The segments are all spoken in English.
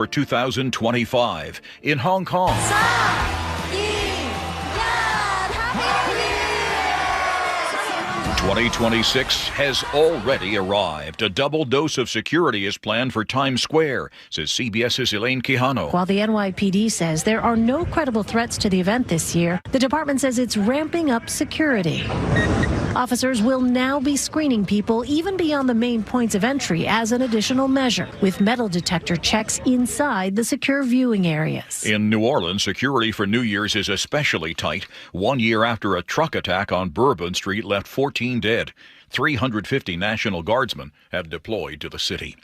for 2025 in Hong Kong. 2026 has already arrived. A double dose of security is planned for Times Square, says CBS's Elaine Quijano. While the NYPD says there are no credible threats to the event this year, the department says it's ramping up security. Officers will now be screening people even beyond the main points of entry as an additional measure, with metal detector checks inside the secure viewing areas. In New Orleans, security for New Year's is especially tight. 1 year after a truck attack on Bourbon Street left 14 dead, 350 National Guardsmen have deployed to the city.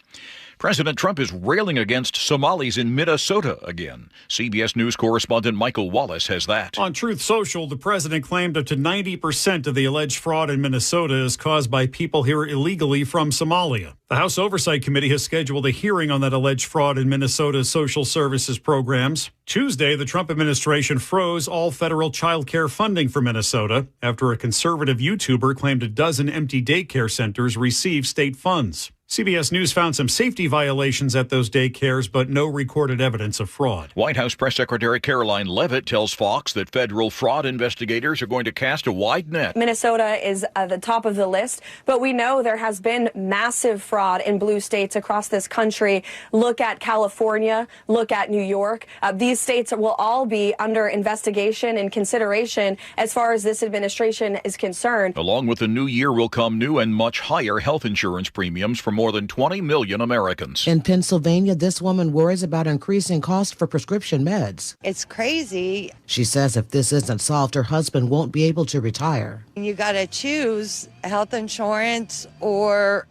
President Trump is railing against Somalis in Minnesota again. CBS News correspondent Michael Wallace has that. On Truth Social, the president claimed up to 90% of the alleged fraud in Minnesota is caused by people here illegally from Somalia. The House Oversight Committee has scheduled a hearing on that alleged fraud in Minnesota's social services programs. Tuesday, the Trump administration froze all federal child care funding for Minnesota after a conservative YouTuber claimed a dozen empty daycare centers received state funds. CBS News found some safety violations at those daycares, but no recorded evidence of fraud. White House Press Secretary Caroline Leavitt tells Fox that federal fraud investigators are going to cast a wide net. Minnesota is at the top of the list, but we know there has been massive fraud in blue states across this country. Look at California, look at New York. These states will all be under investigation and consideration as far as this administration is concerned. Along with the new year will come new and much higher health insurance premiums for more than 20 million Americans. In Pennsylvania, this woman worries about increasing costs for prescription meds. It's crazy. She says if this isn't solved, her husband won't be able to retire. You got to choose health insurance or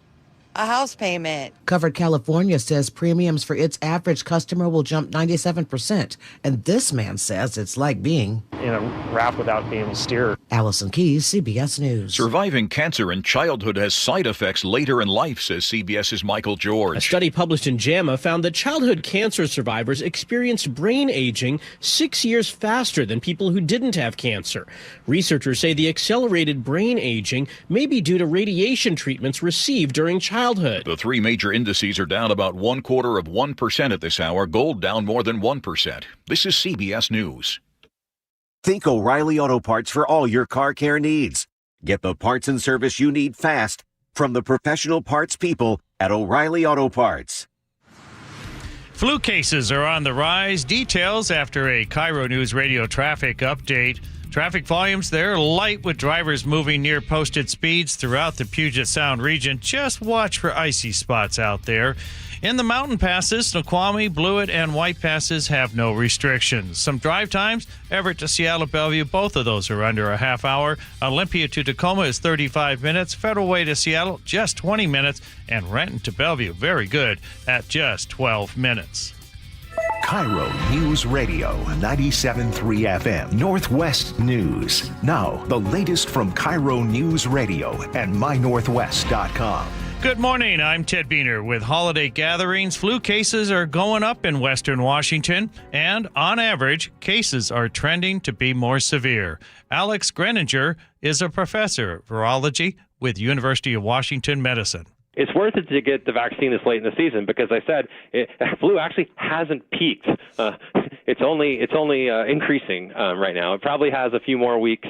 a house payment. Covered California says premiums for its average customer will jump 97%. And this man says it's like being in a raft without being steered. Allison Keyes, CBS News. Surviving cancer in childhood has side effects later in life, says CBS's Michael George. A study published in JAMA found that childhood cancer survivors experienced brain aging 6 years faster than people who didn't have cancer. Researchers say the accelerated brain aging may be due to radiation treatments received during childhood. The three major indices are down about 0.25% at this hour. Gold down more than 1%. This is CBS News. Think O'Reilly Auto Parts for all your car care needs. Get the parts and service you need fast from the professional parts people at O'Reilly Auto Parts. Flu cases are on the rise. Details after a KIRO Newsradio traffic update. Traffic volumes there light with drivers moving near posted speeds throughout the Puget Sound region. Just watch for icy spots out there. In the mountain passes, Snoqualmie, Blewett, and White Passes have no restrictions. Some drive times, Everett to Seattle, Bellevue, both of those are under a half hour. Olympia to Tacoma is 35 minutes. Federal Way to Seattle, just 20 minutes. And Renton to Bellevue, very good, at just 12 minutes. KIRO News Radio 97.3 FM Northwest News. Now, the latest from KIRO News Radio and mynorthwest.com. Good morning. I'm Ted Beener. With holiday gatherings, flu cases are going up in Western Washington, and on average, cases are trending to be more severe. Alex Greninger is a professor of virology with University of Washington Medicine. It's worth it to get the vaccine this late in the season because I said flu actually hasn't peaked. It's only increasing right now. It probably has a few more weeks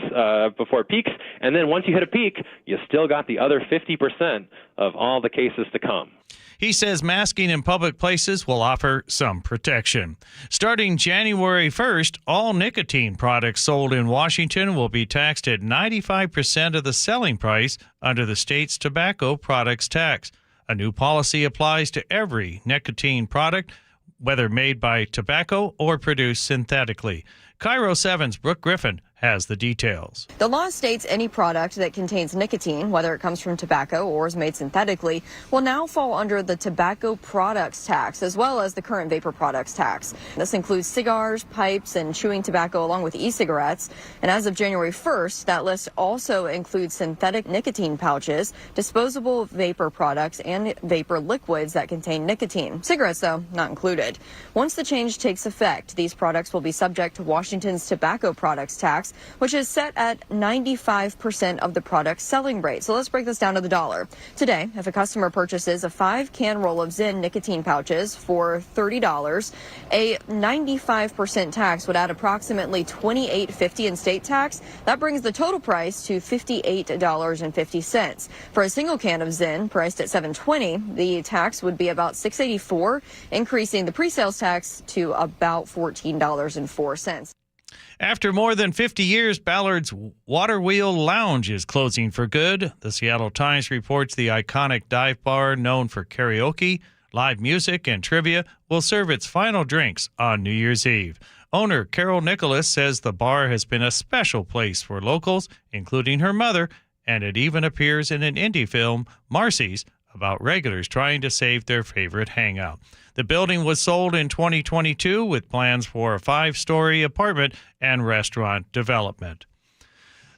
before it peaks, and then once you hit a peak, you still got the other 50% of all the cases to come. He says masking in public places will offer some protection. Starting January 1st, all nicotine products sold in Washington will be taxed at 95% of the selling price under the state's tobacco products tax. A new policy applies to every nicotine product, whether made by tobacco or produced synthetically. KIRO 7's Brooke Griffin has the details. The law states any product that contains nicotine, whether it comes from tobacco or is made synthetically, will now fall under the tobacco products tax, as well as the current vapor products tax. This includes cigars, pipes, and chewing tobacco, along with e-cigarettes. And as of January 1st, that list also includes synthetic nicotine pouches, disposable vapor products, and vapor liquids that contain nicotine. Cigarettes, though, not included. Once the change takes effect, these products will be subject to Washington's tobacco products tax, which is set at 95% of the product's selling rate. So let's break this down to the dollar. Today, if a customer purchases a 5-can roll of Zyn nicotine pouches for $30, a 95% tax would add approximately $28.50 in state tax. That brings the total price to $58.50. For a single can of Zyn priced at $7.20, the tax would be about $6.84, increasing the pre-sales tax to about $14.04. After more than 50 years, Ballard's Water Wheel Lounge is closing for good. The Seattle Times reports the iconic dive bar, known for karaoke, live music, and trivia, will serve its final drinks on New Year's Eve. Owner Carol Nicholas says the bar has been a special place for locals, including her mother, and it even appears in an indie film, Marcy's, about regulars trying to save their favorite hangout. The building was sold in 2022 with plans for a 5-story apartment and restaurant development.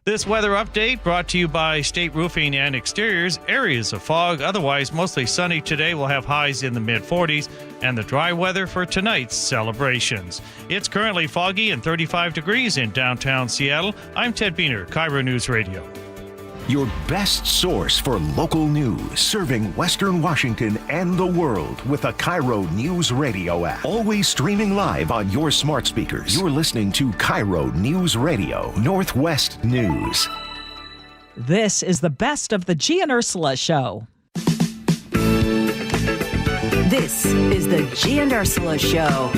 This weather update brought to you by State Roofing and Exteriors. Areas of fog, otherwise mostly sunny today, will have highs in the mid-40s, and the dry weather for tonight's celebrations. It's currently foggy and 35 degrees in downtown Seattle. I'm Ted Beener, KIRO News Radio. Your best source for local news, serving Western Washington and the world with the KIRO News Radio App. Always streaming live on your smart speakers. You're listening to KIRO News Radio, Northwest News. This is the best of the Gee and Ursula Show. This is the Gee and Ursula Show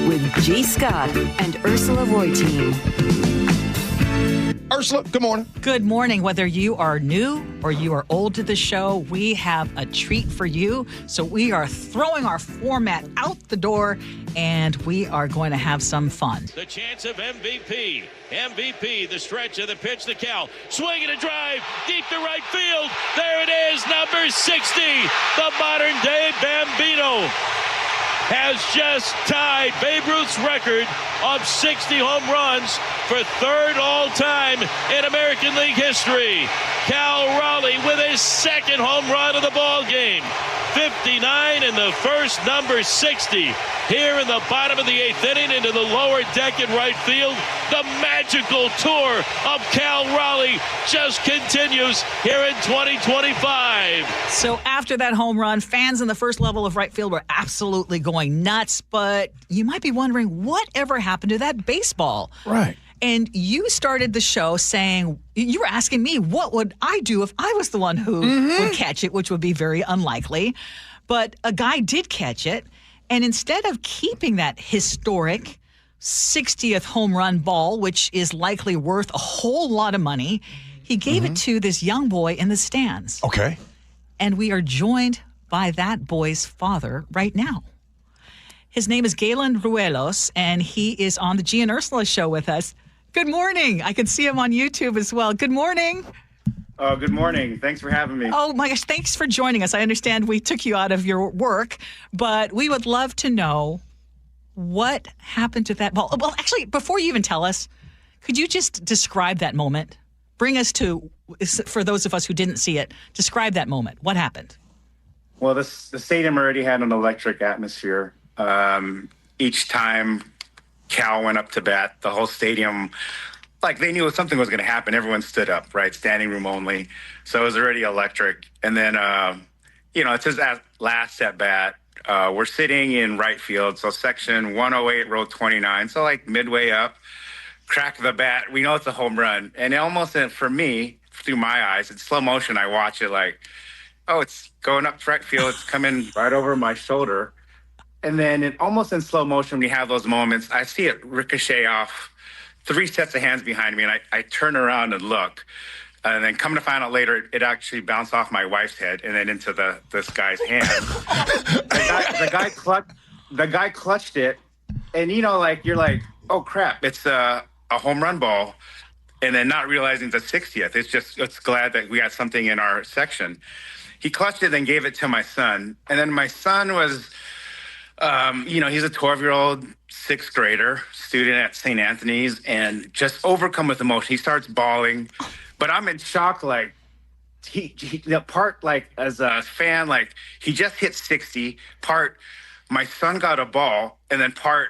with G. Scott and Ursula Reutin. Ursula, good morning. Good morning. Whether you are new or you are old to the show, we have a treat for you. So we are throwing our format out the door, and we are going to have some fun. The chance of MVP. MVP, the stretch of the pitch to Cal. Swing and a drive, deep to right field. There it is, number 60. The modern-day Bambino has just tied Babe Ruth's record of 60 home runs for third all-time in American League history. Cal Raleigh with his second home run of the ball game. 59 in the first, number 60. Here in the bottom of the 8th inning into the lower deck in right field, the magical tour of Cal Raleigh just continues here in 2025. So after that home run, fans in the first level of right field were absolutely going nuts, but you might be wondering what ever happened to that baseball. Right. And you started the show saying, you were asking me, what would I do if I was the one who would catch it, which would be very unlikely. But a guy did catch it. And instead of keeping that historic 60th home run ball, which is likely worth a whole lot of money, he gave it to this young boy in the stands. Okay. And we are joined by that boy's father right now. His name is Galen Ruelos, and he is on the Gee and Ursula Show with us. Good morning. I can see him on YouTube as well. Good morning. Oh, good morning. Thanks for having me. Oh, my gosh. Thanks for joining us. I understand we took you out of your work, but we would love to know what happened to that ball. Well, actually, before you even tell us, could you just describe that moment? Bring us to, for those of us who didn't see it, describe that moment. What happened? Well, the stadium already had an electric atmosphere. Each time Cal went up to bat, the whole stadium, like they knew something was going to happen. Everyone stood up, right? Standing room only. So it was already electric. And then, it's his last at bat. We're sitting in right field. So section 108, row 29. So like midway up, crack the bat. We know it's a home run. And almost for me, through my eyes, in slow motion, I watch it like, oh, it's going up right field. It's coming right over my shoulder. And then almost in slow motion, when you have those moments, I see it ricochet off 3 sets of hands behind me, and I turn around and look. And then come to find out later, it actually bounced off my wife's head and then into this guy's hand. The guy clutched it, and you're like, oh crap, it's a home run ball, and then not realizing it's a 60th. It's glad that we got something in our section. He clutched it and gave it to my son, and then my son was. He's a 12-year-old 6th grader student at St. Anthony's and just overcome with emotion. He starts bawling, but I'm in shock. Like as a fan, like he just hit 60. Part, my son got a ball, and then part,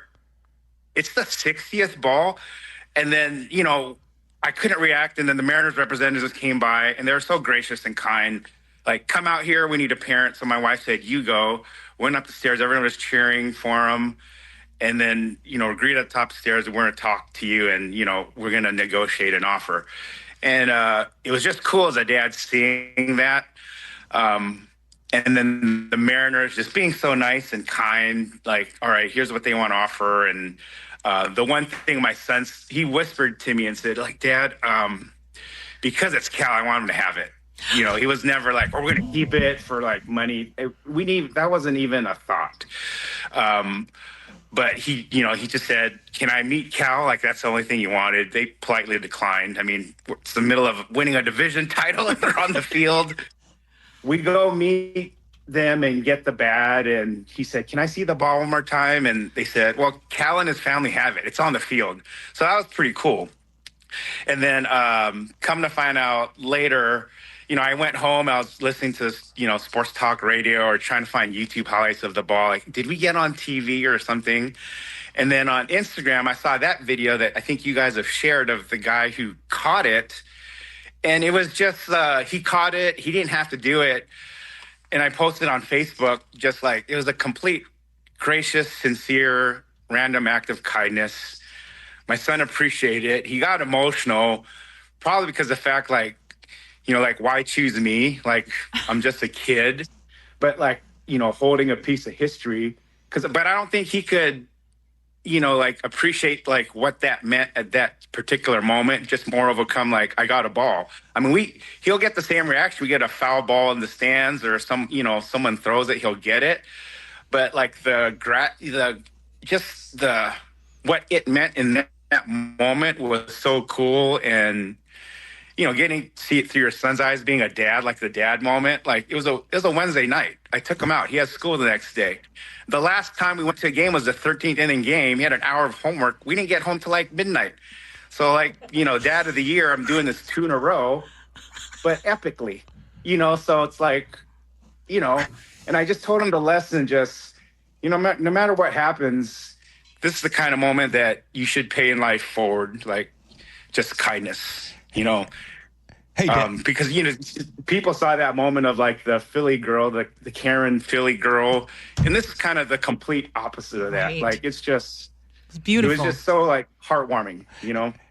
it's the 60th ball. And then, I couldn't react. And then the Mariners representatives came by, and they were so gracious and kind. Like, come out here, we need a parent. So my wife said, you go. Went up the stairs, everyone was cheering for him. And then, agreed at the top of the stairs, we're going to talk to you, and, we're going to negotiate an offer. And it was just cool as a dad seeing that. And then the Mariners just being so nice and kind, like, all right, here's what they want to offer. And the one thing my son, he whispered to me and said, like, Dad, because it's Cal, I want him to have it. He was never like, oh, we're going to keep it for like money. That wasn't even a thought. But he just said, can I meet Cal? Like, that's the only thing he wanted. They politely declined. I mean, it's the middle of winning a division title and they're on the field. We go meet them and get the bat. And he said, can I see the ball one more time? And they said, well, Cal and his family have it. It's on the field. So that was pretty cool. And then come to find out later, I went home, I was listening to, sports talk radio or trying to find YouTube highlights of the ball. Like, did we get on TV or something? And then on Instagram, I saw that video that I think you guys have shared of the guy who caught it. And it was just, he caught it. He didn't have to do it. And I posted on Facebook, just like, it was a complete, gracious, sincere, random act of kindness. My son appreciated it. He got emotional, probably because of the fact, like, why choose me? Like, I'm just a kid, but like, holding a piece of history. But I don't think he could, appreciate like what that meant at that particular moment. Just more overcome, like, I got a ball. I mean, he'll get the same reaction. We get a foul ball in the stands or someone throws it, he'll get it. But like what it meant in that moment was so cool. And, getting to see it through your son's eyes, being a dad, like the dad moment, like it was a Wednesday night. I took him out. He had school the next day. The last time we went to a game was the 13th inning game. He had an hour of homework. We didn't get home till like midnight. So like, dad of the year, I'm doing this 2 in a row, but epically, so it's like, and I just told him the lesson, just, no matter what happens, this is the kind of moment that you should pay in life forward, like just kindness, Hey, Dad. because, people saw that moment of like the Philly girl, the Karen Philly girl. And this is kind of the complete opposite of that. Right. Like, it's beautiful. It was just so like heartwarming,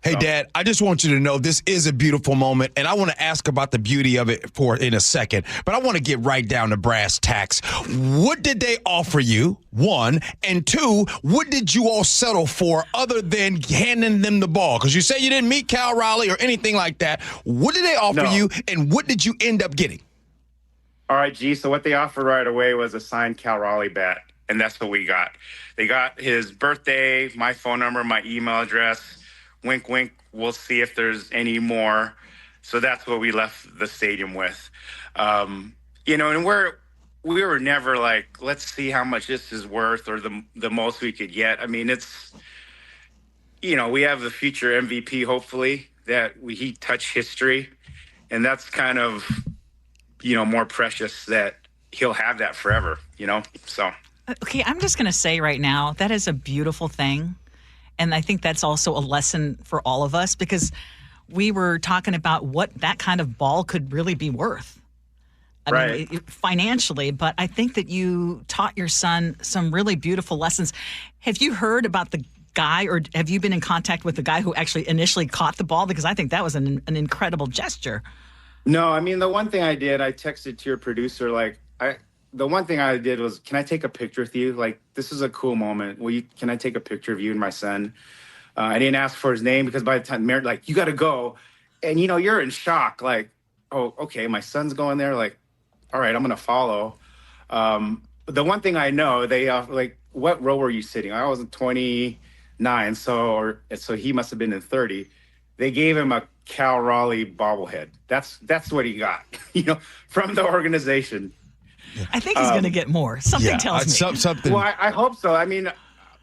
Hey, So. Dad, I just want you to know this is a beautiful moment, and I want to ask about the beauty of it in a second, but I want to get right down to brass tacks. What did they offer you, one? And two, what did you all settle for other than handing them the ball? Because you say you didn't meet Cal Raleigh or anything like that. What did they offer you, and what did you end up getting? All right, G. So what they offered right away was a signed Cal Raleigh bat, and that's what we got. They got his birthday, my phone number, my email address. Wink, wink. We'll see if there's any more. So that's what we left the stadium with. And we were never like, let's see how much this is worth or the most we could get. I mean, it's, we have the future MVP, hopefully, that he touched history. And that's kind of, more precious that he'll have that forever, so. Okay, I'm just going to say right now, that is a beautiful thing. And I think that's also a lesson for all of us, because we were talking about what that kind of ball could really be worth. I mean, financially, but I think that you taught your son some really beautiful lessons. Have you heard about the guy, or have you been in contact with the guy who actually initially caught the ball? Because I think that was an incredible gesture. No, I mean, the one thing I did, I texted to your producer, the one thing I did was, can I take a picture with you? Like, this is a cool moment. Can I take a picture of you and my son? I didn't ask for his name because by the time, like, you got to go. And, you're in shock. Like, oh, okay, my son's going there. Like, all right, I'm going to follow. The one thing I know, they what row were you sitting? I was in 29, so he must have been in 30. They gave him a Cal Raleigh bobblehead. That's what he got, from the organization. I think he's going to get more. Something tells me. Something. Well, I hope so. I mean,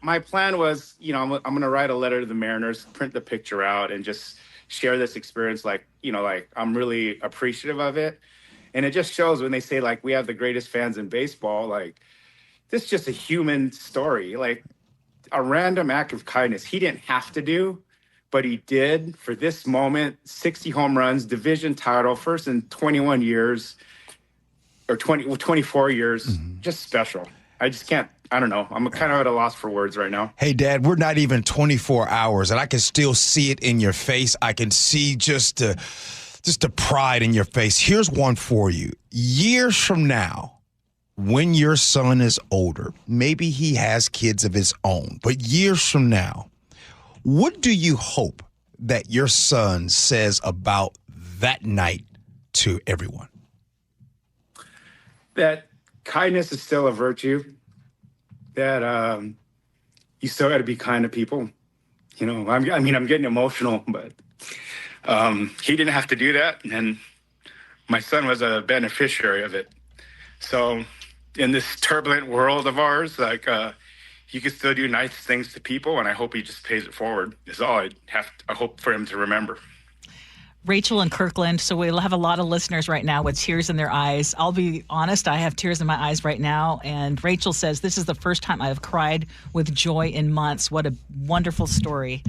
my plan was, I'm going to write a letter to the Mariners, print the picture out, and just share this experience. Like, I'm really appreciative of it. And it just shows when they say, like, we have the greatest fans in baseball. Like, this is just a human story. Like, a random act of kindness he didn't have to do, but he did for this moment, 60 home runs, division title, first in 21 years or 24 years. Just special. I just can't, I don't know. I'm kind of at a loss for words right now. Hey, Dad, we're not even 24 hours, and I can still see it in your face. I can see just the pride in your face. Here's one for you. Years from now, when your son is older, maybe he has kids of his own, but years from now, what do you hope that your son says about that night to everyone? That kindness is still a virtue. That you still got to be kind to people. You know, I'm getting emotional, but he didn't have to do that, and my son was a beneficiary of it. So, in this turbulent world of ours, like you can still do nice things to people, and I hope he just pays it forward. Is all I hope for him to remember. Rachel in Kirkland. So we'll have a lot of listeners right now with tears in their eyes. I'll be honest, I have tears in my eyes right now. And Rachel says, this is the first time I have cried with joy in months. What a wonderful story.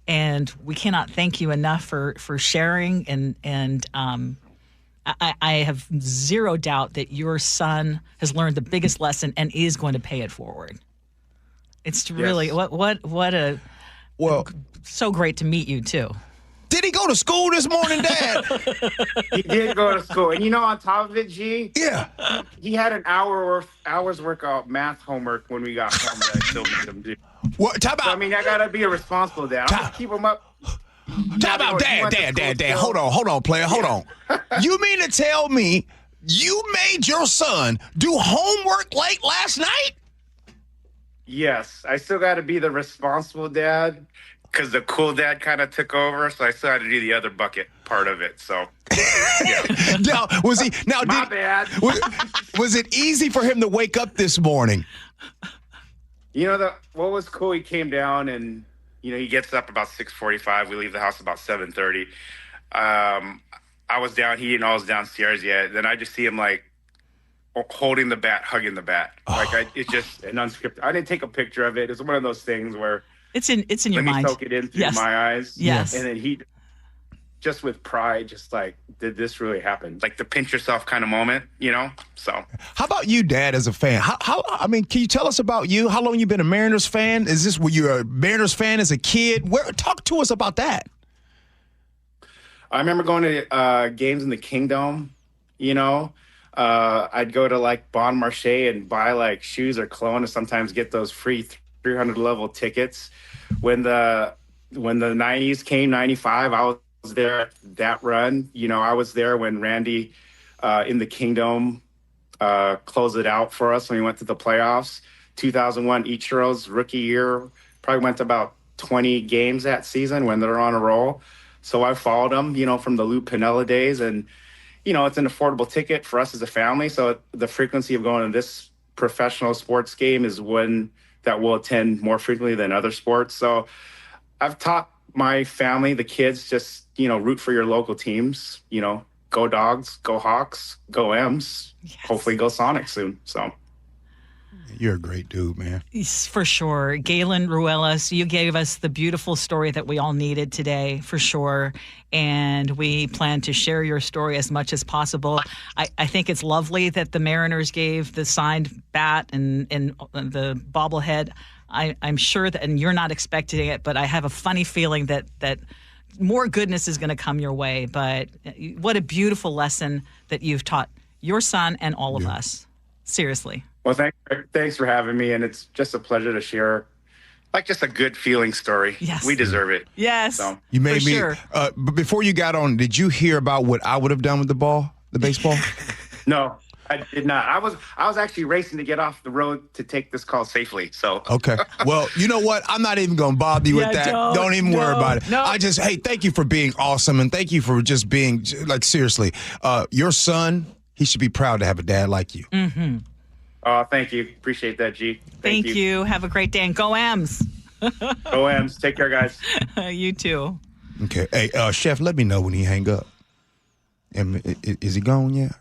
And we cannot thank you enough for sharing. And I have zero doubt that your son has learned the biggest lesson and is going to pay it forward. It's really, yes. So great to meet you too. Did he go to school this morning, Dad? He did go to school. And on top of it, G, yeah, he had an hour's worth of math homework when we got home that I still made him do. What? Talk about. So, I got to be a responsible dad. I'm going to keep him up. Talk about Dad. Hold on, player. Hold on. You mean to tell me you made your son do homework late last night? Yes. I still got to be the responsible dad. Because the cool dad kind of took over, so I still had to do the other bucket part of it. So, yeah. Now, was he? Now, my bad. Was it easy for him to wake up this morning? What was cool? He came down and he gets up about 6:45. We leave the house about 7:30. I was down. He didn't know I was downstairs yet. Then I just see him like holding the bat, hugging the bat. It's just an unscripted. I didn't take a picture of it. It's one of those things where. It's in your mind. Let me soak it in through my eyes. Yes. And then he, just with pride, just like, did this really happen? Like the pinch yourself kind of moment, So. How about you, Dad, as a fan? Can you tell us about you? How long you been a Mariners fan? Were you a Mariners fan as a kid? Talk to us about that. I remember going to games in the Kingdom, I'd go to like Bon Marché and buy like shoes or cologne and sometimes get those free 300 level tickets. When the 90s came, 95, I was there at that run. I was there when Randy in the Kingdom closed it out for us when we went to the playoffs. 2001 Ichiro's rookie year, probably went to about 20 games that season when they're on a roll. So I followed them, from the Lou Piniella days. And, it's an affordable ticket for us as a family. So the frequency of going to this professional sports game is one that we'll attend more frequently than other sports. So I've taught my family, the kids, just, root for your local teams, go Dogs, go Hawks, go M's, hopefully go Sonics soon. So. You're a great dude, man. For sure. Galen Ruelas, you gave us the beautiful story that we all needed today, for sure. And we plan to share your story as much as possible. I think it's lovely that the Mariners gave the signed bat and the bobblehead. I'm sure that, and you're not expecting it, but I have a funny feeling that more goodness is going to come your way. But what a beautiful lesson that you've taught your son and all of us. Seriously. Well, thanks for having me, and it's just a pleasure to share, just a good feeling story. Yes. We deserve it. Yes. So. You made for me. Sure. But before you got on, did you hear about what I would have done with the baseball? No, I did not. I was actually racing to get off the road to take this call safely. So. Okay. Well, you know what? I'm not even going to bother you with that. Don't even worry about it. No. Thank you for being awesome, and thank you for just being seriously. Your son, he should be proud to have a dad like you. Mm-hmm. Oh, thank you. Appreciate that, G. Thank you. Have a great day, and go M's. Go M's. Take care, guys. You too. Okay. Hey, Chef, let me know when he hang up. Is he gone yet?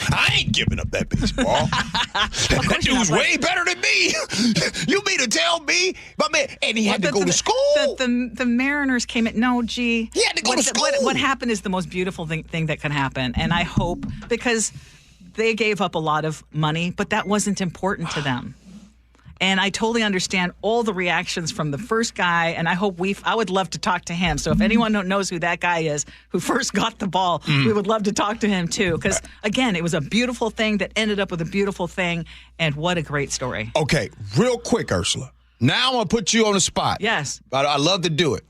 I ain't giving up that baseball. That dude's way better than me. You mean to tell me? But man, and he had to go to school. The Mariners came in. No, Gee. He had to go to school. What happened is the most beautiful thing that can happen. And I hope, because they gave up a lot of money, but that wasn't important to them. And I totally understand all the reactions from the first guy, and I hope I would love to talk to him. So if anyone knows who that guy is who first got the ball, we would love to talk to him too. Because, again, it was a beautiful thing that ended up with a beautiful thing, and what a great story. Okay, real quick, Ursula. Now I'm going to put you on the spot. Yes. I love to do it.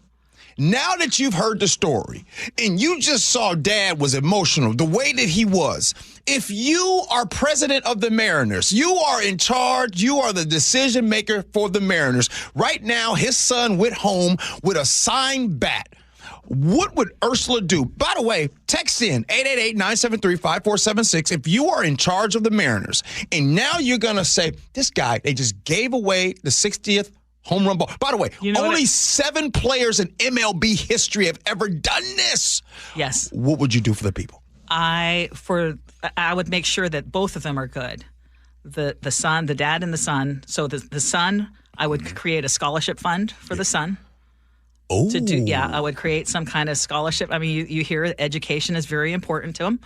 Now that you've heard the story and you just saw Dad was emotional the way that he was, if you are president of the Mariners, you are in charge, you are the decision maker for the Mariners. Right now, his son went home with a signed bat. What would Ursula do? By the way, text in 888-973-5476 if you are in charge of the Mariners. And now you're going to say, this guy, they just gave away the 60th home run ball. By the way, only 7 players in MLB history have ever done this. Yes. What would you do for the people? I would make sure that both of them are good. The son, the dad and the son. So the son, I would create a scholarship fund for the son. Oh. I would create some kind of scholarship. I mean, you hear education is very important to him.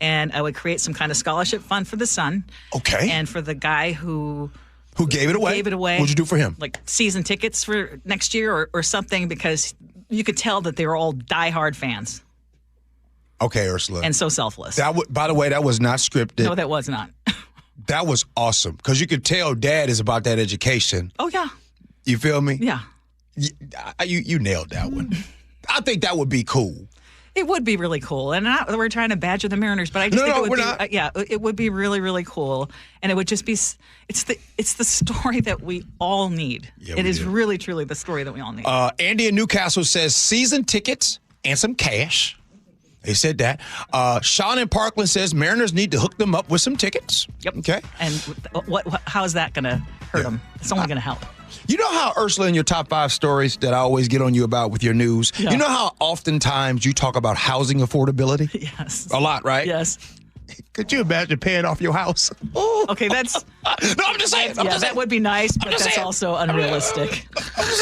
And I would create some kind of scholarship fund for the son. Okay. And for the guy who gave it away? What'd you do for him? Like season tickets for next year or something, because you could tell that they were all diehard fans. Okay, Ursula. And so selfless. By the way, that was not scripted. No, that was not. That was awesome, because you could tell Dad is about that education. Oh, yeah. You feel me? Yeah. You nailed that one. I think that would be cool. It would be really cool. And we're trying to badger the Mariners, but I just think it would be it would be really, really cool. And it would just be it's the story that we all need. Yeah, it is really, truly the story that we all need. Andy in Newcastle says season tickets and some cash. They said that. Sean in Parkland says Mariners need to hook them up with some tickets. Yep. Okay. And how is that going to hurt them? It's only going to help. You know how, Ursula, in your top 5 stories that I always get on you about with your news, you know how oftentimes you talk about housing affordability? Yes. A lot, right? Yes. Could you imagine paying off your house? Oh. Okay, that's... No, I'm just saying. That would be nice, but that's also unrealistic. I'm just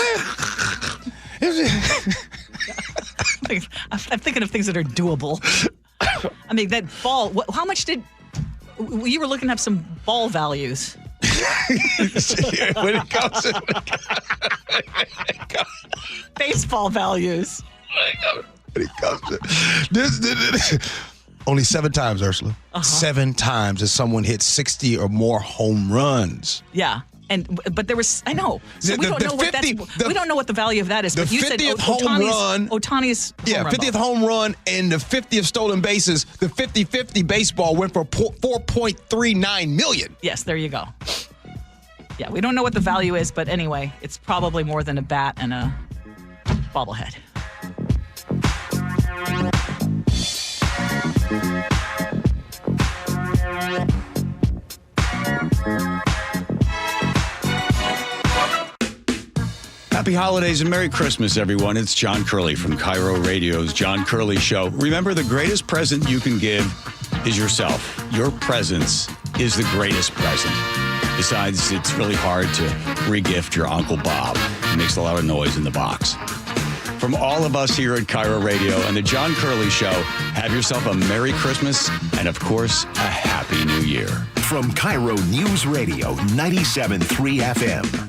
saying. I'm thinking of things that are doable. I mean, that ball, how much did... You were looking up some ball values. When it comes to baseball values. When it comes to this, only 7 times, Ursula. 7 times has someone hit 60 or more home runs. Yeah. But there was, I know. So we don't know what we don't know what the value of that is. But you said Ohtani's 50th home run and the 50th stolen bases. The 50-50 baseball went for $4.39 million. Yes, there you go. Yeah, we don't know what the value is, but anyway, it's probably more than a bat and a bobblehead. Happy holidays and Merry Christmas, everyone. It's John Curley from KIRO Radio's John Curley Show. Remember, the greatest present you can give is yourself. Your presence is the greatest present. Besides, it's really hard to regift your Uncle Bob. It makes a lot of noise in the box. From all of us here at KIRO Radio and the John Curley Show, have yourself a Merry Christmas and, of course, a Happy New Year. From KIRO Newsradio 97.3 FM.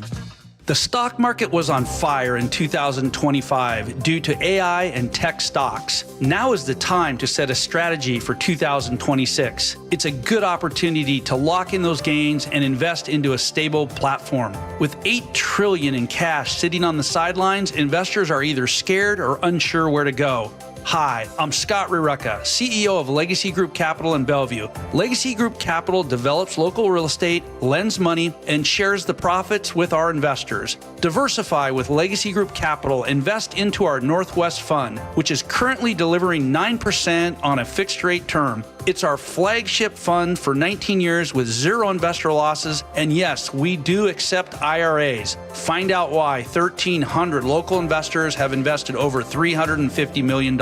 The stock market was on fire in 2025 due to AI and tech stocks. Now is the time to set a strategy for 2026. It's a good opportunity to lock in those gains and invest into a stable platform. With $8 trillion in cash sitting on the sidelines, investors are either scared or unsure where to go. Hi, I'm Scott Rurecka, CEO of Legacy Group Capital in Bellevue. Legacy Group Capital develops local real estate, lends money, and shares the profits with our investors. Diversify with Legacy Group Capital. Invest into our Northwest Fund, which is currently delivering 9% on a fixed rate term. It's our flagship fund for 19 years with 0 investor losses. And yes, we do accept IRAs. Find out why 1,300 local investors have invested over $350 million.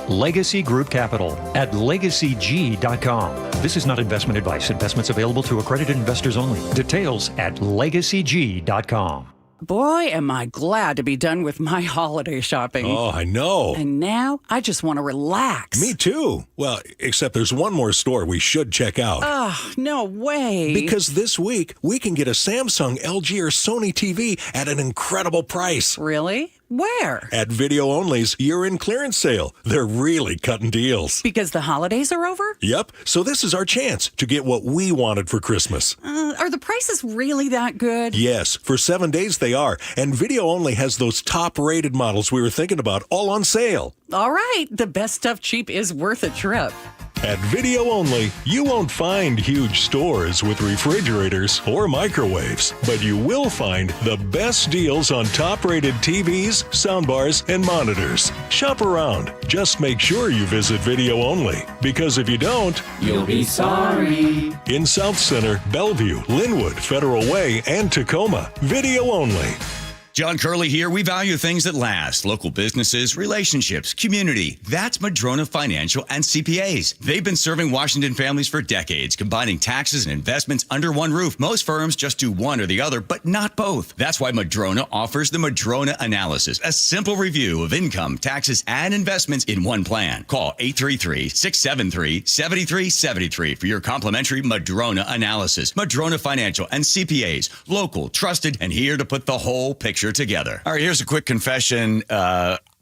Legacy Group Capital at LegacyG.com. This is not investment advice. Investments available to accredited investors only. Details at LegacyG.com. Boy, am I glad to be done with my holiday shopping. Oh, I know. And now I just want to relax. Me too. Well, except there's one more store we should check out. Oh, no way. Because this week, we can get a Samsung, LG, or Sony TV at an incredible price. Really? Where? At Video Only's year-end clearance sale. They're really cutting deals. Because the holidays are over? Yep. So this is our chance to get what we wanted for Christmas. Are the prices really that good? Yes. For 7 days they are. And Video Only has those top-rated models we were thinking about all on sale. All right. The best stuff cheap is worth a trip. At Video Only, you won't find huge stores with refrigerators or microwaves, but you will find the best deals on top-rated TVs, soundbars, and monitors. Shop around. Just make sure you visit Video Only, because if you don't, you'll be sorry. In South Center, Bellevue, Linwood, Federal Way, and Tacoma, Video Only. John Curley here. We value things that last. Local businesses, relationships, community. That's Madrona Financial and CPAs. They've been serving Washington families for decades, combining taxes and investments under one roof. Most firms just do one or the other, but not both. That's why Madrona offers the Madrona Analysis, a simple review of income, taxes, and investments in one plan. Call 833-673-7373 for your complimentary Madrona Analysis. Madrona Financial and CPAs. Local, trusted, and here to put the whole picture together. All right, here's a quick confession.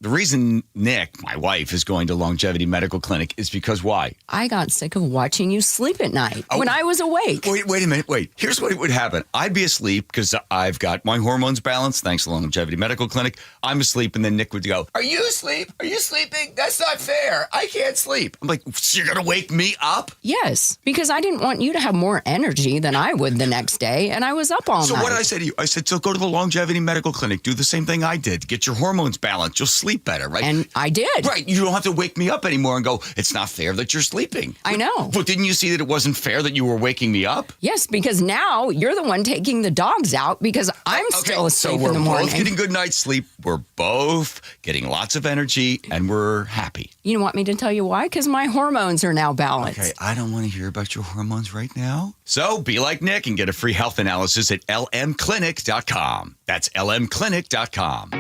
The reason Nick, my wife, is going to Longevity Medical Clinic is because why? I got sick of watching you sleep at night when I was awake. Wait a minute. Here's what would happen. I'd be asleep because I've got my hormones balanced thanks to Longevity Medical Clinic. I'm asleep, and then Nick would go, "Are you asleep? Are you sleeping? That's not fair. I can't sleep." I'm like, "So you're going to wake me up?" Yes, because I didn't want you to have more energy than I would the next day, and I was up all night. So what did I say to you? I said, so go to the Longevity Medical Clinic. Do the same thing I did. Get your hormones balanced. You'll sleep better, right? And I did. Right. You don't have to wake me up anymore and go, it's not fair that you're sleeping. I know. But didn't you see that it wasn't fair that you were waking me up? Yes, because now you're the one taking the dogs out because I'm still asleep in the morning. So we're both getting good night's sleep. We're both getting lots of energy, and we're happy. You want me to tell you why? Because my hormones are now balanced. Okay, I don't want to hear about your hormones right now. So be like Nick and get a free health analysis at lmclinic.com. That's lmclinic.com.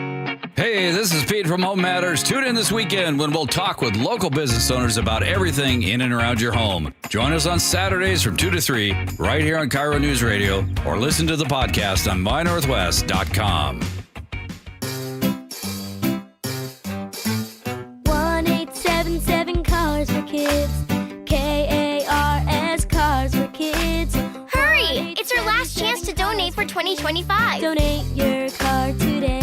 Hey, this is Pete from Home Matters. Tune in this weekend when we'll talk with local business owners about everything in and around your home. Join us on Saturdays from 2 to 3 right here on KIRO News Radio, or listen to the podcast on mynorthwest.com. 1-877 Cars for Kids. KARS Cars for Kids. Hurry! It's your last chance to donate for 2025. Donate your car today.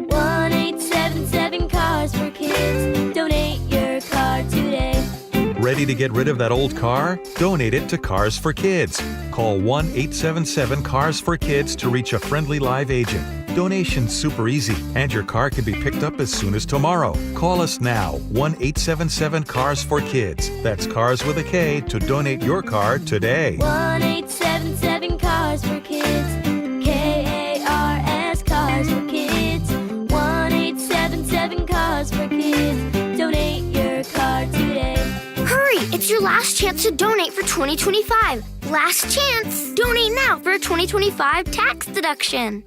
1-877 Cars for Kids. Donate your car today. Ready to get rid of that old car? Donate it to Cars for Kids. Call 1-877-CARS-FOR-KIDS to reach a friendly live agent. Donation's super easy, and your car can be picked up as soon as tomorrow. Call us now, 1-877-CARS-FOR-KIDS. That's Cars with a K to donate your car today. 1-877 Cars for Kids. KARS Cars for Kids. 1-877 Cars for Kids. Donate your car today. Hurry! It's your last chance to donate for 2025. Last chance! Donate now for a 2025 tax deduction.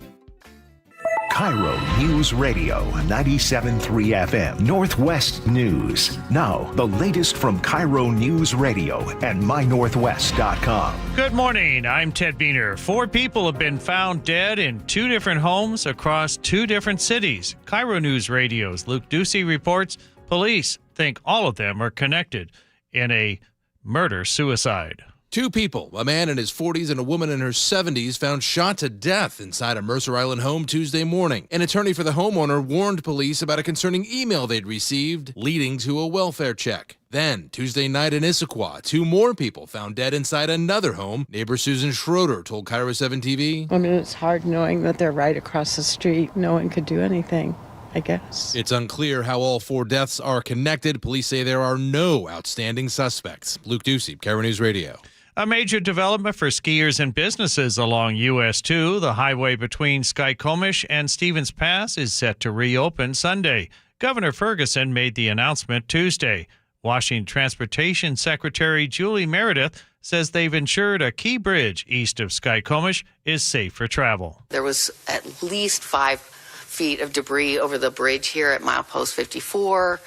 KIRO News Radio 97.3 FM Northwest News. Now, the latest from KIRO News Radio and mynorthwest.com. Good morning. I'm Ted Beener. 4 people have been found dead in 2 different homes across 2 different cities. KIRO News Radio's Luke Ducey reports police think all of them are connected in a murder-suicide. 2 people, a man in his 40s and a woman in her 70s, found shot to death inside a Mercer Island home Tuesday morning. An attorney for the homeowner warned police about a concerning email they'd received, leading to a welfare check. Then, Tuesday night in Issaquah, 2 more people found dead inside another home. Neighbor Susan Schroeder told KIRO 7 TV. I mean, it's hard knowing that they're right across the street. No one could do anything, I guess. It's unclear how all 4 deaths are connected. Police say there are no outstanding suspects. Luke Ducey, KIRO News Radio. A major development for skiers and businesses along US 2. The highway between Skykomish and Stevens Pass is set to reopen Sunday. Governor Ferguson made the announcement Tuesday. Washington Transportation Secretary Julie Meredith says they've ensured a key bridge east of Skykomish is safe for travel. There was at least 5 feet of debris over the bridge here at milepost 54.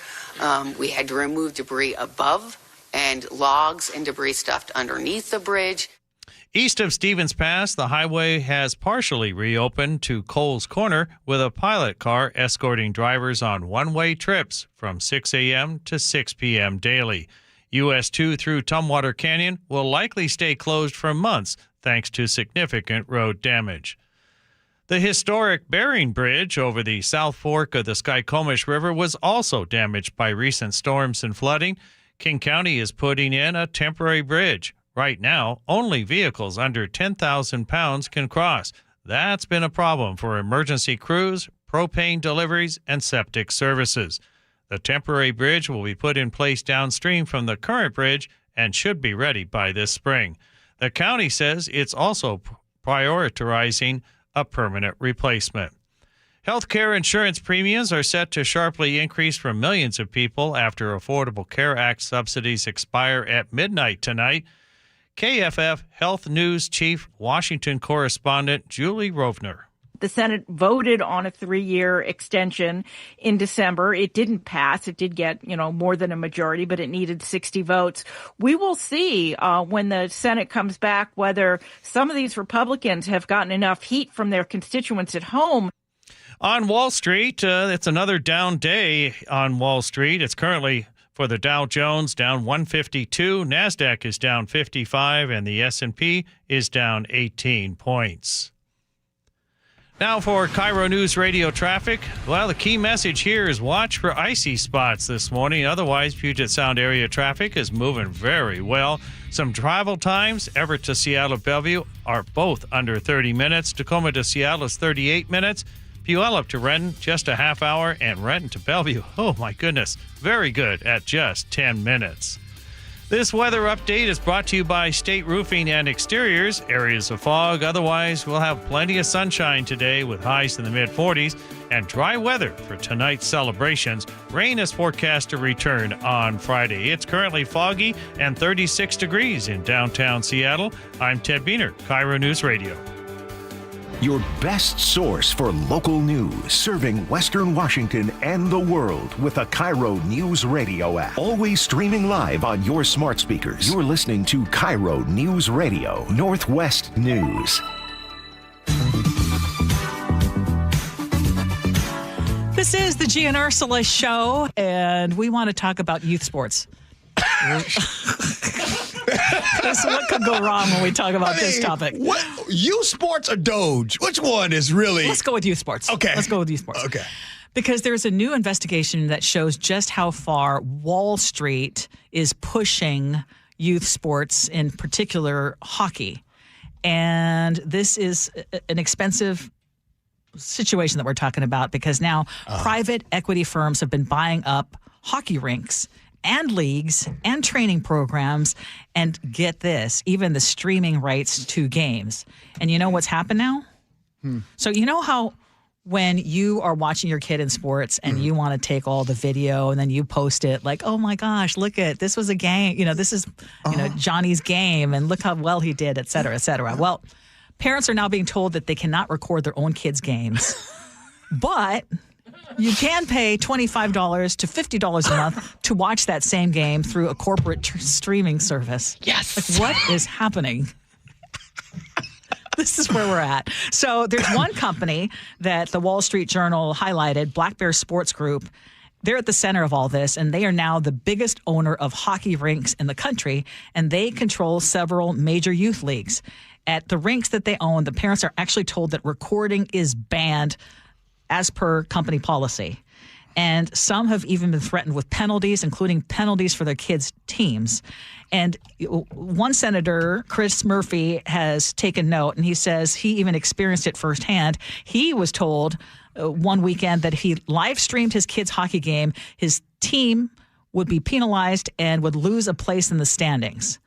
We had to remove debris above and logs and debris stuffed underneath the bridge. East of Stevens Pass, the highway has partially reopened to Coles Corner with a pilot car escorting drivers on one-way trips from 6 a.m. to 6 p.m. daily. US 2 through Tumwater Canyon will likely stay closed for months thanks to significant road damage. The historic Bering Bridge over the South Fork of the Skykomish River was also damaged by recent storms and flooding. King County is putting in a temporary bridge. Right now, only vehicles under 10,000 pounds can cross. That's been a problem for emergency crews, propane deliveries, and septic services. The temporary bridge will be put in place downstream from the current bridge and should be ready by this spring. The county says it's also prioritizing a permanent replacement. Healthcare insurance premiums are set to sharply increase for millions of people after Affordable Care Act subsidies expire at midnight tonight. KFF Health News Chief Washington correspondent Julie Rovner. The Senate voted on a 3-year extension in December. It didn't pass. It did get, more than a majority, but it needed 60 votes. We will see when the Senate comes back whether some of these Republicans have gotten enough heat from their constituents at home. On Wall Street, it's another down day on Wall Street. It's currently for the Dow Jones down 152, NASDAQ is down 55, and the S&P is down 18 points. Now for KIRO News Radio traffic. Well, the key message here is watch for icy spots this morning. Otherwise, Puget Sound area traffic is moving very well. Some travel times, Everett to Seattle Bellevue, are both under 30 minutes. Tacoma to Seattle is 38 minutes. Puyallup to Renton, just a half hour, and Renton to Bellevue, oh my goodness, very good at just 10 minutes. This weather update is brought to you by State Roofing and Exteriors. Areas of fog, otherwise we'll have plenty of sunshine today with highs in the mid-40s and dry weather for tonight's celebrations. Rain is forecast to return on Friday. It's currently foggy and 36 degrees in downtown Seattle. I'm Ted Biener, KIRO News Radio. Your best source for local news, serving Western Washington and the world with a KIRO Newsradio app. Always streaming live on your smart speakers. You're listening to KIRO Newsradio, Northwest News. This is the Gee and Ursula Show, and we want to talk about youth sports. So what could go wrong when we talk about this topic? What, youth sports or Doge? Which one is really? Let's go with youth sports. Okay. Let's go with youth sports. Okay. Because there's a new investigation that shows just how far Wall Street is pushing youth sports, in particular hockey. And this is an expensive situation that we're talking about because now private equity firms have been buying up hockey rinks and leagues and training programs, and get this, even the streaming rights to games. And you know what's happened now? So you know how when you are watching your kid in sports and you want to take all the video and then you post it like, oh my gosh, look at, this was a game, this is, Johnny's game and look how well he did, et cetera, et cetera. Well, parents are now being told that they cannot record their own kids' games, but you can pay $25 to $50 a month to watch that same game through a corporate streaming service. Yes. Like, what is happening? This is where we're at. So there's one company that the Wall Street Journal highlighted, Black Bear Sports Group. They're at the center of all this, and they are now the biggest owner of hockey rinks in the country, and they control several major youth leagues. At the rinks that they own, the parents are actually told that recording is banned as per company policy. And some have even been threatened with penalties, including penalties for their kids' teams. And one senator, Chris Murphy, has taken note, and he says he even experienced it firsthand. He was told one weekend that if he live streamed his kid's hockey game, his team would be penalized and would lose a place in the standings.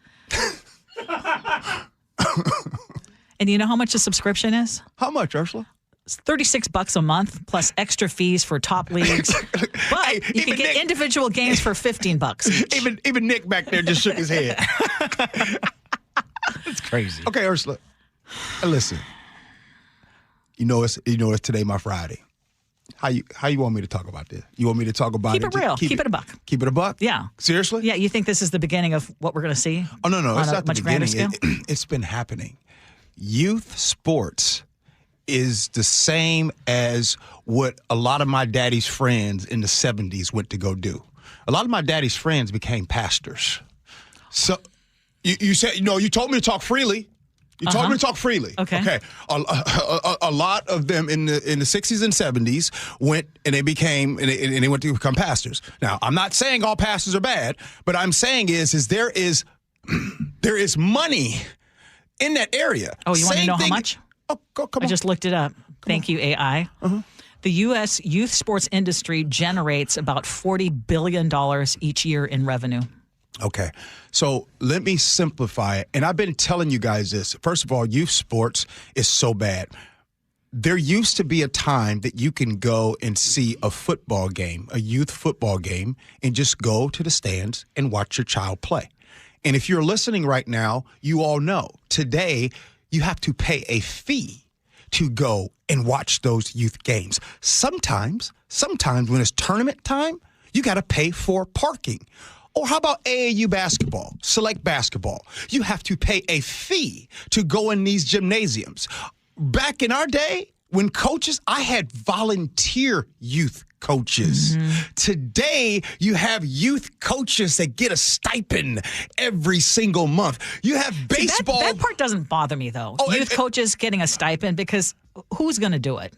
And you know how much a subscription is? How much, Ursula? $36 a month plus extra fees for top leagues. But you can get individual games for $15 each. Even Nick back there just shook his head. That's crazy. Okay, Ursula. Listen. You know it's today my Friday. How you want me to talk about this? You want me to talk about Keep it real. Keep it a buck. Keep it a buck? Yeah. Seriously? Yeah, you think this is the beginning of what we're going to see? Oh, no. It's not the much grander beginning. scale? It's been happening. Youth sports is the same as what a lot of my daddy's friends in the 70s went to go do. A lot of my daddy's friends became pastors. So you said, you told me to talk freely. You told me to talk freely. Okay. A lot of them in the 60s and 70s went and they became and they went to become pastors. Now, I'm not saying all pastors are bad, but I'm saying is there is money in that area. Oh, you want to know how much? Oh, come on. I just looked it up. Thank you, AI. The U.S. youth sports industry generates about $40 billion each year in revenue. Okay, so let me simplify it. And I've been telling you guys this. First of all, youth sports is so bad. There used to be a time that you can go and see a football game, a youth football game, and just go to the stands and watch your child play. And if you're listening right now, you all know today you have to pay a fee to go and watch those youth games. Sometimes when it's tournament time, you got to pay for parking. Or how about AAU basketball, select basketball? You have to pay a fee to go in these gymnasiums. Back in our day, when coaches, I had volunteer youth coaches. Today, you have youth coaches that get a stipend every single month. You have baseball. See, that part doesn't bother me, though. Youth coaches getting a stipend, because who's going to do it?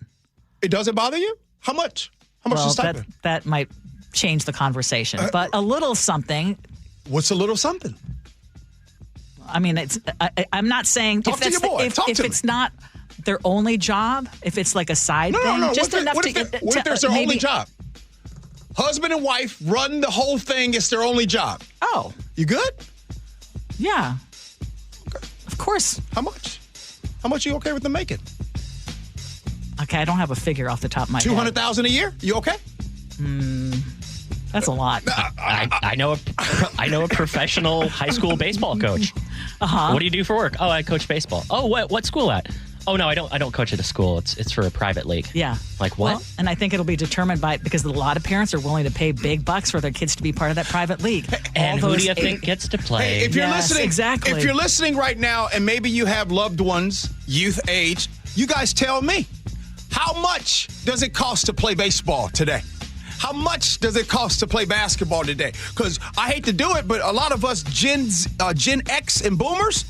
It doesn't bother you? How much? How much is a stipend? That might change the conversation. But a little something. What's a little something? I mean, I'm not saying Talk to your boy. if it's not their only job, if it's like a side thing, just enough what if there's their only job? Husband and wife run the whole thing. It's their only job. Oh, you good? Yeah. Okay. Of course. How much? How much are you okay with them making? Okay, I don't have a figure off the top of my head. $200,000 a year? You okay? That's a lot. I know a professional high school baseball coach. What do you do for work? Oh, I coach baseball. Oh, what school at? Oh no, I don't coach at a school. It's for a private league. Yeah. Like what? Well, and I think it'll be determined because a lot of parents are willing to pay big bucks for their kids to be part of that private league. And who do you think gets to play? Hey, if you're listening, exactly. If you're listening right now, and maybe you have loved ones, youth age, you guys tell me, how much does it cost to play baseball today? How much does it cost to play basketball today? Because I hate to do it, but a lot of us Gen X and boomers,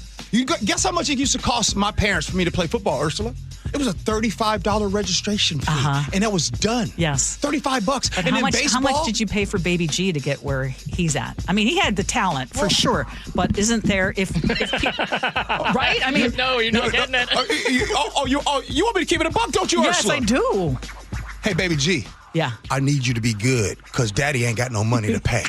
guess how much it used to cost my parents for me to play football, Ursula? It was a $35 registration fee, and that was done. Yes. $35. And then how much did you pay for Baby G to get where he's at? I mean, he had the talent, for sure, but isn't there, if right? I mean, no, you're not getting it. You want me to keep it a buck, don't you, Ursula? Yes, I do. Hey, Baby G. Yeah. I need you to be good because Daddy ain't got no money to pay.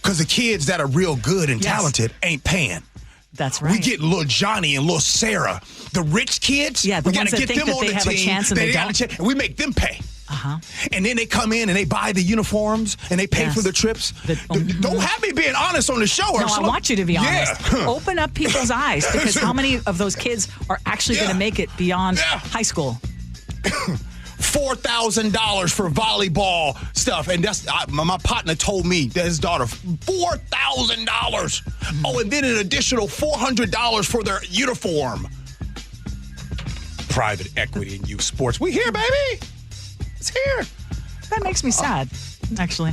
Because the kids that are real good and talented ain't paying. That's right. We get little Johnny and little Sarah. The rich kids, the we got ones to that get think them that on they the have a team. chance and they don't. And we make them pay. And then they come in and they buy the uniforms and they pay for the trips. Don't have me being honest on the show, Ursula. No, I want you to be honest. Open up people's eyes, because how many of those kids are actually going to make it beyond high school? $4,000 for volleyball stuff, and that's my partner told me that his daughter $4,000. Oh, and then an additional $400 for their uniform. Private equity in youth sports. We here, baby. It's here. That makes me sad, actually.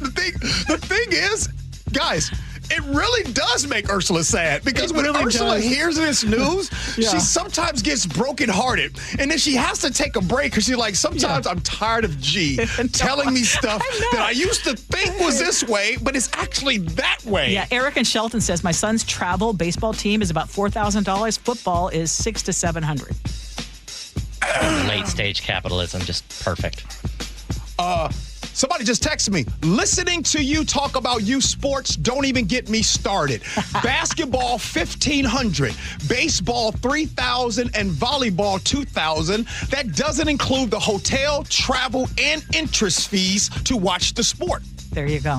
The thing is, guys, it really does make Ursula sad, because when Ursula hears this news, she sometimes gets brokenhearted, and then she has to take a break because she's like, sometimes I'm tired of G telling me stuff that I used to think was this way, but it's actually that way. Yeah, Eric in Shelton says, my son's travel baseball team is about $4,000. Football is $600 to $700. Late stage capitalism, just perfect. Somebody just texted me. Listening to you talk about youth sports, don't even get me started. Basketball, 1,500. Baseball, 3,000. And volleyball, 2,000. That doesn't include the hotel, travel, and interest fees to watch the sport. There you go.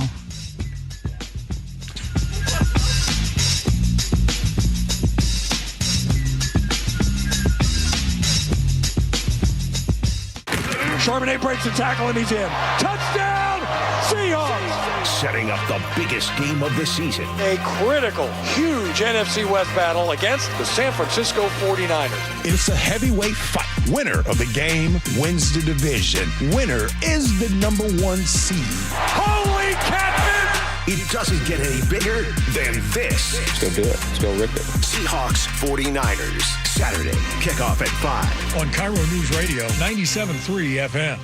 Charbonnet breaks the tackle and he's in. Touchdown, Seahawks! Setting up the biggest game of the season. A critical, huge NFC West battle against the San Francisco 49ers. It's a heavyweight fight. Winner of the game wins the division. Winner is the number 1 seed. Holy catfish! It doesn't get any bigger than this. Let's go do it. Let's go rip it. Seahawks 49ers. Saturday, kickoff at 5. On KIRO Newsradio 97.3 FM.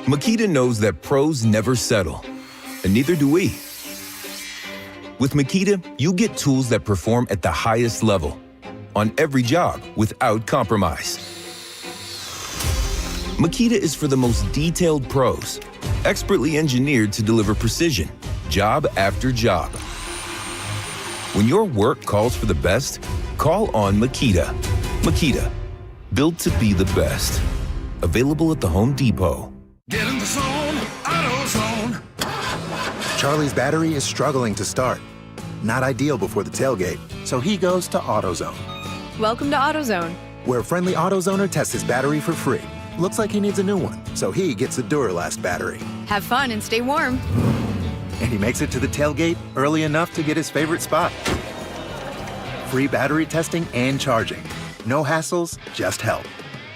Makita knows that pros never settle, and neither do we. With Makita, you get tools that perform at the highest level on every job without compromise. Makita is for the most detailed pros, expertly engineered to deliver precision, job after job. When your work calls for the best, call on Makita. Makita, built to be the best. Available at the Home Depot. Get in the zone, AutoZone. Charlie's battery is struggling to start. Not ideal before the tailgate, so he goes to AutoZone. Welcome to AutoZone, where a friendly AutoZoner tests his battery for free. Looks like he needs a new one, so he gets a Duralast battery. have fun and stay warm. And he makes it to the tailgate early enough to get his favorite spot. Free battery testing and charging. No hassles, just help.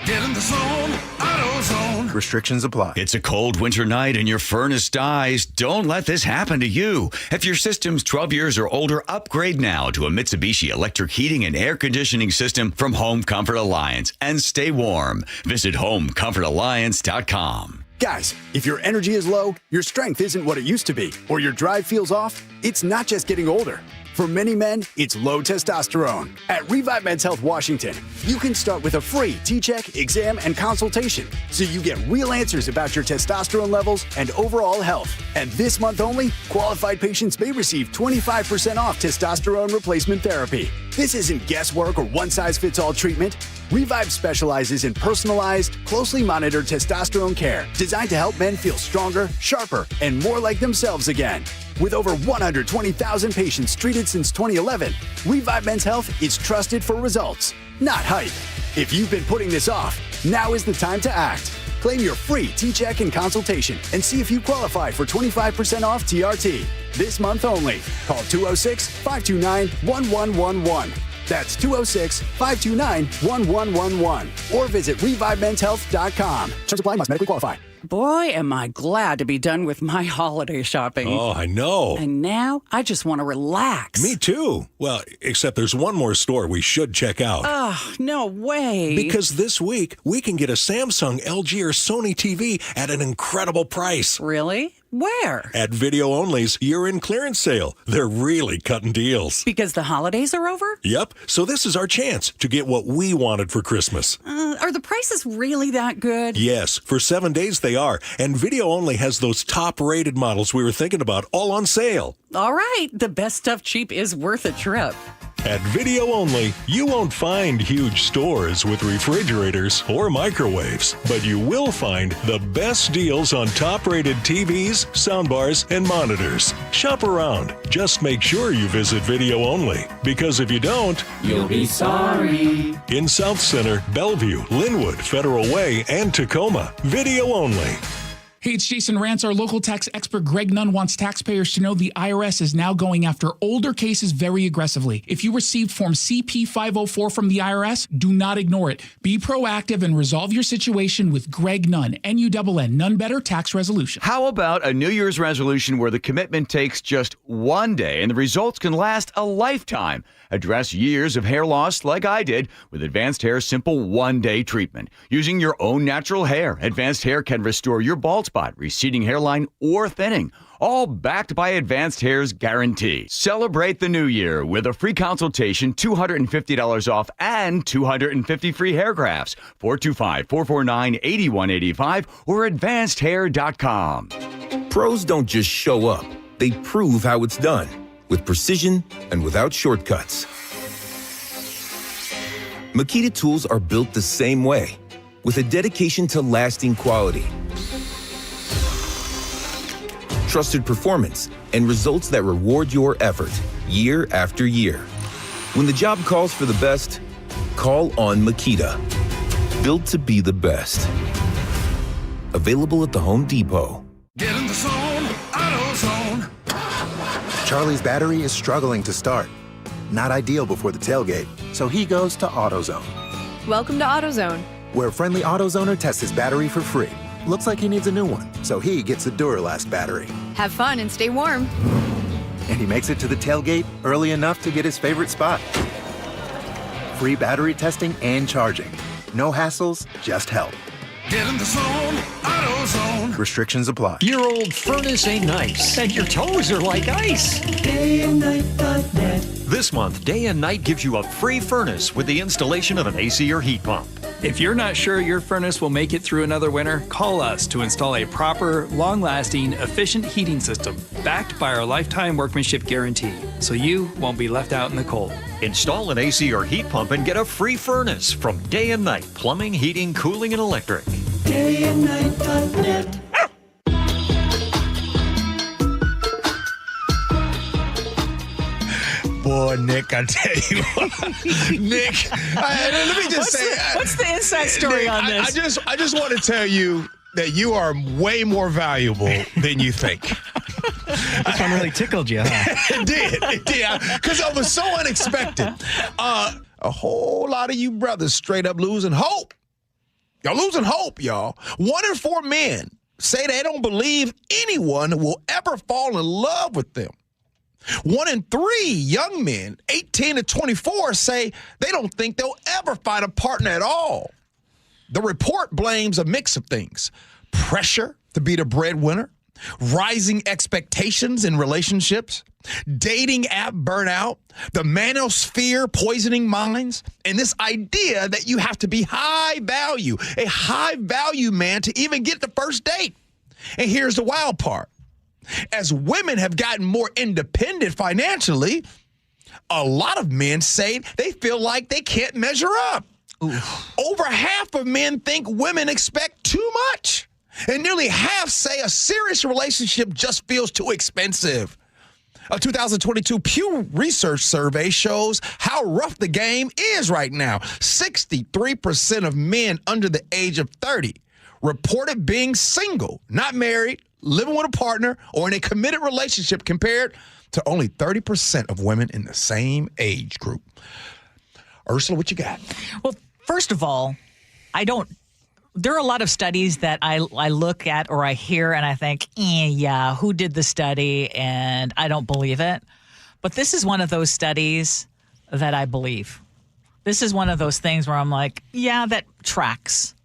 Get in the zone, AutoZone. Restrictions apply. It's a cold winter night and your furnace dies. Don't let this happen to you. If your system's 12 years or older, upgrade now to a Mitsubishi electric heating and air conditioning system from Home Comfort Alliance and stay warm. Visit homecomfortalliance.com. Guys, if your energy is low, your strength isn't what it used to be, or your drive feels off, it's not just getting older. For many men, it's low testosterone. At Revive Men's Health Washington, you can start with a free T-check, exam, and consultation, so you get real answers about your testosterone levels and overall health. And this month only, qualified patients may receive 25% off testosterone replacement therapy. This isn't guesswork or one-size-fits-all treatment. Revive specializes in personalized, closely monitored testosterone care designed to help men feel stronger, sharper, and more like themselves again. With over 120,000 patients treated since 2011, Revive Men's Health is trusted for results, not hype. If you've been putting this off, now is the time to act. Claim your free T-check and consultation and see if you qualify for 25% off TRT. This month only. Call 206-529-1111. That's 206-529-1111. Or visit ReviveMen'sHealth.com. Terms apply, must medically qualify. Boy, am I glad to be done with my holiday shopping. Oh, I know. And now I just want to relax. Me too. Well, except there's one more store we should check out. Oh, no way. Because this week, we can get a Samsung, LG, or Sony TV at an incredible price. Really? Where? At Video Only's year-end clearance sale. They're really cutting deals. Because the holidays are over? Yep. So this is our chance to get what we wanted for Christmas. Are the prices really that good? Yes. For 7 days they are. And Video Only has those top-rated models we were thinking about all on sale. All right. The best stuff cheap is worth a trip. At Video Only, you won't find huge stores with refrigerators or microwaves, but you will find the best deals on top-rated TVs, soundbars, and monitors. Shop around. Just make sure you visit Video Only, because if you don't, you'll be sorry. In South Center, Bellevue, Linwood, Federal Way, and Tacoma, Video Only. Hey, it's Jason Rantz. Our local tax expert Greg Nunn wants taxpayers to know the IRS is now going after older cases very aggressively. If you received Form CP-504 from the IRS, do not ignore it. Be proactive and resolve your situation with Greg Nunn, N-U-N-N, None Better Tax Resolution. How about a New Year's resolution where the commitment takes just one day and the results can last a lifetime? Address years of hair loss like I did with Advanced Hair's simple one-day treatment. Using your own natural hair, Advanced Hair can restore your bald spot, receding hairline, or thinning. all backed by Advanced Hair's guarantee. Celebrate the new year with a free consultation, $250 off, and 250 free hair grafts. 425-449-8185 or advancedhair.com. Pros don't just show up. They prove how it's done, with precision and without shortcuts. Makita tools are built the same way, with a dedication to lasting quality, trusted performance, and results that reward your effort year after year. When the job calls for the best, call on Makita. Built to be the best. Available at the Home Depot. Get in the zone, AutoZone. Charlie's battery is struggling to start. Not ideal before the tailgate, so he goes to AutoZone, Welcome to AutoZone. where a friendly AutoZoner tests his battery for free. Looks like he needs a new one, so he gets a Duralast battery. Have fun and stay warm. And he makes it to the tailgate early enough to get his favorite spot. Free battery testing and charging. No hassles, just help. Get in the zone, AutoZone. Restrictions apply. Your old furnace ain't nice, and your toes are like ice. DayandNight.net. This month, Day and Night gives you a free furnace with the installation of an AC or heat pump. If you're not sure your furnace will make it through another winter, call us to install a proper, long-lasting, efficient heating system backed by our lifetime workmanship guarantee, so you won't be left out in the cold. Install an AC or heat pump and get a free furnace from Day and Night Plumbing, Heating, Cooling, and Electric. DayandNight.net. Boy, Nick, I tell you what. Nick, let me just say. What's the inside story Nick, on this? I just want to tell you that you are way more valuable than you think. This one really tickled you, huh? It did. Because it was so unexpected. A whole lot of you brothers straight up losing hope. Y'all losing hope, y'all. 1 in 4 men say they don't believe anyone will ever fall in love with them. 1 in 3 young men, 18 to 24, say they don't think they'll ever find a partner at all. The report blames a mix of things: pressure to be the breadwinner, rising expectations in relationships, dating app burnout, the manosphere poisoning minds, and this idea that you have to be high value, a high value man to even get the first date. And here's the wild part. As women have gotten more independent financially, a lot of men say they feel like they can't measure up. Over half of men think women expect too much. And nearly half say a serious relationship just feels too expensive. A 2022 Pew Research survey shows how rough the game is right now. 63% of men under the age of 30 reported being single, not married, living with a partner, or in a committed relationship, compared to only 30% of women in the same age group. Ursula, what you got? Well, first of all, there are a lot of studies that I look at or I hear and I think, yeah, who did the study? And I don't believe it. But this is one of those studies that I believe. This is one of those things where I'm like, yeah, that tracks.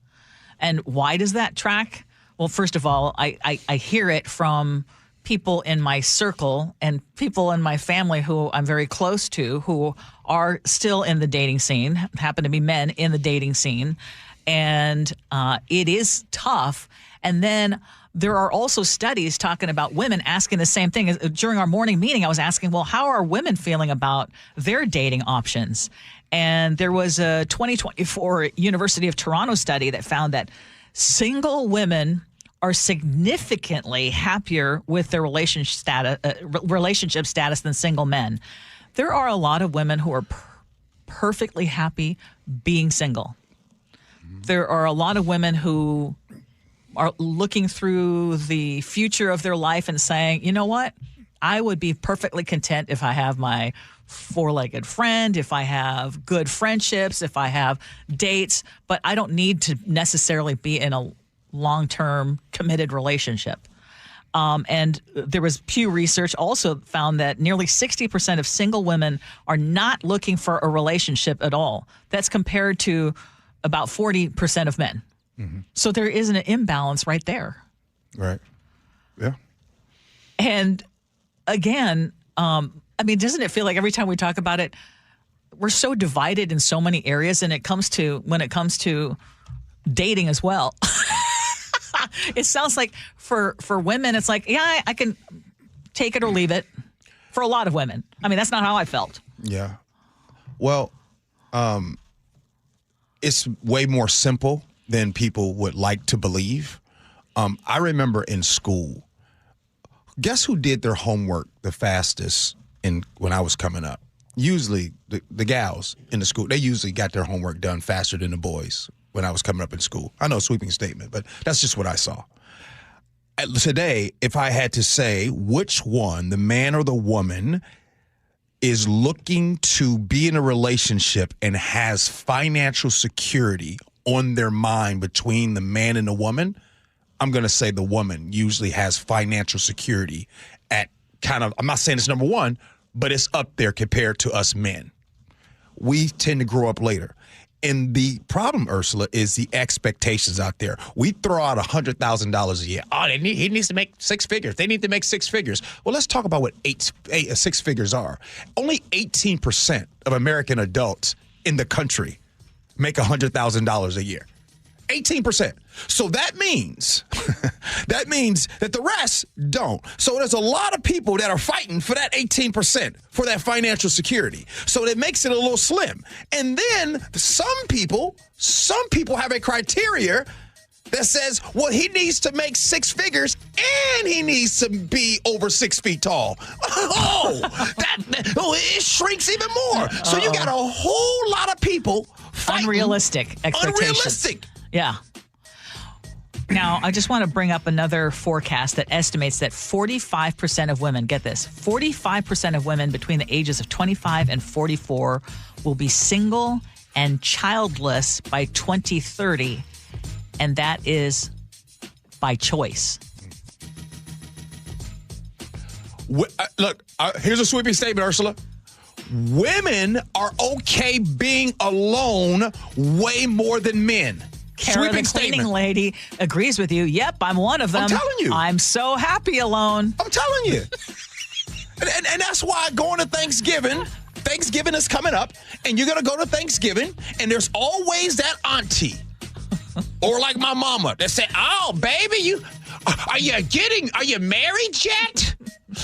And why does that track? Well, first of all, I hear it from people in my circle and people in my family who I'm very close to who are still in the dating scene, happen to be men in the dating scene. And it is tough. And then there are also studies talking about women asking the same thing. During our morning meeting, I was asking, well, how are women feeling about their dating options? And there was a 2024 University of Toronto study that found that single women are significantly happier with their relationship status than single men. There are a lot of women who are perfectly happy being single. There are a lot of women who are looking through the future of their life and saying, you know what? I would be perfectly content if I have my four-legged friend, if I have good friendships, if I have dates, but I don't need to necessarily be in a long-term committed relationship. And there was Pew Research also found that nearly 60% of single women are not looking for a relationship at all. That's compared to about 40% of men. Mm-hmm. So there is an imbalance right there. Right. Yeah. And again, I mean, doesn't it feel like every time we talk about it, we're so divided in so many areas, and when it comes to dating as well. It sounds like for women, it's like, yeah, I can take it or leave it. For a lot of women. I mean, that's not how I felt. Yeah. Well, it's way more simple than people would like to believe. I remember in school, guess who did their homework the fastest when I was coming up? Usually the gals in the school, they usually got their homework done faster than the boys when I was coming up in school. I know, sweeping statement, but that's just what I saw. Today, if I had to say which one, the man or the woman, is looking to be in a relationship and has financial security on their mind between the man and the woman, I'm going to say the woman usually has financial security at I'm not saying it's number one, but it's up there compared to us men. We tend to grow up later. And the problem, Ursula, is the expectations out there. We throw out $100,000 a year. Oh, he needs to make six figures. They need to make six figures. Well, let's talk about what six figures are. Only 18% of American adults in the country make $100,000 a year. 18%. So that means that the rest don't. So there's a lot of people that are fighting for that 18%, for that financial security. So it makes it a little slim. And then some people have a criteria that says, well, he needs to make six figures and he needs to be over 6 feet tall. It shrinks even more. So you got a whole lot of people fighting. Unrealistic expectations. Yeah. Now, I just want to bring up another forecast that estimates that 45% of women, get this, 45% of women between the ages of 25 and 44 will be single and childless by 2030. And that is by choice. Look, here's a sweeping statement, Ursula. Women are okay being alone way more than men. Kara, the cleaning lady, agrees with you. Yep, I'm one of them. I'm telling you. I'm so happy alone. I'm telling you. and that's why going to Thanksgiving is coming up, and you're going to go to Thanksgiving, and there's always that auntie, or like my mama, that say, oh, baby, are you married yet?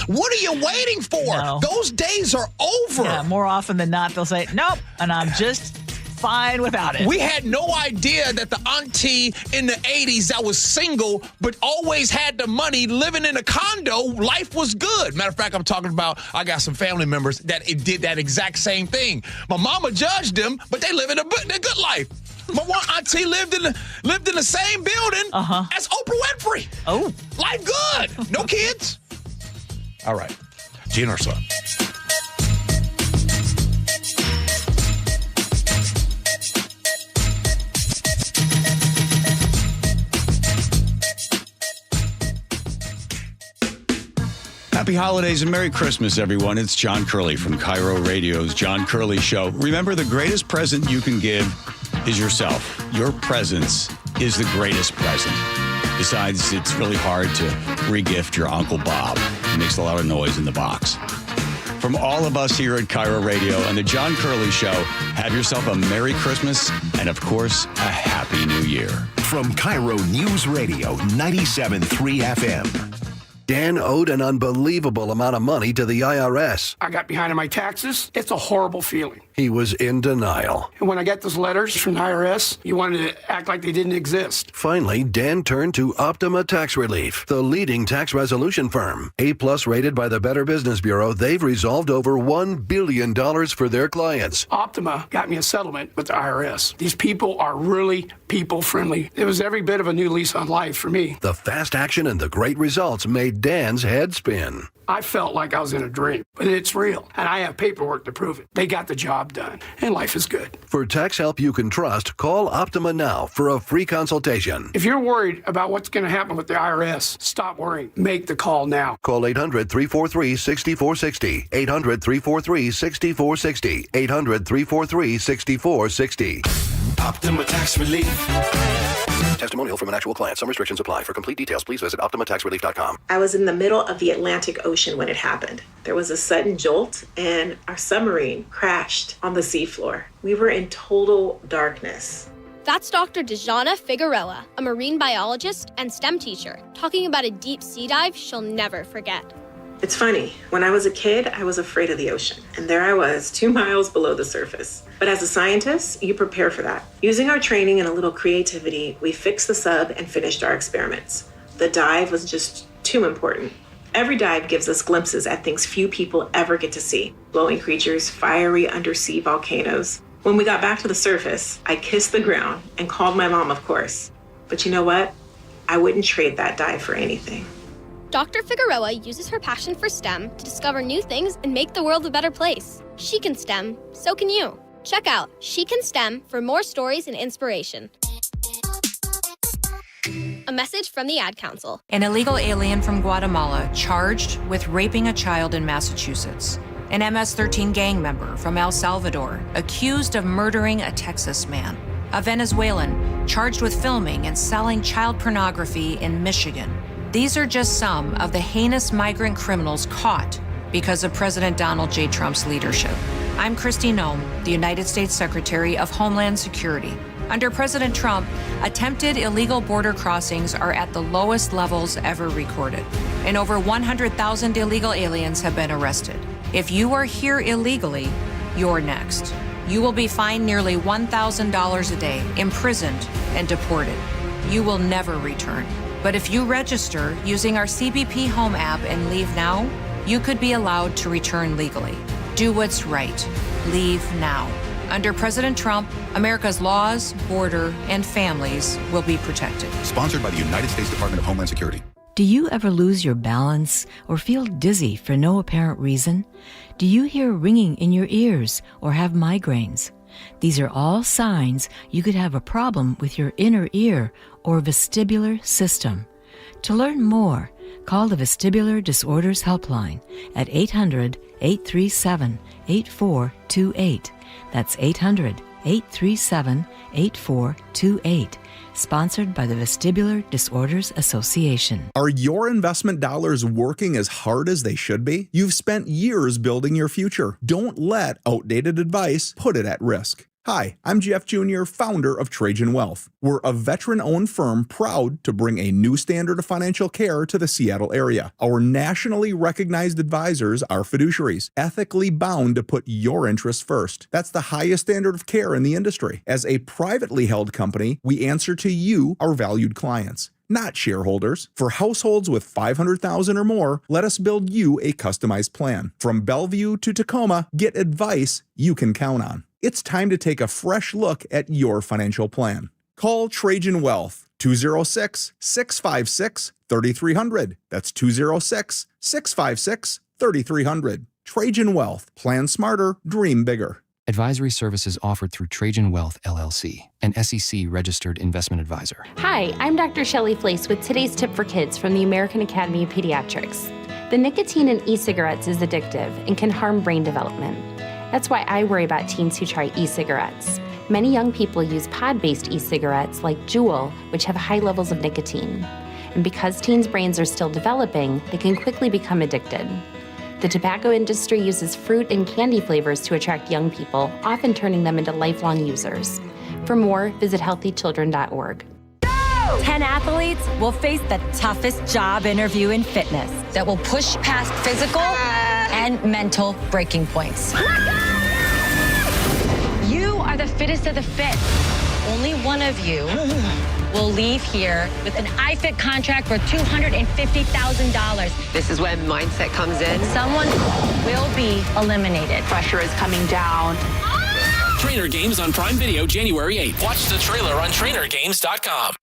What are you waiting for? No. Those days are over. Yeah, more often than not, they'll say, nope, and I'm just fine without it. We had no idea that the auntie in the 80s that was single but always had the money, living in a condo, life was good. Matter of fact, I'm talking about, I got some family members that did that exact same thing. My mama judged them, but they live in a good life. My one auntie lived in the same building as Oprah Winfrey. Oh. Life good. No kids. All right. Gee and Ursula. Happy holidays and Merry Christmas, everyone. It's John Curley from KIRO Radio's John Curley Show. Remember, the greatest present you can give is yourself. Your presence is the greatest present. Besides, it's really hard to re-gift your Uncle Bob. It makes a lot of noise in the box. From all of us here at KIRO Radio and the John Curley Show, have yourself a Merry Christmas and, of course, a Happy New Year. From KIRO Newsradio 97.3 FM. Dan owed an unbelievable amount of money to the IRS. I got behind on my taxes. It's a horrible feeling. He was in denial. And when I got those letters from the IRS, you wanted to act like they didn't exist. Finally, Dan turned to Optima Tax Relief, the leading tax resolution firm. A-plus rated by the Better Business Bureau, they've resolved over $1 billion for their clients. Optima got me a settlement with the IRS. These people are really people-friendly. It was every bit of a new lease on life for me. The fast action and the great results made Dan's head spin. I felt like I was in a dream, but it's real, and I have paperwork to prove it. They got the job done, and life is good. For tax help you can trust, call Optima now for a free consultation. If you're worried about what's going to happen with the IRS, stop worrying. Make the call now. Call 800-343-6460. 800-343-6460. 800-343-6460. Optima Tax Relief. Testimonial from an actual client. Some restrictions apply. For complete details, please visit OptimaTaxRelief.com. I was in the middle of the Atlantic Ocean when it happened. There was a sudden jolt, and our submarine crashed on the seafloor. We were in total darkness. That's Dr. Dejana Figueroa, a marine biologist and STEM teacher, talking about a deep sea dive she'll never forget. It's funny, when I was a kid, I was afraid of the ocean, and there I was, 2 miles below the surface. But as a scientist, you prepare for that. Using our training and a little creativity, we fixed the sub and finished our experiments. The dive was just too important. Every dive gives us glimpses at things few people ever get to see. Glowing creatures, fiery undersea volcanoes. When we got back to the surface, I kissed the ground and called my mom, of course. But you know what? I wouldn't trade that dive for anything. Dr. Figueroa uses her passion for STEM to discover new things and make the world a better place. She can STEM, so can you. Check out She Can STEM for more stories and inspiration. A message from the Ad Council. An illegal alien from Guatemala charged with raping a child in Massachusetts. An MS-13 gang member from El Salvador accused of murdering a Texas man. A Venezuelan charged with filming and selling child pornography in Michigan. These are just some of the heinous migrant criminals caught because of President Donald J. Trump's leadership. I'm Kristi Noem, the United States Secretary of Homeland Security. Under President Trump, attempted illegal border crossings are at the lowest levels ever recorded, and over 100,000 illegal aliens have been arrested. If you are here illegally, you're next. You will be fined nearly $1,000 a day, imprisoned, and deported. You will never return. But if you register using our CBP Home app and leave now, you could be allowed to return legally. Do what's right. Leave now. Under President Trump, America's laws, border, and families will be protected. Sponsored by the United States Department of Homeland Security. Do you ever lose your balance or feel dizzy for no apparent reason? Do you hear ringing in your ears or have migraines? These are all signs you could have a problem with your inner ear or vestibular system. To learn more, call the Vestibular Disorders Helpline at 800-837-8428. That's 800-837-8428. Sponsored by the Vestibular Disorders Association. Are your investment dollars working as hard as they should be? You've spent years building your future. Don't let outdated advice put it at risk. Hi, I'm Jeff Jr., founder of Trajan Wealth. We're a veteran-owned firm proud to bring a new standard of financial care to the Seattle area. Our nationally recognized advisors are fiduciaries, ethically bound to put your interests first. That's the highest standard of care in the industry. As a privately held company, we answer to you, our valued clients, not shareholders. For households with $500,000 or more, let us build you a customized plan. From Bellevue to Tacoma, get advice you can count on. It's time to take a fresh look at your financial plan. Call Trajan Wealth, 206-656-3300. That's 206-656-3300. Trajan Wealth. Plan smarter, dream bigger. Advisory services offered through Trajan Wealth, LLC, an SEC-registered investment advisor. Hi, I'm Dr. Shelley Flace with today's tip for kids from the American Academy of Pediatrics. The nicotine in e-cigarettes is addictive and can harm brain development. That's why I worry about teens who try e-cigarettes. Many young people use pod-based e-cigarettes like Juul, which have high levels of nicotine. And because teens' brains are still developing, they can quickly become addicted. The tobacco industry uses fruit and candy flavors to attract young people, often turning them into lifelong users. For more, visit healthychildren.org. 10 athletes will face the toughest job interview in fitness that will push past physical and mental breaking points. You are the fittest of the fit. Only one of you will leave here with an iFit contract for $250,000. This is when mindset comes in. Someone will be eliminated. Pressure is coming down. Trainer Games on Prime Video January 8th. Watch the trailer on trainergames.com.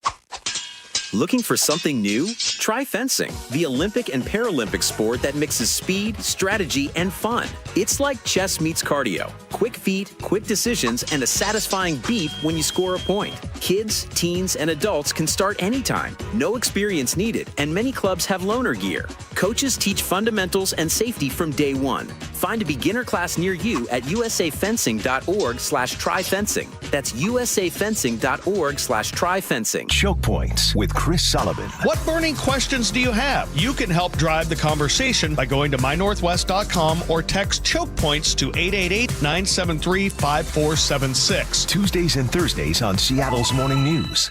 Looking for something new? Try fencing, the Olympic and Paralympic sport that mixes speed, strategy, and fun. It's like chess meets cardio. Quick feet, quick decisions, and a satisfying beat when you score a point. Kids, teens, and adults can start anytime. No experience needed, and many clubs have loaner gear. Coaches teach fundamentals and safety from day one. Find a beginner class near you at usafencing.org/tryfencing. That's usafencing.org/tryfencing. Choke Points with Chris Sullivan. What burning questions do you have? You can help drive the conversation by going to mynorthwest.com or text Choke Points to 888-973-5476. Tuesdays and Thursdays on Seattle's Morning News.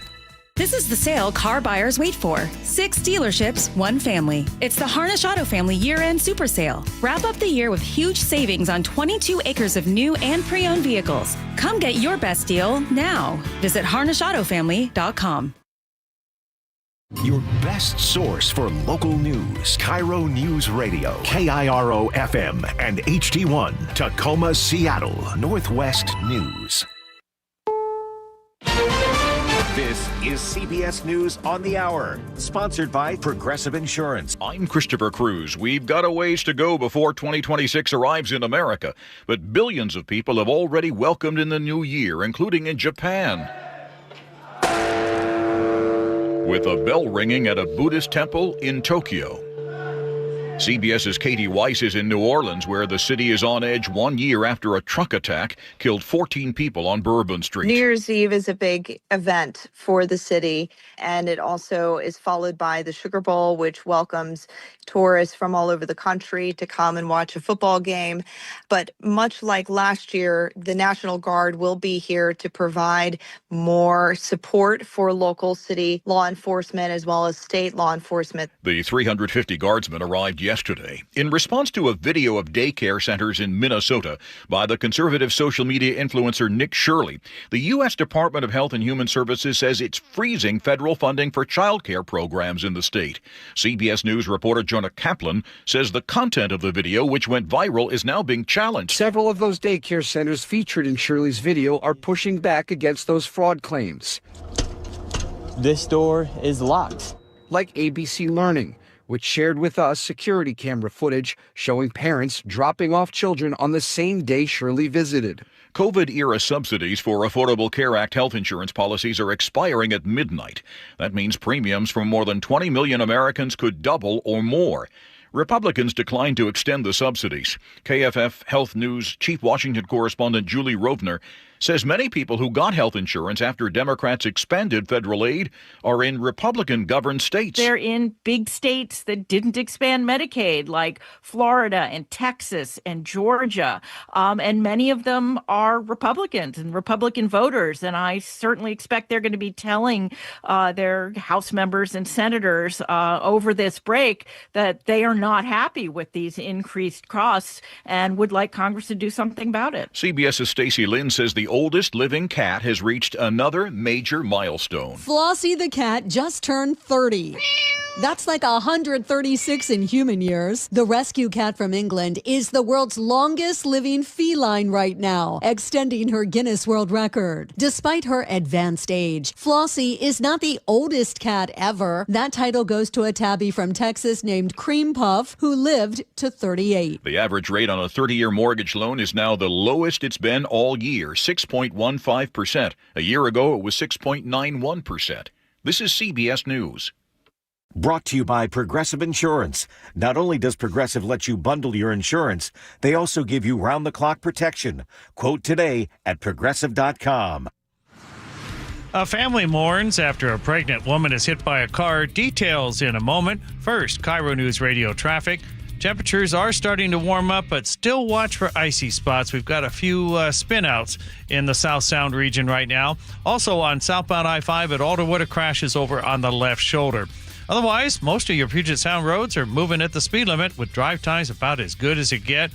This is the sale car buyers wait for. 6 dealerships, 1 family. It's the Harnish Auto Family year-end super sale. Wrap up the year with huge savings on 22 acres of new and pre-owned vehicles. Come get your best deal now. Visit harnishautofamily.com. Your best source for local news. KIRO News Radio. KIRO FM and HD1. Tacoma, Seattle. Northwest News. This is CBS News on the Hour, sponsored by Progressive Insurance. I'm Christopher Cruz. We've got a ways to go before 2026 arrives in America, but billions of people have already welcomed in the new year, including in Japan. With a bell ringing at a Buddhist temple in Tokyo. CBS's Katie Weiss is in New Orleans, where the city is on edge 1 year after a truck attack killed 14 people on Bourbon Street. New Year's Eve is a big event for the city, and it also is followed by the Sugar Bowl, which welcomes tourists from all over the country to come and watch a football game. But much like last year, the National Guard will be here to provide more support for local city law enforcement as well as state law enforcement. The 350 guardsmen arrived yesterday in response to a video of daycare centers in Minnesota by the conservative social media influencer Nick Shirley. The U.S. Department of Health and Human Services says it's freezing federal funding for child care programs in the state. CBS News reporter Jonah Kaplan says the content of the video, which went viral, is now being challenged. Several of those daycare centers featured in Shirley's video are pushing back against those fraud claims. This door is locked. Like ABC Learning, which shared with us security camera footage showing parents dropping off children on the same day Shirley visited. COVID-era subsidies for Affordable Care Act health insurance policies are expiring at midnight. That means premiums from more than 20 million Americans could double or more. Republicans declined to extend the subsidies. KFF Health News Chief Washington correspondent Julie Rovner says many people who got health insurance after Democrats expanded federal aid are in Republican-governed states. They're in big states that didn't expand Medicaid, like Florida and Texas and Georgia. And many of them are Republicans and Republican voters. And I certainly expect they're going to be telling their House members and senators over this break that they are not happy with these increased costs and would like Congress to do something about it. CBS's Stacey Lynn says the oldest living cat has reached another major milestone. Flossie the cat just turned 30. That's like 136 in human years. The rescue cat from England is the world's longest living feline right now, extending her Guinness World Record. Despite her advanced age, Flossie is not the oldest cat ever. That title goes to a tabby from Texas named Cream Puff, who lived to 38. The average rate on a 30-year mortgage loan is now the lowest it's been all year, 6.15%. A year ago, it was 6.91%. This is CBS News. Brought to you by Progressive Insurance. Not only does Progressive let you bundle your insurance, they also give you round-the-clock protection. Quote today at Progressive.com. A family mourns after a pregnant woman is hit by a car. Details in a moment. First, KIRO News Radio traffic. Temperatures are starting to warm up, but still watch for icy spots. We've got a few spin-outs in the South Sound region right now. Also on southbound I-5 at Alderwood, a crash is over on the left shoulder. Otherwise, most of your Puget Sound roads are moving at the speed limit with drive times about as good as it get.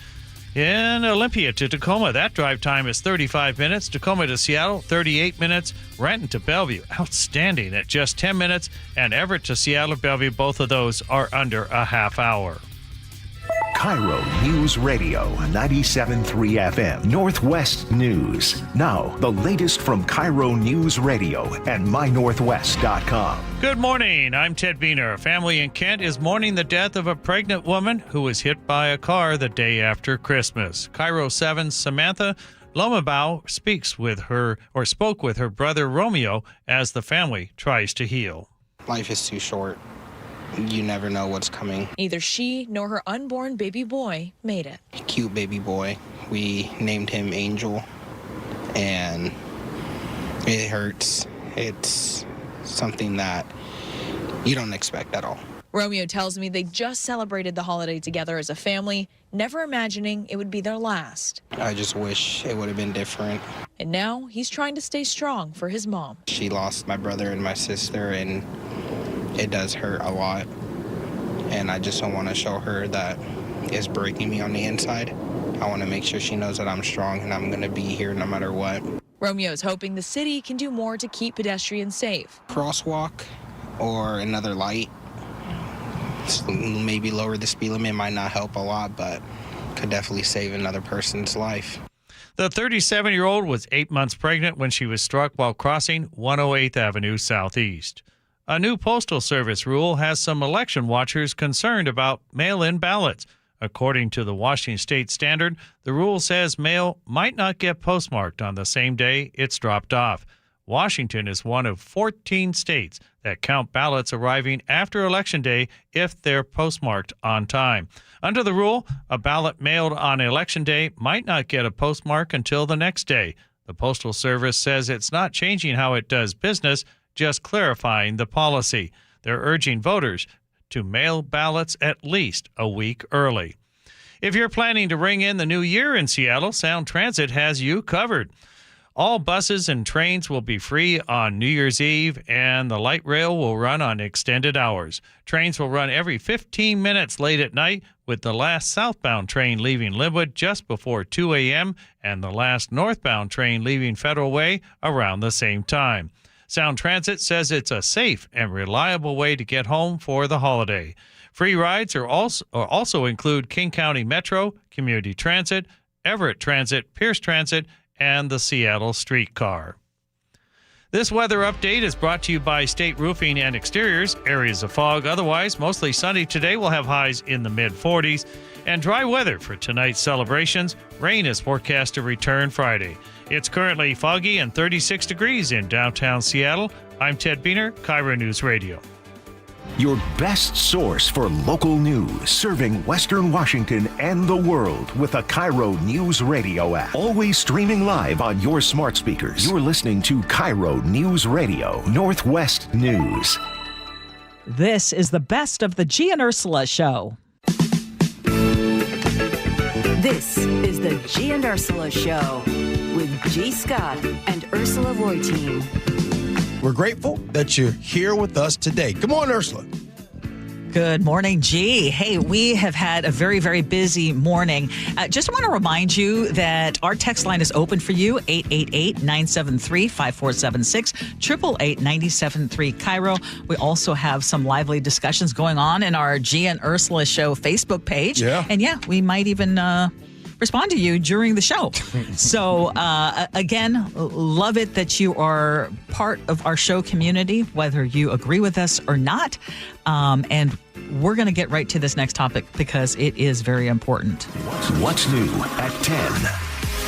In Olympia to Tacoma, that drive time is 35 minutes. Tacoma to Seattle, 38 minutes. Renton to Bellevue, outstanding at just 10 minutes. And Everett to Seattle, Bellevue, both of those are under a half hour. KIRO News Radio 97.3 FM Northwest News. Now, the latest from KIRO News Radio and mynorthwest.com. Good morning. I'm Ted Beener. A family in Kent is mourning the death of a pregnant woman who was hit by a car the day after Christmas. KIRO 7's Samantha Lomabau spoke with her brother Romeo as the family tries to heal. Life is too short. you never know what's coming. Neither she nor her unborn baby boy made it. Cute baby boy. We named him Angel, and it hurts. It's something that you don't expect at all. Romeo tells me they just celebrated the holiday together as a family, never imagining it would be their last. I just wish it would have been different. And now he's trying to stay strong for his mom. She lost my brother and my sister, and it does hurt a lot. And I just don't want to show her that it's breaking me on the inside. I want to make sure she knows that I'm strong and I'm going to be here no matter what. Romeo is hoping the city can do more to keep pedestrians safe. Crosswalk or another light. Maybe lower the speed limit might not help a lot, but could definitely save another person's life. The 37-year-old was 8 months pregnant when she was struck while crossing 108th Avenue Southeast. A new Postal Service rule has some election watchers concerned about mail-in ballots. According to the Washington State Standard, the rule says mail might not get postmarked on the same day it's dropped off. Washington is one of 14 states that count ballots arriving after Election Day if they're postmarked on time. Under the rule, a ballot mailed on Election Day might not get a postmark until the next day. The Postal Service says it's not changing how it does business, just clarifying the policy. They're urging voters to mail ballots at least a week early. If you're planning to ring in the new year in Seattle, Sound Transit has you covered. All buses and trains will be free on New Year's Eve, and the light rail will run on extended hours. Trains will run every 15 minutes late at night, with the last southbound train leaving Linwood just before 2 a.m. and the last northbound train leaving Federal Way around the same time. Sound Transit says it's a safe and reliable way to get home for the holiday. Free rides also include King County Metro, Community Transit, Everett Transit, Pierce Transit, and the Seattle Streetcar. This weather update is brought to you by State Roofing and Exteriors. Areas of fog, otherwise mostly sunny today. We'll have highs in the mid-40s. And dry weather for tonight's celebrations. Rain is forecast to return Friday. It's currently foggy and 36 degrees in downtown Seattle. I'm Ted Beener, KIRO News Radio. Your best source for local news, serving Western Washington and the world with a KIRO Newsradio app. Always streaming live on your smart speakers. You're listening to KIRO News Radio, Northwest News. This is the best of the Gee and Ursula Show. This is the Gee and Ursula Show with G. Scott and Ursula Reutin. We're grateful that you're here with us today. Come on, Ursula. Good morning, G. Hey, we have had a very, very busy morning. Just want to remind you that our text line is open for you, 888-973-5476, 888-973 KIRO. We also have some lively discussions going on in our Gee and Ursula Show Facebook page. Yeah. And we might even respond to you during the show. So, again, love it that you are part of our show community, whether you agree with us or not. And we're going to get right to this next topic because it is very important. What's new at 10?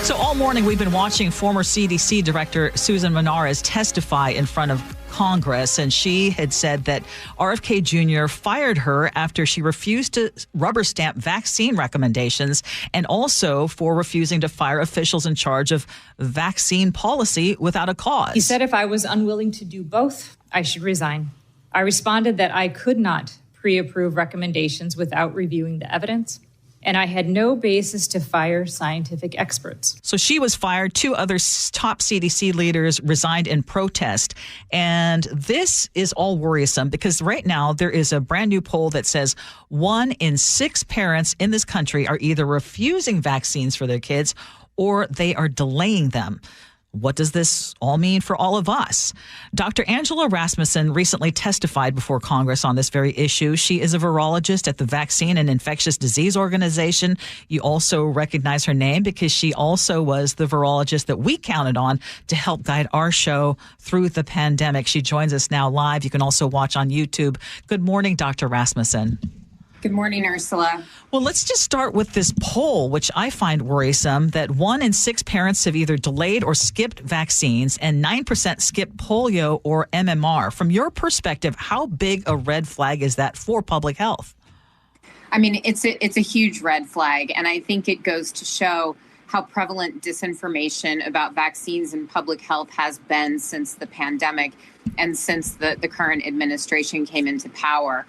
So all morning we've been watching former CDC Director Susan Menarez testify in front of Congress, and she had said that RFK Jr. fired her after she refused to rubber stamp vaccine recommendations and also for refusing to fire officials in charge of vaccine policy without a cause. He said if I was unwilling to do both, I should resign. I responded that I could not pre-approve recommendations without reviewing the evidence, and I had no basis to fire scientific experts. So she was fired. Two other top CDC leaders resigned in protest. And this is all worrisome because right now there is a brand new poll that says 1 in 6 parents in this country are either refusing vaccines for their kids or they are delaying them. What does this all mean for all of us? Dr. Angela Rasmussen recently testified before Congress on this very issue. She is a virologist at the Vaccine and Infectious Disease Organization. You also recognize her name because she also was the virologist that we counted on to help guide our show through the pandemic. She joins us now live. You can also watch on YouTube. Good morning, Dr. Rasmussen. Good morning, Ursula. Well, let's just start with this poll, which I find worrisome, that 1 in 6 parents have either delayed or skipped vaccines, and 9% skipped polio or MMR. From your perspective, how big a red flag is that for public health? I mean, it's a huge red flag, and I think it goes to show how prevalent disinformation about vaccines and public health has been since the pandemic and since the current administration came into power.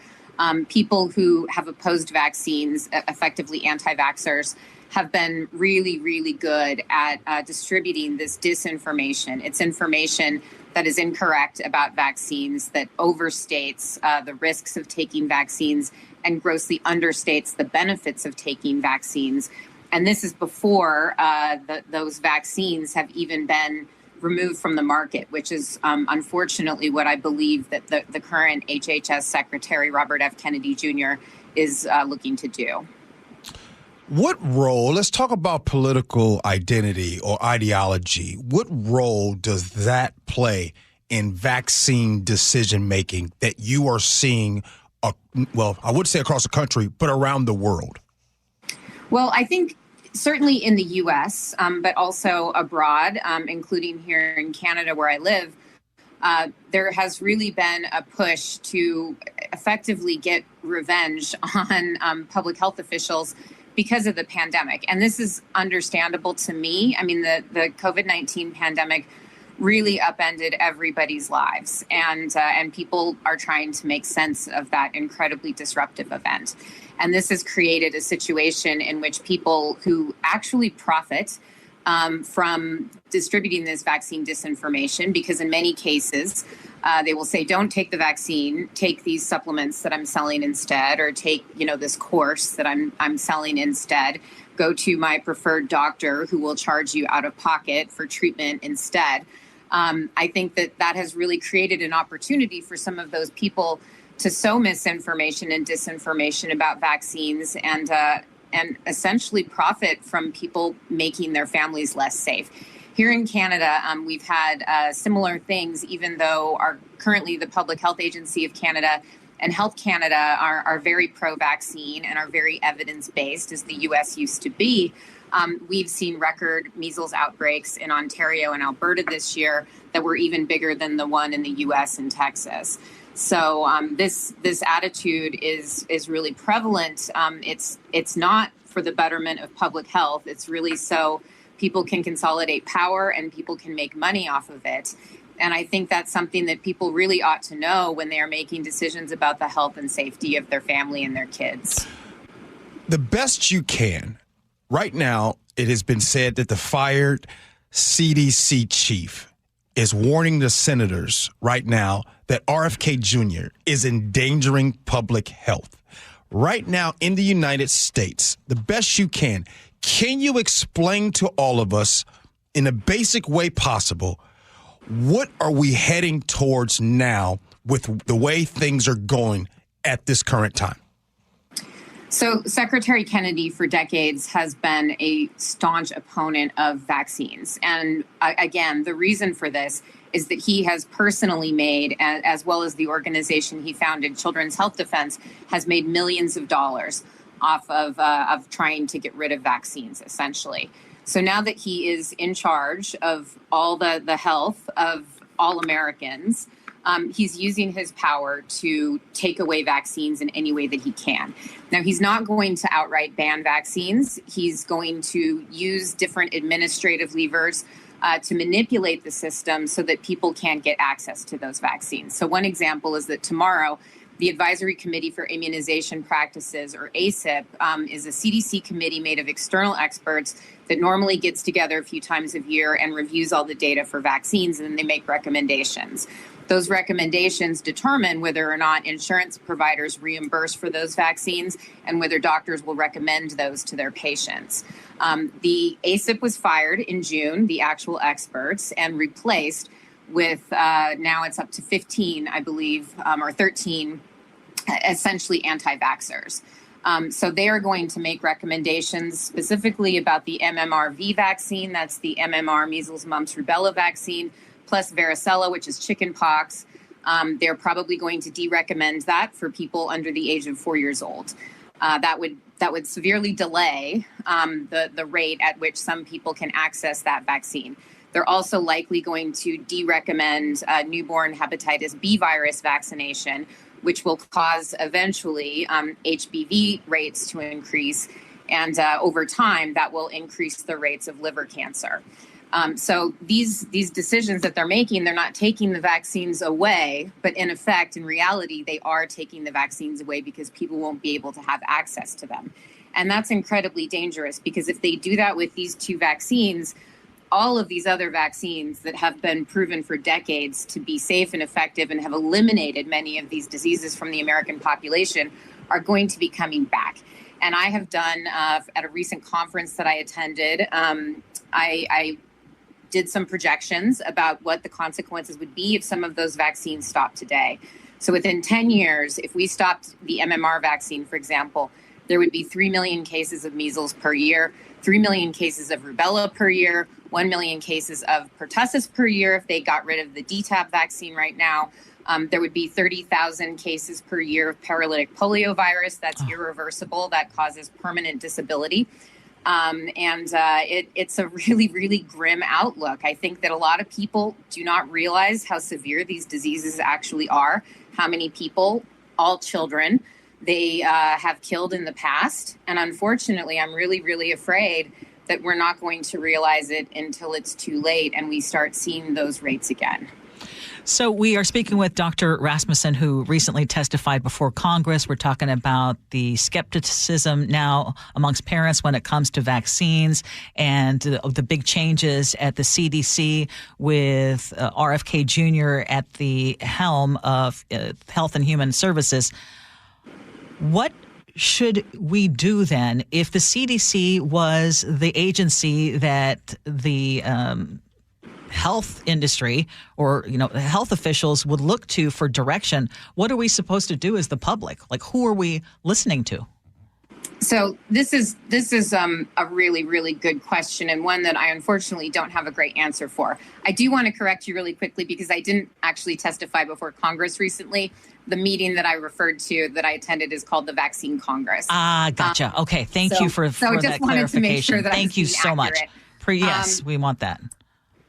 People who have opposed vaccines, effectively anti-vaxxers, have been really, really good at distributing this disinformation. It's information that is incorrect about vaccines, that overstates the risks of taking vaccines and grossly understates the benefits of taking vaccines. And this is before those vaccines have even been removed from the market, which is unfortunately what I believe that the current HHS Secretary, Robert F. Kennedy Jr., is looking to do. What role, let's talk about political identity or ideology. What role does that play in vaccine decision-making that you are seeing, well, I would say across the country, but around the world? Well, I think certainly in the U.S., but also abroad, including here in Canada where I live, there has really been a push to effectively get revenge on public health officials because of the pandemic. And this is understandable to me. I mean, the COVID-19 pandemic really upended everybody's lives, and people are trying to make sense of that incredibly disruptive event. And this has created a situation in which people who actually profit from distributing this vaccine disinformation, because in many cases they will say, don't take the vaccine, take these supplements that I'm selling instead, or take, this course that I'm selling instead. Go to my preferred doctor who will charge you out of pocket for treatment instead. I think that has really created an opportunity for some of those people to sow misinformation and disinformation about vaccines and essentially profit from people making their families less safe. Here in Canada, we've had similar things, even though currently the Public Health Agency of Canada and Health Canada are very pro-vaccine and are very evidence-based, as the U.S. used to be. We've seen record measles outbreaks in Ontario and Alberta this year that were even bigger than the one in the U.S. and Texas. So this attitude is really prevalent. It's not for the betterment of public health. It's really so people can consolidate power and people can make money off of it. And I think that's something that people really ought to know when they are making decisions about the health and safety of their family and their kids. The best you can. Right now, it has been said that the fired CDC chief is warning the senators right now that RFK Jr. is endangering public health. Right now in the United States, the best you can you explain to all of us in a basic way possible, what are we heading towards now with the way things are going at this current time? So Secretary Kennedy for decades has been a staunch opponent of vaccines. And again, the reason for this is that he has personally made, as well as the organization he founded, Children's Health Defense, has made millions of dollars off of trying to get rid of vaccines, essentially. So now that he is in charge of all the health of all Americans, he's using his power to take away vaccines in any way that he can. Now, he's not going to outright ban vaccines. He's going to use different administrative levers to manipulate the system so that people can't get access to those vaccines. So one example is that tomorrow, the Advisory Committee for Immunization Practices, or ACIP, is a CDC committee made of external experts that normally gets together a few times a year and reviews all the data for vaccines, and then they make recommendations. Those recommendations determine whether or not insurance providers reimburse for those vaccines and whether doctors will recommend those to their patients. The ACIP was fired in June, the actual experts, and replaced with now it's up to 15, I believe, or 13, essentially anti-vaxxers. So they are going to make recommendations specifically about the MMRV vaccine. That's the MMR measles, mumps, rubella vaccine, plus varicella, which is chickenpox. They're probably going to de-recommend that for people under the age of 4 years old. that would severely delay the rate at which some people can access that vaccine. They're also likely going to de-recommend newborn hepatitis B virus vaccination, which will cause eventually HBV rates to increase. And over time, that will increase the rates of liver cancer. So these decisions that they're making, they're not taking the vaccines away, but in effect, in reality, they are taking the vaccines away because people won't be able to have access to them. And that's incredibly dangerous, because if they do that with these two vaccines, all of these other vaccines that have been proven for decades to be safe and effective and have eliminated many of these diseases from the American population are going to be coming back. And I have done, at a recent conference that I attended, I did some projections about what the consequences would be if some of those vaccines stopped today. So within 10 years, if we stopped the MMR vaccine, for example, there would be 3 million cases of measles per year, 3 million cases of rubella per year, 1 million cases of pertussis per year if they got rid of the DTaP vaccine right now. There would be 30,000 cases per year of paralytic poliovirus. That's irreversible. That causes permanent disability. It's a really, really grim outlook. I think that a lot of people do not realize how severe these diseases actually are, how many people, all children, they have killed in the past. And unfortunately, I'm really, really afraid that we're not going to realize it until it's too late and we start seeing those rates again. So we are speaking with Dr. Rasmussen, who recently testified before Congress. We're talking about the skepticism now amongst parents when it comes to vaccines and the big changes at the CDC with RFK Jr. at the helm of Health and Human Services. What should we do then if the CDC was the agency that the health industry or, health officials would look to for direction? What are we supposed to do as the public? Like, who are we listening to? So this is a really, really good question, and one that I unfortunately don't have a great answer for. I do want to correct you really quickly because I didn't actually testify before Congress recently. The meeting that I referred to that I attended is called the Vaccine Congress. Gotcha. Okay. Thank you for that clarification. Thank you so much. Yes, we want that.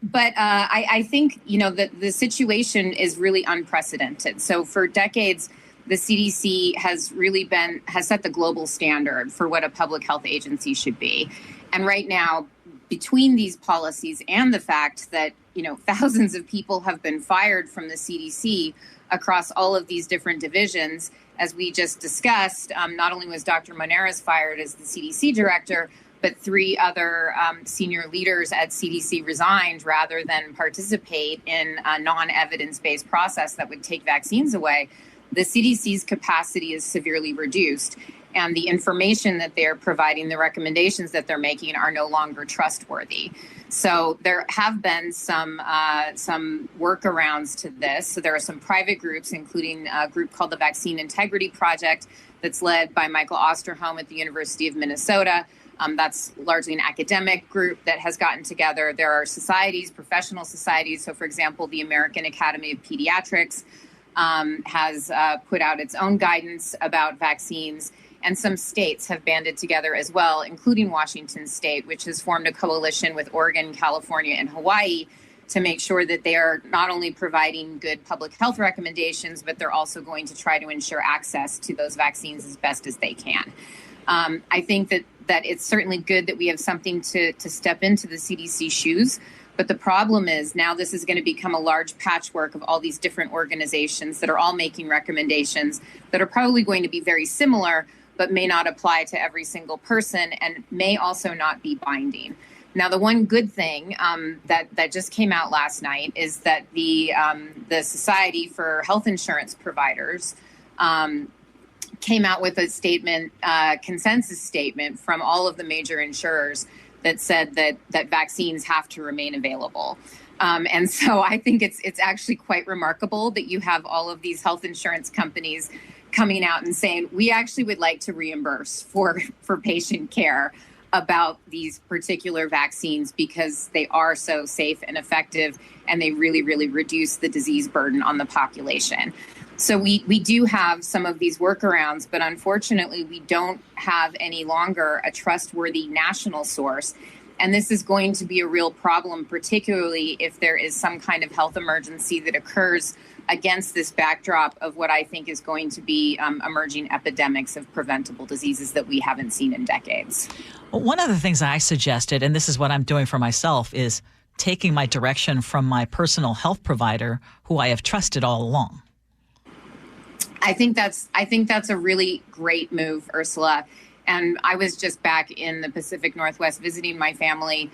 But I think, that the situation is really unprecedented. So for decades, the CDC has set the global standard for what a public health agency should be. And right now, between these policies and the fact that, thousands of people have been fired from the CDC across all of these different divisions, as we just discussed, not only was Dr. Moneras fired as the CDC director, but 3 other senior leaders at CDC resigned rather than participate in a non-evidence-based process that would take vaccines away. The CDC's capacity is severely reduced, and the information that they're providing, the recommendations that they're making, are no longer trustworthy. So there have been some workarounds to this. So there are some private groups, including a group called the Vaccine Integrity Project that's led by Michael Osterholm at the University of Minnesota. That's largely an academic group that has gotten together. There are societies, professional societies. So, for example, the American Academy of Pediatrics has put out its own guidance about vaccines. And some states have banded together as well, including Washington State, which has formed a coalition with Oregon, California, and Hawaii to make sure that they are not only providing good public health recommendations, but they're also going to try to ensure access to those vaccines as best as they can. I think that it's certainly good that we have something to step into the CDC shoes. But the problem is now this is going to become a large patchwork of all these different organizations that are all making recommendations that are probably going to be very similar, but may not apply to every single person and may also not be binding. Now, the one good thing that just came out last night is that the Society for Health Insurance Providers came out with a statement, consensus statement from all of the major insurers that said that vaccines have to remain available. And so I think it's actually quite remarkable that you have all of these health insurance companies coming out and saying, we actually would like to reimburse for patient care about these particular vaccines because they are so safe and effective and they really, really reduce the disease burden on the population. So we do have some of these workarounds, but unfortunately, we don't have any longer a trustworthy national source. And this is going to be a real problem, particularly if there is some kind of health emergency that occurs against this backdrop of what I think is going to be emerging epidemics of preventable diseases that we haven't seen in decades. Well, one of the things I suggested, and this is what I'm doing for myself, is taking my direction from my personal health provider, who I have trusted all along. I think that's a really great move, Ursula. And I was just back in the Pacific Northwest visiting my family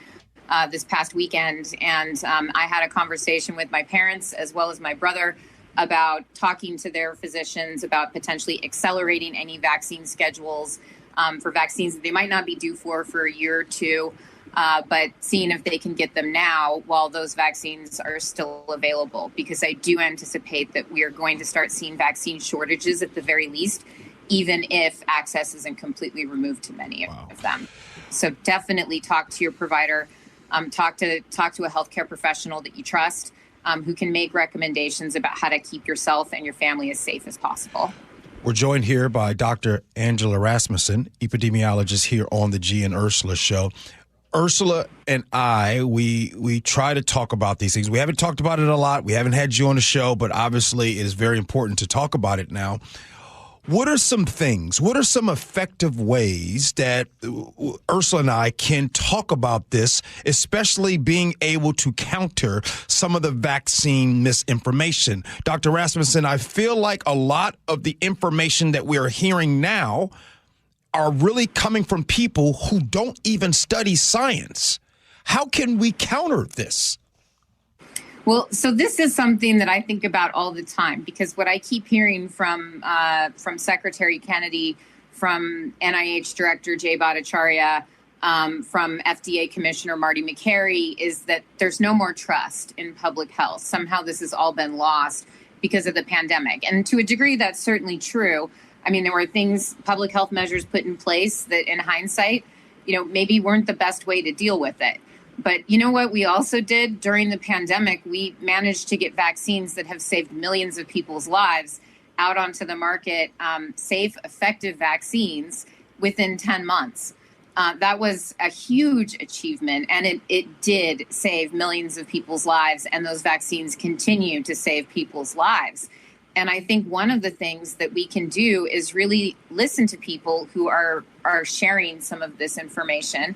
this past weekend, and I had a conversation with my parents as well as my brother about talking to their physicians about potentially accelerating any vaccine schedules for vaccines that they might not be due for a year or two, but seeing if they can get them now while those vaccines are still available, because I do anticipate that we are going to start seeing vaccine shortages at the very least, even if access isn't completely removed to many of them. So definitely talk to your provider, talk to a healthcare professional that you trust, who can make recommendations about how to keep yourself and your family as safe as possible. We're joined here by Dr. Angela Rasmussen, epidemiologist here on the Gee and Ursula Show. Ursula and I, we try to talk about these things. We haven't talked about it a lot. We haven't had you on the show, but obviously it is very important to talk about it now. What are some effective ways that Ursula and I can talk about this, especially being able to counter some of the vaccine misinformation? Dr. Rasmussen, I feel like a lot of the information that we are hearing now are really coming from people who don't even study science. How can we counter this? Well, so this is something that I think about all the time, because what I keep hearing from Secretary Kennedy, from NIH Director Jay Bhattacharya, from FDA Commissioner Marty McCary, is that there's no more trust in public health. Somehow this has all been lost because of the pandemic. And to a degree, that's certainly true. I mean, there were public health measures put in place that in hindsight, maybe weren't the best way to deal with it. But you know what we also did during the pandemic? We managed to get vaccines that have saved millions of people's lives out onto the market, safe, effective vaccines within 10 months. That was a huge achievement, and it did save millions of people's lives, and those vaccines continue to save people's lives. And I think one of the things that we can do is really listen to people who are sharing some of this information,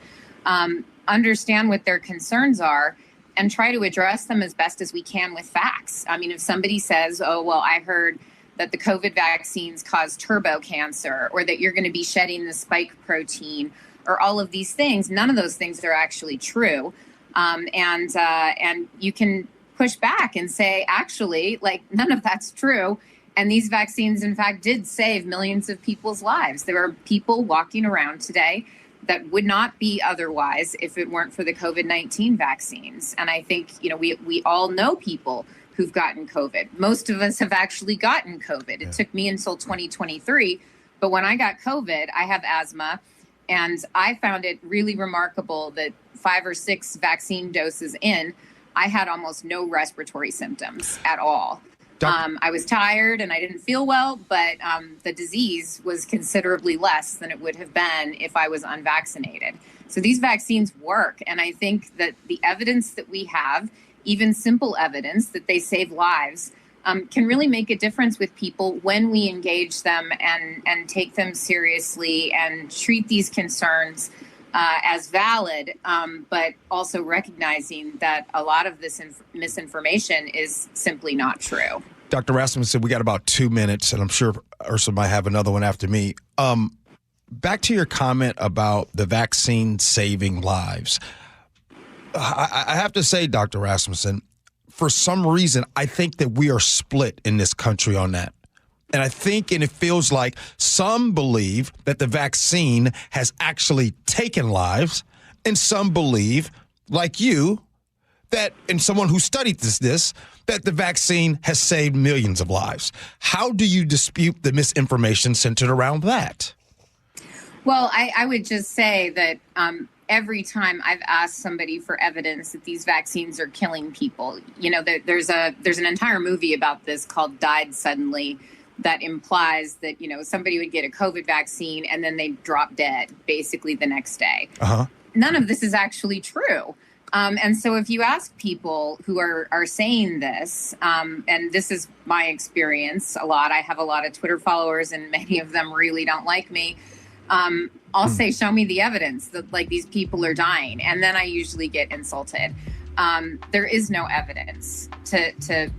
understand what their concerns are, and try to address them as best as we can with facts. I mean, if somebody says, oh, well, I heard that the COVID vaccines cause turbo cancer, or that you're going to be shedding the spike protein, or all of these things, none of those things are actually true. And you can push back and say, actually, none of that's true. And these vaccines, in fact, did save millions of people's lives. There are people walking around today that would not be otherwise if it weren't for the COVID-19 vaccines. And I think, we all know people who've gotten COVID. Most of us have actually gotten COVID. It took me until 2023. But when I got COVID, I have asthma. And I found it really remarkable that 5 or 6 vaccine doses in, I had almost no respiratory symptoms at all. I was tired and I didn't feel well, but the disease was considerably less than it would have been if I was unvaccinated. So these vaccines work. And I think that the evidence that we have, even simple evidence that they save lives, can really make a difference with people when we engage them and take them seriously and treat these concerns as valid, but also recognizing that a lot of this misinformation is simply not true. Dr. Rasmussen, we got about 2 minutes, and I'm sure Ursula might have another one after me. Back to your comment about the vaccine saving lives. I have to say, Dr. Rasmussen, for some reason, I think that we are split in this country on that. And I think, and it feels like some believe that the vaccine has actually taken lives, and some believe, like you, that, and someone who studied this, that the vaccine has saved millions of lives. How do you dispute the misinformation centered around that? Well, I would just say that every time I've asked somebody for evidence that these vaccines are killing people, there's an entire movie about this called Died Suddenly that implies that, somebody would get a COVID vaccine and then they drop dead basically the next day. None of this is actually true. And so if you ask people who are saying this, and this is my experience a lot, I have a lot of Twitter followers and many of them really don't like me. I'll say, show me the evidence that like these people are dying. And then I usually get insulted. There is no evidence to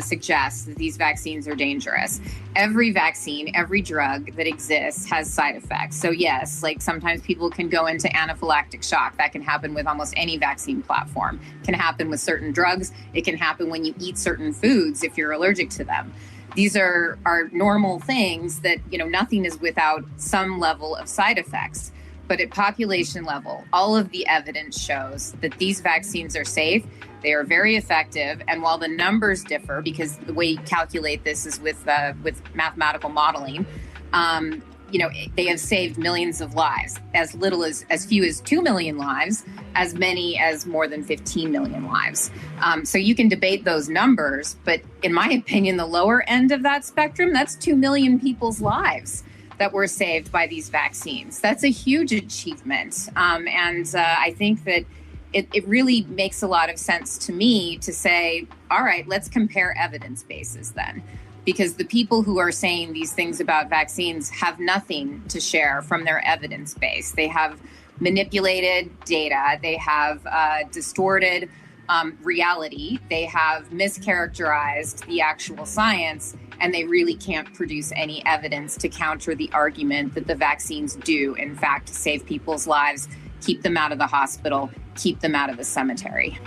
suggest that these vaccines are dangerous. Every vaccine, every drug that exists has side effects. So yes, like sometimes people can go into anaphylactic shock. That can happen with almost any vaccine platform. It can happen with certain drugs. It can happen when you eat certain foods if you're allergic to them. These are normal things that, nothing is without some level of side effects. But at population level, all of the evidence shows that these vaccines are safe. They are very effective. And while the numbers differ, because the way you calculate this is with mathematical modeling, they have saved millions of lives, as little as few as 2 million lives, as many as more than 15 million lives. So you can debate those numbers, but in my opinion, the lower end of that spectrum, that's 2 million people's lives that were saved by these vaccines. That's a huge achievement. I think that it really makes a lot of sense to me to say, all right, let's compare evidence bases then. Because the people who are saying these things about vaccines have nothing to share from their evidence base. They have manipulated data. They have distorted reality. They have mischaracterized the actual science, and they really can't produce any evidence to counter the argument that the vaccines do, in fact, save people's lives, keep them out of the hospital, keep them out of the cemetery.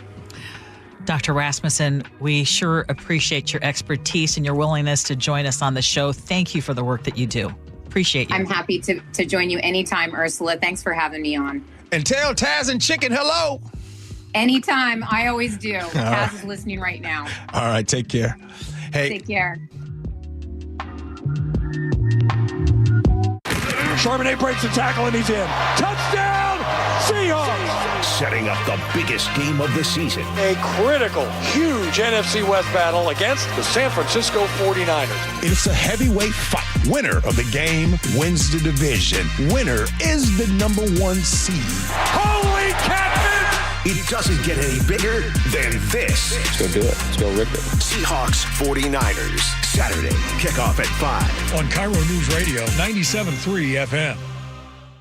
Dr. Rasmussen, we sure appreciate your expertise and your willingness to join us on the show. Thank you for the work that you do. Appreciate you. I'm happy to join you anytime, Ursula. Thanks for having me on. And tell Taz and Chicken hello. Anytime. I always do. Taz is listening right now. All right. Take care. Hey. Take care. Charbonnet breaks the tackle and he's in. Touchdown, Seahawks! Setting up the biggest game of the season. A critical, huge NFC West battle against the San Francisco 49ers. It's a heavyweight fight. Winner of the game wins the division. Winner is the #1 seed. Holy catfish! It doesn't get any bigger than this. Let's go do it. Let's go rip it. Seahawks 49ers. Saturday, kickoff at 5. On KIRO Newsradio 97.3 FM.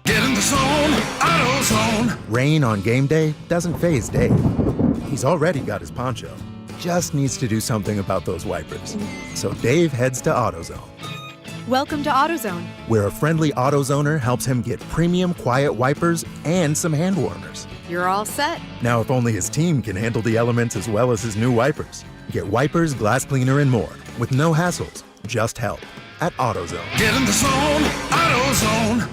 Get in the zone, AutoZone. Rain on game day doesn't faze Dave. He's already got his poncho. Just needs to do something about those wipers. So Dave heads to AutoZone. Welcome to AutoZone, where a friendly AutoZoner helps him get premium quiet wipers and some hand warmers. You're all set. Now, if only his team can handle the elements as well as his new wipers. Get wipers, glass cleaner, and more with no hassles, just help at AutoZone. Get in the zone, AutoZone.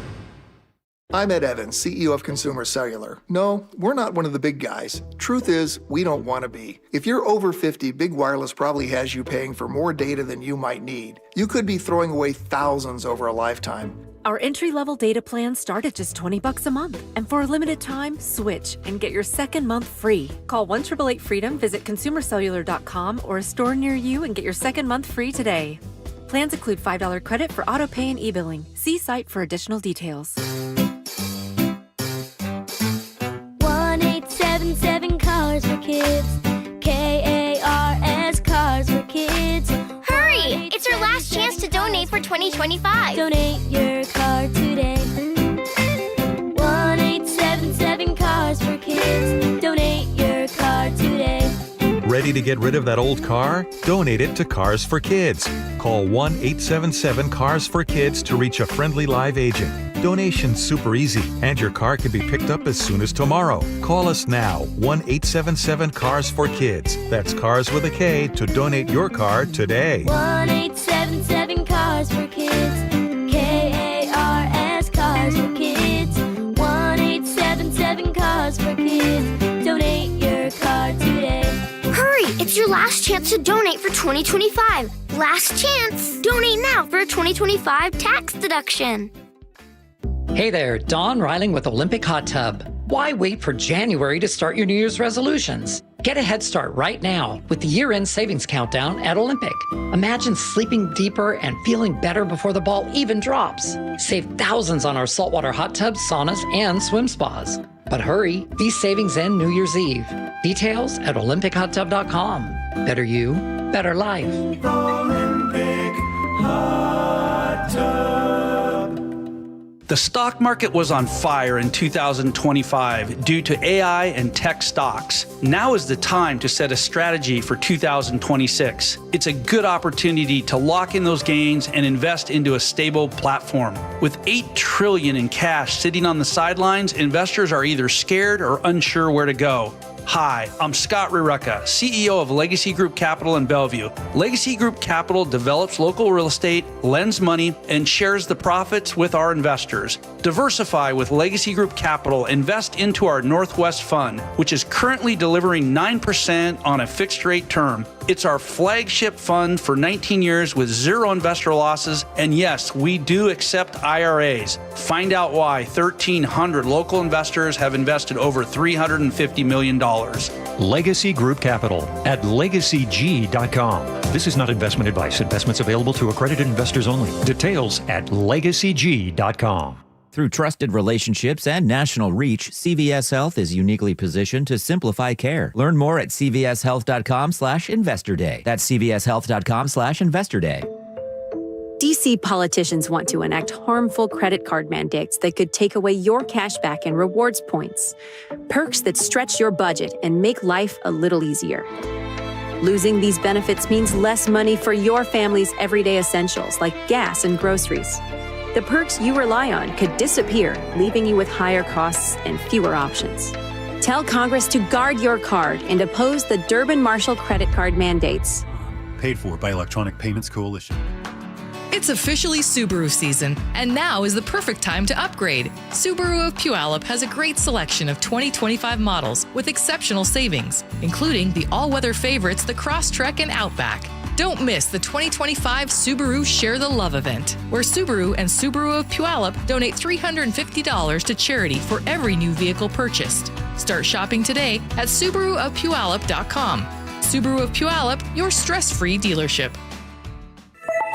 I'm Ed Evans, CEO of Consumer Cellular. No, we're not one of the big guys. Truth is, we don't want to be. If you're over 50, Big Wireless probably has you paying for more data than you might need. You could be throwing away thousands over a lifetime. Our entry-level data plans start at just $20 a month. And for a limited time, switch and get your second month free. Call 1-888-FREEDOM, visit consumercellular.com or a store near you and get your second month free today. Plans include $5 credit for auto pay and e-billing. See site for additional details. 1-877 Cars for Kids. KARS Cars for Kids. Hurry! It's your last chance to donate for 2025. Donate your car today. 1-877 Cars for Kids. Donate your car today. Ready to get rid of that old car? Donate it to Cars for Kids. Call 1-877-CARS-FOR-KIDS to reach a friendly live agent. Donation's super easy, and your car can be picked up as soon as tomorrow. Call us now, 1-877-CARS-FOR-KIDS. That's Cars with a K to donate your car today. 1-877 Cars for Kids. KARS Cars for Kids. 1-877 Cars for Kids. Donate your car today. Hurry! It's your last chance to donate for 2025. Last chance! Donate now for a 2025 tax deduction. Hey there, Don Reiling with Olympic Hot Tub. Why wait for January to start your New Year's resolutions? Get a head start right now with the year-end savings countdown at Olympic. Imagine sleeping deeper and feeling better before the ball even drops. Save thousands on our saltwater hot tubs, saunas, and swim spas. But hurry, these savings end New Year's Eve. Details at olympichottub.com. Better you, better life. Olympic Hot Tub. The stock market was on fire in 2025 due to AI and tech stocks. Now is the time to set a strategy for 2026. It's a good opportunity to lock in those gains and invest into a stable platform. With $8 trillion in cash sitting on the sidelines, investors are either scared or unsure where to go. Hi, I'm Scott Rurecka, CEO of Legacy Group Capital in Bellevue. Legacy Group Capital develops local real estate, lends money, and shares the profits with our investors. Diversify with Legacy Group Capital. Invest into our Northwest Fund, which is currently delivering 9% on a fixed rate term. It's our flagship fund for 19 years with zero investor losses. And yes, we do accept IRAs. Find out why 1,300 local investors have invested over $350 million. Legacy Group Capital at legacyg.com. This is not investment advice. Investments available to accredited investors only. Details at legacyg.com. Through trusted relationships and national reach, CVS Health is uniquely positioned to simplify care. Learn more at cvshealth.com/investor day. That's cvshealth.com/investor day. DC politicians want to enact harmful credit card mandates that could take away your cash back and rewards points. Perks that stretch your budget and make life a little easier. Losing these benefits means less money for your family's everyday essentials like gas and groceries. The perks you rely on could disappear, leaving you with higher costs and fewer options. Tell Congress to guard your card and oppose the Durbin-Marshall credit card mandates. Paid for by Electronic Payments Coalition. It's officially Subaru season, and now is the perfect time to upgrade. Subaru of Puyallup has a great selection of 2025 models with exceptional savings, including the all-weather favorites, the Crosstrek and Outback. Don't miss the 2025 Subaru Share the Love event, where Subaru and Subaru of Puyallup donate $350 to charity for every new vehicle purchased. Start shopping today at SubaruofPuyallup.com. Subaru of Puyallup, your stress-free dealership.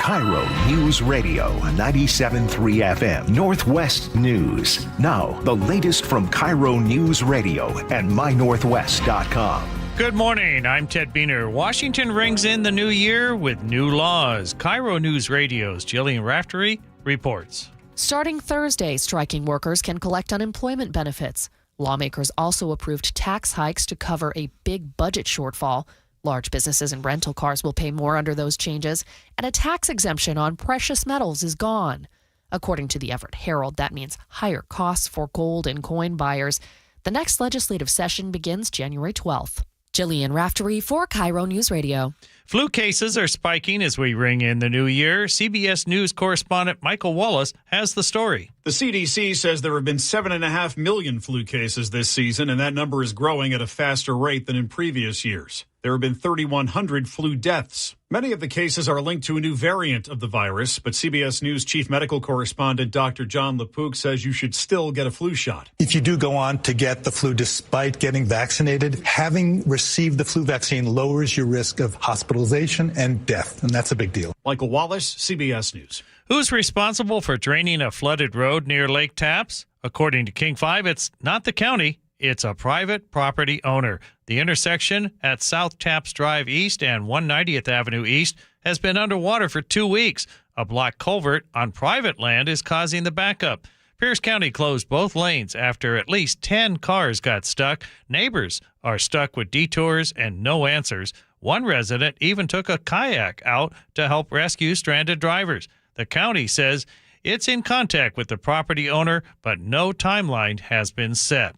KIRO News Radio 97.3 FM Northwest News. Now, the latest from KIRO News Radio and mynorthwest.com. Good morning. I'm Ted Beener. Washington rings in the new year with new laws. KIRO News Radio's Jillian Raftery reports. Starting Thursday, striking workers can collect unemployment benefits. Lawmakers also approved tax hikes to cover a big budget shortfall. Large businesses and rental cars will pay more under those changes, and a tax exemption on precious metals is gone. According to the Everett Herald, that means higher costs for gold and coin buyers. The next legislative session begins January 12th. Jillian Raftery for KIRO News Radio. Flu cases are spiking as we ring in the new year. CBS News correspondent Michael Wallace has the story. The CDC says there have been 7.5 million flu cases this season, and that number is growing at a faster rate than in previous years. There have been 3,100 flu deaths. Many of the cases are linked to a new variant of the virus, but CBS News chief medical correspondent Dr. John LaPook says you should still get a flu shot. If you do go on to get the flu despite getting vaccinated, having received the flu vaccine lowers your risk of hospitalization and death, and that's a big deal. Michael Wallace, CBS News. Who's responsible for draining a flooded road near Lake Tapps? According to King 5, it's not the county. It's a private property owner. The intersection at South Tapps Drive East and 190th Avenue East has been underwater for 2 weeks. A block culvert on private land is causing the backup. Pierce County closed both lanes after at least 10 cars got stuck. Neighbors are stuck with detours and no answers. One resident even took a kayak out to help rescue stranded drivers. The county says it's in contact with the property owner, but no timeline has been set.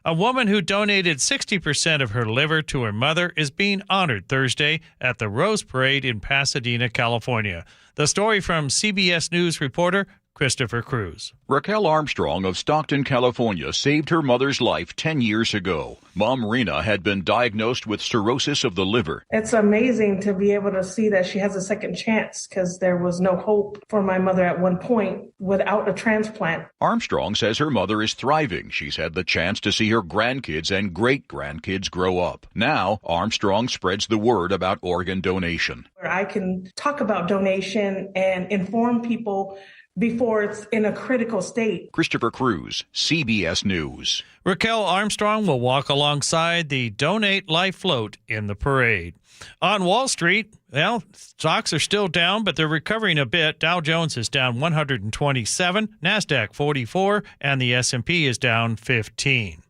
A woman who donated 60% of her liver to her mother is being honored Thursday at the Rose Parade in Pasadena, California. The story from CBS News reporter Christopher Cruz. Raquel Armstrong of Stockton, California, saved her mother's life 10 years ago. Mom Rena had been diagnosed with cirrhosis of the liver. It's amazing to be able to see that she has a second chance, because there was no hope for my mother at one point without a transplant. Armstrong says her mother is thriving. She's had the chance to see her grandkids and great-grandkids grow up. Now, Armstrong spreads the word about organ donation. I can talk about donation and inform people before it's in a critical state. Christopher Cruz, CBS News. Raquel Armstrong will walk alongside the Donate Life float in the parade. On Wall Street, well, stocks are still down, but they're recovering a bit. Dow Jones is down 127, NASDAQ 44, and the S&P is down 15.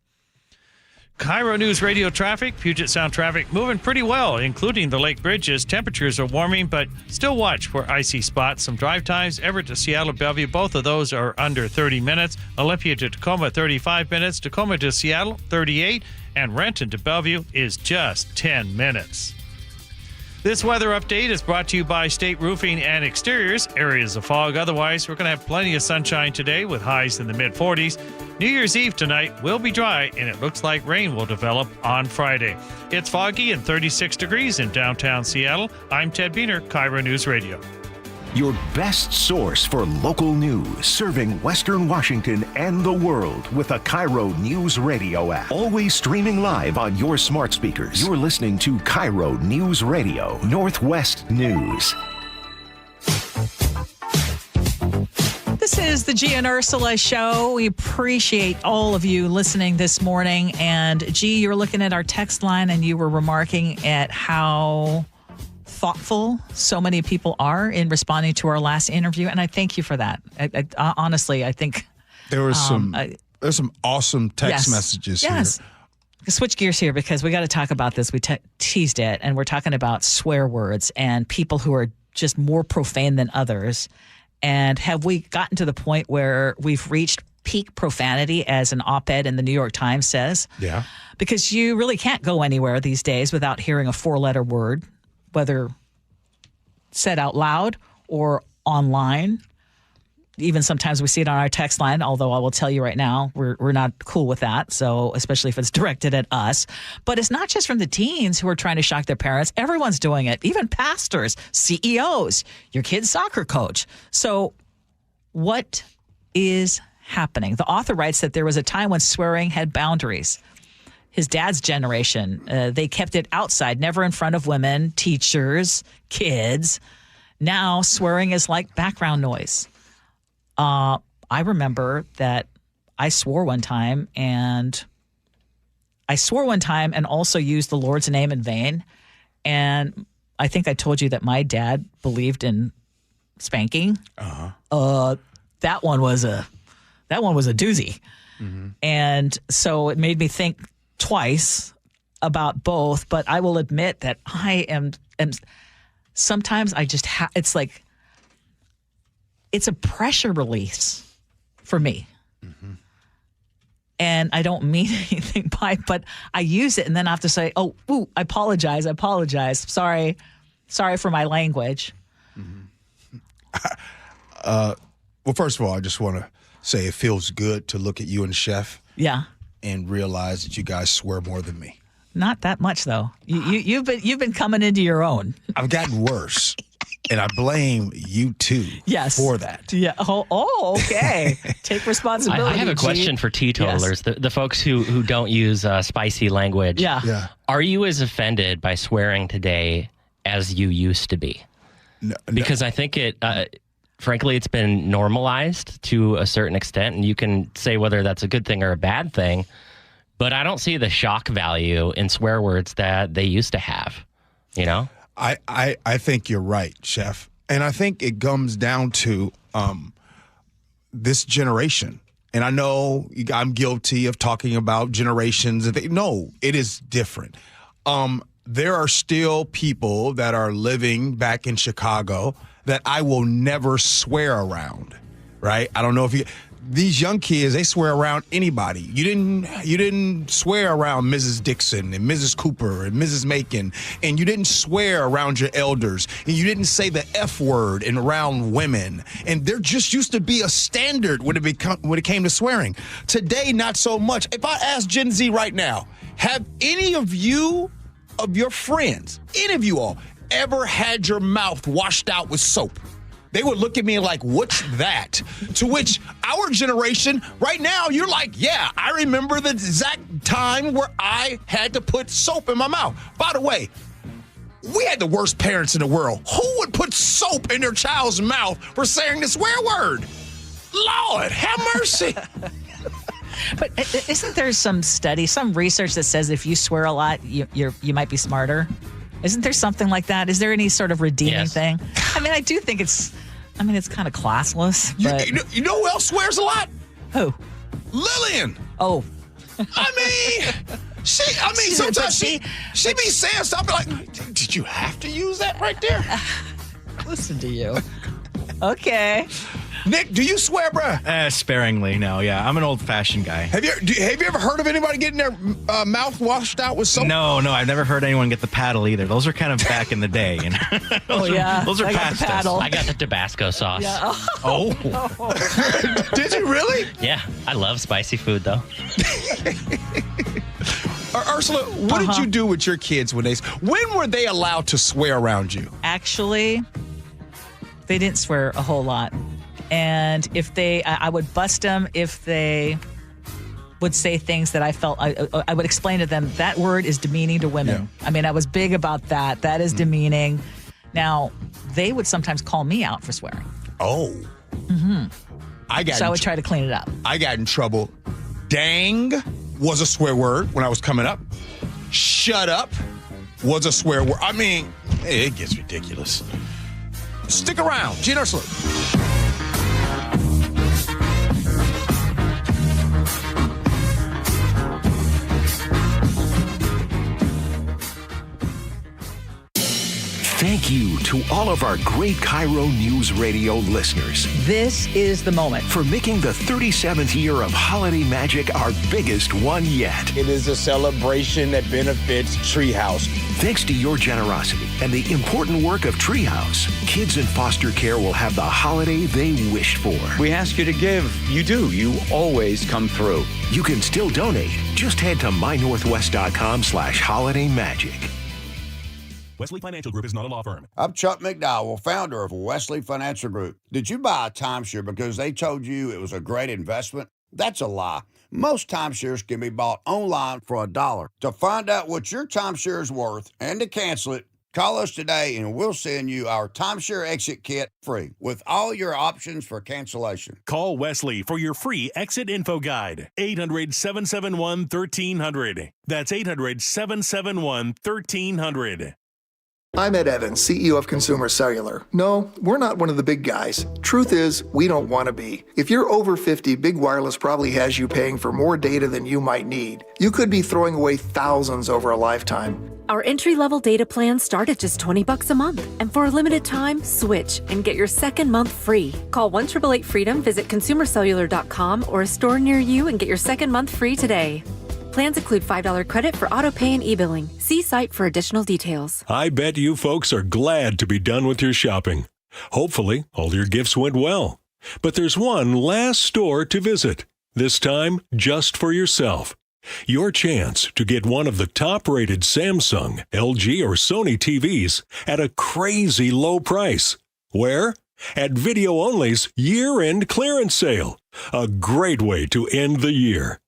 KIRO News Radio traffic, Puget Sound traffic moving pretty well, including the lake bridges. Temperatures are warming, but still watch for icy spots. Some drive times, Everett to Seattle, Bellevue, both of those are under 30 minutes. Olympia to Tacoma, 35 minutes. Tacoma to Seattle, 38. And Renton to Bellevue is just 10 minutes. This weather update is brought to you by State Roofing and Exteriors. Areas of fog. Otherwise, we're going to have plenty of sunshine today with highs in the mid-40s. New Year's Eve tonight will be dry, and it looks like rain will develop on Friday. It's foggy and 36 degrees in downtown Seattle. I'm Ted Biener, KIRO News Radio. Your best source for local news, serving Western Washington and the world with a KIRO Newsradio app. Always streaming live on your smart speakers. You're listening to KIRO News Radio, Northwest News. This is the Gee and Ursula Show. We appreciate all of you listening this morning. And Gee, you were looking at our text line and you were remarking at how thoughtful so many people are in responding to our last interview, and I thank you for that. Honestly, I think there was there's some awesome text messages here. Switch gears here because we got to talk about this. We teased it, and we're talking about swear words and people who are just more profane than others. And have we gotten to the point where we've reached peak profanity, as an op-ed in the New York Times says? Yeah. Because you really can't go anywhere these days without hearing a four-letter word, whether said out loud or online. Even sometimes we see it on our text line, although I will tell you right now, we're not cool with that, so especially if it's directed at us. But it's not just from the teens who are trying to shock their parents. Everyone's doing it, even pastors, CEOs, your kid's soccer coach. So what is happening? The author writes that there was a time when swearing had boundaries. His dad's generation, they kept it outside, never in front of women, teachers, kids. Now swearing is like background noise. I remember that I swore one time and also used the Lord's name in vain. And I think I told you that my dad believed in spanking. That one was a doozy. Mm-hmm. And so it made me think twice about both, but I will admit that I am sometimes I just it's like it's a pressure release for me. Mm-hmm. And I don't mean anything by it, but I use it and then I have to say, I apologize. Sorry for my language. Mm-hmm. Well, first of all, I just want to say it feels good to look at you and Chef. Yeah. And realize that you guys swear more than me. Not that much, though. You've been coming into your own. I've gotten worse, and I blame you too for that. Yeah. Oh, okay. Take responsibility. I have a question for teetotalers, the folks who don't use spicy language. Yeah. Are you as offended by swearing today as you used to be? No. Because I think frankly, it's been normalized to a certain extent, and you can say whether that's a good thing or a bad thing, but I don't see the shock value in swear words that they used to have, you know? I think you're right, Chef. And I think it comes down to this generation. And I know I'm guilty of talking about generations. No, it is different. There are still people that are living back in Chicago that I will never swear around, right? I don't know if these young kids, they swear around anybody. You didn't swear around Mrs. Dixon and Mrs. Cooper and Mrs. Macon, and you didn't swear around your elders, and you didn't say the F word and around women. And there just used to be a standard when it came to swearing. Today, not so much. If I ask Gen Z right now, have any of your friends, any of you all, ever had your mouth washed out with soap? They would look at me like, what's that? To which our generation, right now, you're like, yeah, I remember the exact time where I had to put soap in my mouth. By the way, we had the worst parents in the world. Who would put soap in their child's mouth for saying the swear word? Lord, have mercy. But isn't there some study, some research that says if you swear a lot, you might be smarter? Isn't there something like that? Is there any sort of redeeming thing? I mean, I do think it's kind of classless. But... You know who else swears a lot? Who? Lillian. Oh. Sometimes she be saying something like, did you have to use that right there? Listen to you. Okay. Nick, do you swear, bruh? Sparingly, no. Yeah, I'm an old-fashioned guy. Have you ever heard of anybody getting their mouth washed out with soap? No, I've never heard anyone get the paddle either. Those are kind of back in the day, you know. Those are past us. I got the Tabasco sauce. Yeah. Oh. Did you really? Yeah, I love spicy food though. Ursula, what did you do with your kids when were they allowed to swear around you? Actually, they didn't swear a whole lot. And if I would bust them if they would say things that I felt, I would explain to them, that word is demeaning to women. Yeah. I mean, I was big about that. That is demeaning. Now, they would sometimes call me out for swearing. Oh. Mm-hmm. I would try to clean it up. I got in trouble. Dang was a swear word when I was coming up. Shut up was a swear word. I mean, it gets ridiculous. Stick around. Gee Ursula. Thank you to all of our great KIRO News Radio listeners. This is the moment. For making the 37th year of Holiday Magic our biggest one yet. It is a celebration that benefits Treehouse. Thanks to your generosity and the important work of Treehouse, kids in foster care will have the holiday they wished for. We ask you to give. You do. You always come through. You can still donate. Just head to mynorthwest.com/holidaymagic. Wesley Financial Group is not a law firm. I'm Chuck McDowell, founder of Wesley Financial Group. Did you buy a timeshare because they told you it was a great investment? That's a lie. Most timeshares can be bought online for $1. To find out what your timeshare is worth and to cancel it, call us today and we'll send you our timeshare exit kit free with all your options for cancellation. Call Wesley for your free exit info guide. 800-771-1300. That's 800-771-1300. I'm Ed Evans, CEO of Consumer Cellular. No, we're not one of the big guys. Truth is, we don't want to be. If you're over 50, Big Wireless probably has you paying for more data than you might need. You could be throwing away thousands over a lifetime. Our entry-level data plans start at just $20 a month. And for a limited time, switch and get your second month free. Call 1-888-FREEDOM, visit consumercellular.com or a store near you and get your second month free today. Plans include $5 credit for auto pay and e-billing. See site for additional details. I bet you folks are glad to be done with your shopping. Hopefully, all your gifts went well. But there's one last store to visit, this time just for yourself. Your chance to get one of the top-rated Samsung, LG, or Sony TVs at a crazy low price. Where? At Video Only's year-end clearance sale. A great way to end the year.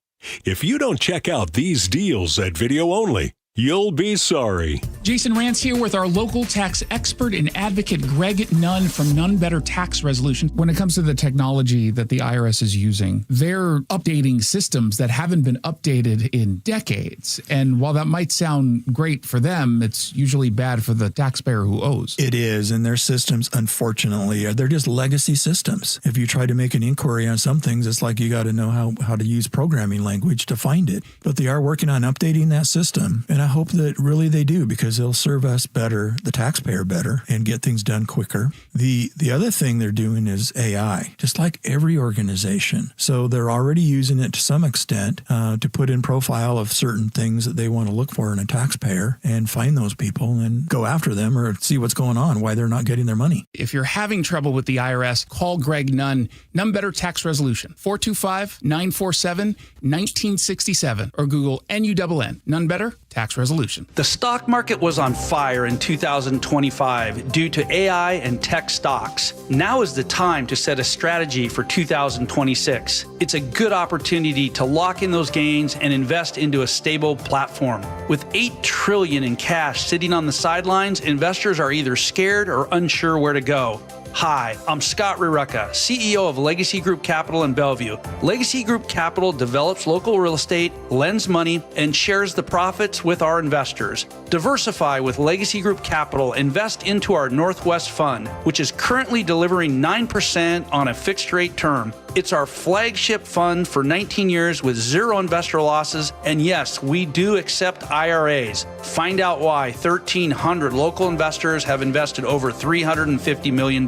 If you don't check out these deals at Video Only, you'll be sorry. Jason Rance here with our local tax expert and advocate, Greg Nunn from None Better Tax Resolution. When it comes to the technology that the IRS is using, they're updating systems that haven't been updated in decades. And while that might sound great for them, it's usually bad for the taxpayer who owes. It is, and their systems, unfortunately, they're just legacy systems. If you try to make an inquiry on some things, it's like you got to know how to use programming language to find it. But they are working on updating that system. And I hope that really they do, because they'll serve us better, the taxpayer better, and get things done quicker. The other thing they're doing is AI, just like every organization. So they're already using it to some extent to put in profile of certain things that they want to look for in a taxpayer and find those people and go after them or see what's going on, why they're not getting their money. If you're having trouble with the IRS, call Greg Nunn. Nunn Better Tax Resolution, 425-947-1967, or Google NUNN, Nunn Better Tax Resolution. The stock market was on fire in 2025 due to AI and tech stocks. Now is the time to set a strategy for 2026. It's a good opportunity to lock in those gains and invest into a stable platform. With $8 trillion in cash sitting on the sidelines, investors are either scared or unsure where to go. Hi, I'm Scott Reutin, CEO of Legacy Group Capital in Bellevue. Legacy Group Capital develops local real estate, lends money, and shares the profits with our investors. Diversify with Legacy Group Capital. Invest into our Northwest Fund, which is currently delivering 9% on a fixed rate term. It's our flagship fund for 19 years with zero investor losses. And yes, we do accept IRAs. Find out why 1,300 local investors have invested over $350 million.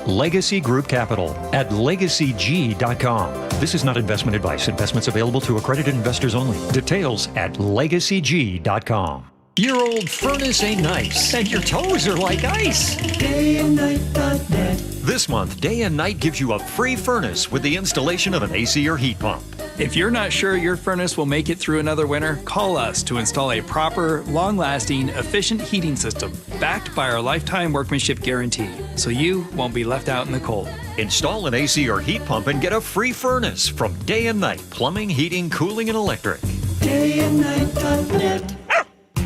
Legacy Group Capital at legacyg.com. This is not investment advice. Investments available to accredited investors only. Details at legacyg.com. Your old furnace ain't nice, and your toes are like ice. DayandNight.net. This month, Day and Night gives you a free furnace with the installation of an AC or heat pump. If you're not sure your furnace will make it through another winter, call us to install a proper, long-lasting, efficient heating system backed by our lifetime workmanship guarantee, so you won't be left out in the cold. Install an AC or heat pump and get a free furnace from Day and Night Plumbing, Heating, Cooling, and Electric. DayandNight.net.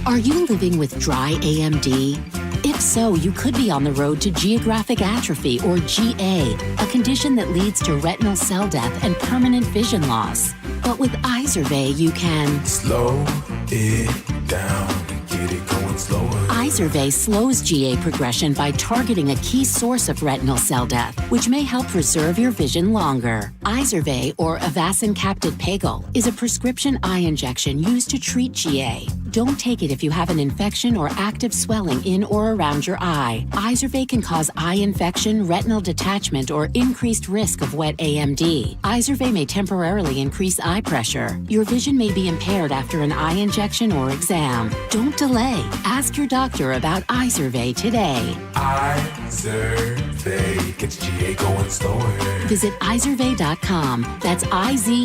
Are you living with dry AMD? If so, you could be on the road to geographic atrophy, or GA, a condition that leads to retinal cell death and permanent vision loss. But with Izervay, you can slow it down and get it going slower. Izervay slows GA progression by targeting a key source of retinal cell death, which may help preserve your vision longer. Izervay, or Avastin Captid Pagel, is a prescription eye injection used to treat GA. Don't take it if you have an infection or active swelling in or around your eye. Izervay can cause eye infection, retinal detachment, or increased risk of wet AMD. Izervay may temporarily increase eye pressure. Your vision may be impaired after an eye injection or exam. Don't delay. Ask your doctor about Izervay today. Izervay gets GA going slower. Visit Izervay.com. That's IZERVAY.com.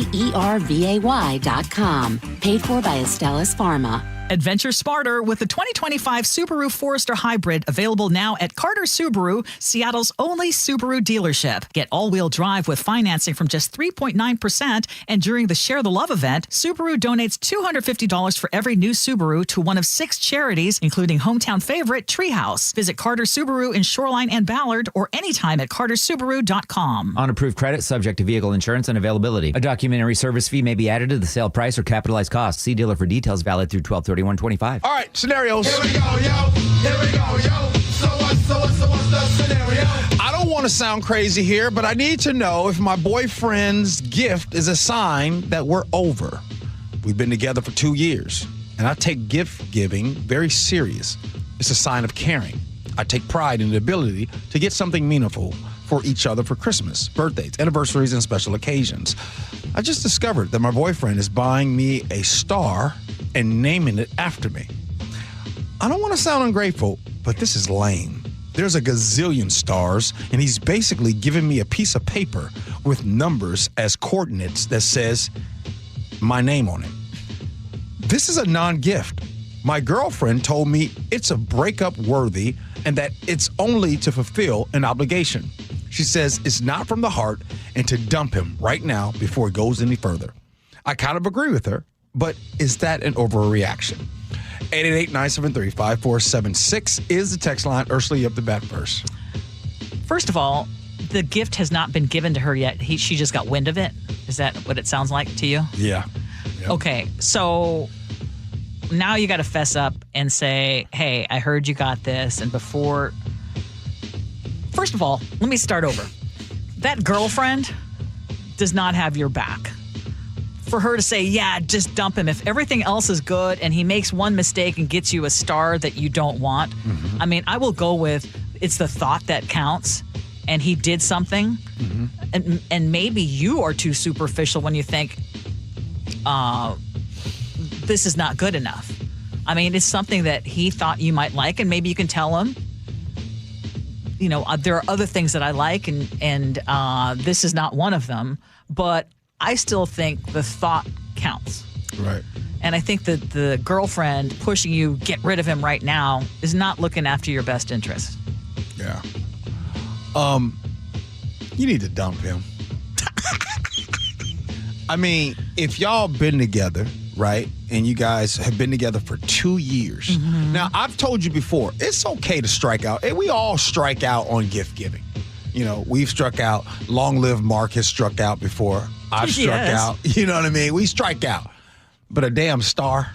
Paid for by Astellas Pharma. Adventure smarter with the 2025 Subaru Forester Hybrid, available now at Carter Subaru, Seattle's only Subaru dealership. Get all-wheel drive with financing from just 3.9%, and during the Share the Love event, Subaru donates $250 for every new Subaru to one of 6 charities, including hometown favorite Treehouse. Visit Carter Subaru in Shoreline and Ballard, or anytime at cartersubaru.com. On approved credit, subject to vehicle insurance and availability. A documentary service fee may be added to the sale price or capitalized costs. See dealer for details. Valid through 12/31/25. All right, scenarios. Here we go, yo. Here we go, yo. So what's the scenario? I don't want to sound crazy here, but I need to know if my boyfriend's gift is a sign that we're over. We've been together for 2 years, and I take gift giving very serious. It's a sign of caring. I take pride in the ability to get something meaningful for each other for Christmas, birthdays, anniversaries, and special occasions. I just discovered that my boyfriend is buying me a star and naming it after me. I don't want to sound ungrateful, but this is lame. There's a gazillion stars, and he's basically giving me a piece of paper with numbers as coordinates that says my name on it. This is a non-gift. My girlfriend told me it's a breakup worthy and that it's only to fulfill an obligation. She says it's not from the heart and to dump him right now before it goes any further. I kind of agree with her, but is that an overreaction? 888-973-5476 is the text line. Ursula, you have the bat first. First of all, the gift has not been given to her yet. She just got wind of it. Is that what it sounds like to you? Yeah. Yep. Okay, so now you got to fess up and say, hey, I heard you got this. And before, first of all, let me start over. That girlfriend does not have your back. for her to say, yeah, just dump him. If everything else is good and he makes one mistake and gets you a star that you don't want, I mean, I will go with it's the thought that counts. And he did something, and maybe you are too superficial when you think, this is not good enough. I mean, it's something that he thought you might like, and maybe you can tell him, you know, there are other things that I like, and this is not one of them. But I still think the thought counts. Right. And I think that the girlfriend pushing you, get rid of him right now, is not looking after your best interest. Yeah. You need to dump him. I mean, if y'all been together, right, and you guys have been together for 2 years. Now, I've told you before, it's okay to strike out. And we all strike out on gift giving. You know, we've struck out. Long Live Mark has struck out before. I've struck out. You know what I mean? We strike out. But a damn star,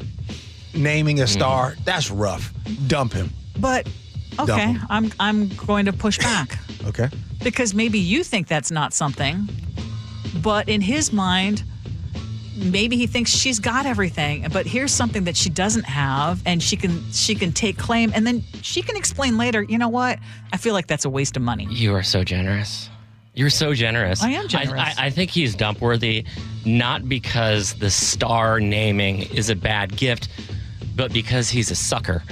naming a star, that's rough. Dump him. But, okay, I'm going to push back. Okay. Because maybe you think that's not something, but in his mind, maybe he thinks she's got everything. But here's something that she doesn't have, and she can take claim, and then she can explain later, you know what? I feel like that's a waste of money. You are so generous. You're so generous. I am generous. I think he's dump worthy, not because the star naming is a bad gift, but because he's a sucker.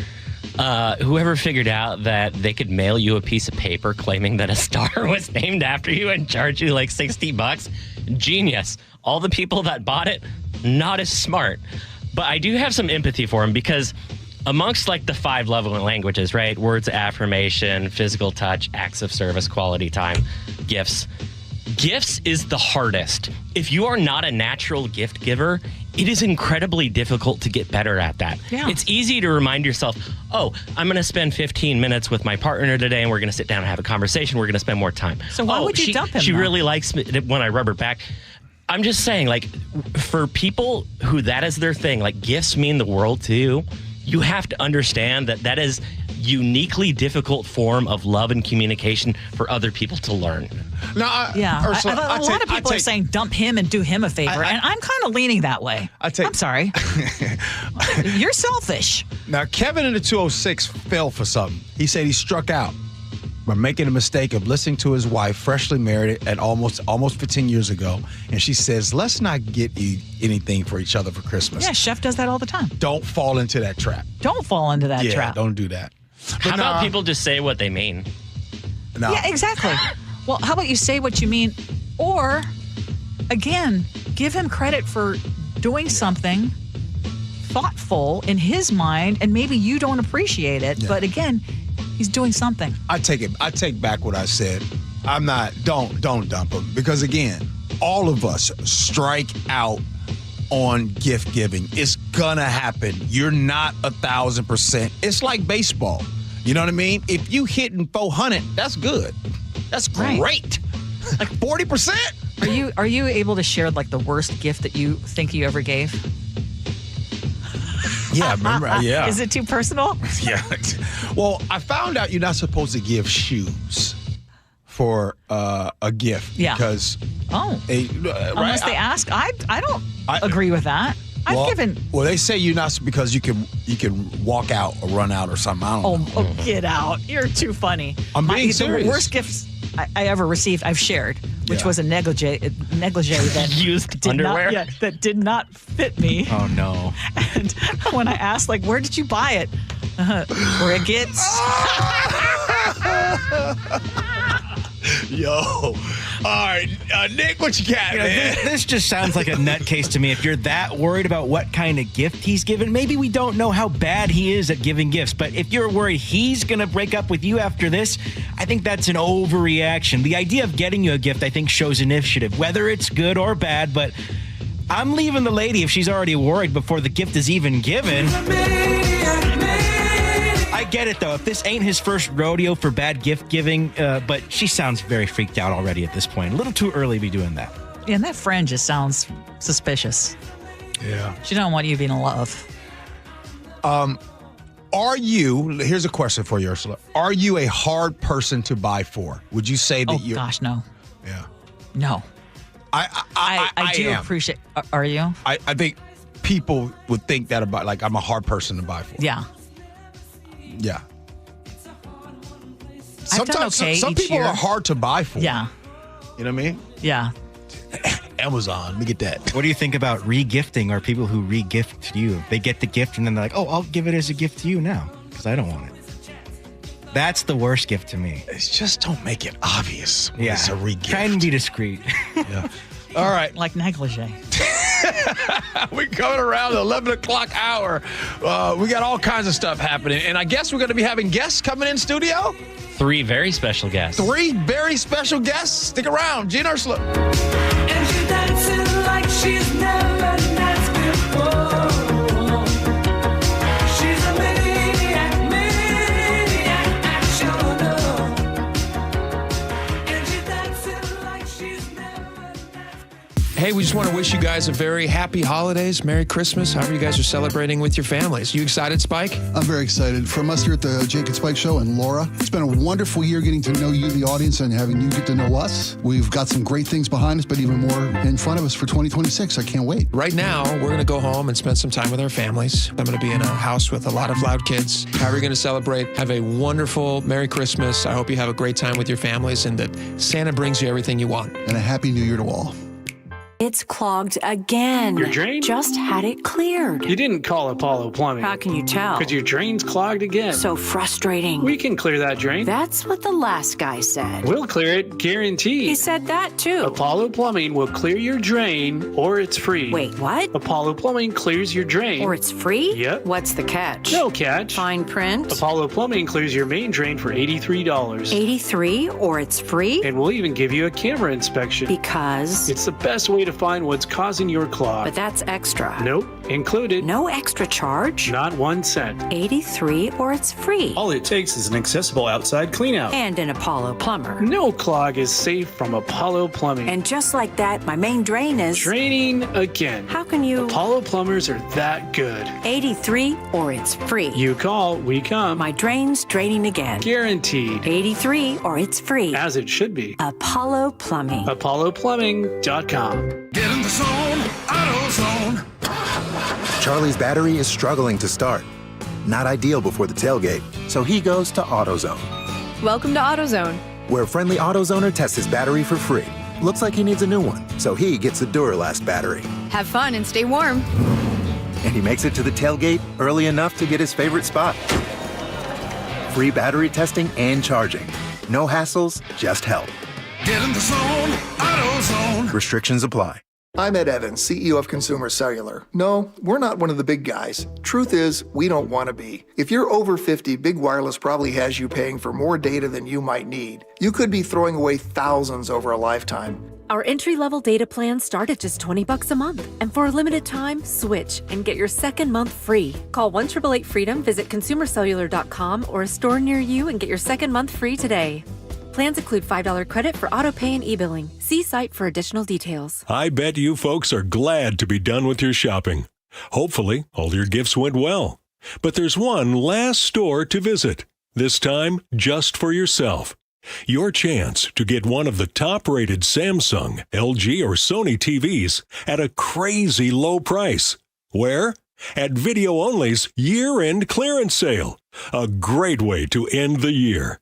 Whoever figured out that they could mail you a piece of paper claiming that a star was named after you and charge you like $60, genius. All the people that bought it, not as smart. But I do have some empathy for him because amongst like the 5 love languages, right? Words of affirmation, physical touch, acts of service, quality time, gifts. Gifts is the hardest. If you are not a natural gift giver, it is incredibly difficult to get better at that. Yeah. It's easy to remind yourself, oh, I'm going to spend 15 minutes with my partner today and we're going to sit down and have a conversation. We're going to spend more time. So why would you dump him? She though? really likes me when I rub her back. I'm just saying, like, for people who that is their thing, like gifts mean the world to you, you have to understand that that is uniquely difficult form of love and communication for other people to learn. Now, Ursula, a lot of people are saying dump him and do him a favor, and I'm kind of leaning that way. I'm sorry. You're selfish. Now, Kevin in the 206 fell for something. He said he struck out by making a mistake of listening to his wife, freshly married at almost 15 years ago, and she says, let's not get anything for each other for Christmas. Yeah, Chef does that all the time. Don't fall into that trap. Don't fall into that trap. Don't do that. How about people just say what they mean? No. Yeah, exactly. Well, how about you say what you mean? Or, again, give him credit for doing something thoughtful in his mind, and maybe you don't appreciate it, but again, he's doing something. I take back what I said. Don't dump him. Because again, all of us strike out on gift giving. It's gonna happen. You're not 1,000%. It's like baseball. You know what I mean? If you hitting 400, that's good. That's great. Like 40%. Are you able to share like the worst gift that you think you ever gave? Yeah, remember? Yeah. Is it too personal? Yeah. Well, I found out you're not supposed to give shoes for a gift. Yeah. Because unless they ask, I don't agree with that. I've given. Well, they say you're not because you can walk out or run out or something. I don't know. Oh, get out! You're too funny. I'm being serious. The worst gifts I ever received, I've shared, which was a negligee that used underwear that did not fit me. Oh no! And when I asked, like, where did you buy it? Ricketts. Yo. All right, Nick, what you got, man? This just sounds like a nutcase to me. If you're that worried about what kind of gift he's given, maybe we don't know how bad he is at giving gifts. But if you're worried he's going to break up with you after this, I think that's an overreaction. The idea of getting you a gift, I think, shows initiative, whether it's good or bad. But I'm leaving the lady if she's already worried before the gift is even given. I get it, though. If this ain't his first rodeo for bad gift giving, but she sounds very freaked out already at this point. A little too early to be doing that. Yeah, and that friend just sounds suspicious. Yeah. She don't want you being in love. Here's a question for you, Ursula. Are you a hard person to buy for? Would you say that you're... gosh, no. Yeah. No. I do appreciate. Are you? I think people would think that about, like, I'm a hard person to buy for. Yeah. Yeah. I've done okay some each people year. are hard to buy for. Yeah. You know what I mean? Yeah. Amazon, let me get that. What do you think about re-gifting or people who re-gift to you? They get the gift and then they're like, oh, I'll give it as a gift to you now because I don't want it. That's the worst gift to me. It's just don't make it obvious when it's a re-gift. Try and be discreet. Yeah. All right. Like negligee. We're coming around the 11 o'clock hour. We got all kinds of stuff happening. And I guess we're going to be having guests coming in studio. 3 very special guests. 3 very special guests. Stick around. Gee and Ursula. And she's dancing like she's never danced before. She's a maniac, action. And she's dancing like she's never danced. Hey, we just want to wish you guys a very happy holidays, Merry Christmas, however you guys are celebrating with your families. You excited, Spike? I'm very excited. From us here at the Jake and Spike Show and Laura, it's been a wonderful year getting to know you, the audience, and having you get to know us. We've got some great things behind us, but even more in front of us for 2026. I can't wait. Right now, we're going to go home and spend some time with our families. I'm going to be in a house with a lot of loud kids. How are we going to celebrate? Have a wonderful Merry Christmas. I hope you have a great time with your families and that Santa brings you everything you want. And a Happy New Year to all. It's clogged again. Your drain? Just had it cleared. You didn't call Apollo Plumbing. How can you tell? Because your drain's clogged again. So frustrating. We can clear that drain. That's what the last guy said. We'll clear it, guaranteed. He said that too. Apollo Plumbing will clear your drain or it's free. Wait, what? Apollo Plumbing clears your drain. Or it's free? Yep. What's the catch? No catch. Fine print? Apollo Plumbing clears your main drain for $83. $83 or it's free? And we'll even give you a camera inspection. Because? It's the best way to find what's causing your clog. But that's extra. Nope. Included. No extra charge? Not 1 cent. $83 or it's free. All it takes is an accessible outside cleanout. And an Apollo plumber. No clog is safe from Apollo Plumbing. And just like that, my main drain is... Draining again. How can you... Apollo plumbers are that good. $83 or it's free. You call, we come. My drain's draining again. Guaranteed. $83 or it's free. As it should be. Apollo Plumbing. ApolloPlumbing.com. Get in the zone, AutoZone. Charlie's battery is struggling to start. Not ideal before the tailgate, so he goes to AutoZone, Welcome to AutoZone. where a friendly AutoZoner tests his battery for free. Looks like he needs a new one, so he gets a Duralast battery. Have fun and stay warm. And he makes it to the tailgate early enough to get his favorite spot. Free battery testing and charging. No hassles, just help. Get in the zone, AutoZone. Restrictions apply. I'm Ed Evans, CEO of Consumer Cellular. No, we're not one of the big guys. Truth is, we don't want to be. If you're over 50, Big Wireless probably has you paying for more data than you might need. You could be throwing away thousands over a lifetime. Our entry-level data plans start at just $20 a month. And for a limited time, switch and get your second month free. Call 1-888-FREEDOM, visit consumercellular.com or a store near you and get your second month free today. Plans include $5 credit for auto-pay and e-billing. See site for additional details. I bet you folks are glad to be done with your shopping. Hopefully, all your gifts went well. But there's one last store to visit, this time just for yourself. Your chance to get one of the top-rated Samsung, LG, or Sony TVs at a crazy low price. Where? At Video Only's year-end clearance sale. A great way to end the year.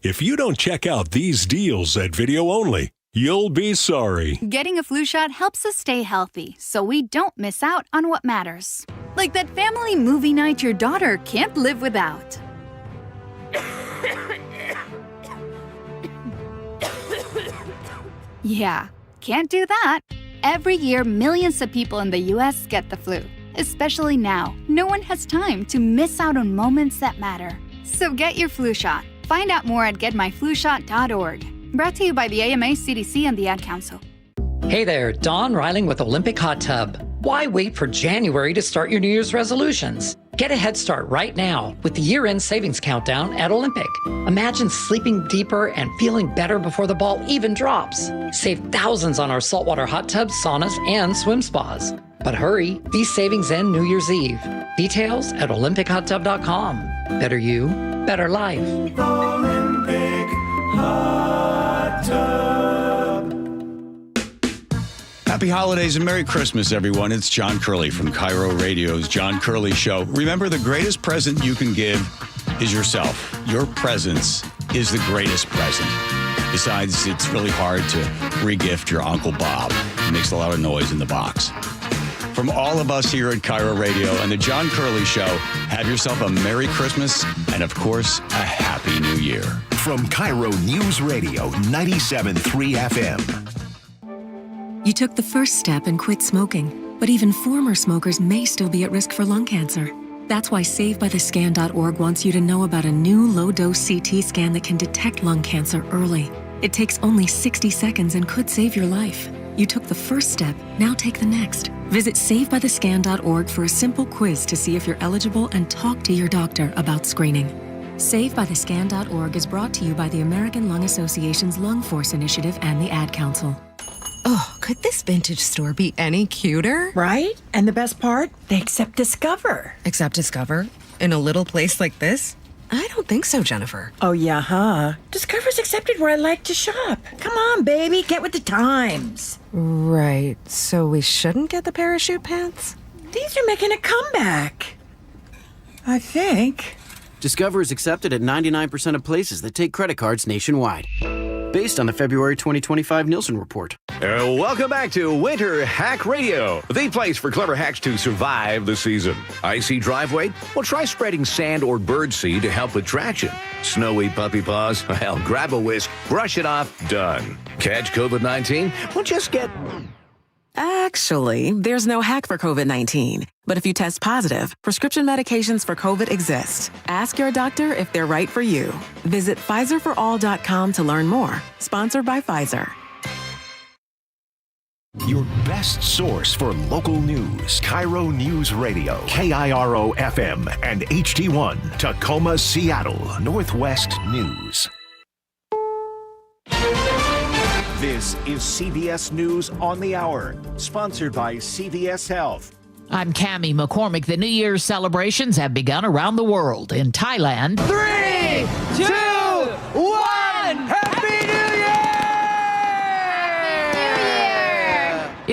If you don't check out these deals at Video Only, you'll be sorry. Getting a flu shot helps us stay healthy, so we don't miss out on what matters. Like that family movie night your daughter can't live without. Yeah, can't do that. Every year, millions of people in the U.S. get the flu. Especially now, no one has time to miss out on moments that matter. So get your flu shot. Find out more at getmyflushot.org. Brought to you by the AMA, CDC, and the Ad Council. Hey there, Don Reiling with Olympic Hot Tub. Why wait for January to start your New Year's resolutions? Get a head start right now with the year-end savings countdown at Olympic. Imagine sleeping deeper and feeling better before the ball even drops. Save thousands on our saltwater hot tubs, saunas, and swim spas. But hurry, these savings end New Year's Eve. Details at olympichottub.com. Better you, better life. Olympic Hot Tub. Happy holidays and Merry Christmas, everyone. It's John Curley from KIRO Radio's John Curley Show. Remember, the greatest present you can give is yourself. Your presence is the greatest present. Besides, it's really hard to regift your Uncle Bob. It makes a lot of noise in the box. From all of us here at KIRO Radio and the John Curley Show, have yourself a Merry Christmas and, of course, a Happy New Year. From KIRO Newsradio 97.3 FM. You took the first step and quit smoking, but even former smokers may still be at risk for lung cancer. That's why SaveByTheScan.org wants you to know about a new low-dose CT scan that can detect lung cancer early. It takes only 60 seconds and could save your life. You took the first step, now take the next. Visit SaveByTheScan.org for a simple quiz to see if you're eligible and talk to your doctor about screening. SaveByTheScan.org is brought to you by the American Lung Association's Lung Force Initiative and the Ad Council. Oh, could this vintage store be any cuter? Right? And the best part? They accept Discover. Accept Discover? In a little place like this? I don't think so, Jennifer. Oh, yeah, huh? Discover's accepted where I like to shop. Come on, baby, get with the times. Right. So we shouldn't get the parachute pants? These are making a comeback. I think. Discover is accepted at 99% of places that take credit cards nationwide. Based on the February 2025 Nielsen report. Welcome back to Winter Hack Radio, the place for clever hacks to survive the season. Icy driveway? Well, try spreading sand or birdseed to help with traction. Snowy puppy paws? Well, grab a whisk, brush it off, done. Catch COVID-19? Well, just get... Actually, there's no hack for COVID-19. But if you test positive, prescription medications for COVID exist. Ask your doctor if they're right for you. Visit PfizerForAll.com to learn more. Sponsored by Pfizer. Your best source for local news. KIRO News Radio, KIRO FM, and HD1, Tacoma, Seattle, Northwest News. This is CBS News on the Hour, sponsored by CVS Health. I'm Cammie McCormick. The New Year's celebrations have begun around the world. In Thailand, 3, 2, 1, Happy New Year!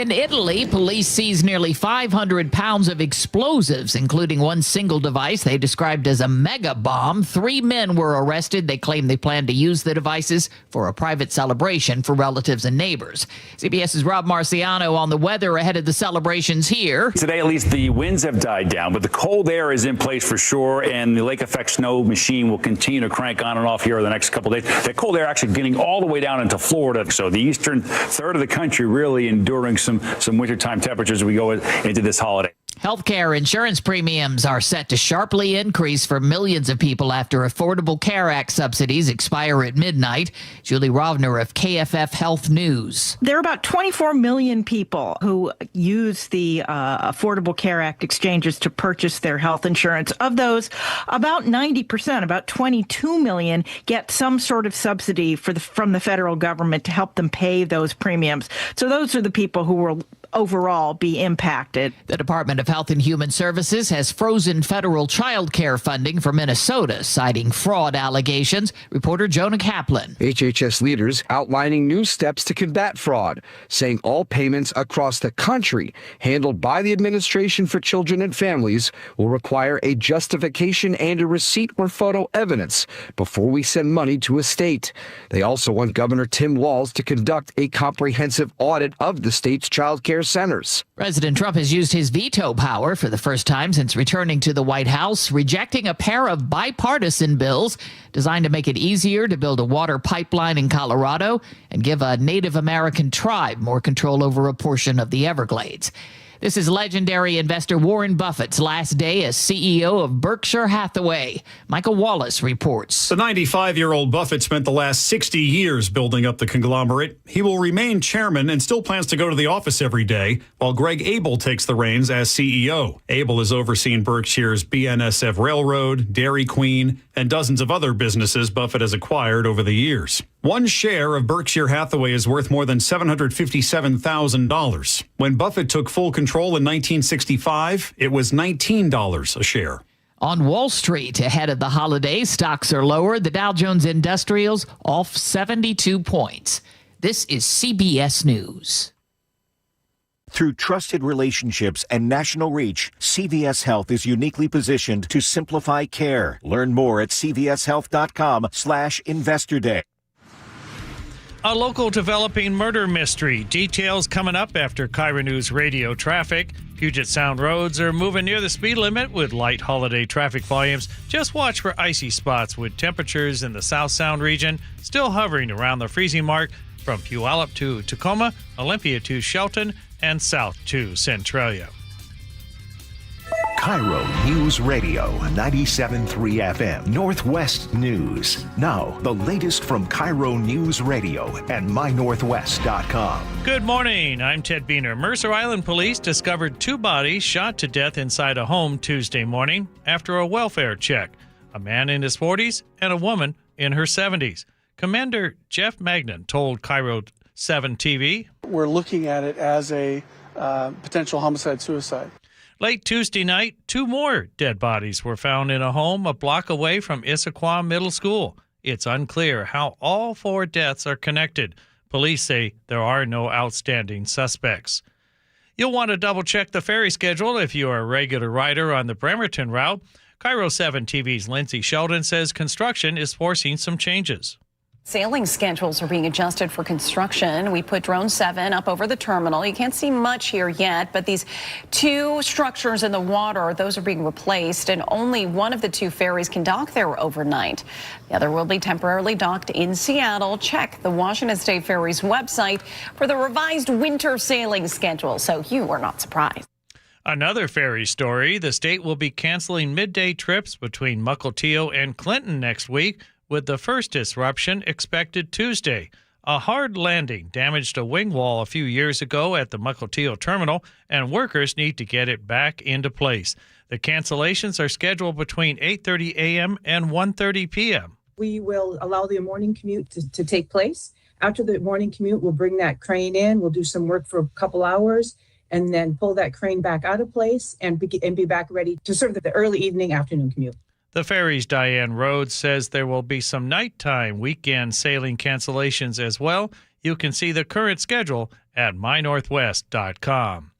in Italy, police seized nearly 500 pounds of explosives, including one single device they described as a mega bomb. 3 men were arrested. They claim they planned to use the devices for a private celebration for relatives and neighbors. CBS's Rob Marciano on the weather ahead of the celebrations here. Today, at least, the winds have died down, but the cold air is in place for sure, and the lake effect snow machine will continue to crank on and off here over the next couple of days. That cold air actually getting all the way down into Florida, so the eastern third of the country really enduring some wintertime temperatures as we go into this holiday. Healthcare insurance premiums are set to sharply increase for millions of people after Affordable Care Act subsidies expire at midnight. Julie Rovner of KFF Health News. There are about 24 million people who use the Affordable Care Act exchanges to purchase their health insurance. Of those, about 90%, about 22 million, get some sort of subsidy from the federal government to help them pay those premiums. So those are the people who will overall be impacted. The Department of Health and Human Services has frozen federal child care funding for Minnesota, citing fraud allegations. Reporter Jonah Kaplan. HHS leaders outlining new steps to combat fraud, saying all payments across the country handled by the Administration for Children and Families will require a justification and a receipt or photo evidence before we send money to a state. They also want Governor Tim Walz to conduct a comprehensive audit of the state's child care centers. President Trump has used his veto power for the first time since returning to the White House, rejecting a pair of bipartisan bills designed to make it easier to build a water pipeline in Colorado and give a Native American tribe more control over a portion of the Everglades. This is legendary investor Warren Buffett's last day as CEO of Berkshire Hathaway. Michael Wallace reports. The 95-year-old Buffett spent the last 60 years building up the conglomerate. He will remain chairman and still plans to go to the office every day, while Greg Abel takes the reins as CEO. Abel has overseen Berkshire's BNSF Railroad, Dairy Queen, and dozens of other businesses Buffett has acquired over the years. One share of Berkshire Hathaway is worth more than $757,000. When Buffett took full control in 1965, it was $19 a share. On Wall Street, ahead of the holidays, stocks are lower. The Dow Jones Industrials off 72 points. This is CBS News. Through trusted relationships and national reach, CVS Health is uniquely positioned to simplify care. Learn more at cvshealth.com/Investor Day. A local developing murder mystery. Details coming up after KIRO News Radio traffic. Puget Sound roads are moving near the speed limit with light holiday traffic volumes. Just watch for icy spots with temperatures in the South Sound region still hovering around the freezing mark from Puyallup to Tacoma, Olympia to Shelton, and south to Centralia. KIRO News Radio 97.3 FM Northwest News. Now, the latest from KIRO News Radio and mynorthwest.com. Good morning. I'm Ted Beener. Mercer Island police discovered 2 bodies shot to death inside a home Tuesday morning after a welfare check. A man in his 40s and a woman in her 70s. Commander Jeff Magnan told KIRO 7 TV, "We're looking at it as a potential homicide-suicide." Late Tuesday night, 2 more dead bodies were found in a home a block away from Issaquah Middle School. It's unclear how all 4 deaths are connected. Police say there are no outstanding suspects. You'll want to double-check the ferry schedule if you are a regular rider on the Bremerton route. KIRO 7 TV's Lindsay Sheldon says construction is forcing some changes. Sailing schedules are being adjusted for construction. We put Drone 7 up over the terminal. You can't see much here yet, but these 2 structures in the water, those are being replaced, and only one of the 2 ferries can dock there overnight. The other will be temporarily docked in Seattle. Check the Washington State Ferries website for the revised winter sailing schedule, so you are not surprised. Another ferry story. The state will be canceling midday trips between Mukilteo and Clinton next week, with the first disruption expected Tuesday. A hard landing damaged a wing wall a few years ago at the Mukilteo terminal, and workers need to get it back into place. The cancellations are scheduled between 8:30 a.m. and 1:30 p.m. We will allow the morning commute to take place. After the morning commute, we'll bring that crane in. We'll do some work for a couple hours and then pull that crane back out of place and be back ready to serve the early evening, afternoon commute. The ferry's Diane Rhodes says there will be some nighttime weekend sailing cancellations as well. You can see the current schedule at mynorthwest.com.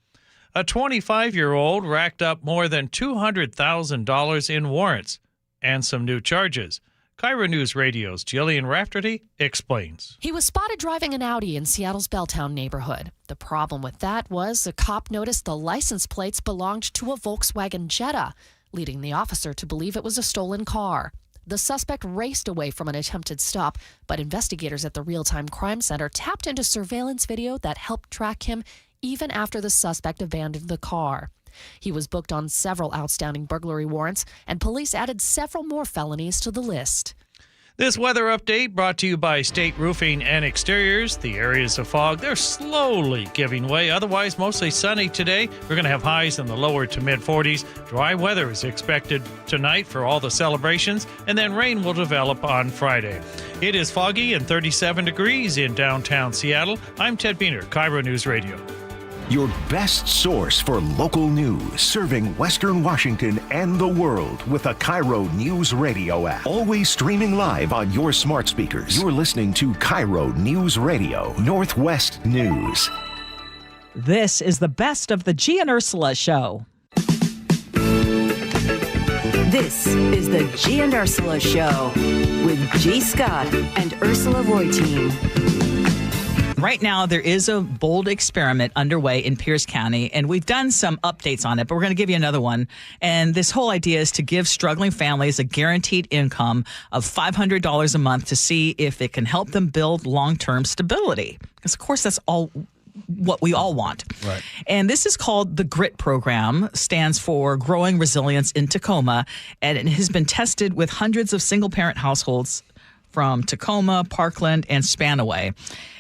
A 25-year-old racked up more than $200,000 in warrants and some new charges. KIRO News Radio's Jillian Rafferty explains. He was spotted driving an Audi in Seattle's Belltown neighborhood. The problem with that was a cop noticed the license plates belonged to a Volkswagen Jetta, leading the officer to believe it was a stolen car. The suspect raced away from an attempted stop, but investigators at the Real-Time Crime Center tapped into surveillance video that helped track him even after the suspect abandoned the car. He was booked on several outstanding burglary warrants, and police added several more felonies to the list. This weather update brought to you by State Roofing and Exteriors. The areas of fog, they're slowly giving way. Otherwise, mostly sunny today. We're going to have highs in the lower to mid-40s. Dry weather is expected tonight for all the celebrations, and then rain will develop on Friday. It is foggy and 37 degrees in downtown Seattle. I'm Ted Beener, KIRO News Radio. Your best source for local news, serving Western Washington and the world with the KIRO News Radio App. Always streaming live on your smart speakers. You're listening to KIRO News Radio, Northwest News. This is the best of the Gee and Ursula Show. This is the Gee and Ursula Show with G. Scott and Ursula Reutin. Right now, there is a bold experiment underway in Pierce County, and we've done some updates on it, but we're going to give you another one. And this whole idea is to give struggling families a guaranteed income of $500 a month to see if it can help them build long-term stability. Because, of course, that's all what we all want. Right. And this is called the GRIT program, stands for Growing Resilience in Tacoma, and it has been tested with hundreds of single-parent households from Tacoma, Parkland, and Spanaway.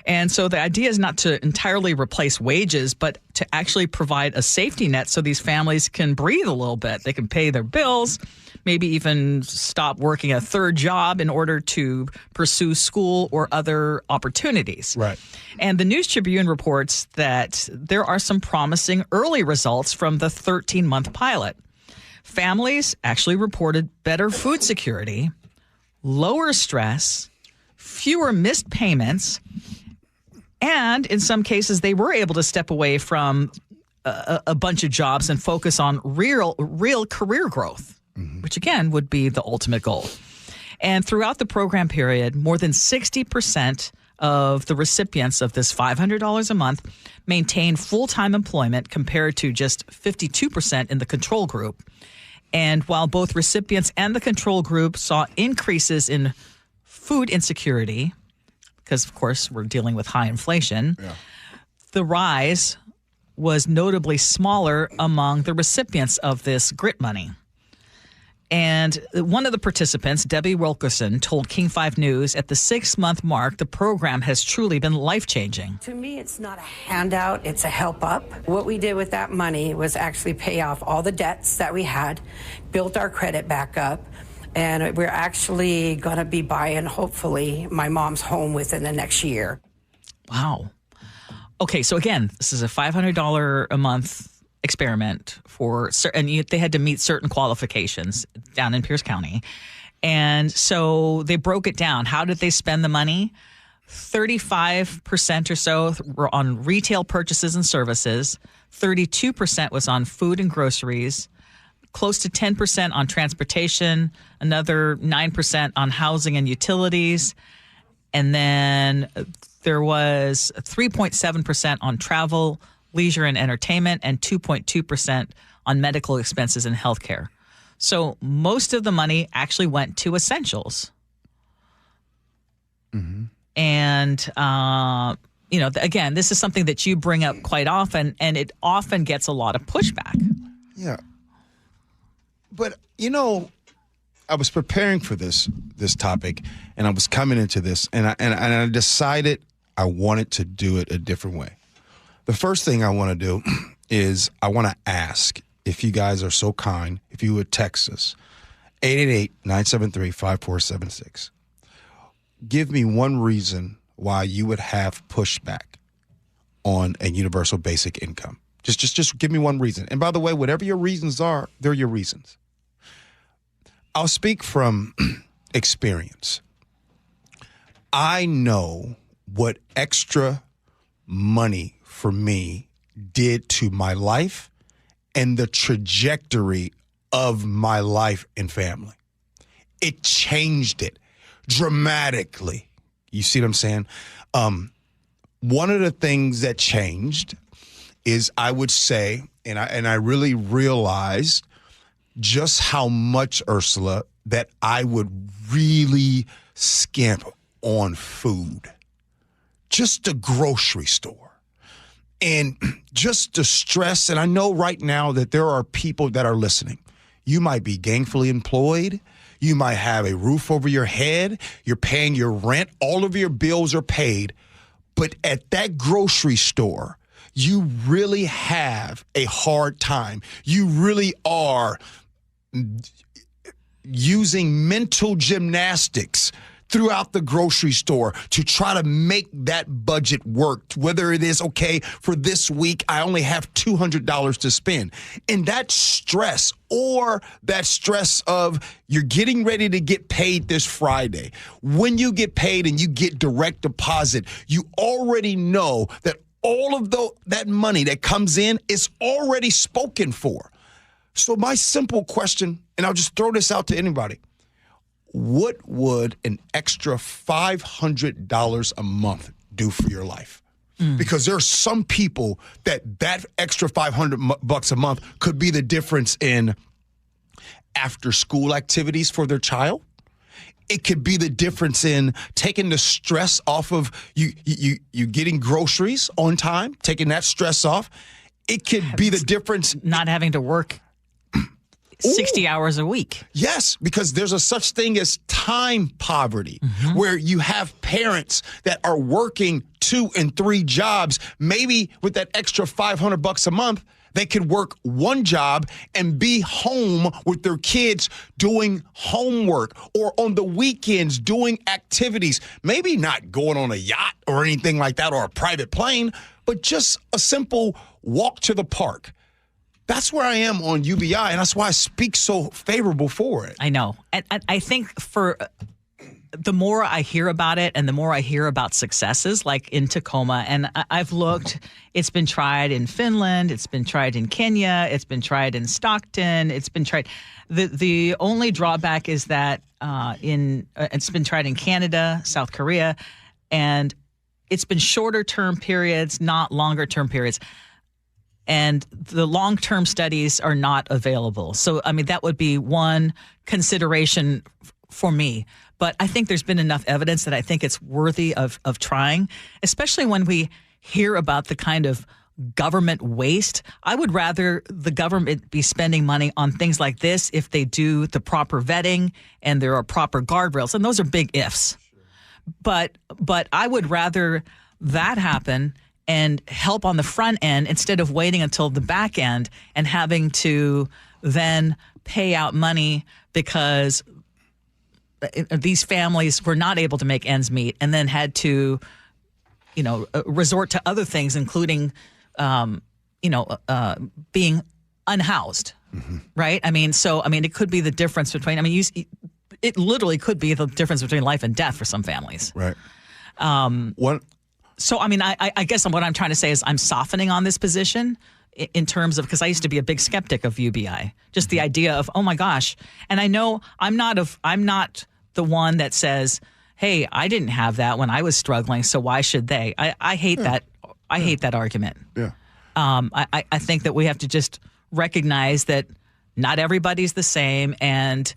And so the idea is not to entirely replace wages, but to actually provide a safety net so these families can breathe a little bit. They can pay their bills, maybe even stop working a third job in order to pursue school or other opportunities. Right. And the News Tribune reports that there are some promising early results from the 13-month pilot. Families actually reported better food security, lower stress, fewer missed payments, and in some cases, they were able to step away from a bunch of jobs and focus on real career growth, which again would be the ultimate goal. And throughout the program period, more than 60% of the recipients of this $500 a month maintain full-time employment compared to just 52% in the control group. And while both recipients and the control group saw increases in food insecurity, because of course we're dealing with high inflation, the rise was notably smaller among the recipients of this grit money. And one of the participants, Debbie Wilkerson, told King 5 News at the 6-month mark, the program has truly been life-changing. To me, it's not a handout, it's a help up. What we did with that money was actually pay off all the debts that we had, built our credit back up, and we're actually going to be buying, hopefully, my mom's home within the next year. Wow. Okay, so again, this is a $500 a month experiment and they had to meet certain qualifications down in Pierce County. And so they broke it down. How did they spend the money? 35% or so were on retail purchases and services. 32% was on food and groceries. Close to 10% on transportation. Another 9% on housing and utilities. And then there was 3.7% on travel, leisure and entertainment, and 2.2% on medical expenses and healthcare. So most of the money actually went to essentials. And, again, this is something that you bring up quite often, and it often gets a lot of pushback. Yeah. But, I was preparing for this topic, and I was coming into this, and I decided I wanted to do it a different way. The first thing I want to do is I want to ask, if you guys are so kind, if you would text us, 888-973-5476. Give me one reason why you would have pushback on a universal basic income. Just give me one reason. And by the way, whatever your reasons are, they're your reasons. I'll speak from experience. I know what extra money for me did to my life and the trajectory of my life and family. It changed it dramatically. You see what I'm saying? One of the things that changed is, I would say, and I really realized just how much, Ursula, that I would really skimp on food. Just the grocery store. And just the stress, and I know right now that there are people that are listening. You might be gainfully employed. You might have a roof over your head. You're paying your rent. All of your bills are paid. But at that grocery store, you really have a hard time. You really are using mental gymnastics throughout the grocery store to try to make that budget work, whether it is, okay, for this week, I only have $200 to spend. And that stress, or that stress of you're getting ready to get paid this Friday. When you get paid and you get direct deposit, you already know that all of that money that comes in is already spoken for. So my simple question, and I'll just throw this out to anybody, what would an extra $500 a month do for your life? Because there are some people that extra $500 a month could be the difference in after school activities for their child. It could be the difference in taking the stress off of you getting groceries on time, taking that stress off. It could be the difference. Not having to work 60 hours a week. Yes, because there's a such thing as time poverty, where you have parents that are working 2 and 3 jobs. Maybe with that extra $500 a month, they could work one job and be home with their kids doing homework, or on the weekends doing activities. Maybe not going on a yacht or anything like that, or a private plane, but just a simple walk to the park. That's where I am on UBI, and that's why I speak so favorable for it. I know. And I think for the more I hear about it and the more I hear about successes like in Tacoma, and I've looked, it's been tried in Finland, it's been tried in Kenya, it's been tried in Stockton, it's been tried. The only drawback is that it's been tried in Canada, South Korea, and it's been shorter term periods, not longer term periods. And the long-term studies are not available. So, I mean, that would be one consideration for me. But I think there's been enough evidence that I think it's worthy of trying, especially when we hear about the kind of government waste. I would rather the government be spending money on things like this if they do the proper vetting and there are proper guardrails. And those are big ifs. But I would rather that happen and help on the front end instead of waiting until the back end and having to then pay out money because these families were not able to make ends meet and then had to, resort to other things, including, being unhoused, right? It could be the difference between, it literally could be the difference between life and death for some families. Right. So, I guess what I'm trying to say is I'm softening on this position in terms of, because I used to be a big skeptic of UBI, just the idea of, oh my gosh. And I know I'm not the one that says, hey, I didn't have that when I was struggling, so why should they? I hate that. I hate that argument. Yeah. I think that we have to just recognize that not everybody's the same, and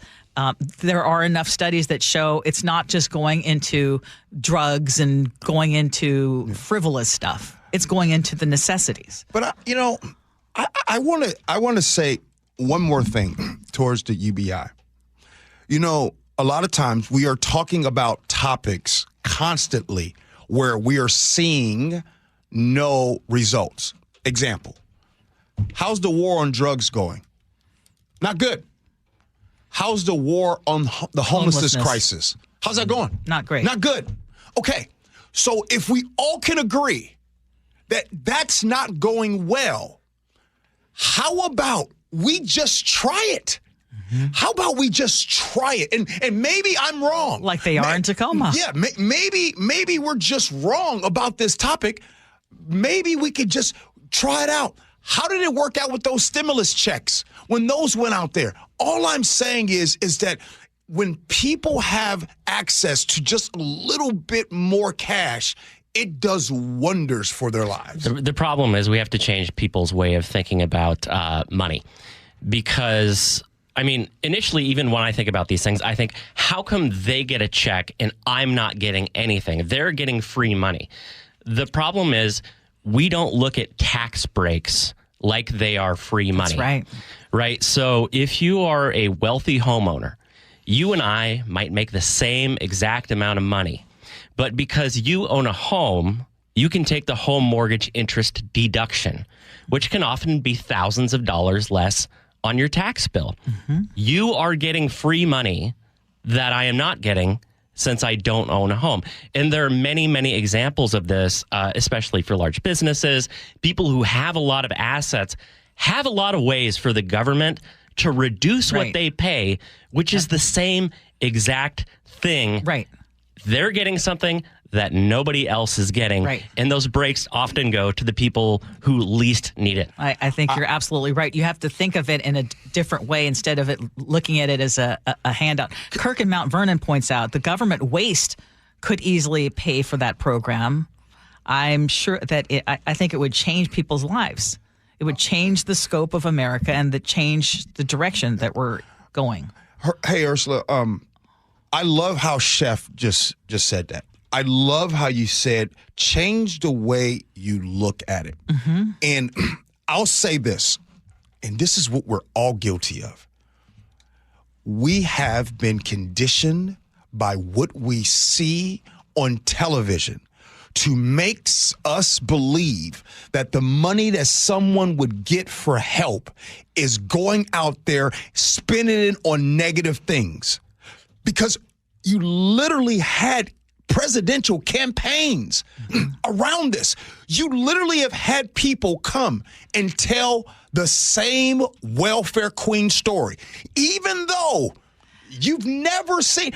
there are enough studies that show it's not just going into drugs and going into frivolous stuff. It's going into the necessities. But I want to say one more thing towards the UBI. A lot of times we are talking about topics constantly where we are seeing no results. Example: how's the war on drugs going? Not good. How's the war on the homelessness crisis? How's that going? Not great. Not good. Okay, so if we all can agree that that's not going well, how about we just try it? How about we just try it? And maybe I'm wrong. Like they are in Tacoma. Yeah, maybe we're just wrong about this topic. Maybe we could just try it out. How did it work out with those stimulus checks when those went out there? All I'm saying is that when people have access to just a little bit more cash, it does wonders for their lives. The problem is we have to change people's way of thinking about money. Because, initially, even when I think about these things, I think, how come they get a check and I'm not getting anything? They're getting free money. The problem is we don't look at tax breaks like they are free money. That's right. Right? So if you are a wealthy homeowner, you and I might make the same exact amount of money. But because you own a home, you can take the home mortgage interest deduction, which can often be thousands of dollars less on your tax bill. You are getting free money that I am not getting since I don't own a home. And there are many, many examples of this, especially for large businesses. People who have a lot of assets have a lot of ways for the government to reduce what they pay, which is the same exact thing. Right. They're getting something that nobody else is getting. Right. And those breaks often go to the people who least need it. I think you're absolutely right. You have to think of it in a different way instead of it looking at it as a handout. Kirk in Mount Vernon points out the government waste could easily pay for that program. I'm sure that I think it would change people's lives. It would change the scope of America and change the direction that we're going. Hey, Ursula, I love how Chef just said that. I love how you said change the way you look at it. And I'll say this, and this is what we're all guilty of. We have been conditioned by what we see on television to make us believe that the money that someone would get for help is going out there spending it on negative things. Because you literally had presidential campaigns around this. You literally have had people come and tell the same welfare queen story, even though you've never seen.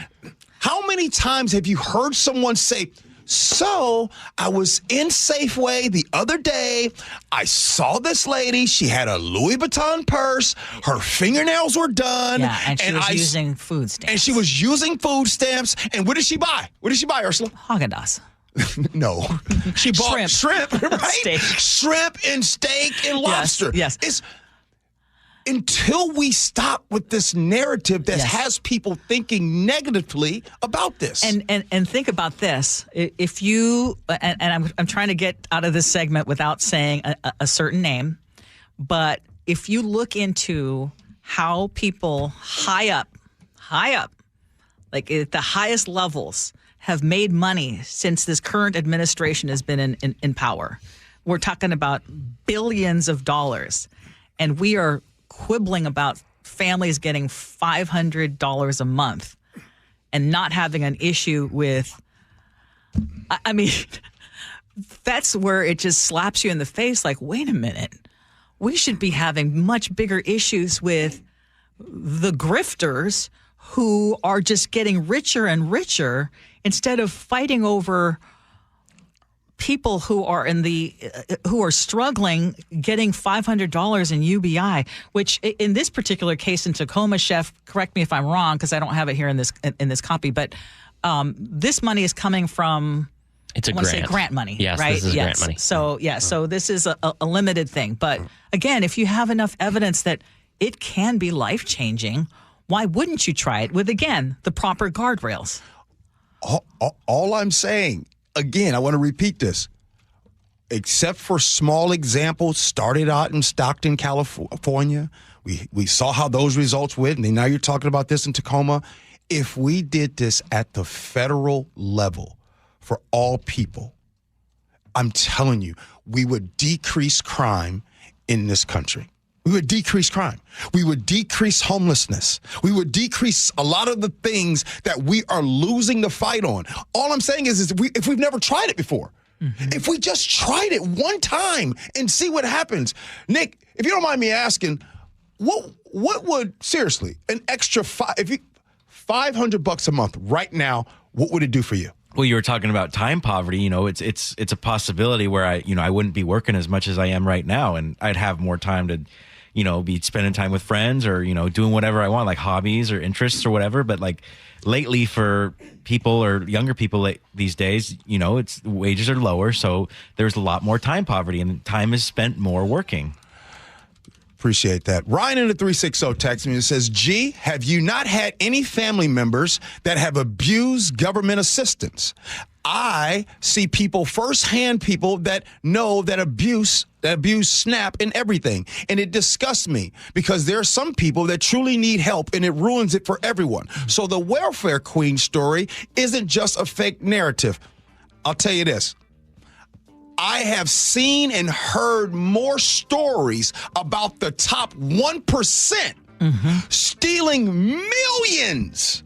How many times have you heard someone say, so I was in Safeway the other day. I saw this lady. She had a Louis Vuitton purse. Her fingernails were done. Yeah, and she was using food stamps. And she was using food stamps. And what did she buy? What did she buy, Ursula? Haagen-Dazs. No. She bought shrimp, right? Steak. Shrimp and steak and lobster. Yes. It's, until we stop with this narrative that has people thinking negatively about this. And think about this. If you, and I'm trying to get out of this segment without saying a certain name, but if you look into how people high up, like at the highest levels, have made money since this current administration has been in power, we're talking about billions of dollars. And we are quibbling about families getting $500 a month and not having an issue with, I mean, that's where it just slaps you in the face like, wait a minute, we should be having much bigger issues with the grifters who are just getting richer and richer instead of fighting over people who are who are struggling getting $500 in UBI, which in this particular case in Tacoma, Chef, correct me if I'm wrong because I don't have it here in this copy, but this money is coming from, it's a I want to say grant money, yes, right? This is grant money. So so this is a limited thing, but again, if you have enough evidence that it can be life changing, why wouldn't you try it with, again, the proper guardrails? All I'm saying, again, I want to repeat this. Except for small examples, started out in Stockton, California. We saw how those results went, and now you're talking about this in Tacoma. If we did this at the federal level for all people, I'm telling you, we would decrease crime in this country. We would decrease crime. We would decrease homelessness. We would decrease a lot of the things that we are losing the fight on. All I'm saying is if we've never tried it before, if we just tried it one time and see what happens. Nick, if you don't mind me asking, what would, seriously, an extra $500 a month right now, what would it do for you? Well, you were talking about time poverty. You know, it's a possibility where I wouldn't be working as much as I am right now, and I'd have more time to, be spending time with friends or, doing whatever I want, like hobbies or interests or whatever. But like lately for people or younger people these days, it's wages are lower. So there's a lot more time poverty and time is spent more working. Appreciate that. Ryan in the 360 texts me and says, Gee, have you not had any family members that have abused government assistance? I see firsthand people that know that abuse SNAP and everything. And it disgusts me because there are some people that truly need help and it ruins it for everyone. So the welfare queen story isn't just a fake narrative. I'll tell you this. I have seen and heard more stories about the top 1% stealing millions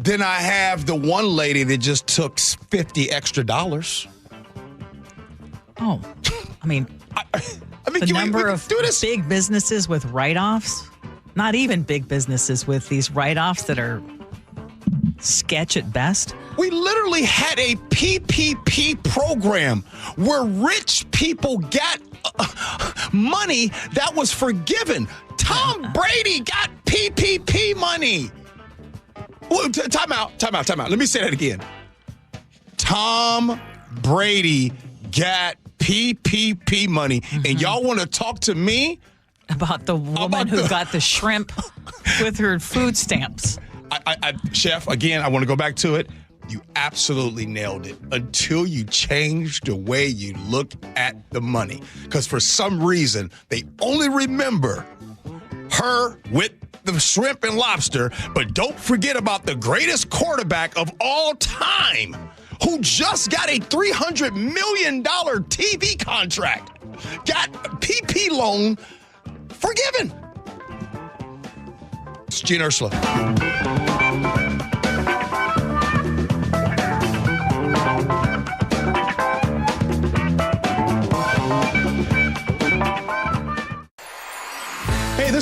than I have the one lady that just took $50 extra. Oh, I mean, the number of big businesses with write-offs, not even big businesses with these write-offs that are sketch at best. We literally had a PPP program where rich people got money that was forgiven. Tom Brady got PPP money. Well, time out. Let me say that again. Tom Brady got PPP money, and y'all want to talk to me about the woman who got the shrimp with her food stamps. Chef, again, I want to go back to it. You absolutely nailed it until you changed the way you look at the money. Because for some reason, they only remember her with the shrimp and lobster, but don't forget about the greatest quarterback of all time who just got a $300 million TV contract, got a PP loan forgiven. It's Gee and Ursula.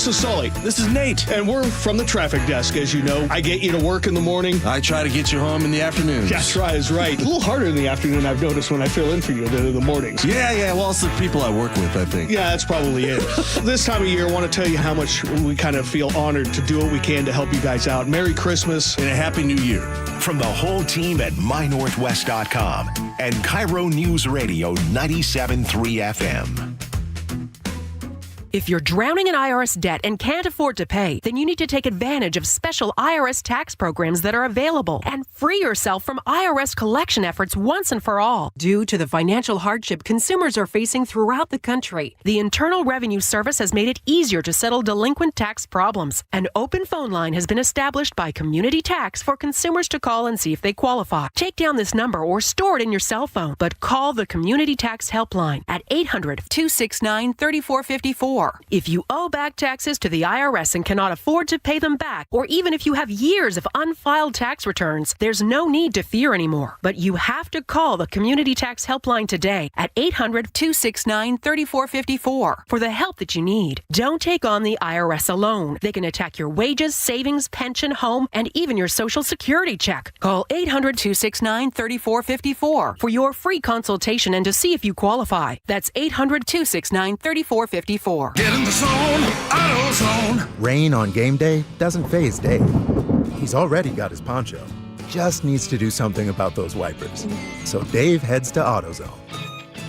This is Sully. This is Nate. And we're from the traffic desk, as you know. I get you to work in the morning. I try to get you home in the afternoon. That's right, is right. A little harder in the afternoon, I've noticed, when I fill in for you than in the mornings. Yeah. Well, it's the people I work with, I think. Yeah, that's probably it. This time of year, I want to tell you how much we kind of feel honored to do what we can to help you guys out. Merry Christmas and a Happy New Year. From the whole team at mynorthwest.com and KIRO Newsradio 97.3 FM. If you're drowning in IRS debt and can't afford to pay, then you need to take advantage of special IRS tax programs that are available and free yourself from IRS collection efforts once and for all. Due to the financial hardship consumers are facing throughout the country, the Internal Revenue Service has made it easier to settle delinquent tax problems. An open phone line has been established by Community Tax for consumers to call and see if they qualify. Take down this number or store it in your cell phone, but call the Community Tax Helpline at 800-269-3454. If you owe back taxes to the IRS and cannot afford to pay them back, or even if you have years of unfiled tax returns, there's no need to fear anymore. But you have to call the Community Tax Helpline today at 800-269-3454 for the help that you need. Don't take on the IRS alone. They can attack your wages, savings, pension, home, and even your Social Security check. Call 800-269-3454 for your free consultation and to see if you qualify. That's 800-269-3454. Get in the zone, AutoZone. Rain on game day doesn't faze Dave. He's already got his poncho. Just needs to do something about those wipers. So Dave heads to AutoZone.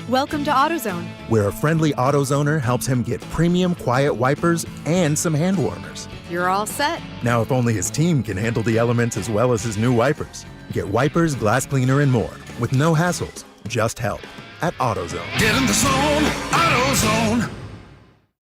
Welcome to AutoZone, where a friendly AutoZoner helps him get premium quiet wipers and some hand warmers. You're all set. Now, if only his team can handle the elements as well as his new wipers. Get wipers, glass cleaner, and more with no hassles, just help at AutoZone. Get in the zone, AutoZone.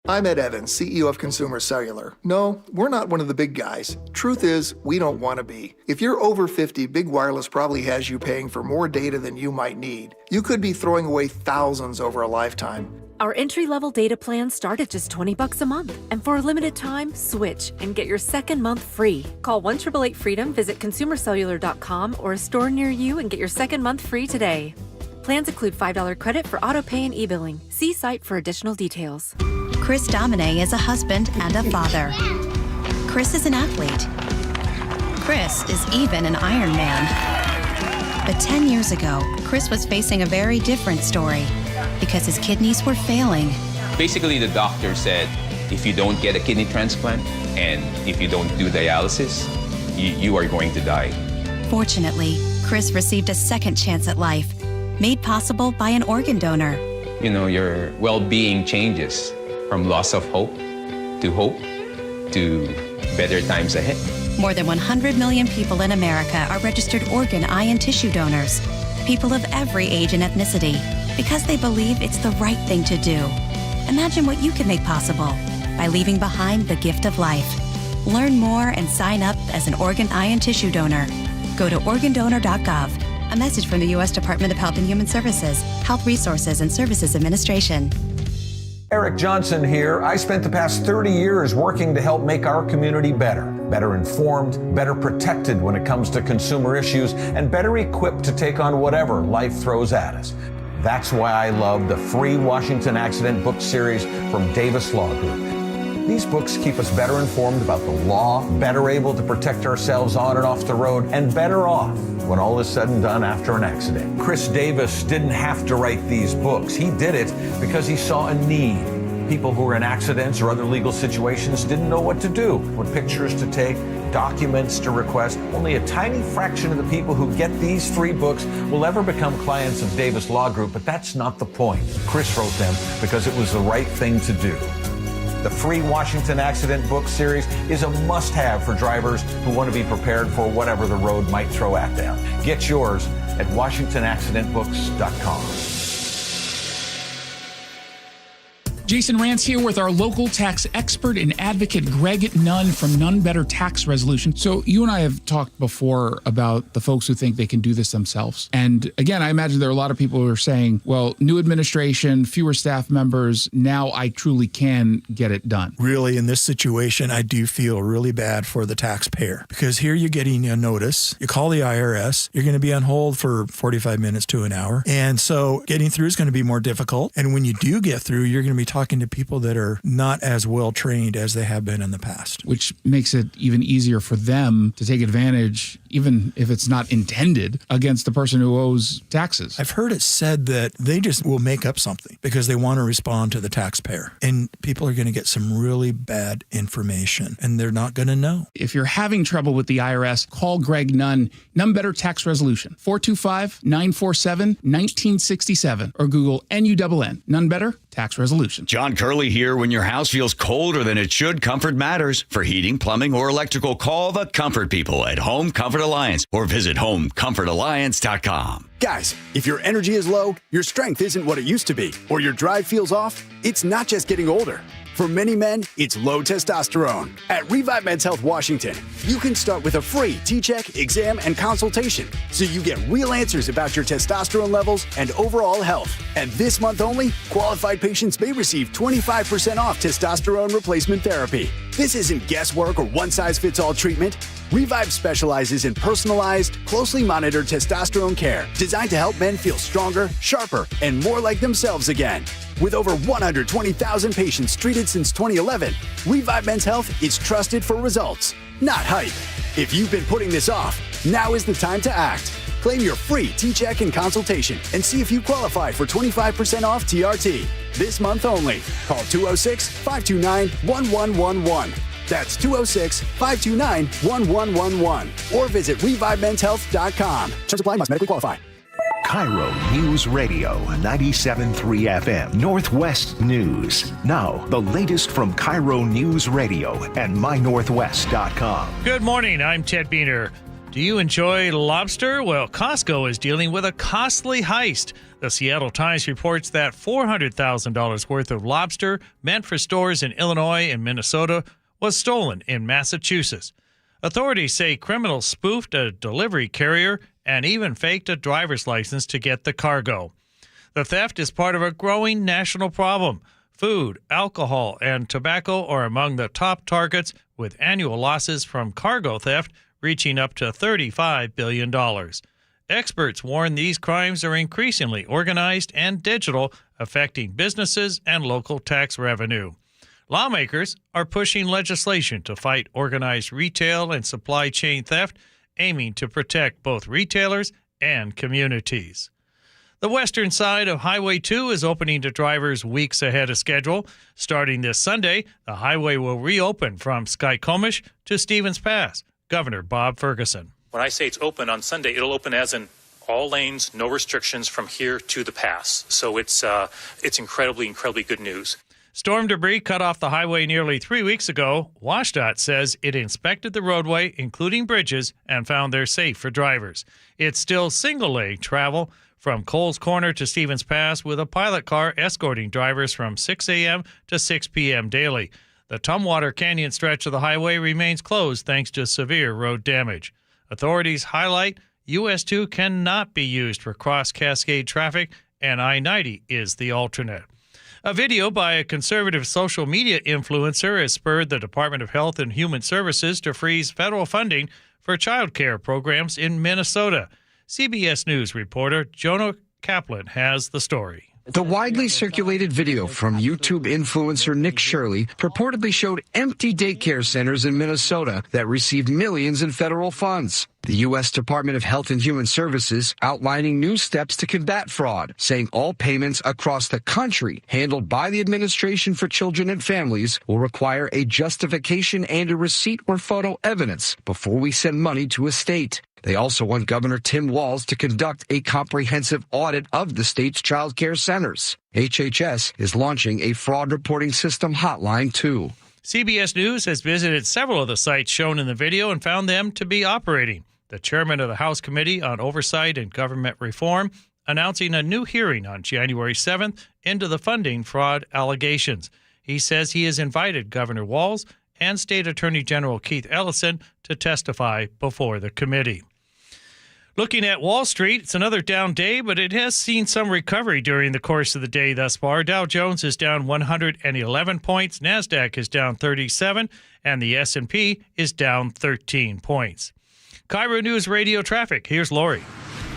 I'm Ed Evans, CEO of Consumer Cellular. No, we're not one of the big guys. Truth is, we don't want to be. If you're over 50, Big Wireless probably has you paying for more data than you might need. You could be throwing away thousands over a lifetime. Our entry-level data plans start at just $20 a month. And for a limited time, switch and get your second month free. Call 1-888-FREEDOM, visit consumercellular.com or a store near you and get your second month free today. Plans include $5 credit for auto pay and e-billing. See site for additional details. Chris Domine is a husband and a father. Chris is an athlete. Chris is even an Ironman. But 10 years ago, Chris was facing a very different story because his kidneys were failing. Basically, the doctor said, if you don't get a kidney transplant and if you don't do dialysis, you are going to die. Fortunately, Chris received a second chance at life, made possible by an organ donor. You know, your well-being changes from loss of hope to better times ahead. More than 100 million people in America are registered organ, eye, and tissue donors. People of every age and ethnicity, because they believe it's the right thing to do. Imagine what you can make possible by leaving behind the gift of life. Learn more and sign up as an organ, eye, and tissue donor. Go to organdonor.gov. A message from the U.S. Department of Health and Human Services, Health Resources and Services Administration. Eric Johnson here. I spent the past 30 years working to help make our community better informed, better protected when it comes to consumer issues, and better equipped to take on whatever life throws at us. That's why I love the free Washington Accident book series from Davis Law Group. These books keep us better informed about the law, better able to protect ourselves on and off the road, and better off when all is said and done after an accident. Chris Davis didn't have to write these books. He did it because he saw a need. People who were in accidents or other legal situations didn't know what to do, what pictures to take, documents to request. Only a tiny fraction of the people who get these free books will ever become clients of Davis Law Group, but that's not the point. Chris wrote them because it was the right thing to do. The free Washington Accident book series is a must-have for drivers who want to be prepared for whatever the road might throw at them. Get yours at WashingtonAccidentBooks.com. Jason Rance here with our local tax expert and advocate, Greg Nunn from Nunn Better Tax Resolution. So you and I have talked before about the folks who think they can do this themselves. And again, I imagine there are a lot of people who are saying, well, new administration, fewer staff members, now I truly can get it done. Really, in this situation, I do feel really bad for the taxpayer because here you're getting a notice. You call the IRS, you're going to be on hold for 45 minutes to an hour. And so getting through is going to be more difficult. And when you do get through, you're going to be talking talking to people that are not as well trained as they have been in the past. Which makes it even easier for them to take advantage, even if it's not intended, against the person who owes taxes. I've heard it said that they just will make up something because they want to respond to the taxpayer. And people are going to get some really bad information, and they're not going to know. If you're having trouble with the IRS, call Greg Nunn. None Better Tax Resolution, 425-947-1967, or Google NUNN. None Better Tax Resolution. John Curley here. When your house feels colder than it should, comfort matters. For heating, plumbing, or electrical, call the comfort people at Home Comfort Alliance or visit homecomfortalliance.com. Guys, if your energy is low, your strength isn't what it used to be, or your drive feels off, it's not just getting older. For many men, it's low testosterone. At Revive Men's Health Washington, you can start with a free T-check, exam, and consultation, so you get real answers about your testosterone levels and overall health. And this month only, qualified patients may receive 25% off testosterone replacement therapy. This isn't guesswork or one-size-fits-all treatment. Revive specializes in personalized, closely monitored testosterone care designed to help men feel stronger, sharper, and more like themselves again. With over 120,000 patients treated since 2011, Revive Men's Health is trusted for results, not hype. If you've been putting this off, now is the time to act. Claim your free T-check and consultation and see if you qualify for 25% off TRT. This month only. Call 206-529-1111. That's 206-529-1111. Or visit ReviveMen'sHealth.com. Terms apply, must medically qualify. KIRO News Radio 97.3 FM Northwest News. Now, the latest from KIRO News Radio and MyNorthwest.com. Good morning. I'm Ted Beener. Do you enjoy lobster? Well, Costco is dealing with a costly heist. The Seattle Times reports that $400,000 worth of lobster meant for stores in Illinois and Minnesota was stolen in Massachusetts. Authorities say criminals spoofed a delivery carrier and even faked a driver's license to get the cargo. The theft is part of a growing national problem. Food, alcohol, and tobacco are among the top targets, with annual losses from cargo theft reaching up to $35 billion. Experts warn these crimes are increasingly organized and digital, affecting businesses and local tax revenue. Lawmakers are pushing legislation to fight organized retail and supply chain theft, aiming to protect both retailers and communities. The western side of Highway 2 is opening to drivers weeks ahead of schedule. Starting this Sunday, the highway will reopen from Skykomish to Stevens Pass. Governor Bob Ferguson. When I say it's open on Sunday, it'll open as in all lanes, no restrictions from here to the pass. So it's incredibly good news. Storm debris cut off the highway nearly 3 weeks ago. WashDOT says it inspected the roadway, including bridges, and found they're safe for drivers. It's still single-lane travel from Coles Corner to Stevens Pass, with a pilot car escorting drivers from 6 a.m. to 6 p.m. daily. The Tumwater Canyon stretch of the highway remains closed thanks to severe road damage. Authorities highlight US 2 cannot be used for cross-cascade traffic, and I-90 is the alternate. A video by a conservative social media influencer has spurred the Department of Health and Human Services to freeze federal funding for child care programs in Minnesota. CBS News reporter Jonah Kaplan has the story. The widely circulated video from YouTube influencer Nick Shirley purportedly showed empty daycare centers in Minnesota that received millions in federal funds. The U.S. Department of Health and Human Services outlining new steps to combat fraud, saying all payments across the country handled by the Administration for Children and Families will require a justification and a receipt or photo evidence before we send money to a state. They also want Governor Tim Walz to conduct a comprehensive audit of the state's child care centers. HHS is launching a fraud reporting system hotline, too. CBS News has visited several of the sites shown in the video and found them to be operating. The chairman of the House Committee on Oversight and Government Reform announcing a new hearing on January 7th into the funding fraud allegations. He says he has invited Governor Walz and State Attorney General Keith Ellison to testify before the committee. Looking at Wall Street, it's another down day, but it has seen some recovery during the course of the day thus far. Dow Jones is down 111 points, NASDAQ is down 37, and the S&P is down 13 points. KIRO News Radio traffic. Here's Lori.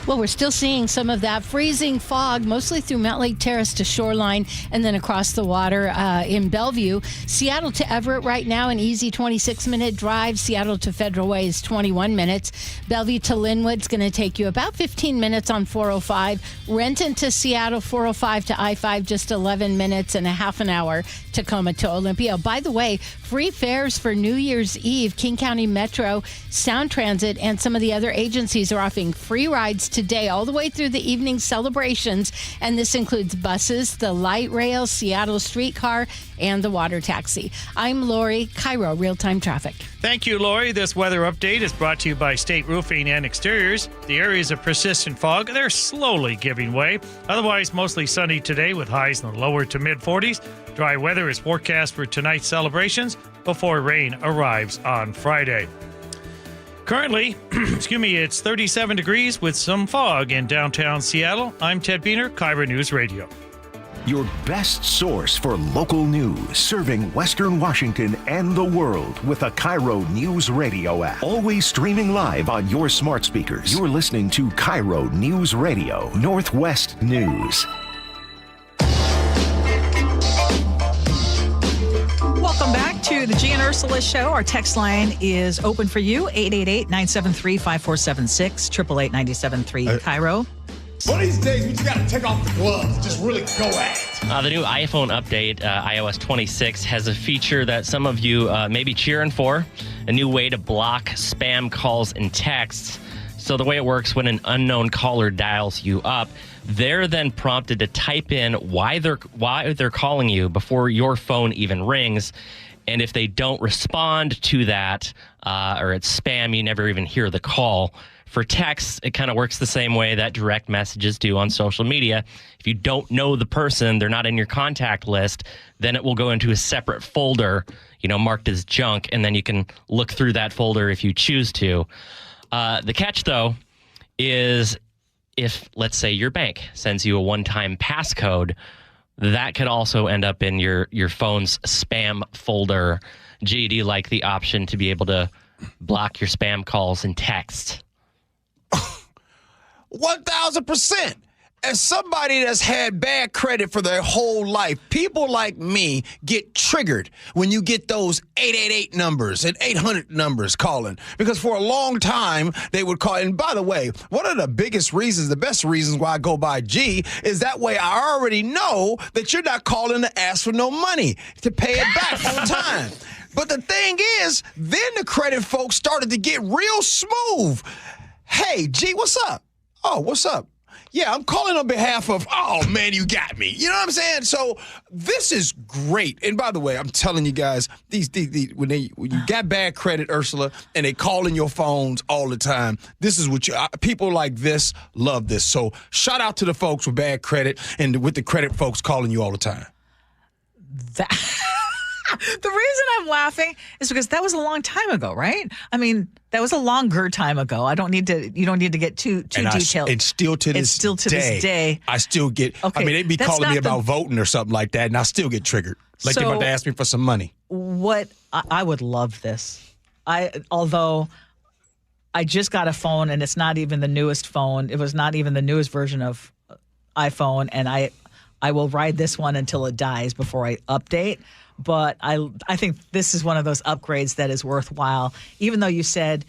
Well, we're still seeing some of that freezing fog, mostly through Mount Lake Terrace to Shoreline and then across the water in Bellevue. Seattle to Everett right now, an easy 26-minute drive. Seattle to Federal Way is 21 minutes. Bellevue to Linwood's going to take you about 15 minutes on 405. Renton to Seattle, 405 to I-5, just 11 minutes and a half an hour. Tacoma to Olympia. By the way, free fares for New Year's Eve. King County Metro, Sound Transit, and some of the other agencies are offering free rides today all the way through the evening celebrations. And this includes buses, the light rail, Seattle streetcar, and the water taxi. I'm Lori, KIRO Real-Time Traffic. Thank you, Lori. This weather update is brought to you by State Roofing and Exteriors. The areas of persistent fog, they're slowly giving way. Otherwise, mostly sunny today with highs in the lower to mid-40s. Dry weather is forecast for tonight's celebrations before rain arrives on Friday. Currently, it's 37 degrees with some fog in downtown Seattle. I'm Ted Beener, KIRO News Radio. Your best source for local news, serving Western Washington and the world with a KIRO Newsradio app. Always streaming live on your smart speakers. You're listening to KIRO Newsradio, Northwest News. Welcome back to the Gee and Ursula Show. Our text line is open for you, 888-973-5476, 888-973 KIRO. One of these days, we just got to take off the gloves, just really go at it. The new iPhone update, iOS 26, has a feature that some of you may be cheering for, a new way to block spam calls and texts. So the way it works, when an unknown caller dials you up, they're then prompted to type in why they're calling you before your phone even rings. And if they don't respond to that, or it's spam, you never even hear the call. For texts, it kind of works the same way that direct messages do on social media. If you don't know the person, they're not in your contact list, then it will go into a separate folder, marked as junk, and then you can look through that folder if you choose to. The catch, though, is if, let's say, your bank sends you a one-time passcode, that could also end up in your phone's spam folder. Gee, do you like the option to be able to block your spam calls and texts? 1,000%. As somebody that's had bad credit for their whole life, people like me get triggered when you get those 888 numbers and 800 numbers calling. Because for a long time, they would call. And by the way, one of the biggest reasons, the best reasons why I go by G is that way I already know that you're not calling to ask for no money to pay it back on time. But the thing is, then the credit folks started to get real smooth. Hey, G, what's up? Oh, what's up? Yeah, I'm calling on behalf of, oh, man, you got me. You know what I'm saying? So this is great. And by the way, I'm telling you guys, when you got bad credit, Ursula, and they call in your phones all the time, this is what people like this love this. So shout out to the folks with bad credit and with the credit folks calling you all the time. The reason I'm laughing is because that was a long time ago, right? I mean, that was a longer time ago. You don't need to get too detailed. And still to this day, I still get, okay, I mean, they'd be calling me about voting or something like that, and I still get triggered. Like they're about to ask me for some money. I would love this. Although I just got a phone, and it's not even the newest phone. It was not even the newest version of iPhone, and I will ride this one until it dies before I update. But I think this is one of those upgrades that is worthwhile. Even though you said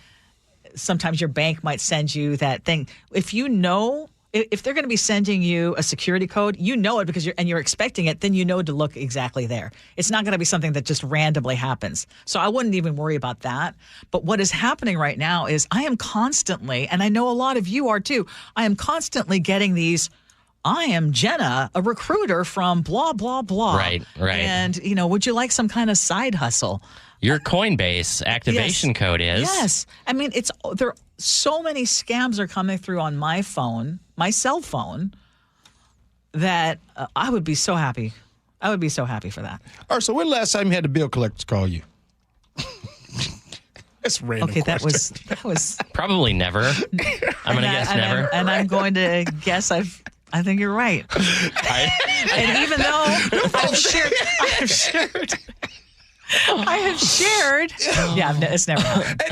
sometimes your bank might send you that thing. If you know, if they're going to be sending you a security code, you know it because you're expecting it, then you know to look exactly there. It's not going to be something that just randomly happens. So I wouldn't even worry about that. But what is happening right now is I am constantly, and I know a lot of you are too, I am constantly getting these, I am Jenna, a recruiter from blah, blah, blah. Right. And, would you like some kind of side hustle? Your Coinbase activation code is. Yes. I mean, so many scams are coming through on my phone, my cell phone, that I would be so happy. I would be so happy for that. All right, so when last time you had the bill collectors call you? That's random. Okay, that was probably never. I'm going to guess never. And I'm going to guess I think you're right. And even though I've shared I have shared. Yeah, it's never happened.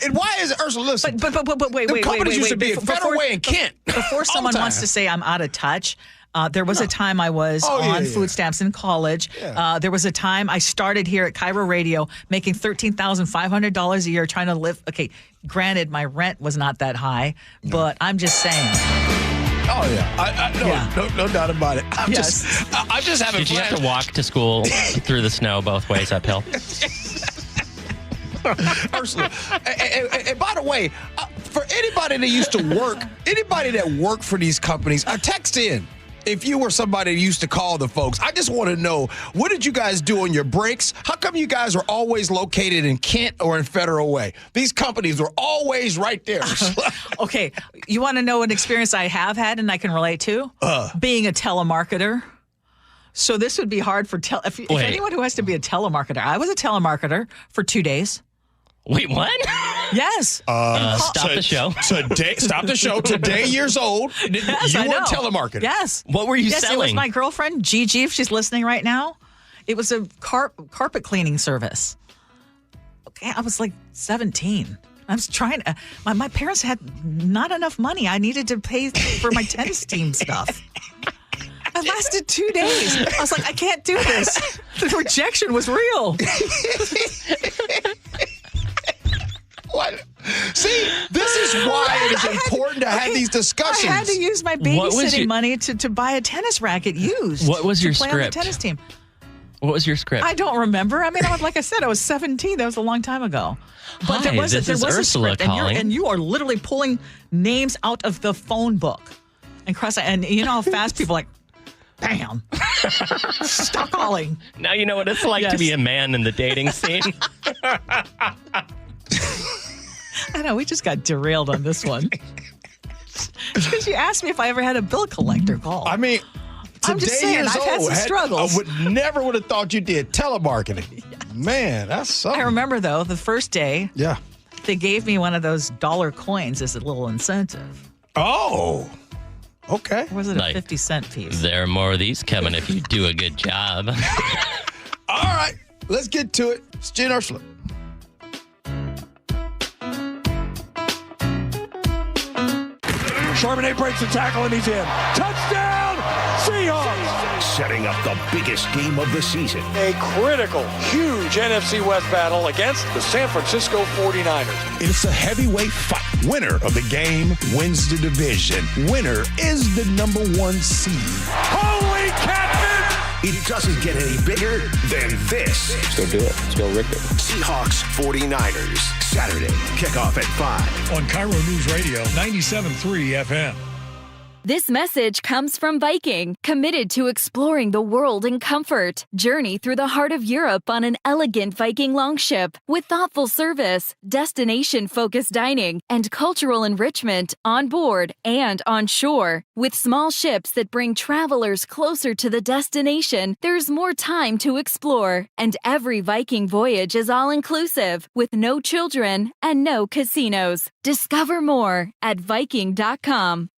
And why is Ursula? Listen, but wait. Companies used to be Federal Way in Kent. Before someone wants to say I'm out of touch, there was a time I was on food stamps in college. Yeah. There was a time I started here at KIRO Radio making $13,500 a year trying to live. Okay, granted, my rent was not that high, but I'm just saying. Oh yeah, no doubt about it. I'm just having. Did you have to walk to school through the snow both ways uphill? Ursula, and by the way, for anybody that used to work, anybody that worked for these companies, text in. If you were somebody that used to call the folks, I just want to know, what did you guys do on your breaks? How come you guys were always located in Kent or in Federal Way? These companies were always right there. Okay, you want to know an experience I have had and I can relate to? Being a telemarketer. So this would be hard for if anyone who has to be a telemarketer. I was a telemarketer for 2 days. Wait, what? Yes. Stop the show. Stop the show. Today, years old. Yes, you I were know. a telemarketer. Yes. What were you Yes, selling? It was my girlfriend, Gigi, if she's listening right now. It was a carpet cleaning service. Okay, I was like 17. I was trying to, my parents had not enough money. I needed to pay for my tennis team stuff. I lasted 2 days. I was like, I can't do this. The rejection was real. What? See, this is why it is important to have these discussions. I had to use my babysitting money to buy a tennis racket used. What was your to play script? On the tennis team. What was your script? I don't remember. I mean, like I said, I was 17. That was a long time ago. But Hi, this is Ursula a script, calling. and you are literally pulling names out of the phone book and you know how fast people like, bam, stop calling. Now you know what it's like to be a man in the dating scene. I know, we just got derailed on this one. Because you asked me if I ever had a bill collector call. I mean, I'm just saying, I've had some struggles. I would have thought you did telemarketing. Yes. Man, that's something. I remember, though, the first day, they gave me one of those dollar coins as a little incentive. Oh, okay. Or was it a 50-cent piece? There are more of these coming if you do a good job. All right, let's get to it. It's Gee and Ursula. Charbonnet breaks the tackle and he's in. Touchdown, Seahawks! Setting up the biggest game of the season. A critical, huge NFC West battle against the San Francisco 49ers. It's a heavyweight fight. Winner of the game wins the division. Winner is the #1 seed. Holy catfish! It doesn't get any bigger than this. Let's go do it. Let's go rip it. Seahawks 49ers. Saturday, kickoff at 5. On KIRO Newsradio 97.3 FM. This message comes from Viking, committed to exploring the world in comfort. Journey through the heart of Europe on an elegant Viking longship with thoughtful service, destination-focused dining, and cultural enrichment on board and on shore. With small ships that bring travelers closer to the destination, there's more time to explore. And every Viking voyage is all-inclusive, with no children and no casinos. Discover more at Viking.com.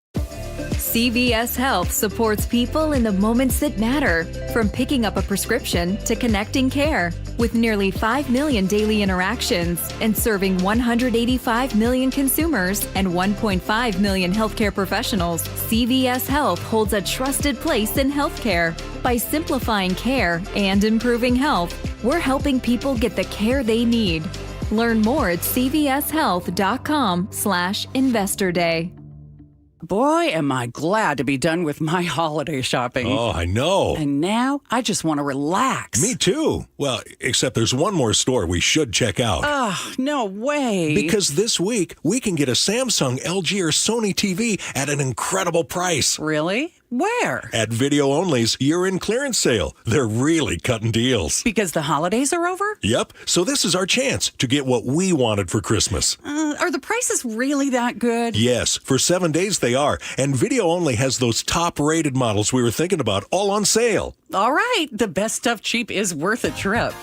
CVS Health supports people in the moments that matter, from picking up a prescription to connecting care. With nearly 5 million daily interactions and serving 185 million consumers and 1.5 million healthcare professionals, CVS Health holds a trusted place in healthcare. By simplifying care and improving health, we're helping people get the care they need. Learn more at cvshealth.com/investor day. Boy, am I glad to be done with my holiday shopping. Oh, I know. And now I just want to relax. Me too. Well, except there's one more store we should check out. Oh, no way. Because this week, we can get a Samsung, LG, or Sony TV at an incredible price. Really? Where? At Video Only's year-end clearance sale. They're really cutting deals. Because the holidays are over? Yep. So this is our chance to get what we wanted for Christmas. Are the prices really that good? Yes. For 7 days they are. And Video Only has those top-rated models we were thinking about all on sale. All right. The best stuff cheap is worth a trip.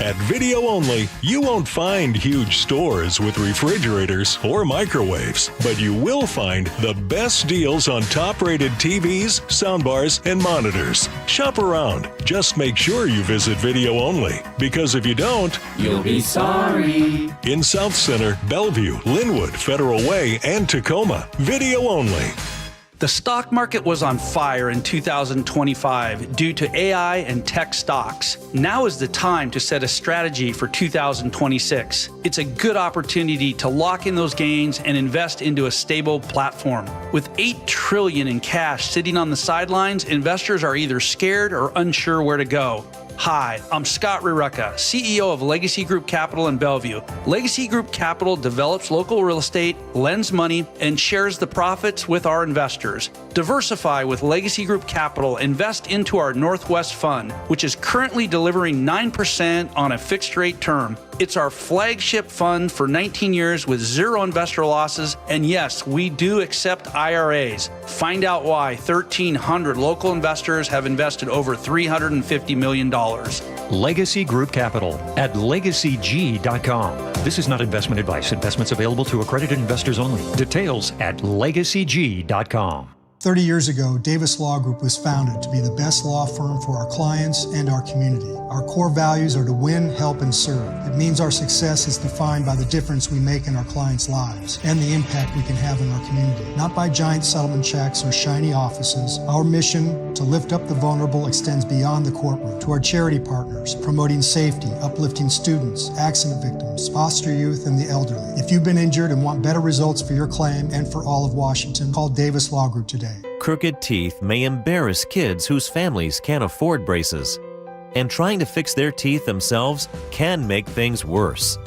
At Video Only, you won't find huge stores with refrigerators or microwaves, but you will find the best deals on top-rated TVs, soundbars, and monitors. Shop around. Just make sure you visit Video Only, because if you don't, You'll be sorry. In South Center, Bellevue, Linwood, Federal Way, and Tacoma, Video Only. The stock market was on fire in 2025 due to AI and tech stocks. Now is the time to set a strategy for 2026. It's a good opportunity to lock in those gains and invest into a stable platform. With $8 trillion in cash sitting on the sidelines, investors are either scared or unsure where to go. Hi, I'm Scott Rurecka, CEO of Legacy Group Capital in Bellevue. Legacy Group Capital develops local real estate, lends money, and shares the profits with our investors. Diversify with Legacy Group Capital. Invest into our Northwest Fund, which is currently delivering 9% on a fixed rate term. It's our flagship fund for 19 years with zero investor losses. And yes, we do accept IRAs. Find out why 1,300 local investors have invested over $350 million. Legacy Group Capital at LegacyG.com. This is not investment advice. Investments available to accredited investors only. Details at LegacyG.com. 30 years ago, Davis Law Group was founded to be the best law firm for our clients and our community. Our core values are to win, help, and serve. It means our success is defined by the difference we make in our clients' lives and the impact we can have in our community. Not by giant settlement checks or shiny offices. Our mission to lift up the vulnerable extends beyond the courtroom to our charity partners, promoting safety, uplifting students, accident victims, foster youth, and the elderly. If you've been injured and want better results for your claim and for all of Washington, call Davis Law Group today. Crooked teeth may embarrass kids whose families can't afford braces, and trying to fix their teeth themselves can make things worse.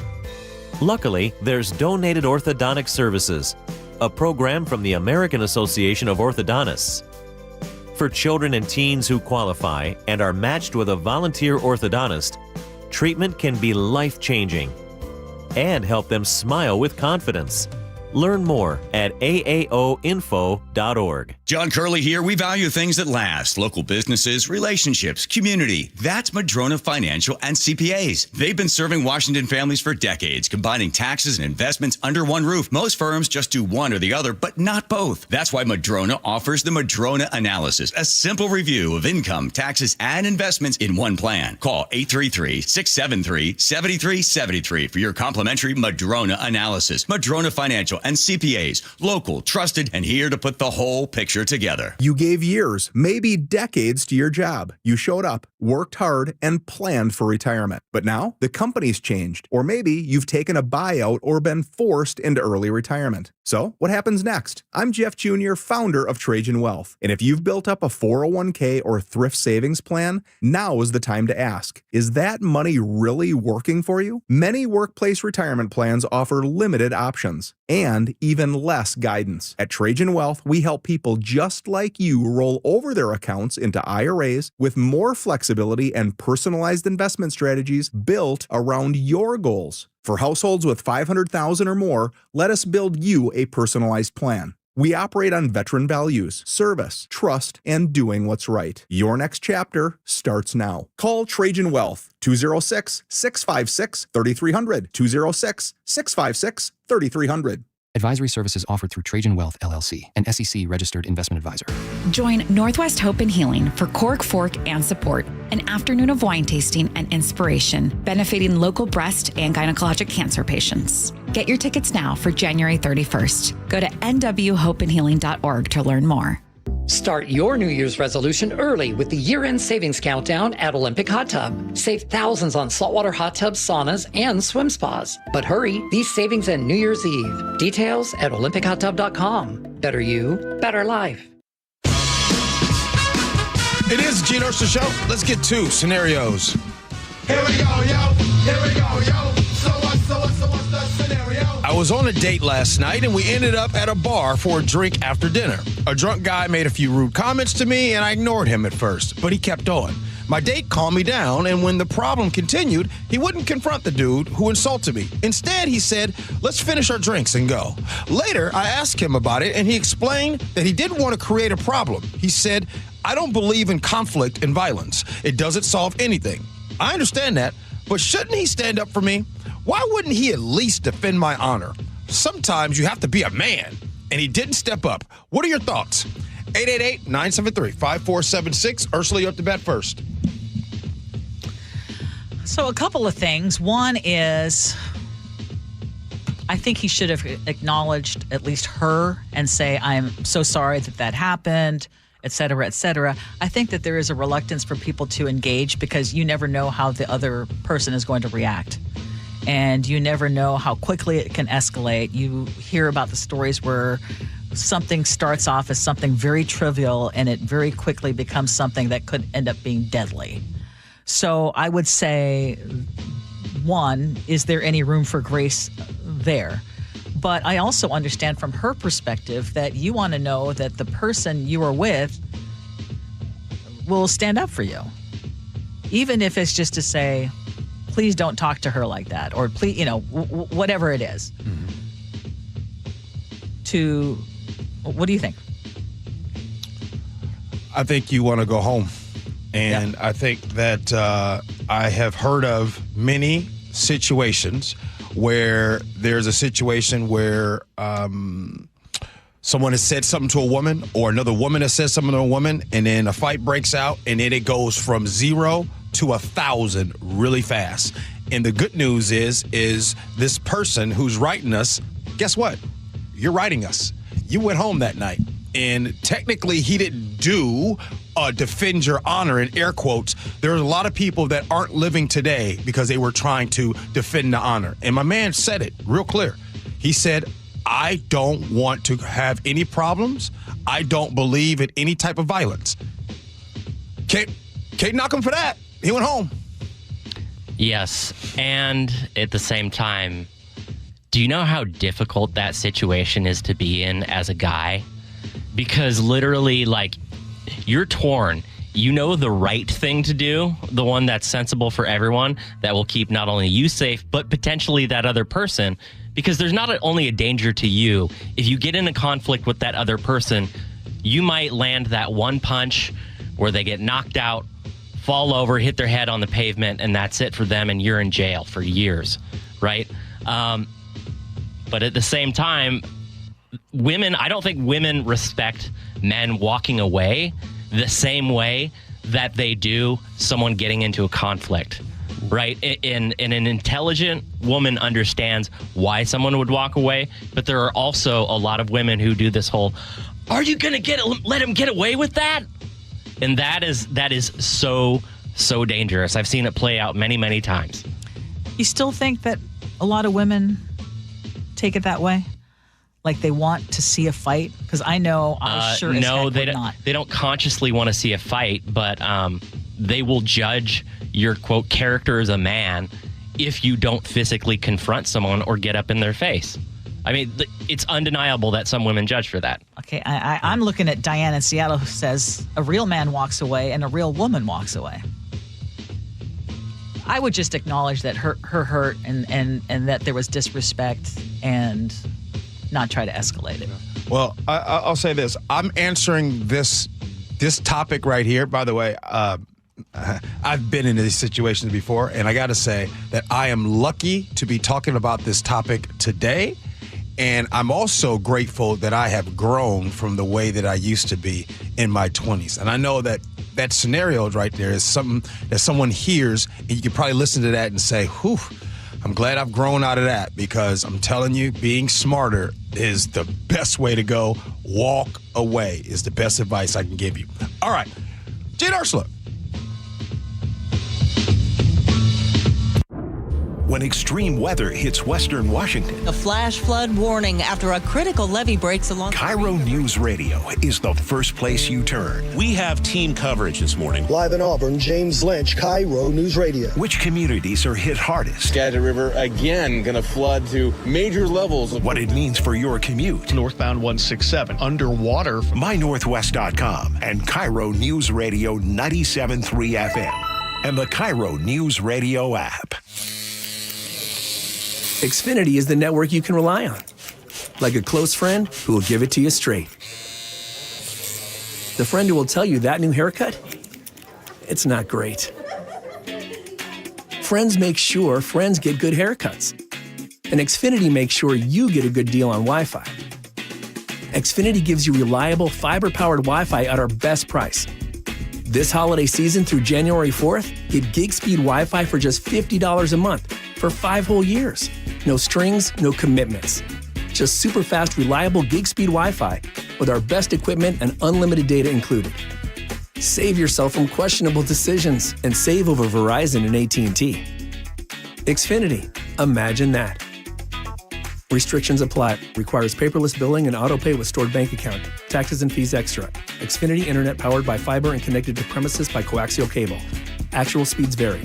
Luckily, there's Donated Orthodontic Services, a program from the American Association of Orthodontists. For children and teens who qualify and are matched with a volunteer orthodontist, treatment can be life-changing and help them smile with confidence. Learn more at aaoinfo.org. John Curley here. We value things that last. Local businesses, relationships, community. That's Madrona Financial and CPAs. They've been serving Washington families for decades, combining taxes and investments under one roof. Most firms just do one or the other, but not both. That's why Madrona offers the Madrona Analysis, a simple review of income, taxes, and investments in one plan. Call 833-673-7373 for your complimentary Madrona Analysis. Madrona Financial and CPAs, local, trusted, and here to put the whole picture together. You gave years, maybe decades to your job. You showed up, worked hard, and planned for retirement. But now the company's changed, or maybe you've taken a buyout or been forced into early retirement. So what happens next? I'm Jeff Jr., founder of Trajan Wealth. And if you've built up a 401k or thrift savings plan, now is the time to ask, is that money really working for you? Many workplace retirement plans offer limited options and even less guidance. At Trajan Wealth, we help people just like you roll over their accounts into IRAs with more flexibility and personalized investment strategies built around your goals. For households with $500,000 or more, let us build you a personalized plan. We operate on veteran values, service, trust, and doing what's right. Your next chapter starts now. Call Trajan Wealth, 206-656-3300, 206-656-3300. Advisory services offered through Trajan Wealth, LLC, an SEC-registered investment advisor. Join Northwest Hope and Healing for Cork, Fork, and Support, an afternoon of wine tasting and inspiration, benefiting local breast and gynecologic cancer patients. Get your tickets now for January 31st. Go to nwhopeandhealing.org to learn more. Start your New Year's resolution early with the year-end savings countdown at Olympic Hot Tub. Save thousands on saltwater hot tubs, saunas, and swim spas. But hurry, these savings end New Year's Eve. Details at olympichottub.com. Better you, better life. It is the Gee Ursula Show. Let's get to scenarios. Here we go, yo. Here we go, yo. So what's the scenario? I was on a date last night, and we ended up at a bar for a drink after dinner. A drunk guy made a few rude comments to me, and I ignored him at first, but he kept on. My date calmed me down, and when the problem continued, he wouldn't confront the dude who insulted me. Instead, he said, let's finish our drinks and go. Later, I asked him about it, and he explained that he didn't want to create a problem. He said, I don't believe in conflict and violence. It doesn't solve anything. I understand that, but shouldn't he stand up for me? Why wouldn't he at least defend my honor? Sometimes you have to be a man, and he didn't step up. What are your thoughts? 888-973-5476. Ursula, you're up to bat first. So a couple of things. One is, I think he should have acknowledged at least her and say, I'm so sorry that happened, et cetera, et cetera. I think that there is a reluctance for people to engage because you never know how the other person is going to react. And you never know how quickly it can escalate. You hear about the stories where something starts off as something very trivial and it very quickly becomes something that could end up being deadly. So I would say, one, is there any room for grace there? But I also understand from her perspective that you want to know that the person you are with will stand up for you. Even if it's just to say, please don't talk to her like that, or please, whatever it is. What do you think? I think you want to go home. And I think that I have heard of many situations where there's a situation where someone has said something to a woman or another woman has said something to a woman, and then a fight breaks out, and then it goes from 0 to 1,000 really fast. And the good news is this person who's writing us, guess what? You're writing us. You went home that night. And technically, he didn't do defend your honor in air quotes. There's a lot of people that aren't living today because they were trying to defend the honor. And my man said it real clear. He said, I don't want to have any problems. I don't believe in any type of violence. Can't knock him for that. He went home. Yes. And at the same time, do you know how difficult that situation is to be in as a guy? Because literally, you're torn. You know the right thing to do, the one that's sensible for everyone, that will keep not only you safe, but potentially that other person. Because there's not only a danger to you. If you get in a conflict with that other person, you might land that one punch where they get knocked out, fall over, hit their head on the pavement, and that's it for them, and you're in jail for years, right? But at the same time, I don't think women respect men walking away the same way that they do someone getting into a conflict, right? And an intelligent woman understands why someone would walk away, but there are also a lot of women who do this whole, are you going to let him get away with that? And that is so dangerous. I've seen it play out many, many times. You still think that a lot of women take it that way? Like they want to see a fight? Because I know I sure as heck would not. They don't consciously want to see a fight, but they will judge your, quote, character as a man if you don't physically confront someone or get up in their face. I mean, it's undeniable that some women judge for that. Okay, I'm looking at Diane in Seattle who says a real man walks away and a real woman walks away. I would just acknowledge that her hurt and that there was disrespect and not try to escalate it. Well, I'll say this. I'm answering this topic right here. By the way, I've been in these situations before, and I got to say that I am lucky to be talking about this topic today. And I'm also grateful that I have grown from the way that I used to be in my 20s. And I know that scenario right there is something that someone hears, and you can probably listen to that and say, whew, I'm glad I've grown out of that, because I'm telling you, being smarter is the best way to go. Walk away is the best advice I can give you. All right, Gee Ursula. When extreme weather hits Western Washington, a flash flood warning after a critical levee breaks along. KIRO Newsradio is the first place you turn. We have team coverage this morning. Live in Auburn, James Lynch, KIRO Newsradio. Which communities are hit hardest? Skagit River again going to flood to major levels. What it means for your commute. Northbound 167 underwater. MyNorthwest.com and KIRO Newsradio 97.3 FM and the KIRO Newsradio app. Xfinity is the network you can rely on. Like a close friend who will give it to you straight. The friend who will tell you that new haircut, it's not great. Friends make sure friends get good haircuts. And Xfinity makes sure you get a good deal on Wi-Fi. Xfinity gives you reliable fiber-powered Wi-Fi at our best price. This holiday season through January 4th, get gig speed Wi-Fi for just $50 a month for 5 whole years. No strings, no commitments. Just super fast, reliable gig speed Wi-Fi with our best equipment and unlimited data included. Save yourself from questionable decisions and save over Verizon and AT&T. Xfinity. Imagine that. Restrictions apply. Requires paperless billing and autopay with stored bank account. Taxes and fees extra. Xfinity Internet powered by fiber and connected to premises by coaxial cable. Actual speeds vary.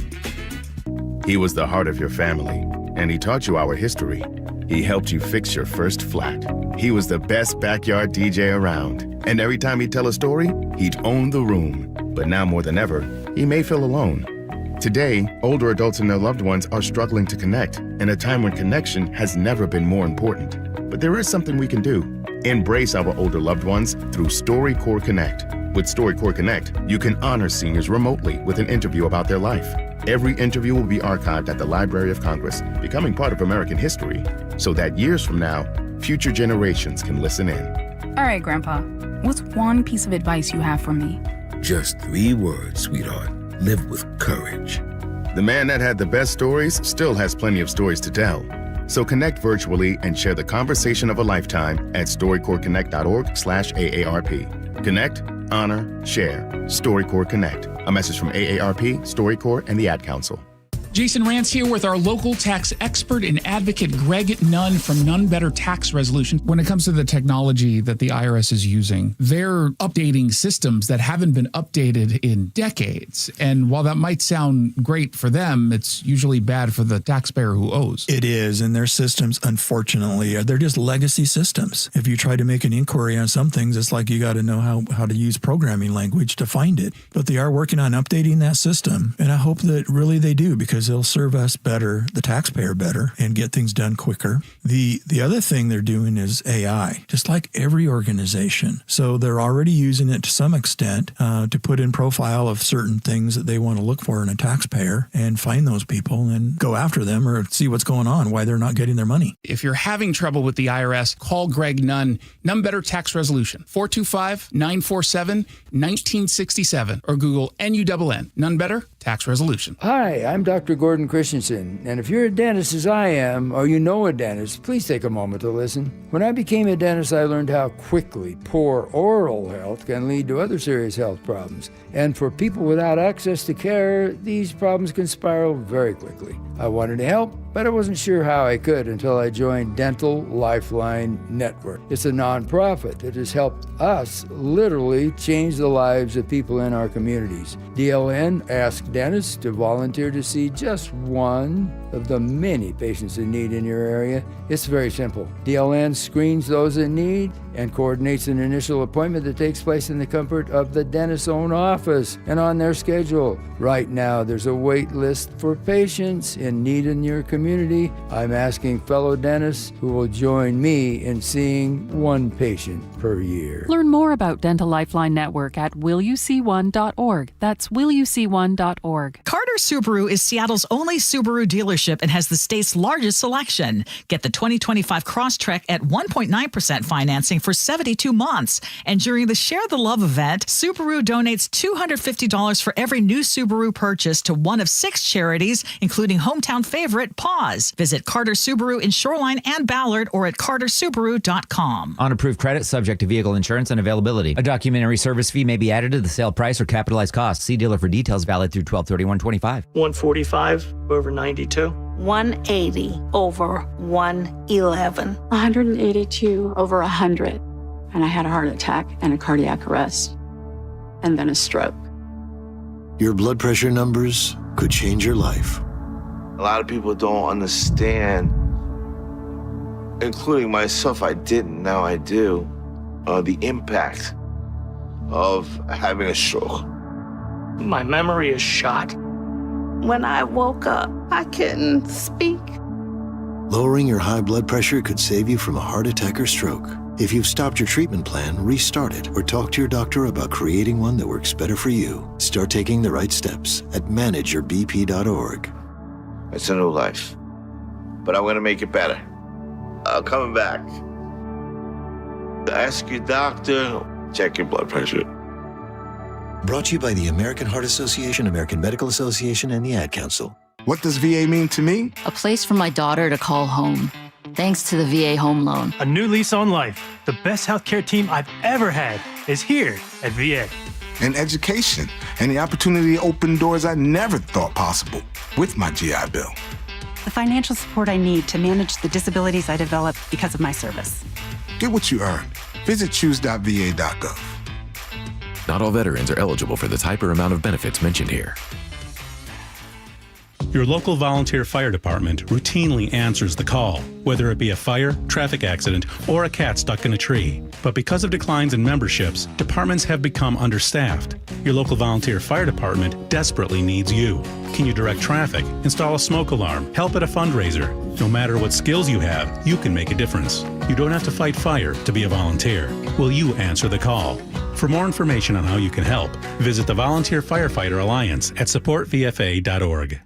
He was the heart of your family, and he taught you our history. He helped you fix your first flat. He was the best backyard DJ around. And every time he'd tell a story, he'd own the room. But now more than ever, he may feel alone. Today, older adults and their loved ones are struggling to connect in a time when connection has never been more important. But there is something we can do. Embrace our older loved ones through StoryCorps Connect. With StoryCorps Connect, you can honor seniors remotely with an interview about their life. Every interview will be archived at the Library of Congress, becoming part of American history, so that years from now, future generations can listen in. All right, Grandpa, what's one piece of advice you have for me? Just 3 words, sweetheart. Live with courage. The man that had the best stories still has plenty of stories to tell. So connect virtually and share the conversation of a lifetime at StoryCorpsConnect.org/AARP. Connect, honor, share. StoryCorps Connect. A message from AARP, StoryCorps, and the Ad Council. Jason Rance here with our local tax expert and advocate, Greg Nunn from None Better Tax Resolution. When it comes to the technology that the IRS is using, they're updating systems that haven't been updated in decades. And while that might sound great for them, it's usually bad for the taxpayer who owes. It is, and their systems, unfortunately, they're just legacy systems. If you try to make an inquiry on some things, it's like you got to know how to use programming language to find it. But they are working on updating that system, and I hope that really they do, because they'll serve us better, the taxpayer better, and get things done quicker. The other thing they're doing is AI, just like every organization. So they're already using it to some extent to put in profile of certain things that they want to look for in a taxpayer and find those people and go after them or see what's going on, why they're not getting their money. If you're having trouble with the IRS, call Greg Nunn, None Better Tax Resolution, 425-947-1967, or Google NUNN, None Better Tax Resolution. Hi, I'm Dr. Gordon Christensen, and if you're a dentist as I am, or you know a dentist, please take a moment to listen. When I became a dentist, I learned how quickly poor oral health can lead to other serious health problems. And for people without access to care, these problems can spiral very quickly. I wanted to help, but I wasn't sure how I could until I joined Dental Lifeline Network. It's a nonprofit that has helped us literally change the lives of people in our communities. DLN asked dentists to volunteer to see just one of the many patients in need in your area. It's very simple. DLN screens those in need and coordinates an initial appointment that takes place in the comfort of the dentist's own office and on their schedule. Right now, there's a wait list for patients in need in your community. I'm asking fellow dentists who will join me in seeing one patient per year. Learn more about Dental Lifeline Network at willyouseeone.org. That's willyouseeone.org. Carter Subaru is Seattle's only Subaru dealership and has the state's largest selection. Get the 2025 Crosstrek at 1.9% financing for 72 months. And during the Share the Love event, Subaru donates $250 for every new Subaru purchase to one of 6 charities, including hometown favorite Paws. Visit Carter Subaru in Shoreline and Ballard or at cartersubaru.com. On approved credit, subject to vehicle insurance and availability. A documentary service fee may be added to the sale price or capitalized costs. See dealer for details. Valid through 12/31/25. 145 over 92. 180 over 111. 182 over 100. And I had a heart attack and a cardiac arrest. And then a stroke. Your blood pressure numbers could change your life. A lot of people don't understand, including myself, I didn't, now I do, the impact of having a stroke. My memory is shot. When I woke up, I couldn't speak. Lowering your high blood pressure could save you from a heart attack or stroke. If you've stopped your treatment plan, restart it or talk to your doctor about creating one that works better for you. Start taking the right steps at manageyourbp.org. It's a new life. But I'm going to make it better. I'm coming back. Ask your doctor, check your blood pressure. Brought to you by the American Heart Association, American Medical Association, and the Ad Council. What does VA mean to me? A place for my daughter to call home, thanks to the VA Home Loan. A new lease on life. The best healthcare team I've ever had is here at VA. And education, and the opportunity to open doors I never thought possible with my GI Bill. The financial support I need to manage the disabilities I developed because of my service. Get what you earn. Visit choose.va.gov. Not all veterans are eligible for the type or amount of benefits mentioned here. Your local volunteer fire department routinely answers the call, whether it be a fire, traffic accident, or a cat stuck in a tree. But because of declines in memberships, departments have become understaffed. Your local volunteer fire department desperately needs you. Can you direct traffic, install a smoke alarm, help at a fundraiser? No matter what skills you have, you can make a difference. You don't have to fight fire to be a volunteer. Will you answer the call? For more information on how you can help, visit the Volunteer Firefighter Alliance at supportvfa.org.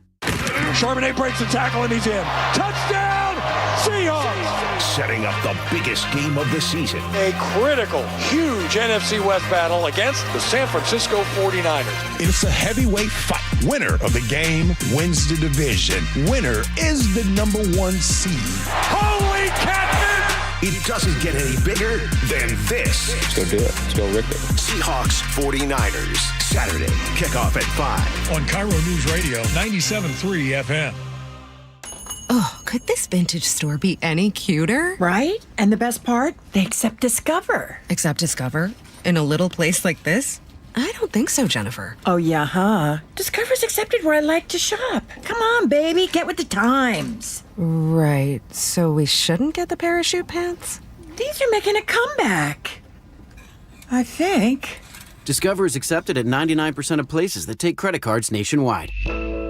Charbonnet breaks the tackle and he's in. Touchdown, Seahawks! Setting up the biggest game of the season. A critical, huge NFC West battle against the San Francisco 49ers. It's a heavyweight fight. Winner of the game wins the division. Winner is the #1 seed. Holy catfish! It doesn't get any bigger than this. Let's go do it. Let's go rip it. Seahawks 49ers. Saturday, kickoff at 5. On KIRO News Radio, 97.3 FM. Oh, could this vintage store be any cuter? Right? And the best part? They accept Discover. Accept Discover? In a little place like this? I don't think so, Jennifer. Oh, yeah, huh? Discover's accepted where I like to shop. Come on, baby, get with the times. Right, so we shouldn't get the parachute pants? These are making a comeback. I think. Discover is accepted at 99% of places that take credit cards nationwide.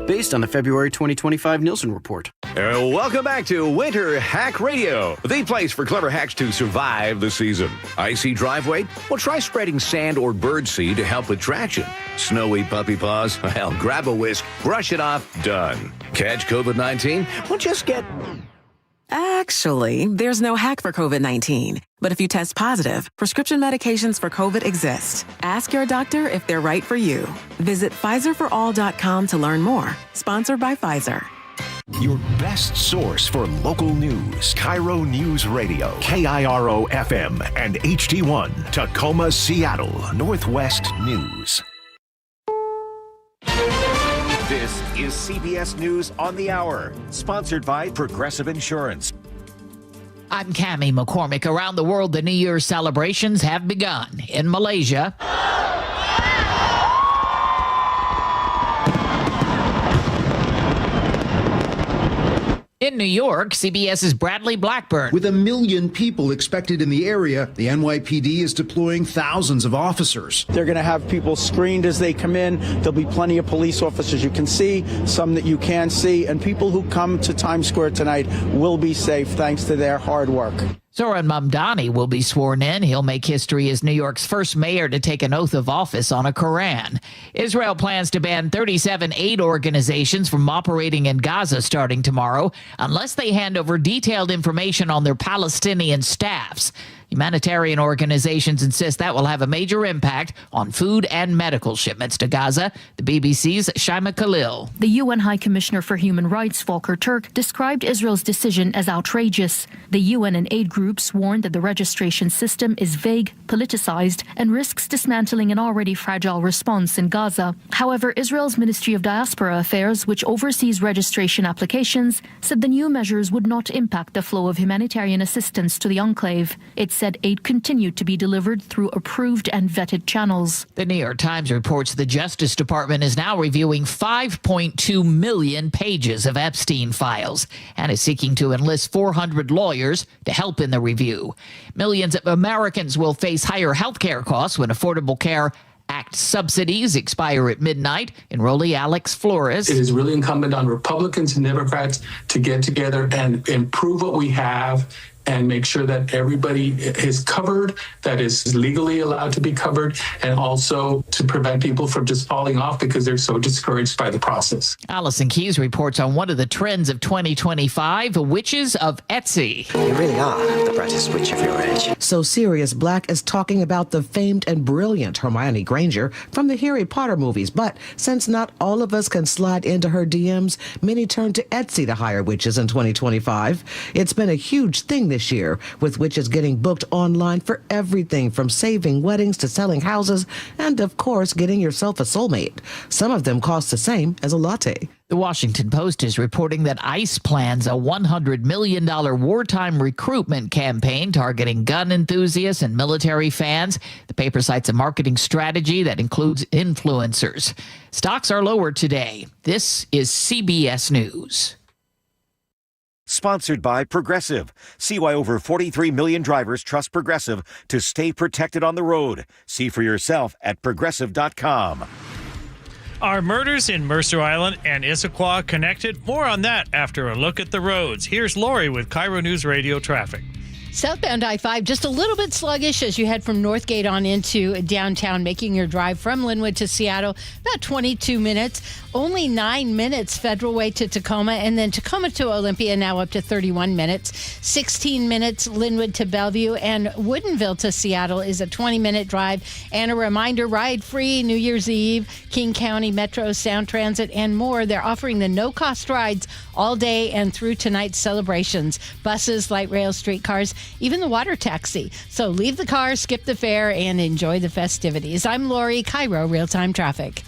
Based on the February 2025 Nielsen report. Welcome back to Winter Hack Radio, the place for clever hacks to survive the season. Icy driveway? Well, try spreading sand or birdseed to help with traction. Snowy puppy paws? Well, grab a whisk, brush it off, done. Catch COVID-19? Well, just get... Actually, there's no hack for COVID-19. But if you test positive, prescription medications for COVID exist. Ask your doctor if they're right for you. Visit PfizerForAll.com to learn more. Sponsored by Pfizer. Your best source for local news. KIRO News Radio. KIRO FM and HD1. Tacoma, Seattle. Northwest News. This is CBS News on the Hour, sponsored by Progressive Insurance. I'm Cammie McCormick. Around the world, the New Year's celebrations have begun. In Malaysia, in New York, CBS's Bradley Blackburn. With 1 million people expected in the area, the NYPD is deploying thousands of officers. They're going to have people screened as they come in. There'll be plenty of police officers you can see, some that you can't see, and people who come to Times Square tonight will be safe thanks to their hard work. Zoran Mamdani will be sworn in. He'll make history as New York's first mayor to take an oath of office on a Quran. Israel plans to ban 37 aid organizations from operating in Gaza starting tomorrow unless they hand over detailed information on their Palestinian staffs. Humanitarian organizations insist that will have a major impact on food and medical shipments to Gaza. The BBC's Shaima Khalil. The UN High Commissioner for Human Rights, Volker Turk, described Israel's decision as outrageous. The UN and aid groups warned that the registration system is vague, politicized, and risks dismantling an already fragile response in Gaza. However, Israel's Ministry of Diaspora Affairs, which oversees registration applications, said the new measures would not impact the flow of humanitarian assistance to the enclave. It said aid continued to be delivered through approved and vetted channels. The New York Times reports the Justice Department is now reviewing 5.2 million pages of Epstein files and is seeking to enlist 400 lawyers to help in the review. Millions of Americans will face higher health care costs when Affordable Care Act subsidies expire at midnight. Enrollee Alex Flores. It is really incumbent on Republicans and Democrats to get together and improve what we have and make sure that everybody is covered, that is legally allowed to be covered, and also to prevent people from just falling off because they're so discouraged by the process. Allison Keyes reports on one of the trends of 2025, Witches of Etsy. You really are the brightest witch of your age. So Sirius Black is talking about the famed and brilliant Hermione Granger from the Harry Potter movies. But since not all of us can slide into her DMs, many turn to Etsy to hire witches in 2025. It's been a huge thing this year, with witches getting booked online for everything from saving weddings to selling houses and, of course, getting yourself a soulmate. Some of them cost the same as a latte. The Washington Post is reporting that ICE plans a $100 million wartime recruitment campaign targeting gun enthusiasts and military fans. The paper cites a marketing strategy that includes influencers. Stocks are lower today. This is CBS News. Sponsored by Progressive. See why over 43 million drivers trust Progressive to stay protected on the road. See for yourself at Progressive.com. Are murders in Mercer Island and Issaquah connected? More on that after a look at the roads. Here's Lori with KIRO News Radio Traffic. Southbound I-5, just a little bit sluggish as you head from Northgate on into downtown, making your drive from Linwood to Seattle, about 22 minutes. Only 9 minutes Federal Way to Tacoma, and then Tacoma to Olympia now up to 31 minutes. 16 minutes Linwood to Bellevue, and Woodinville to Seattle is a 20-minute drive. And a reminder, ride free New Year's Eve, King County Metro, Sound Transit, and more. They're offering the no-cost rides all day and through tonight's celebrations. Buses, light rail, streetcars, even the water taxi. So leave the car, skip the fare, and enjoy the festivities. I'm Lori, KIRO Real-Time Traffic.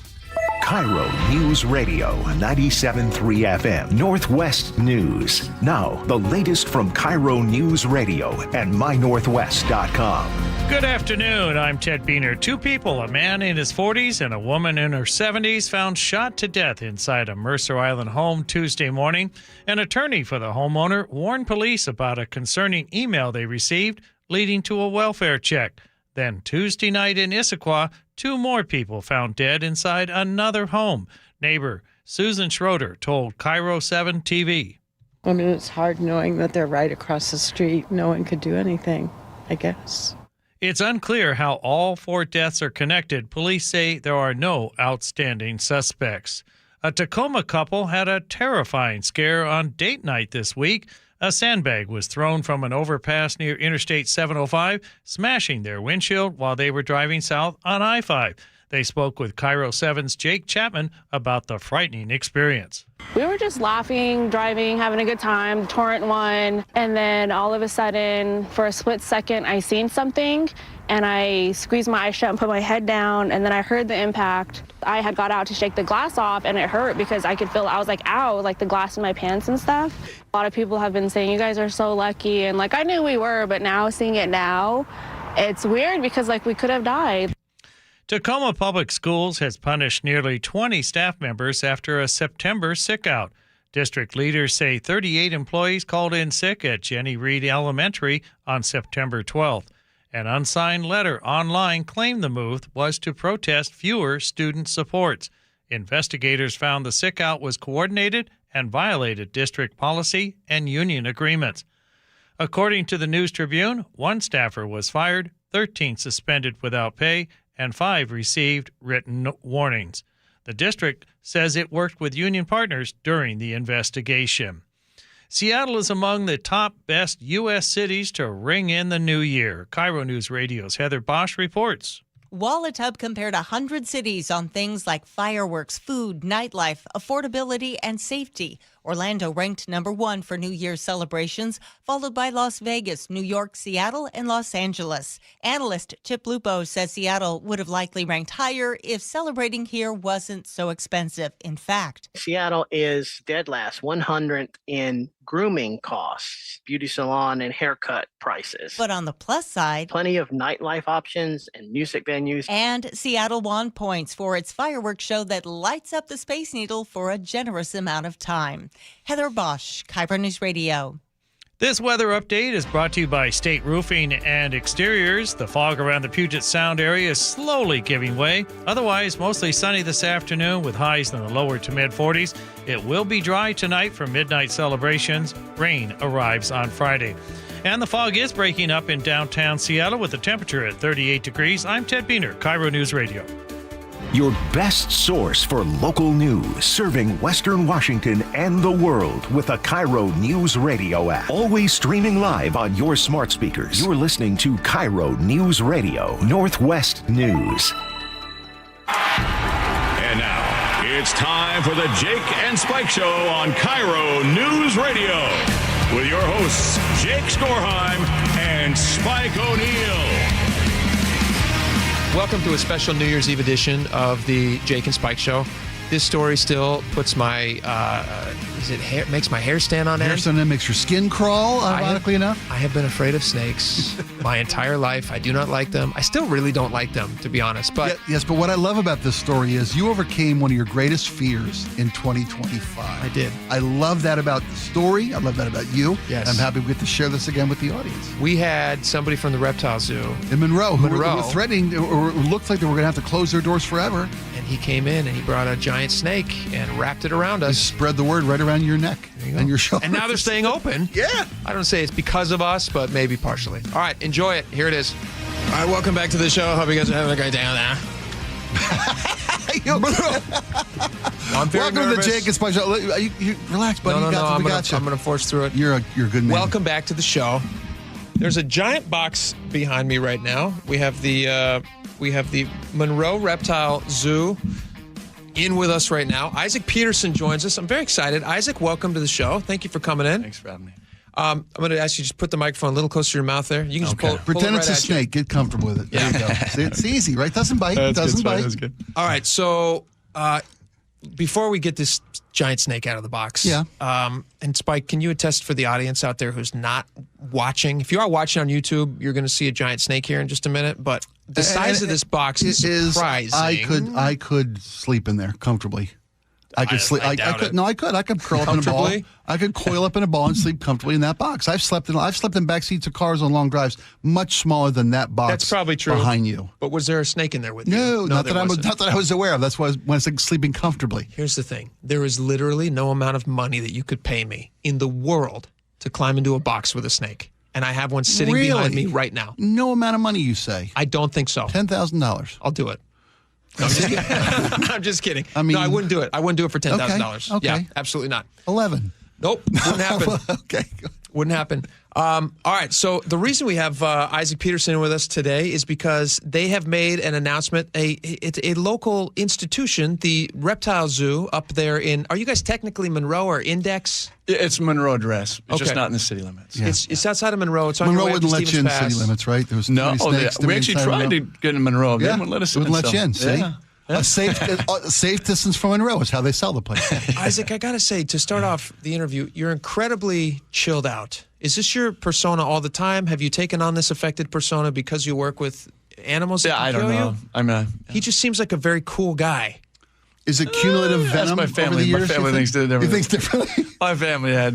KIRO News Radio 97.3 FM, Northwest News. Now, the latest from KIRO News Radio and MyNorthwest.com. Good afternoon. I'm Ted Beener. Two people, a man in his 40s and a woman in her 70s, found shot to death inside a Mercer Island home Tuesday morning. An attorney for the homeowner warned police about a concerning email they received leading to a welfare check. Then Tuesday night in Issaquah, two more people found dead inside another home. Neighbor Susan Schroeder told KIRO 7 TV. I mean, it's hard knowing that they're right across the street. No one could do anything, I guess. It's unclear how all four deaths are connected. Police say there are no outstanding suspects. A Tacoma couple had a terrifying scare on date night this week. A sandbag was thrown from an overpass near Interstate 705, smashing their windshield while they were driving south on I-5. They spoke with KIRO 7's Jake Chapman about the frightening experience. We were just laughing, driving, having a good time, torrent one, and then all of a sudden, for a split second, I seen something, and I squeezed my eyes shut and put my head down, and then I heard the impact. I had got out to shake the glass off, and it hurt because I could feel, I was like, ow, like the glass in my pants and stuff. A lot of people have been saying, you guys are so lucky, and like I knew we were, but now seeing it now, it's weird because like we could have died. Tacoma Public Schools has punished nearly 20 staff members after a September sick-out. District leaders say 38 employees called in sick at Jenny Reed Elementary on September 12th. An unsigned letter online claimed the move was to protest fewer student supports. Investigators found the sick-out was coordinated and violated district policy and union agreements. According to the News Tribune, one staffer was fired, 13 suspended without pay, and 5 received written warnings. The district says it worked with union partners during the investigation. Seattle is among the top best U.S. cities to ring in the new year. KIRO News Radio's Heather Bosch reports. Wallet Hub compared 100 cities on things like fireworks, food, nightlife, affordability, and safety. Orlando ranked number 1 for New Year's celebrations, followed by Las Vegas, New York, Seattle, and Los Angeles. Analyst Chip Lupo says Seattle would have likely ranked higher if celebrating here wasn't so expensive. In fact, Seattle is dead last, 100th in grooming costs, beauty salon and haircut prices. But on the plus side, plenty of nightlife options and music venues. And Seattle won points for its fireworks show that lights up the Space Needle for a generous amount of time. Heather Bosch, KIRO News Radio. This weather update is brought to you by State Roofing and Exteriors. The fog around the Puget Sound area is slowly giving way. Otherwise, mostly sunny this afternoon with highs in the lower to mid-40s. It will be dry tonight for midnight celebrations. Rain arrives on Friday. And the fog is breaking up in downtown Seattle with the temperature at 38 degrees. I'm Ted Beener, KIRO News Radio. Your best source for local news, serving Western Washington and the world with the KIRO Newsradio App. Always streaming live on your smart speakers. You're listening to KIRO News Radio, Northwest News. And now, it's time for the Jake and Spike Show on KIRO News Radio with your hosts, Jake Skorheim and Spike O'Neill. Welcome to a special New Year's Eve edition of the Jake and Spike Show. This story still puts my, makes my hair stand on end. Hair stand on end, makes your skin crawl, ironically enough. I have been afraid of snakes my entire life. I do not like them. I still really don't like them, to be honest. But yes, but what I love about this story is you overcame one of your greatest fears in 2025. I did. I love that about the story. I love that about you. Yes. I'm happy we get to share this again with the audience. We had somebody from the reptile zoo in Monroe who were threatening, or looked like they were going to have to close their doors forever. And he came in and he brought a giant snake and wrapped it around us. He spread the word right around your neck and your shoulder. And now they're staying open. Yeah. I don't say it's because of us, but maybe partially. All right, enjoy it. Here it is. All right, welcome back to the show. Hope you guys are having a great day on there. I'm very Welcome nervous. to the Jake and Spike Show. You relax, buddy. No, I'm going to force through it. You're a good man. Welcome back to the show. There's a giant box behind me right now. We have the Monroe Reptile Zoo in with us right now. Isaac Peterson joins us. I'm very excited. Isaac, welcome to the show. Thank you for coming in. Thanks for having me. I'm going to ask you to just put the microphone a little closer to your mouth there. You can just pull Pretend it it's right a snake. Get comfortable with it. Yeah. There you go. It's easy, right? Doesn't bite. Doesn't bite. That's good. All right. So before we get this giant snake out of the box, and Spike, can you attest for the audience out there who's not watching? If you are watching on YouTube, you're going to see a giant snake here in just a minute. But the size of this box is surprising. I could sleep in there comfortably. I could sleep. I could. No, I could. I could curl up in a ball. I could coil up in a ball and sleep comfortably in that box. I've slept in back seats of cars on long drives, much smaller than that box. That's probably true behind you. But was there a snake in there with you? No, not that I was aware of. That's why when I was sleeping comfortably. Here's the thing: there is literally no amount of money that you could pay me in the world to climb into a box with a snake, and I have one sitting behind me right now. No amount of money, you say? I don't think so. $10,000. I'll do it. No, I'm just kidding. I'm just kidding. I mean, no, I wouldn't do it. I wouldn't do it for $10,000. Okay. Yeah, absolutely not. 11. Nope, wouldn't happen. Okay, good. Wouldn't happen. All right, so the reason we have Isaac Peterson with us today is because they have made an announcement. It's a local institution, the Reptile Zoo up there in. Are you guys technically Monroe or Index? It's Monroe address. It's just not in the city limits. Yeah. It's outside of Monroe. It's on Monroe your way wouldn't up to let you in Stevens city Pass. limits, right? There was No, snakes we actually tried to get in Monroe. They wouldn't let us in. Wouldn't let you in. See. Yeah. A safe distance from Monroe is how they sell the place. Isaac, I got to say, to start off the interview, you're incredibly chilled out. Is this your persona all the time? Have you taken on this affected persona because you work with animals that I can don't kill know. you? He just seems like a very cool guy. Is it cumulative venom That's my family. over the years? My family thinks differently. He thinks differently? My family, yeah.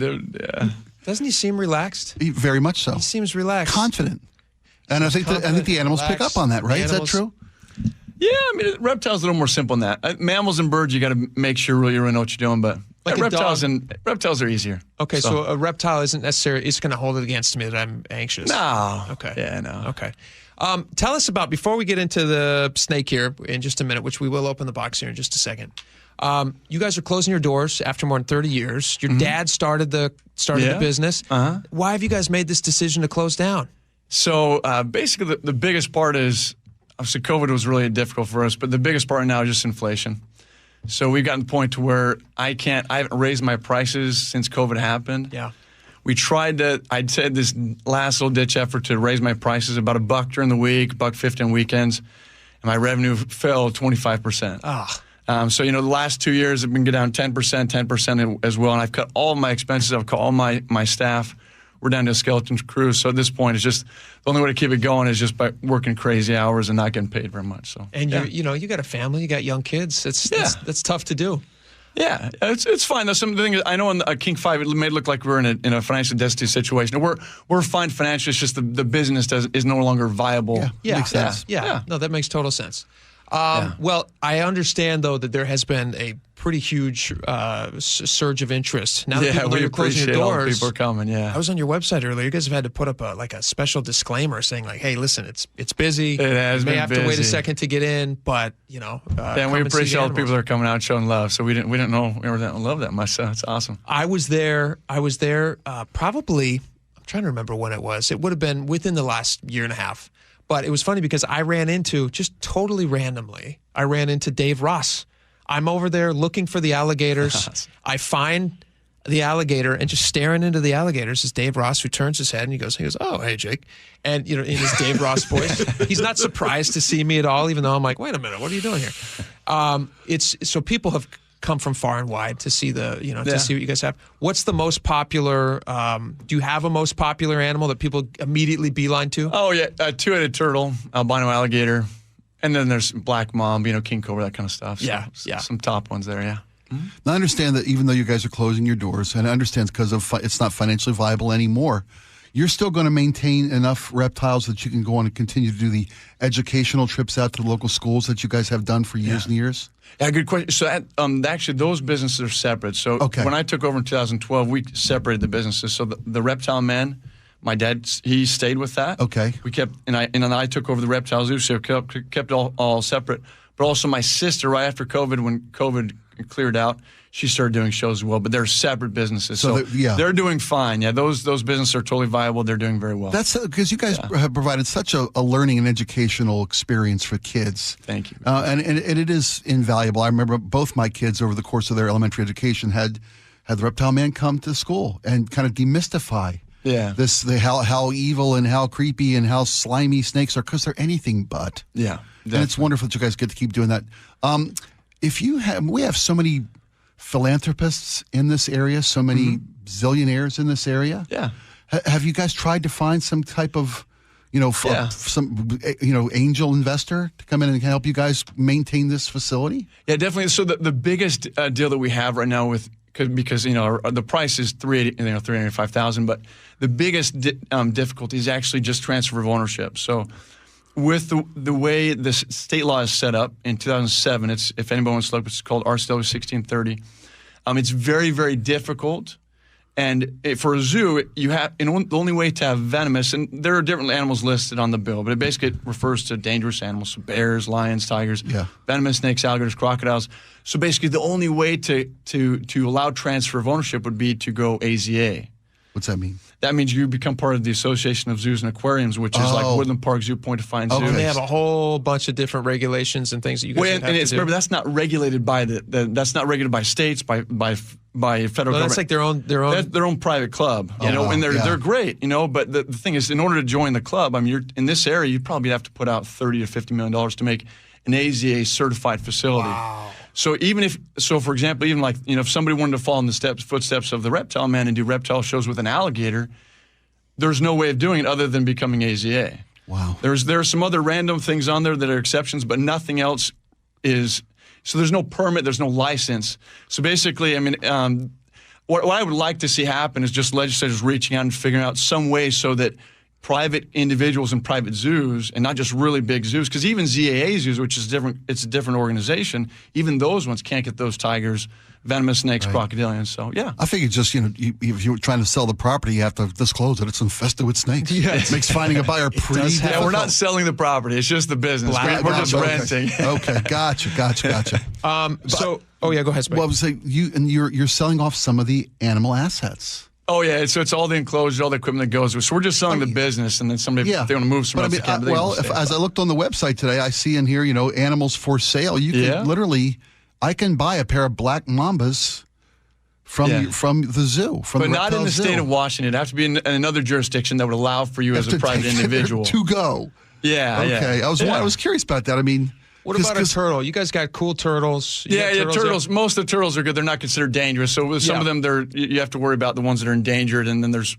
Doesn't he seem relaxed? Very much so. He seems relaxed. Confident. And I think the animals pick up on that, right? Is that true? Yeah, I mean, reptiles are a little more simple than that. Mammals and birds, you got to make sure you really know what you're doing, but Like reptiles are easier. Okay, so a reptile isn't necessarily, it's going to hold it against me that I'm anxious. No. Okay. Yeah, no. Okay. Tell us about, before we get into the snake here in just a minute, which we will open the box here in just a second. You guys are closing your doors after more than 30 years. Your dad started the business. Uh-huh. Why have you guys made this decision to close down? So basically the biggest part is, obviously COVID was really difficult for us, but the biggest part now is just inflation. So we've gotten to the point to where I haven't raised my prices since COVID happened. Yeah. We tried to, I'd said this last little ditch effort to raise my prices about $1 during the week, $1.50 on weekends, and my revenue fell 25%. So, the last 2 years have been down 10% as well, and I've cut all my expenses. I've cut all my staff. We're down to a skeleton crew. So at this point, it's just the only way to keep it going is just by working crazy hours and not getting paid very much. So, and you got a family, you got young kids. That's tough to do. Yeah, it's fine. There's some things I know in King 5, it may look like we're in a financially destitute situation. We're fine financially. It's just the business is no longer viable. Yeah, makes sense. Yeah. No, that makes total sense. Well, I understand though that there has been a pretty huge surge of interest. Now that people know you're closing your doors, all the people are coming. Yeah, I was on your website earlier. You guys have had to put up a special disclaimer saying like, "Hey, listen, it's busy. It has been You may have busy. to wait a second to get in, but and we appreciate all the people that are coming out showing love. So we didn't know we were that love that much. So it's awesome. I was there. Probably. I'm trying to remember when it was. It would have been within the last year and a half. But it was funny because I ran into, just totally randomly, Dave Ross. I'm over there looking for the alligators. I find the alligator, and just staring into the alligators is Dave Ross, who turns his head and he goes, "Oh, hey, Jake." And, in his Dave Ross voice, he's not surprised to see me at all, even though I'm like, "Wait a minute, what are you doing here?" So people have come from far and wide to see to see what you guys have. What's the most popular? Do you have a most popular animal that people immediately beeline to? Oh yeah, two-headed turtle, albino alligator, and then there's black mamba, king cobra, that kind of stuff. So, some top ones there. Yeah. Mm-hmm. Now I understand that even though you guys are closing your doors, and I understand because of it's not financially viable anymore, you're still going to maintain enough reptiles that you can go on and continue to do the educational trips out to the local schools that you guys have done for years and years? Yeah, good question. So actually, those businesses are separate. So when I took over in 2012, we separated the businesses. So the reptile man, my dad, he stayed with that. Okay. We kept, and then I took over the reptile zoo, so kept all separate. But also my sister, right after COVID, when COVID cleared out, she started doing shows as well, but they're separate businesses. So they're doing fine. Yeah, those businesses are totally viable. They're doing very well. That's because you guys have provided such a learning and educational experience for kids. Thank you. And it is invaluable. I remember both my kids over the course of their elementary education had the reptile man come to school and kind of demystify how evil and how creepy and how slimy snakes are, because they're anything but. Yeah. Definitely. And it's wonderful that you guys get to keep doing that. We have so many philanthropists in this area, so many zillionaires in this area. Yeah. Have you guys tried to find some type of, angel investor to come in and help you guys maintain this facility? Yeah, definitely. So the biggest deal that we have right now because the price is $385,000, but the biggest difficulty is actually just transfer of ownership. So with the way the state law is set up in 2007, if anybody wants to look, it's called RCW 1630. It's very, very difficult. And for a zoo, the only way to have venomous, and there are different animals listed on the bill, but it basically refers to dangerous animals, so bears, lions, tigers, venomous snakes, alligators, crocodiles. So basically the only way to allow transfer of ownership would be to go AZA. What's that mean? That means you become part of the Association of Zoos and Aquariums, which is like Woodland Park Zoo, Point Defiance Zoo. They have a whole bunch of different regulations and things that you guys have to do. Remember, that's not regulated by that's not regulated by states, by federal government. That's like their own private club, and they're great, But the thing is, in order to join the club, you're in this area, you probably have to put out $30 to $50 million to make an AZA certified facility. Wow. So for example, even like, if somebody wanted to follow in the footsteps of the reptile man and do reptile shows with an alligator, there's no way of doing it other than becoming AZA. Wow. There are some other random things on there that are exceptions, but nothing else is. So there's no permit, there's no license. So basically, what I would like to see happen is just legislators reaching out and figuring out some way so that private individuals and private zoos, and not just really big zoos, because even ZAA zoos, which is different, it's a different organization, even those ones can't get those tigers, venomous snakes, crocodilians. So, yeah. I think it's just, if you're trying to sell the property, you have to disclose that it's infested with snakes. Yeah. It makes finding a buyer pretty difficult. Yeah, we're not selling the property. It's just the business. We're just renting. Okay, gotcha. Go ahead, Spike. Well, I would say you're selling off some of the animal assets. Oh, yeah. So it's all the enclosures, all the equipment that goes with. So we're just selling the business, and then somebody, if they want to move somewhere else, as I looked on the website today, I see in here, animals for sale. You can literally, I can buy a pair of black mambas from the zoo. But not in the state of Washington. It'd have to be in another jurisdiction that would allow for you as a private individual to go. Yeah. Okay. Yeah. I was curious about that. What about a turtle? You guys got cool turtles. Turtles. Most of the turtles are good. They're not considered dangerous. So with some of them, you have to worry about the ones that are endangered, and then there's,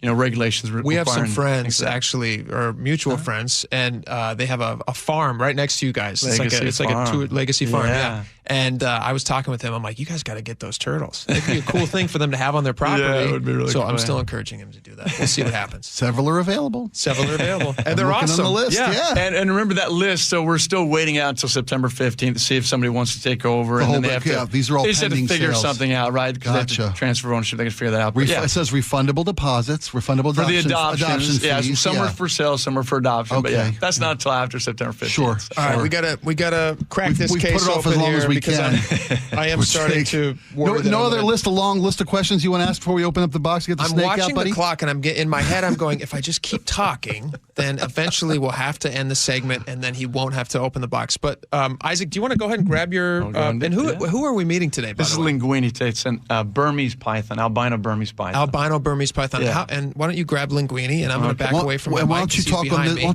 regulations. We have some friends, actually, or mutual friends, and they have a farm right next to you guys. It's like a legacy farm. Yeah. And I was talking with him. I'm like, you guys got to get those turtles. It'd be a cool thing for them to have on their property. Yeah, it would be really so cool. I'm still encouraging him to do that. We'll see what happens. Several are available. And they're awesome. On the list. Yeah. And remember that list. So we're still waiting out until September 15th to see if somebody wants to take over. And then they have to, these are all they just have to pending figure sales. something out, right? Because they have to transfer ownership. They can figure that out. But It says refundable deposits, refundable for the adoption fees. Yeah, some are for sale, some are for adoption. Okay. But that's not until after September 15th. Sure. So. All right, we gotta crack this we case put it off open as long here as we because can. I am starting to worry. No other a long list of questions you want to ask before we open up the box to get the I'm snake watching out, buddy? the clock, and in my head, I'm going, if I just keep talking, then eventually we'll have to end the segment, and then he won't have to open the box. But Isaac, do you want to go ahead and grab your? And who are we meeting today? This is linguini today. It's an Burmese python, albino Burmese python. Albino Burmese python. Yeah. And why don't you grab linguini, and I'm going to back away from my mic. Why don't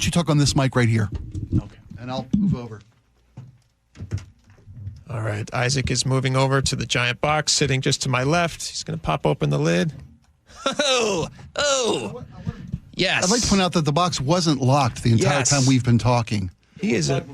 you talk on this mic right here? Okay. And I'll move over. All right, Isaac is moving over to the giant box, sitting just to my left. He's going to pop open the lid. Oh, yes. I'd like to point out that the box wasn't locked the entire time we've been talking. He is locked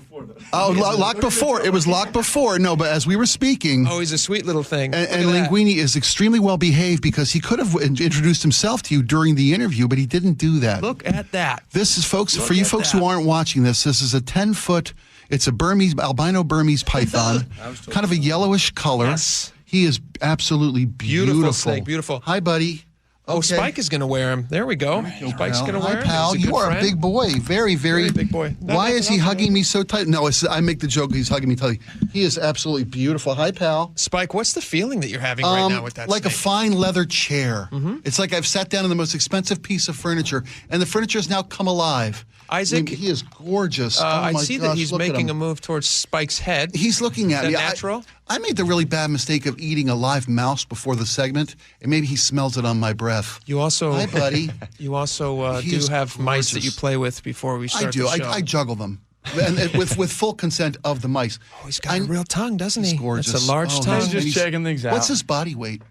before. It was locked before. No, but as we were speaking. Oh, he's a sweet little thing. And Linguini is extremely well behaved because he could have introduced himself to you during the interview, but he didn't do that. Look at that. This is, folks, for you folks who aren't watching this is a 10-foot. It's a albino Burmese python, kind of a yellowish color. Yes. He is absolutely beautiful. Snake, beautiful. Hi, buddy. Oh, Spike is going to wear him. There we go. Spike's going to wear him. Hi, pal. You are a big boy. Very, very big boy. Why is he hugging me so tight? No, I make the joke he's hugging me tightly. He is absolutely beautiful. Hi, pal. Spike, what's the feeling that you're having right now with that Like snake? a fine leather chair. Mm-hmm. It's like I've sat down in the most expensive piece of furniture, and the furniture has now come alive. Isaac, he is gorgeous. I see that he's making a move towards Spike's head. He's looking at me. Is that natural? I made the really bad mistake of eating a live mouse before the segment, and maybe he smells it on my breath. You also, hi, buddy. You also do have mice that you play with before we start. I do. The show. I juggle them, and with full consent of the mice. Oh, he's got a real tongue, doesn't he? He's gorgeous. That's a large tongue. He's just checking things out. What's his body weight?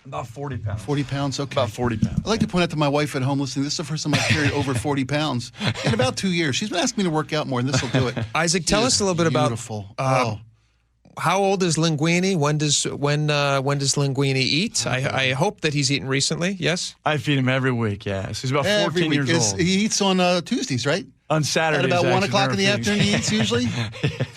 About 40 pounds. 40 pounds, okay. About 40 pounds. I'd like to point out to my wife at home listening, this is the first time I've carried over 40 pounds in about 2 years. She's been asking me to work out more, and this will do it. Isaac, tell us a little bit about how old is Linguini? When does Linguini eat? I hope that he's eaten recently. Yes, I feed him every week. Yeah, so he's about 14 years old. He eats on Tuesdays, right? On Saturdays. At about 1 o'clock in the afternoon, he eats usually.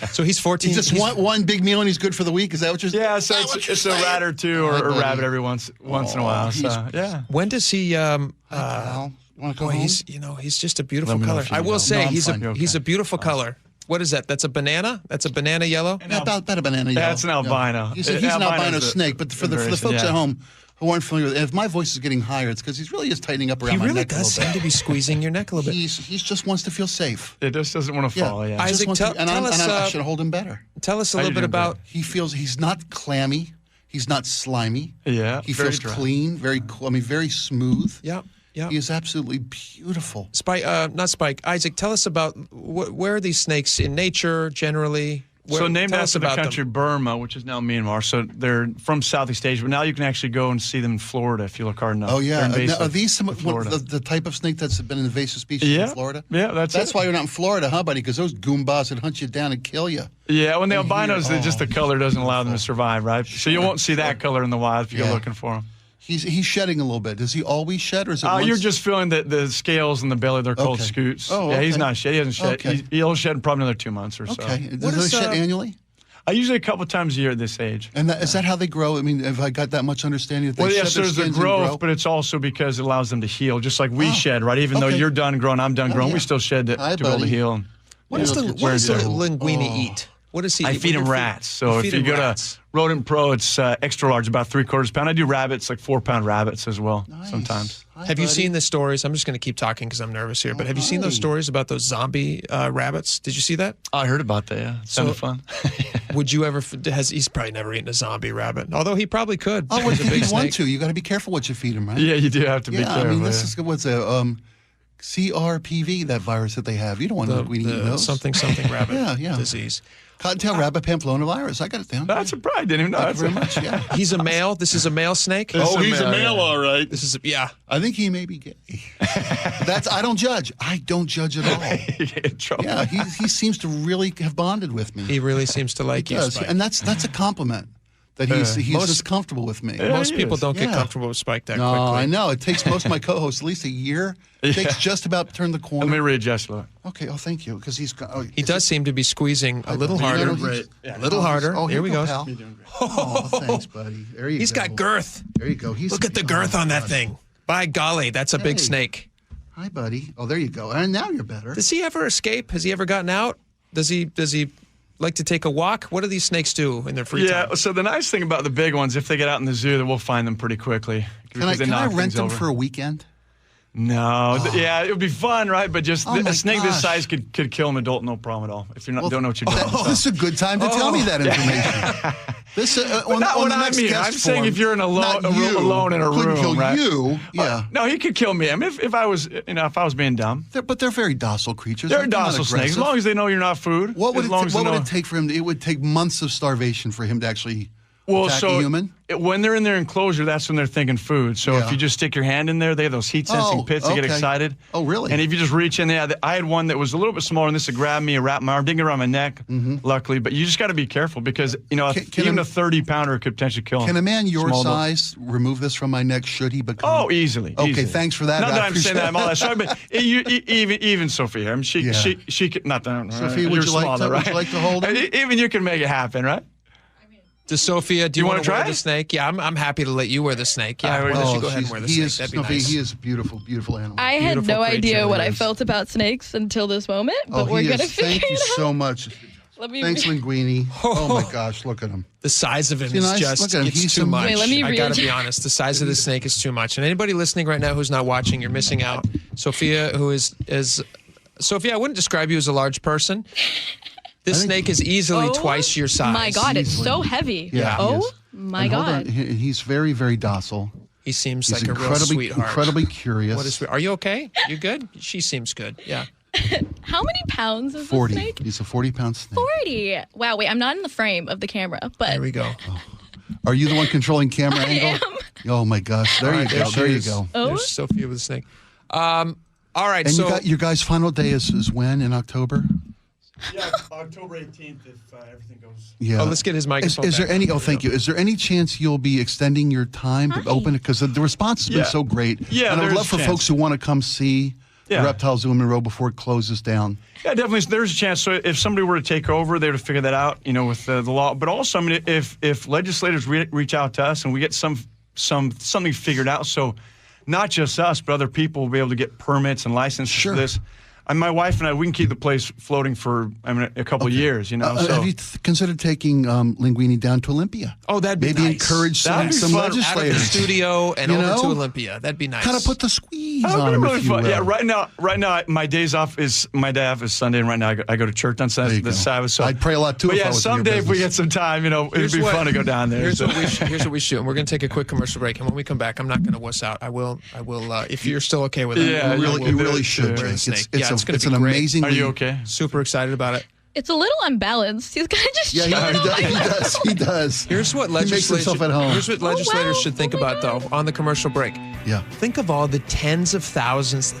So he's 14. He's just one big meal, and he's good for the week. Is that what you're saying? Yeah, so it's a rat or two or a rabbit every once in a while. So yeah. When does he? Want to go home? He's just a beautiful color. I will say he's a beautiful color. What is that? That's a banana? That's a banana yellow? About a banana yellow. That's an albino. He's an albino snake, but for the folks at home who aren't familiar with it, and if my voice is getting higher, it's because he's really just tightening up around my neck a little bit. He really does seem to be squeezing your neck a little bit. He just wants to feel safe. It just doesn't want to fall, yeah. Isaac, I should hold him better. Tell us a little bit about... He feels he's not clammy. He's not slimy. Yeah, he feels clean, very smooth. Yeah. Yeah. He is absolutely beautiful. Isaac, tell us about where are these snakes in nature generally? So named after the country Burma, which is now Myanmar. So they're from Southeast Asia, but now you can actually go and see them in Florida if you look hard enough. Oh, yeah. Are these the type of snake that's been an invasive species in Florida? Yeah, that's why you're not in Florida, huh, buddy? Because those goombas would hunt you down and kill you. Yeah, when the albinos, just the color doesn't allow them to survive, right? So you won't see that color in the wild if you go looking for them. He's shedding a little bit. Does he always shed, or is it? You're just feeling the scales in the belly. They're called scoots. Oh, okay. Yeah, he's not shed. He hasn't shed. Okay. He'll shed in probably another 2 months or so. Okay. Does he shed annually? Usually a couple times a year at this age. And is that how they grow? I mean, have I got that much understanding that they shed their skins there's a growth, but it's also because it allows them to heal, just like we shed, right? Even though you're done growing, I'm done growing, we still shed to be able to heal. What does the Linguini eat? What does he eat? I feed him rats. So if you go to Rodent Pro, it's extra large, about 3/4 pound. I do rabbits, like 4-pound rabbits as well sometimes. Have you seen the stories? I'm just going to keep talking because I'm nervous here. But have you seen those stories about those zombie rabbits? Did you see that? I heard about that, yeah. It's kind of fun. Would you ever, he's probably never eaten a zombie rabbit, although he probably could. Oh, well, if you want to, you got to be careful what you feed him, right? Yeah, you do have to be careful. I mean, this is what's a CRPV, that virus that they have. You don't want to eat those. Something rabbit disease. Cottontail rabbit pamplona-virus. I got it down. That's surprised. I didn't even know. Thank you very much. Yeah. He's a male. This is a male snake. He's a male, all right. This is yeah. I think he may be gay. I don't judge. I don't judge at all. In trouble. Yeah, he seems to really have bonded with me. He really seems to like He you, does, Spike. and that's a compliment. That he's just comfortable with me. Most people don't get comfortable with Spike that quickly. No, I know. It takes most of my co-hosts at least a year. It takes just about to turn the corner. Let me readjust a little. Okay. Oh, thank you. Because he does seem to be squeezing a little harder. A little harder. Oh, here we go. Pal. Oh, thanks, buddy. There you go. He's got girth. There you go. Look at the girth on that thing. By golly, that's a big snake. Hi, buddy. Oh, there you go. And now you're better. Does he ever escape? Has he ever gotten out? Does he like to take a walk? What do these snakes do in their free time? Yeah, so the nice thing about the big ones, if they get out in the zoo, then we'll find them pretty quickly. Can I rent them for a weekend? No. Yeah, it would be fun, right? But just a snake this size could kill an adult, no problem at all. If you don't know what you're doing. This is a good time to tell me that information. This not what I mean. I'm saying if you're alone in a room, kill right? You, yeah. No, he could kill me. I mean, if I was being dumb. But they're very docile creatures. They're docile snakes, as long as they know you're not food. What would it take for him? It would take months of starvation for him to actually attack a human. When they're in their enclosure, that's when they're thinking food. So if you just stick your hand in there, they have those heat-sensing pits. They get excited. Oh, really? And if you just reach in there, I had one that was a little bit smaller, and this would grab me and wrap my arm. Didn't get around my neck, luckily. But you just got to be careful because even a 30-pounder could potentially kill him. Can a man your size remove this from my neck? Should he become? Oh, easily. Okay, thanks for that. Not that I'm saying that I'm all that sorry, but even Sophia, I mean, she could not that. Sophia, would you like to hold him? Even you can make it happen, right? Does Sophia, do you want to try wear the snake? Yeah, I'm happy to let you wear the snake. Yeah, why don't you go ahead and wear the snake? That'd be nice. He is a beautiful, beautiful animal. I had no idea what I felt about snakes until this moment, but we're going to figure it out. Thank you so much. Thanks, Linguini. Oh, my gosh, look at him. The size of him is just, it's too much. Wait, let me I got to be honest. The size of the snake is too much. And anybody listening right now who's not watching, you're missing out. Sophia, who is Sophia, I wouldn't describe you as a large person. This snake is easily twice your size. My God, it's so heavy. Yeah. Oh, my God. He's very, very docile. He seems like a real sweetheart. Incredibly curious. Are you okay? You good? She seems good. Yeah. How many pounds is 40. this snake? He's a 40-pound snake. 40. Wow, wait, I'm not in the frame of the camera, but... There we go. Oh. Are you the one controlling camera angle? I am. Oh, my gosh. There you go. There you go. Oh. There's Sophia with the snake. All right, and so... your guys' final day is when, in October? Yeah, October 18th if everything goes. Yeah. Oh, let's get his microphone. Is there any? Oh, thank you. Is there any chance you'll be extending your time to open it? Because the response has been so great. Yeah, and I would love for folks who want to come see the Reptile Zoo in Monroe before it closes down. Yeah, definitely. There's a chance. So if somebody were to take over, they would figure that out, with the law. But also, I mean, if legislators reach out to us and we get something figured out, so not just us, but other people will be able to get permits and licenses for this. And my wife and I, we can keep the place floating for a couple of years, So. Have you considered taking Linguini down to Olympia? Oh, that'd be maybe nice. Encourage some legislators out of the studio and over to Olympia. That'd be nice. Kind of put the squeeze on him, if you will. Yeah, right now, my day off is Sunday, and right now I go to church on the Sabbath. So I'd pray a lot too. But if I was someday if we get some time, it'd be fun to go down there. Here's what we shoot. And we're going to take a quick commercial break, and when we come back, I'm not going to wuss out. I will. If you're still okay with it. Yeah, you really should, Jake. It's an amazing. Are you okay? Super excited about it. It's a little unbalanced. He's kind of just he does. Here's what makes himself at home. Here's what legislators should think about, though, on the commercial break. Yeah. Think of all the tens of thousands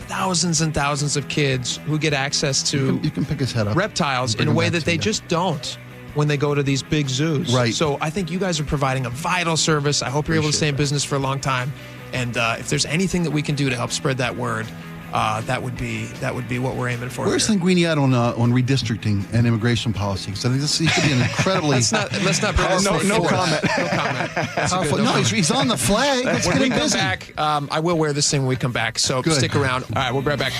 and thousands of kids who get access to you can pick his head up. Reptiles in a way that they just don't when they go to these big zoos. Right. So I think you guys are providing a vital service. I hope you're able to stay in business for a long time. And if there's anything that we can do to help spread that word, that would be what we're aiming for. Where's Linguini at on redistricting and immigration policy? So this seems to be an incredibly let's not no comment. No, he's on the flag. Let's when get we him come busy. back, I will wear this thing when we come back. So stick around. All right, we'll be right back.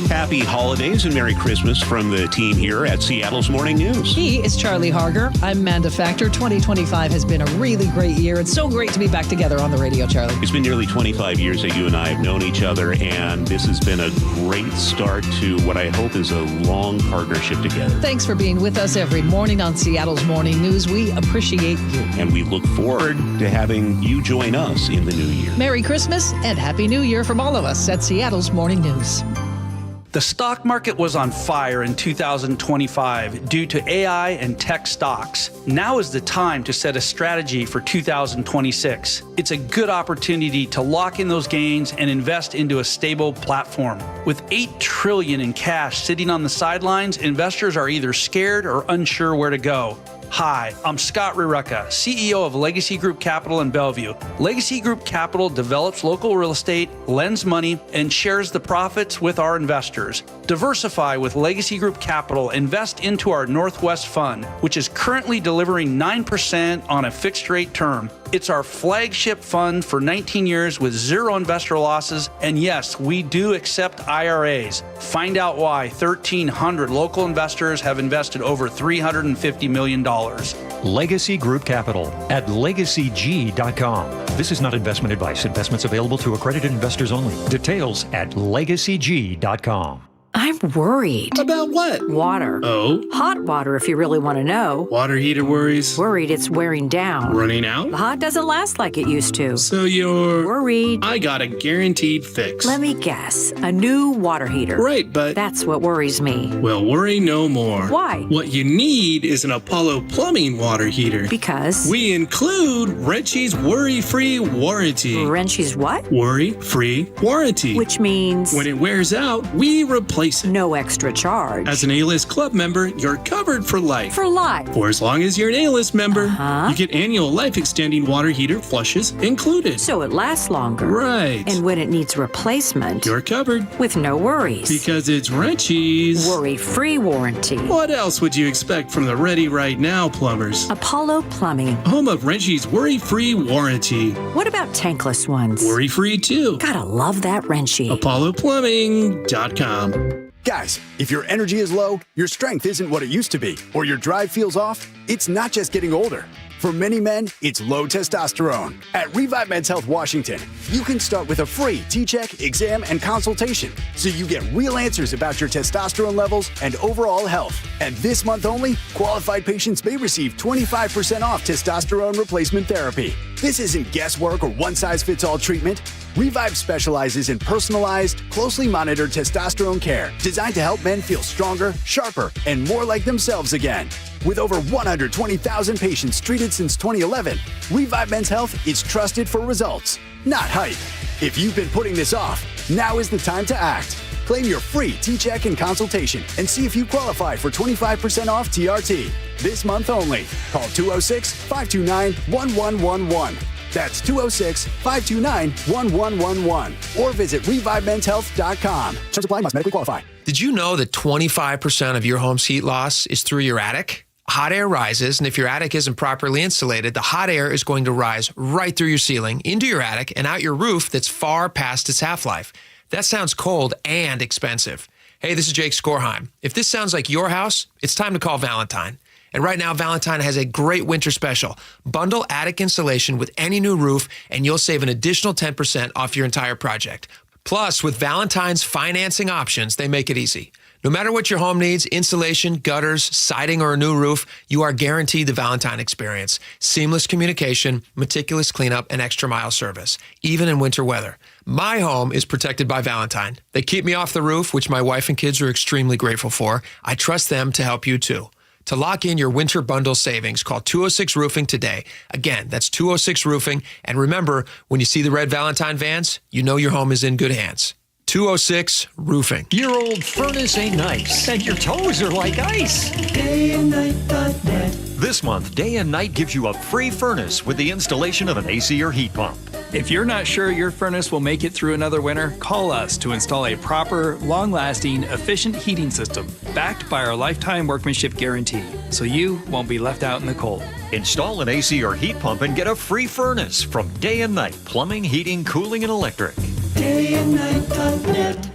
Happy holidays and Merry Christmas from the team here at Seattle's Morning News. He is Charlie Harger. I'm Amanda Factor. 2025 has been a really great year. It's so great to be back together on the radio, Charlie. It's been nearly 25 years that you and I have known each other, and this has been a great start to what I hope is a long partnership together. Thanks for being with us every morning on Seattle's Morning News. We appreciate you. And we look forward to having you join us in the new year. Merry Christmas and Happy New Year from all of us at Seattle's Morning News. The stock market was on fire in 2025 due to AI and tech stocks. Now is the time to set a strategy for 2026. It's a good opportunity to lock in those gains and invest into a stable platform. With $8 trillion in cash sitting on the sidelines, investors are either scared or unsure where to go. Hi, I'm Scott Rurecka, CEO of Legacy Group Capital in Bellevue. Legacy Group Capital develops local real estate, lends money, and shares the profits with our investors. Diversify with Legacy Group Capital. Invest into our Northwest Fund, which is currently delivering 9% on a fixed rate term. It's our flagship fund for 19 years with zero investor losses. And yes, we do accept IRAs. Find out why 1,300 local investors have invested over $350 million. Legacy Group Capital at LegacyG.com. This is not investment advice. Investments available to accredited investors only. Details at LegacyG.com. I'm worried. About what? Water. Oh? Hot water, if you really want to know. Water heater worries? Worried it's wearing down. Running out? The hot doesn't last like it used to. So you're... Worried. I got a guaranteed fix. Let me guess. A new water heater. Right, but... That's what worries me. Well, worry no more. Why? What you need is an Apollo Plumbing water heater. Because? We include Wrenchy's worry-free warranty. Wrenchy's what? Worry-free warranty. Which means? When it wears out, we replace it. No extra charge. As an A-List Club member, you're covered for life. For life? For as long as you're an A-List member. You get annual life-extending water heater flushes included. So it lasts longer. Right. And when it needs replacement, you're covered. With no worries. Because it's Wrenchy's worry-free warranty. What else would you expect from the Ready Right Now plumbers? Apollo Plumbing. Home of Wrenchy's worry-free warranty. What about tankless ones? Worry-free too. Gotta love that Wrenchy. ApolloPlumbing.com. Guys, if your energy is low, your strength isn't what it used to be, or your drive feels off, it's not just getting older. For many men, it's low testosterone. At Revive Men's Health Washington, you can start with a free T-check, exam, and consultation, so you get real answers about your testosterone levels and overall health. And this month only, qualified patients may receive 25% off testosterone replacement therapy. This isn't guesswork or one-size-fits-all treatment. Revive specializes in personalized, closely monitored testosterone care designed to help men feel stronger, sharper, and more like themselves again. With over 120,000 patients treated since 2011, Revive Men's Health is trusted for results, not hype. If you've been putting this off, now is the time to act. Claim your free T-check and consultation and see if you qualify for 25% off TRT. This month only. Call 206-529-1111. That's 206-529-1111. Or visit ReviveMen'sHealth.com. Terms apply, must medically qualify. Did you know that 25% of your home's heat loss is through your attic? Hot air rises, and if your attic isn't properly insulated, the hot air is going to rise right through your ceiling, into your attic, and out your roof that's far past its half-life. That sounds cold and expensive. Hey, this is Jake Skorheim. If this sounds like your house, it's time to call Valentine. And right now, Valentine has a great winter special. Bundle attic insulation with any new roof, and you'll save an additional 10% off your entire project. Plus, with Valentine's financing options, they make it easy. No matter what your home needs, insulation, gutters, siding, or a new roof, you are guaranteed the Valentine experience. Seamless communication, meticulous cleanup, and extra mile service, even in winter weather. My home is protected by Valentine. They keep me off the roof, which my wife and kids are extremely grateful for. I trust them to help you too. To lock in your winter bundle savings, call 206 Roofing today. Again, that's 206 Roofing. And remember, when you see the red Valentine vans, you know your home is in good hands. 206 Roofing. Your old furnace ain't nice, and your toes are like ice. DayandNight.net. This month, Day and Night gives you a free furnace with the installation of an AC or heat pump. If you're not sure your furnace will make it through another winter, call us to install a proper, long-lasting, efficient heating system backed by our lifetime workmanship guarantee, so you won't be left out in the cold. Install an AC or heat pump and get a free furnace from Day and Night Plumbing, Heating, Cooling, and Electric. DayandNight.net.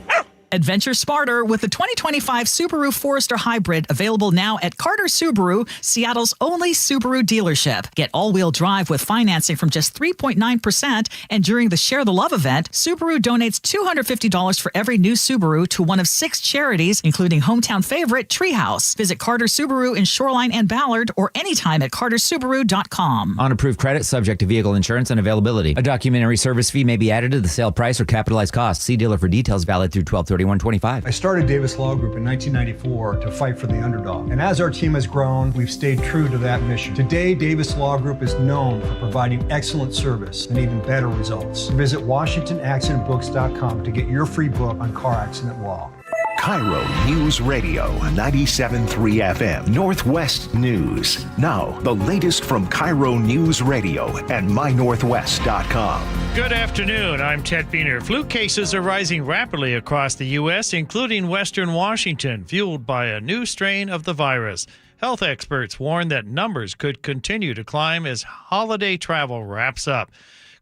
Adventure smarter with the 2025 Subaru Forester Hybrid, available now at Carter Subaru, Seattle's only Subaru dealership. Get all-wheel drive with financing from just 3.9%, and during the Share the Love event, Subaru donates $250 for every new Subaru to one of 6 charities, including hometown favorite Treehouse. Visit Carter Subaru in Shoreline and Ballard, or anytime at cartersubaru.com. On approved credit, subject to vehicle insurance and availability. A documentary service fee may be added to the sale price or capitalized costs. See dealer for details. Valid through 12/31. 4125. I started Davis Law Group in 1994 to fight for the underdog. And as our team has grown, we've stayed true to that mission. Today, Davis Law Group is known for providing excellent service and even better results. Visit WashingtonAccidentBooks.com to get your free book on car accident law. KIRO News Radio 97.3 FM Northwest News. Now, the latest from KIRO News Radio and mynorthwest.com. Good afternoon. I'm Ted Beener. Flu cases are rising rapidly across the U.S., including Western Washington, fueled by a new strain of the virus. Health experts warn that numbers could continue to climb as holiday travel wraps up.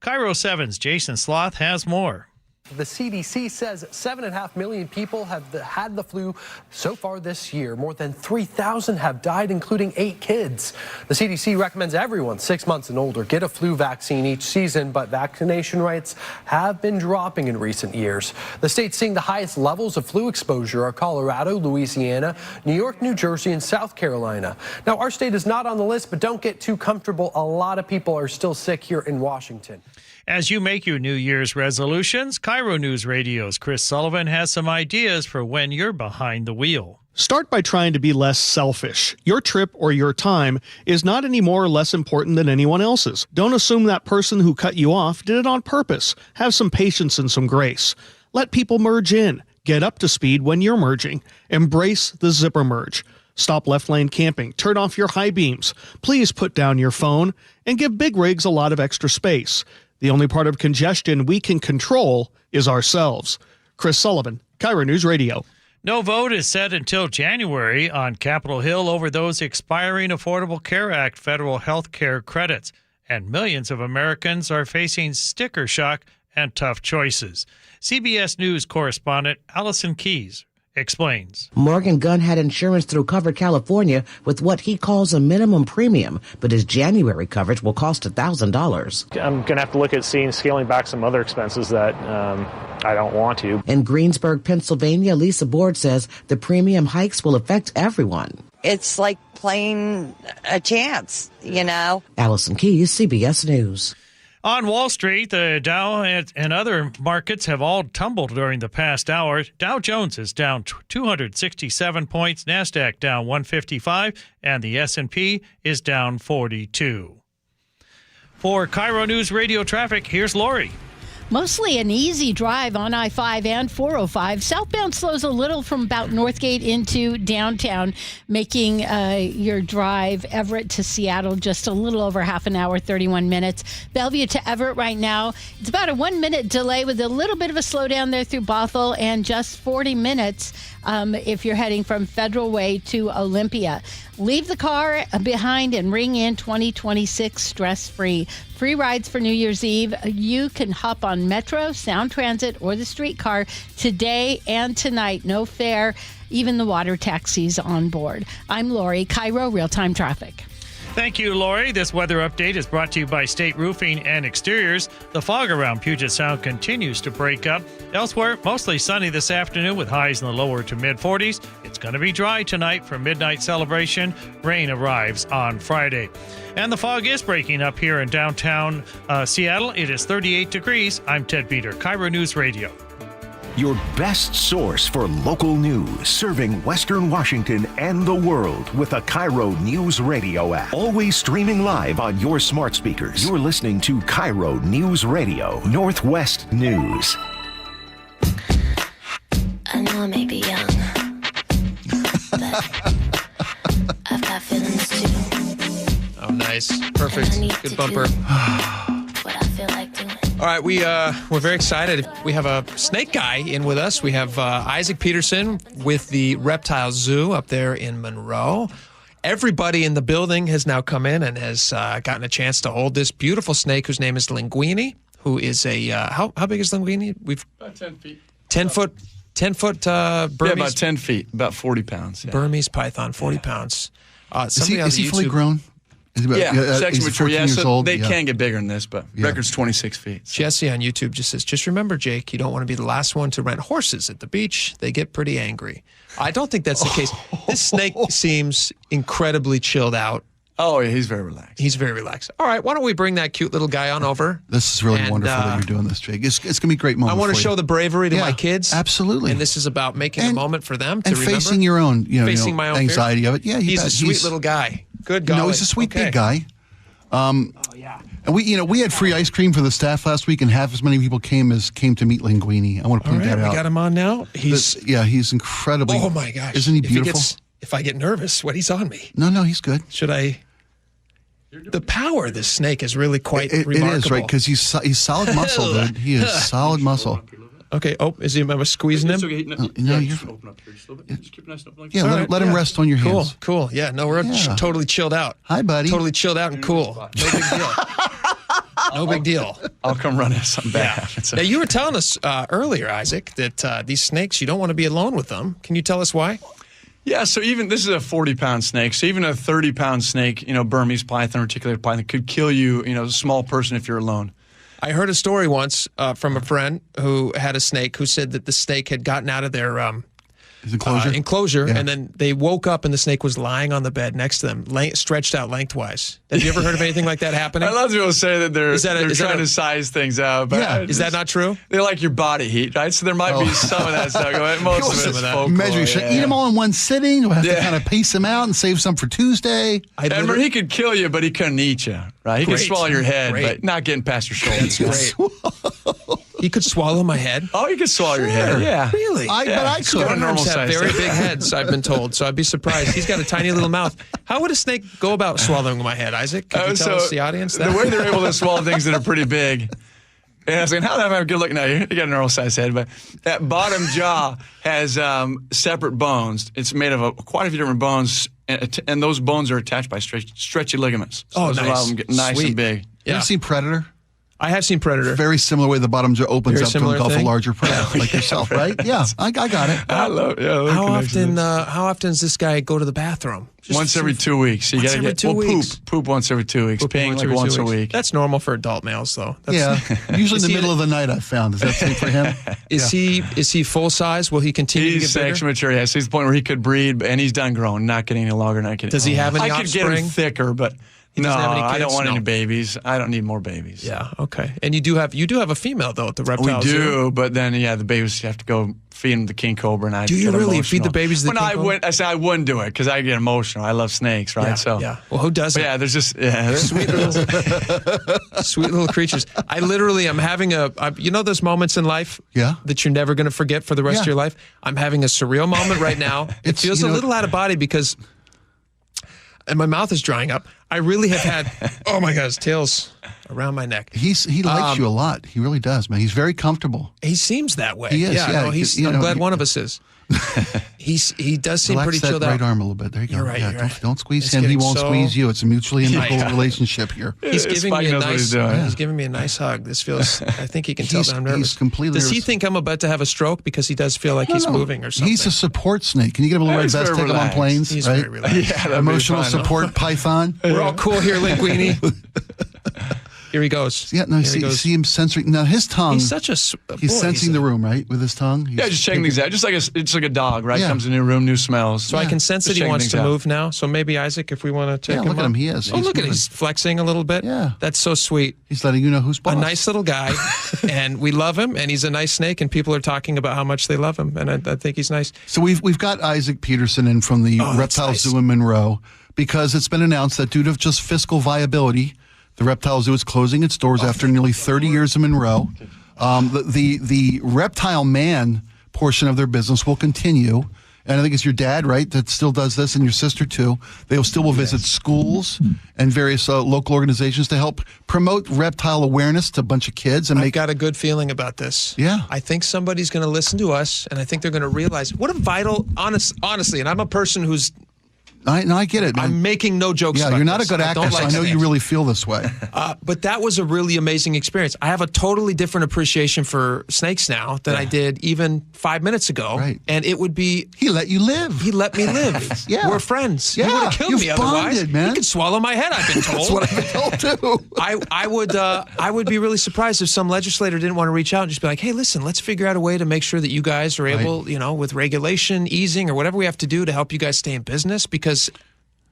KIRO 7's Jason Sloth has more. The CDC says 7.5 million people have had the flu so far this year. More than 3,000 have died, including 8 kids. The CDC recommends everyone 6 months and older get a flu vaccine each season, but vaccination rates have been dropping in recent years. The states seeing the highest levels of flu exposure are Colorado, Louisiana, New York, New Jersey, and South Carolina. Now, our state is not on the list, but don't get too comfortable. A lot of people are still sick here in Washington. As you make your New Year's resolutions, KIRO News Radio's Chris Sullivan has some ideas for when you're behind the wheel. Start by trying to be less selfish. Your trip or your time is not any more or less important than anyone else's. Don't assume that person who cut you off did it on purpose. Have some patience and some grace. Let people merge in. Get up to speed when you're merging. Embrace the zipper merge. Stop left lane camping. Turn off your high beams. Please put down your phone and give big rigs a lot of extra space. The only part of congestion we can control is ourselves. Chris Sullivan, KIRO News Radio. No vote is set until January on Capitol Hill over those expiring Affordable Care Act federal health care credits, and millions of Americans are facing sticker shock and tough choices. CBS News correspondent Allison Keyes explains. Morgan Gunn had insurance through Covered California with what he calls a minimum premium, but his January coverage will cost $1,000. I'm going to have to look at scaling back some other expenses that I don't want to. In Greensburg, Pennsylvania, Lisa Board says the premium hikes will affect everyone. It's like playing a chance, you know. Allison Keyes, CBS News. On Wall Street, the Dow and other markets have all tumbled during the past hour. Dow Jones is down 267 points, NASDAQ down 155, and the S&P is down 42. For KIRO News Radio traffic, here's Lori. Mostly an easy drive on I-5 and 405. Southbound slows a little from about Northgate into downtown, making your drive Everett to Seattle just a little over half an hour, 31 minutes. Bellevue to Everett right now, it's about a 1-minute delay with a little bit of a slowdown there through Bothell, and just 40 minutes if you're heading from Federal Way to Olympia. Leave the car behind and ring in 2026 stress-free. Free rides for New Year's Eve. You can hop on Metro, Sound Transit, or the streetcar today and tonight. No fare, even the water taxis on board. I'm Lori, KIRO Real-Time Traffic. Thank you, Lori. This weather update is brought to you by State Roofing and Exteriors. The fog around Puget Sound continues to break up. Elsewhere, mostly sunny this afternoon with highs in the lower to mid-40s. It's going to be dry tonight for midnight celebration. Rain arrives on Friday. And the fog is breaking up here in downtown Seattle. It is 38 degrees. I'm Ted Beener, KIRO News Radio. Your best source for local news, serving Western Washington and the world with a KIRO News Radio app. Always streaming live on your smart speakers. You're listening to KIRO News Radio, Northwest News. I know I may be young, but I've got feelings too. Oh, nice. Perfect. Good bumper. What I feel like doing. All right, we're very excited. We have a snake guy in with us. We have Isaac Peterson with the Reptile Zoo up there in Monroe. Everybody in the building has now come in and has gotten a chance to hold this beautiful snake whose name is Linguini, who is a, how big is Linguini? About 10 feet. 10 foot Burmese? Yeah, about 10 feet, about 40 pounds. Yeah. Burmese python, 40 pounds. Is he fully grown? Section mature. Yeah, years so old. they can get bigger than this, but record's 26 feet. So. Jesse on YouTube just says, just remember, Jake, you don't want to be the last one to rent horses at the beach. They get pretty angry. I don't think that's the case. This snake seems incredibly chilled out. Oh, yeah, he's very relaxed. He's very relaxed. All right, why don't we bring that cute little guy on over? This is really wonderful that you're doing this, Jake. It's going to be a great moment. I want to for show you. the bravery to my kids. Absolutely. And this is about making a moment for them to and remember. facing your own, facing my own anxiety fears. of it. Yeah, he's a sweet little guy. Good guy. No, he's a sweet big guy. And we had free ice cream for the staff last week, and half as many people came to meet Linguini. I want to point that out. We got him on now. He's incredibly. Oh my gosh! Isn't he beautiful? If I get nervous when he's on me. No, he's good. Should I? The power of this snake is really quite remarkable. It is, right? Because he's solid muscle, dude. He is solid muscle. Okay. Oh, is he? Am I squeezing him? No, you're. Yeah, let him rest on your hands. Cool. Yeah. No, we're totally chilled out. Hi, buddy. Totally chilled out and cool. No big deal. No big deal. I'll come run if something bad happens. Now, you were telling us earlier, Isaac, that these snakes, you don't want to be alone with them. Can you tell us why? Yeah, so even this is a 40-pound snake. So even a 30-pound snake, Burmese python, reticulated python, could kill you, a small person if you're alone. I heard a story once from a friend who had a snake who said that the snake had gotten out of their enclosure, and then they woke up and the snake was lying on the bed next to them, stretched out lengthwise. Have you ever heard of anything like that happening? I love people to say that they're trying to size things out. But is that not true? They like your body heat, right? So there might be some of that stuff going on. Most of it's folklore. Measuring. Should I eat them all in one sitting? Do I have to kind of pace them out and save some for Tuesday? Remember, he could kill you, but he couldn't eat you, right? He could swallow your head, but not getting past your shoulders. That's great. He could swallow my head? Oh, he could swallow your head, yeah. Really? But I could. Worms have very big heads, I've been told, so I'd be surprised. He's got a tiny little mouth. How would a snake go about swallowing my head, Isaac? Could you tell us, the audience, that? The way they're able to swallow things that are pretty big. And I was like, how do I have a good look? Now, you got a normal-sized head, but that bottom jaw has separate bones. It's made of quite a few different bones, and those bones are attached by stretchy ligaments. So those allow them to get nice and big. You ever seen Predator? I have seen Predator. Very similar way the bottom jaw opens Very up to engulf a larger prey, like yourself, right? Yeah, I got it. I love How often does this guy go to the bathroom? Once every 2 weeks. You got to get poop once every 2 weeks. Peeing like once a week. That's normal for adult males, though. Usually in the middle of the night. I've found. Is that same for him? Is he full size? Will he continue to get bigger? He's sexually mature. Yes, he's the point where he could breed, and he's done growing, not getting any longer. Does he have any offspring? I could get him thicker, but. No, I don't want any babies. I don't need more babies. Yeah, okay. And you do have a female though at the reptile zoo. We do, but then the babies you have to go feed them the king cobra, and I do you really feed the babies the king cobra? I say I wouldn't do it because I get emotional. I love snakes, right? Yeah. Well, who doesn't? Yeah, there's just sweet little creatures. I literally am having those moments in life that you're never going to forget for the rest of your life. I'm having a surreal moment right now. It feels a little out of body because. And my mouth is drying up. I really have had, oh my God, his tail's around my neck. He likes you a lot. He really does, man. He's very comfortable. He seems that way. He is, I'm glad one of us is. He does seem pretty chilled out. Relax that right arm a little bit. There you go. You're right. Don't squeeze him. He won't squeeze you. It's a mutually amicable relationship here. He's giving me he's giving me a nice hug. This feels, I think he can tell that I'm nervous. He's completely Does he think I'm about to have a stroke because he does feel like he's moving or something? He's a support snake. Can you get him a little red vest, take him on planes? He's very relaxed. Emotional support python. We're all cool here, Linguini. Here he goes. Yeah, no, see him censoring. Now his tongue. He's such a. He's sensing the room, right, with his tongue. Just checking things out. Just like a dog, right? Comes in a new room, new smells. So I can sense that he wants to move now. So maybe Isaac, if we want to take him. Look at him. He is. Oh, look at him. He's flexing a little bit. Yeah, that's so sweet. He's letting you know who's boss. A nice little guy, and we love him, and he's a nice snake, and people are talking about how much they love him, and I think he's nice. So we've got Isaac Peterson in from the Reptile Zoo in Monroe because it's been announced that due to just fiscal viability. The Reptile Zoo is closing its doors after nearly 30 years in Monroe. The Reptile Man portion of their business will continue. And I think it's your dad, right, that still does this, and your sister, too. They will visit schools and various local organizations to help promote reptile awareness to a bunch of kids. And I've got a good feeling about this. Yeah. I think somebody's going to listen to us, and I think they're going to realize what a vital, honestly, and I'm a person who's I get it, man. I'm making no jokes about you're not this. a good actor, so I know you really feel this way. But that was a really amazing experience. I have a totally different appreciation for snakes now than I did even 5 minutes ago. Right. And it would be... He let you live. He let me live. We're friends. Yeah. He would have killed me otherwise. Bonded, man. He could swallow my head, I've been told. That's what I've been told, too. I would be really surprised if some legislator didn't want to reach out and just be like, hey, listen, let's figure out a way to make sure that you guys are able, with regulation, easing, or whatever we have to do to help you guys stay in business, because...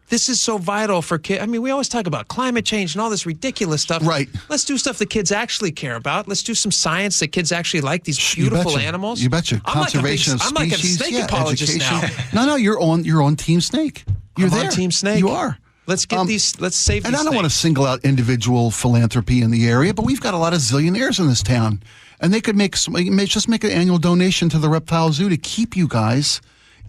this is so vital for kids. I mean, we always talk about climate change and all this ridiculous stuff. Right. Let's do stuff that kids actually care about. Let's do some science that kids actually like, these beautiful animals. You betcha. Conservation of species. I'm like a snake apologist education. No, you're on Team Snake. You're on Team Snake. You are. Let's get let's save these And I don't want to single out individual philanthropy in the area, but we've got a lot of zillionaires in this town. And they could just make an annual donation to the reptile zoo to keep you guys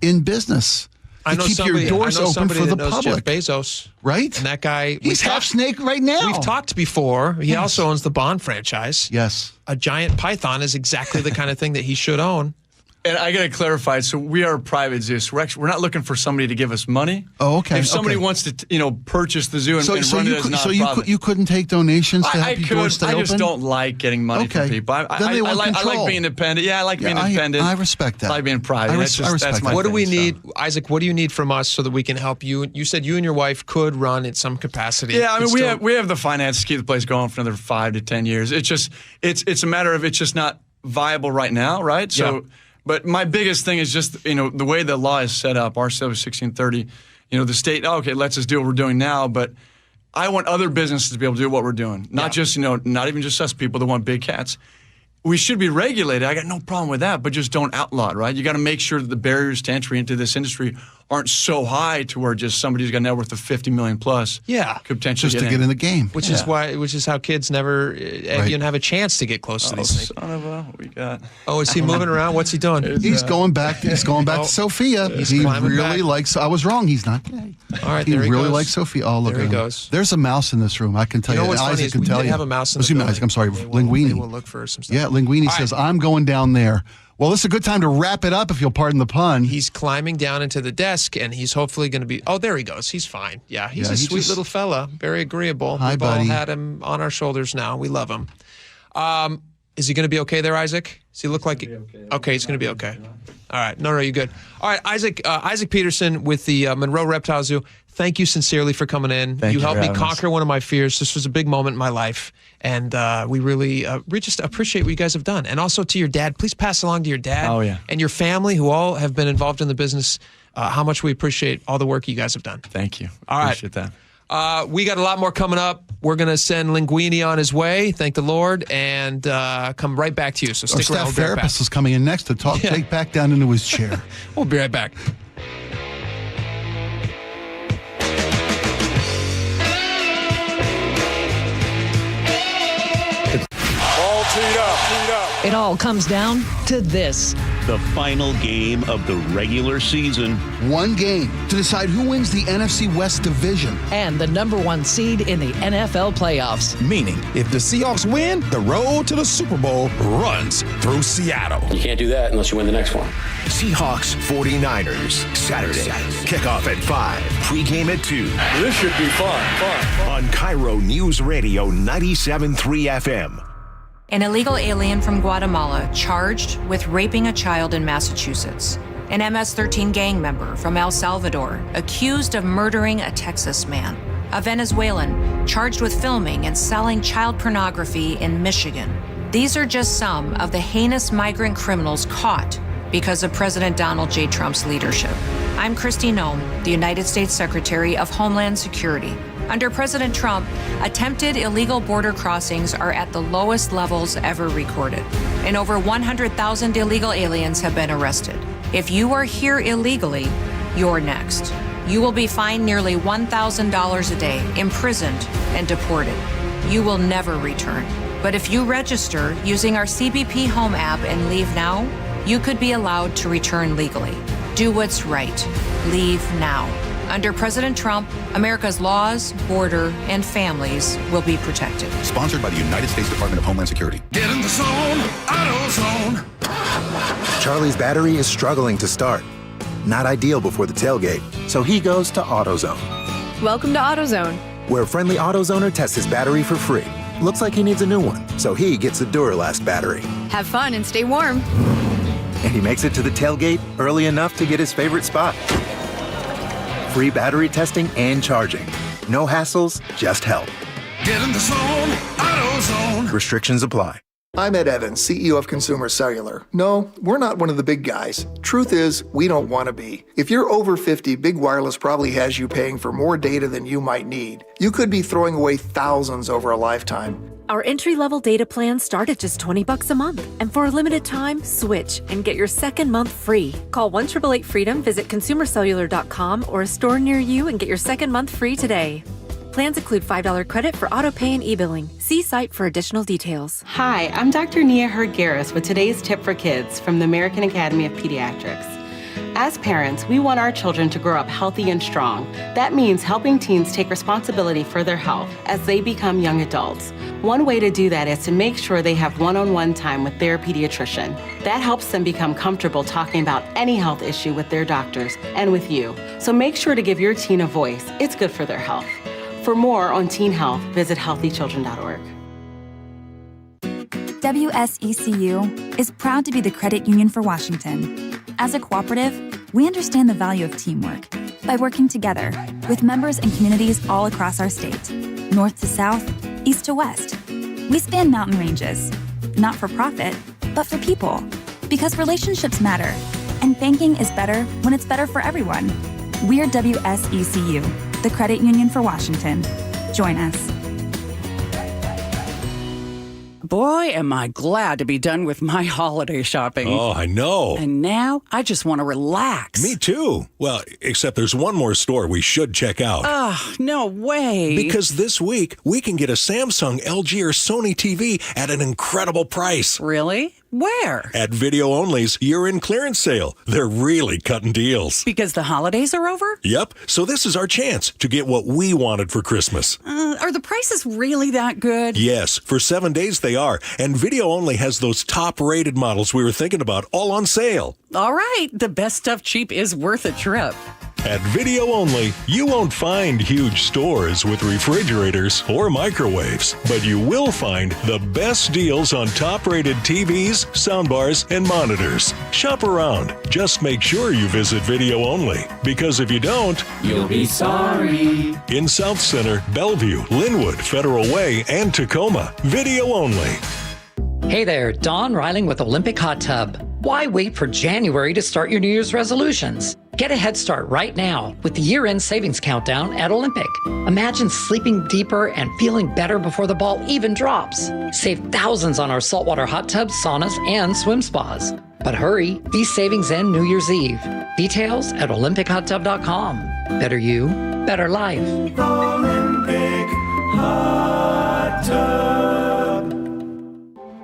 in business. I know keep somebody, your doors open for the knows public. Jeff Bezos, right? And that guy, he's half snake right now. We've talked before. He also owns the Bond franchise. Yes, a giant python is exactly the kind of thing that he should own. And I got to clarify. So we are a private zoo. So we're not looking for somebody to give us money. Oh, okay. If somebody wants to, purchase the zoo and run it as nonprofit. You couldn't take donations to help your doors stay open? I just don't like getting money from people. I like being independent. Yeah, I like being independent. I respect that. I like being private. That's my What do we thing, need, Isaac? What do you need from us so that we can help you? You said you and your wife could run in some capacity. Yeah, I mean, we have the finances to keep the place going for another 5 to 10 years. It's just it's a matter of it's just not viable right now, right? So. Yeah. But my biggest thing is just, the way the law is set up, R7 1630, the state, okay, let's just do what we're doing now. But I want other businesses to be able to do what we're doing. Not just, not even just us people that want big cats. We should be regulated. I got no problem with that, but just don't outlaw it, right? You got to make sure that the barriers to entry into this industry aren't so high to where just somebody who's got a net worth of $50 million plus could potentially get in the game. Which is how kids never even have a chance to get close to these things. Son of a, what we got? Oh, is he moving around? What's he doing? He's going back. He's going back to Sophia. He really likes. I was wrong. He's not gay. All right, he there he really goes. likes Sophia. Oh, look there at he him. goes. There's a mouse in this room. I can tell you. What's funny Isaac is can we tell did you. have a mouse in the building. Isaac, I'm sorry, Linguini. They will look for some stuff. Yeah, Linguini says I'm going down there. Well, this is a good time to wrap it up, if you'll pardon the pun. He's climbing down into the desk, and he's hopefully going to be... Oh, there he goes. He's fine. Yeah, he's a sweet little fella. Very agreeable. Hi, We've buddy. all had him on our shoulders now. We love him. Is he going to be okay there, Isaac? Does he look like... Okay, he's going to be okay. All right. No, you're good. All right, Isaac Peterson with the Monroe Reptile Zoo. Thank you sincerely for coming in. You helped me conquer one of my fears. This was a big moment in my life, and we just appreciate what you guys have done. And also to your dad, please pass along to your dad and your family who all have been involved in the business how much we appreciate all the work you guys have done. Thank you. All right. Appreciate that. We got a lot more coming up. We're going to send Linguini on his way, thank the Lord, and come right back to you. So stick around. Our staff therapist is coming in next to take back down into his chair. We'll be right back. All teed up. It all comes down to this. The final game of the regular season. One game to decide who wins the NFC West division. And the #1 seed in the NFL playoffs. Meaning, if the Seahawks win, the road to the Super Bowl runs through Seattle. You can't do that unless you win the next one. Seahawks 49ers, Saturday. Kickoff at 5. Pregame at 2. This should be fun. On KIRO Newsradio 97.3 FM. An illegal alien from Guatemala charged with raping a child in Massachusetts. An MS-13 gang member from El Salvador accused of murdering a Texas man. A Venezuelan charged with filming and selling child pornography in Michigan. These are just some of the heinous migrant criminals caught because of President Donald J. Trump's leadership. I'm Kristi Noem, the United States Secretary of Homeland Security. Under President Trump, attempted illegal border crossings are at the lowest levels ever recorded, and over 100,000 illegal aliens have been arrested. If you are here illegally, you're next. You will be fined nearly $1,000 a day, imprisoned, and deported. You will never return. But if you register using our CBP Home app and leave now, you could be allowed to return legally. Do what's right. Leave now. Under President Trump, America's laws, border, and families will be protected. Sponsored by the United States Department of Homeland Security. Get in the zone, AutoZone. Charlie's battery is struggling to start. Not ideal before the tailgate, so he goes to AutoZone. Welcome to AutoZone, where a friendly AutoZoner tests his battery for free. Looks like he needs a new one, so he gets the Duralast battery. have fun and stay warm. And he makes it to the tailgate early enough to get his favorite spot. Free battery testing and charging. No hassles, just help. Get in the zone, AutoZone. Restrictions apply. I'm Ed Evans, CEO of Consumer Cellular. No, we're not one of the big guys. Truth is, we don't want to be. If you're over 50, Big Wireless probably has you paying for more data than you might need. You could be throwing away thousands over a lifetime. Our entry-level data plans start at just $20 a month. And for a limited time, switch and get your second month free. Call 1-888-FREEDOM, visit consumercellular.com or a store near you and get your second month free today. Plans include $5 credit for auto pay and e-billing. See site for additional details. Hi, I'm Dr. Nia Hurd-Garris with today's tip for kids from the American Academy of Pediatrics. As parents, we want our children to grow up healthy and strong. That means helping teens take responsibility for their health as they become young adults. One way to do that is to make sure they have one-on-one time with their pediatrician. That helps them become comfortable talking about any health issue with their doctors and with you. So make sure to give your teen a voice. It's good for their health. For more on teen health, visit healthychildren.org. WSECU is proud to be the credit union for Washington. As a cooperative, we understand the value of teamwork by working together with members and communities all across our state, north to south, east to west. We span mountain ranges, not for profit, but for people, because relationships matter, and banking is better when it's better for everyone. We're WSECU, the credit union for Washington. Join us. Boy, am I glad to be done with my holiday shopping. Oh, I know. And now I just want to relax. Me too. Well, except there's one more store we should check out. No way. Because this week, we can get a Samsung, LG, or Sony TV at an incredible price. Really? Where? At Video Only's year-end clearance sale. They're really cutting deals. Because the holidays are over? Yep. So this is our chance to get what we wanted for Christmas. Are the prices really that good? Yes. For 7 days they are. And Video Only has those top-rated models we were thinking about all on sale. All right. The best stuff cheap is worth a trip. At Video Only, you won't find huge stores with refrigerators or microwaves, but you will find the best deals on top-rated TVs, soundbars, and monitors. Shop around. Just make sure you visit Video Only, because if you don't, you'll be sorry. In South Center, Bellevue, Linwood, Federal Way, and Tacoma, Video Only. Hey there, Don Reiling with Olympic Hot Tub. Why wait for January to start your New Year's resolutions? Get a head start right now with the year-end savings countdown at Olympic. Imagine sleeping deeper and feeling better before the ball even drops. Save thousands on our saltwater hot tubs, saunas, and swim spas. But hurry, these savings end New Year's Eve. Details at olympichottub.com. Better you, better life. Olympic Hot Tub.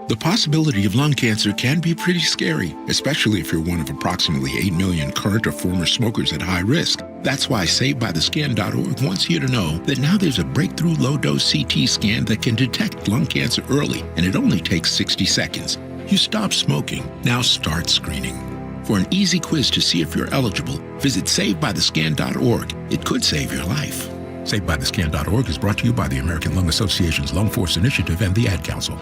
The possibility of lung cancer can be pretty scary, especially if you're one of approximately 8 million current or former smokers at high risk. That's why SaveByTheScan.org wants you to know that now there's a breakthrough low-dose CT scan that can detect lung cancer early, and it only takes 60 seconds. You stop smoking, now start screening. For an easy quiz to see if you're eligible, visit SaveByTheScan.org. It could save your life. SaveByTheScan.org is brought to you by the American Lung Association's Lung Force Initiative and the Ad Council.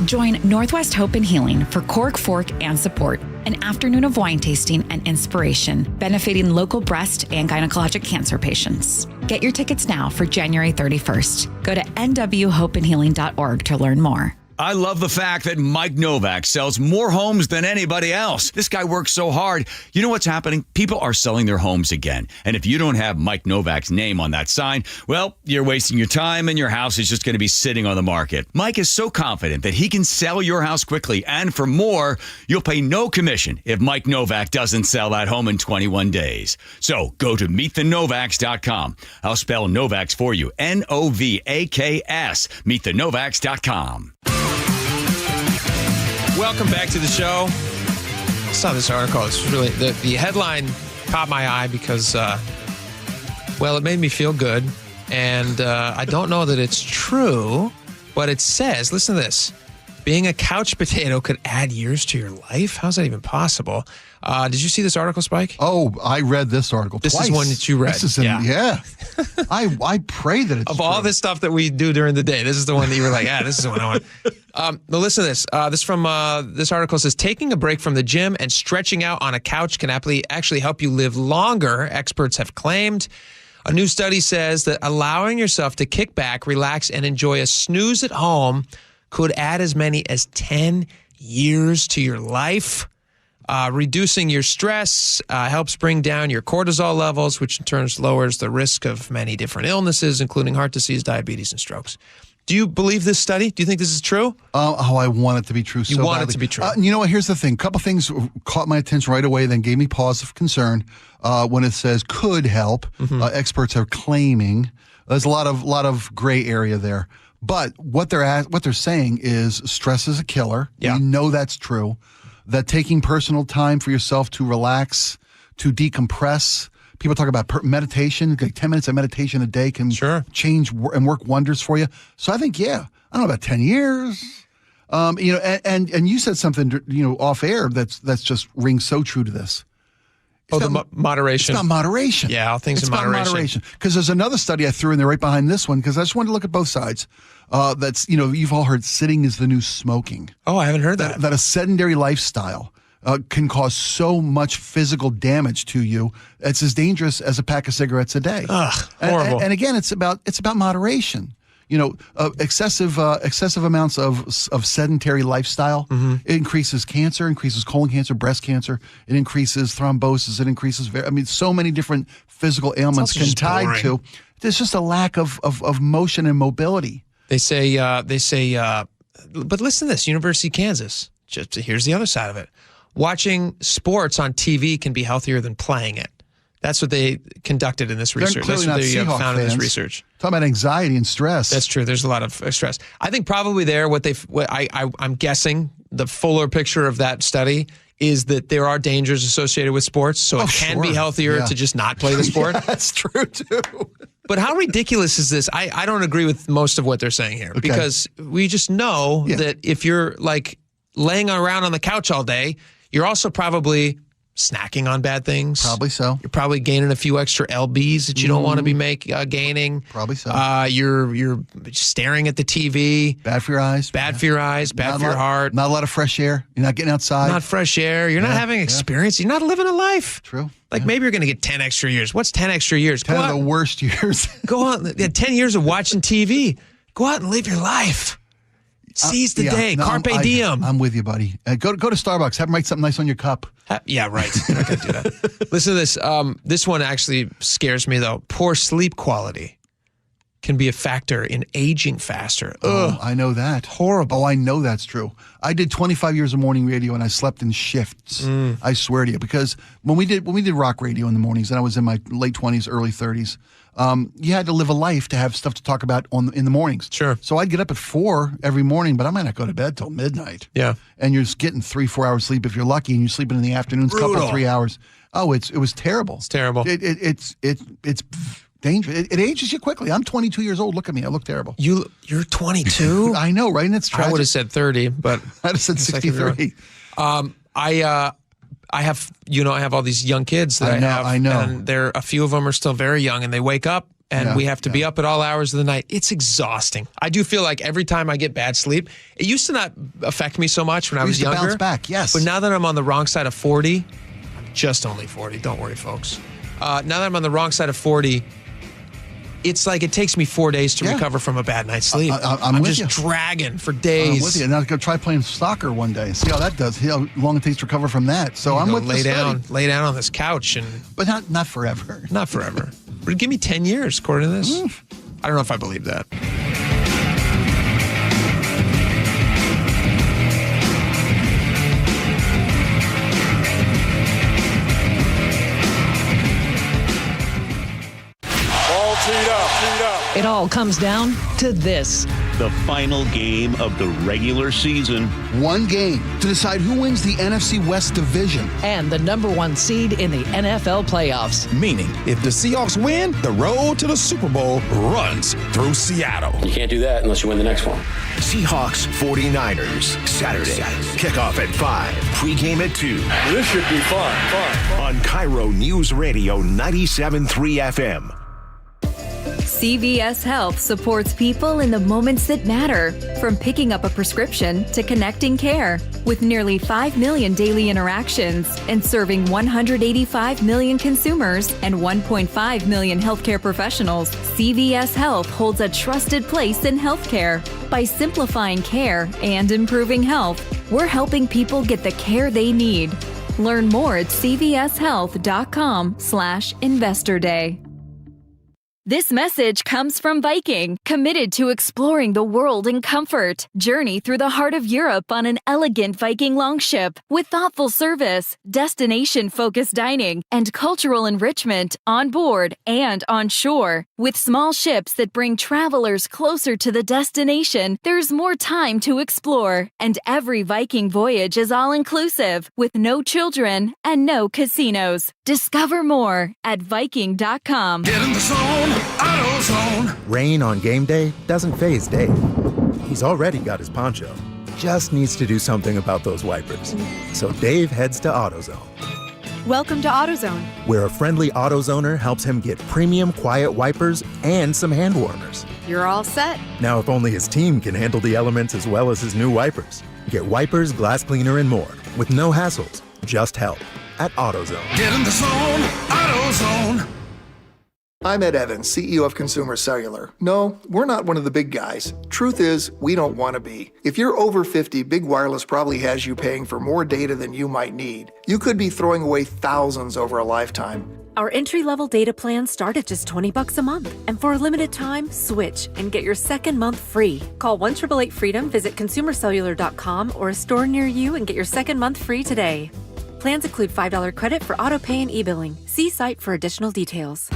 Join Northwest Hope and Healing for Cork, Fork, and Support, an afternoon of wine tasting and inspiration, benefiting local breast and gynecologic cancer patients. Get your tickets now for January 31st. Go to nwhopeandhealing.org to learn more. I love the fact that Mike Novak sells more homes than anybody else. This guy works so hard. You know what's happening? People are selling their homes again. And if you don't have Mike Novak's name on that sign, well, you're wasting your time and your house is just going to be sitting on the market. Mike is so confident that he can sell your house quickly. And for more, you'll pay no commission if Mike Novak doesn't sell that home in 21 days. So go to meetthenovaks.com. I'll spell Novaks for you. Novaks. Meetthenovaks.com. Welcome back to the show. I saw this article. It's really the headline caught my eye because, it made me feel good. And I don't know that it's true, but it says, listen to this. Being a couch potato could add years to your life? How's that even possible? Did you see this article, Spike? Oh, I read this article twice. This is one that you read. This is yeah. I pray that it's Of true. all this stuff that we do during the day, this is the one that you were like, this is the one I want. Now listen to this. This article says, taking a break from the gym and stretching out on a couch can actually help you live longer, experts have claimed. A new study says that allowing yourself to kick back, relax, and enjoy a snooze at home could add as many as 10 years to your life. Reducing your stress helps bring down your cortisol levels, which in turn lowers the risk of many different illnesses, including heart disease, diabetes, and strokes. Do you believe this study? Do you think this is true? I want it to be true so badly. You want it to be true. You know what? Here's the thing. A couple things caught my attention right away, then gave me pause of concern when it says could help. Experts are claiming. There's a lot of gray area there. But what they're saying is stress is a killer. Yeah. We know that's true. That taking personal time for yourself to relax, to decompress. People talk about meditation. Like 10 minutes of meditation a day can change and work wonders for you. So I think, I don't know about 10 years. And you said something, off air that's just rings so true to this. Moderation. It's not moderation. Yeah, all things in moderation. Because there's another study I threw in there right behind this one because I just wanted to look at both sides. That's, you've all heard sitting is the new smoking. Oh, I haven't heard that. That a sedentary lifestyle can cause so much physical damage to you. It's as dangerous as a pack of cigarettes a day. Ugh, horrible. And again, it's about moderation. Excessive amounts of sedentary lifestyle it increases cancer, increases colon cancer, breast cancer. It increases thrombosis. It increases so many different physical ailments can tie to. There's just a lack of motion and mobility. They say, but listen to this, University of Kansas. Here's the other side of it. Watching sports on TV can be healthier than playing it. That's what they conducted in this research. That's what they found in this research. Talking about anxiety and stress. That's true. There's a lot of stress. I think probably there, I'm guessing the fuller picture of that study is that there are dangers associated with sports, so it can be healthier to just not play the sport. Yeah, that's true too. But how ridiculous is this? I don't agree with most of what they're saying here because we just know that if you're like laying around on the couch all day, you're also probably snacking on bad things. Probably so. You're probably gaining a few extra lbs that you don't want to be gaining. Probably so. You're staring at the TV. Bad for your eyes. Bad for your eyes. Bad for your heart. Not a lot of fresh air. You're not getting outside. Not fresh air. You're not having experience. You're not living a life. True. Like maybe you're going to get 10 extra years. What's 10 extra years? 10 of the worst years. Go out. 10 years of watching TV. Go out and live your life. Seize the day. Carpe diem. I'm with you, buddy. Go to Starbucks. Have them write something nice on your cup. Yeah, right. You're not going to do that. Listen to this. This one actually scares me, though. Poor sleep quality can be a factor in aging faster. Oh, I know that. Horrible. Oh, I know that's true. I did 25 years of morning radio, and I slept in shifts. I swear to you, because when we did rock radio in the mornings, and I was in my late 20s, early 30s, you had to live a life to have stuff to talk about in the mornings. Sure. So I'd get up at 4 every morning, but I might not go to bed till midnight. Yeah. And you're just getting 3-4 hours sleep if you're lucky, and you're sleeping in the afternoons, couple 3 hours. Oh, it was terrible. It's terrible. It's dangerous. It ages you quickly. I'm 22 years old. Look at me. I look terrible. You're 22? I know, right? And it's tragic. I would have said 30, but I'd have said 63. I have all these young kids that I know. And a few of them are still very young, and they wake up, and we have to be up at all hours of the night. It's exhausting. I do feel like every time I get bad sleep, it used to not affect me so much when I was younger. Bounce back, yes. But now that I'm on the wrong side of 40, I'm just only 40. Don't worry, folks. Now that I'm on the wrong side of 40. It's like it takes me 4 days to recover from a bad night's sleep. I'm just with you. dragging for days. I'm with you. Now go try playing soccer one day and see how that does. See how long it takes to recover from that. So I'm with lay down on this couch but not forever. Not forever. But give me 10 years according to this. I don't know if I believe that. It all comes down to this. The final game of the regular season. One game to decide who wins the NFC West division. And the number 1 seed in the NFL playoffs. Meaning, if the Seahawks win, the road to the Super Bowl runs through Seattle. You can't do that unless you win the next one. Seahawks 49ers, Saturday. Kickoff at 5. Pregame at 2. This should be fun. On KIRO Newsradio 97.3 FM. CVS Health supports people in the moments that matter, from picking up a prescription to connecting care. With nearly 5 million daily interactions and serving 185 million consumers and 1.5 million healthcare professionals, CVS Health holds a trusted place in healthcare. By simplifying care and improving health, we're helping people get the care they need. Learn more at cvshealth.com/Investor Day. This message comes from Viking, committed to exploring the world in comfort. Journey through the heart of Europe on an elegant Viking longship with thoughtful service, destination-focused dining, and cultural enrichment on board and on shore. With small ships that bring travelers closer to the destination, there's more time to explore. And every Viking voyage is all-inclusive, with no children and no casinos. Discover more at Viking.com. Get in the zone, AutoZone. Rain on game day doesn't faze Dave. He's already got his poncho. Just needs to do something about those wipers. So Dave heads to AutoZone, Welcome to AutoZone. where a friendly AutoZoner helps him get premium quiet wipers and some hand warmers. You're all set. Now, if only his team can handle the elements as well as his new wipers. Get wipers, glass cleaner, and more with no hassles, just help at AutoZone. Get in the zone, AutoZone. I'm Ed Evans, CEO of Consumer Cellular. No, we're not one of the big guys. Truth is, we don't want to be. If you're over 50, Big Wireless probably has you paying for more data than you might need. You could be throwing away thousands over a lifetime. Our entry-level data plans start at just $20 a month. And for a limited time, switch and get your second month free. Call 1-888-FREEDOM, visit consumercellular.com or a store near you and get your second month free today. Plans include $5 credit for auto pay and e-billing. See site for additional details.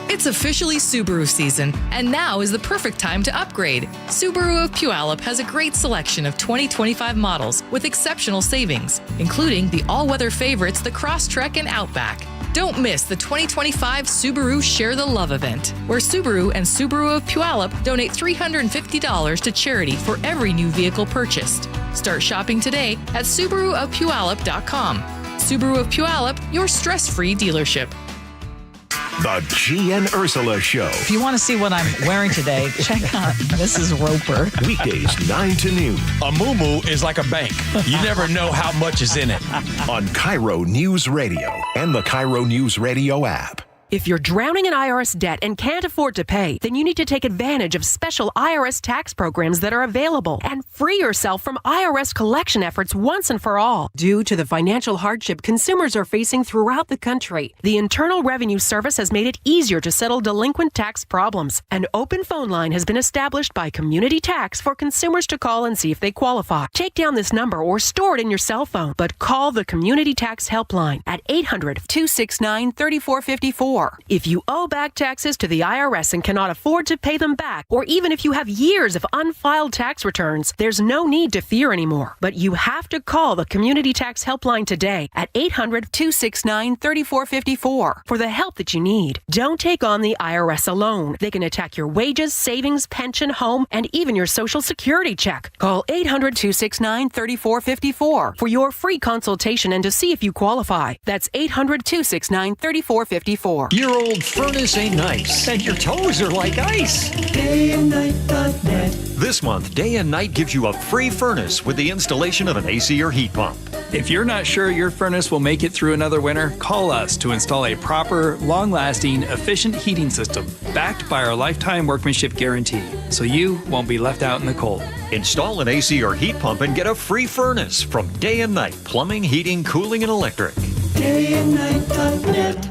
It's officially Subaru season, and now is the perfect time to upgrade. Subaru of Puyallup has a great selection of 2025 models with exceptional savings, including the all-weather favorites, the Crosstrek and Outback. Don't miss the 2025 Subaru Share the Love event, where Subaru and Subaru of Puyallup donate $350 to charity for every new vehicle purchased. Start shopping today at SubaruofPuyallup.com. Subaru of Puyallup, your stress-free dealership. The Gee and Ursula Show. If you want to see what I'm wearing today, check out Mrs. Roper. Weekdays 9 to noon. A moo-moo is like a bank. You never know how much is in it. On KIRO News Radio and the KIRO Newsradio app. If you're drowning in IRS debt and can't afford to pay, then you need to take advantage of special IRS tax programs that are available and free yourself from IRS collection efforts once and for all. Due to the financial hardship consumers are facing throughout the country, the Internal Revenue Service has made it easier to settle delinquent tax problems. An open phone line has been established by Community Tax for consumers to call and see if they qualify. Take down this number or store it in your cell phone, but call the Community Tax Helpline at 800-269-3454. If you owe back taxes to the IRS and cannot afford to pay them back, or even if you have years of unfiled tax returns, there's no need to fear anymore. But you have to call the Community Tax Helpline today at 800-269-3454 for the help that you need. Don't take on the IRS alone. They can attack your wages, savings, pension, home, and even your Social Security check. Call 800-269-3454 for your free consultation and to see if you qualify. That's 800-269-3454. Your old furnace ain't nice, and your toes are like ice. DayandNight.net. This month, Day and Night gives you a free furnace with the installation of an AC or heat pump. If you're not sure your furnace will make it through another winter, call us to install a proper, long-lasting, efficient heating system backed by our lifetime workmanship guarantee, so you won't be left out in the cold. Install an AC or heat pump and get a free furnace from Day and Night Plumbing, Heating, Cooling, and Electric. DayandNight.net.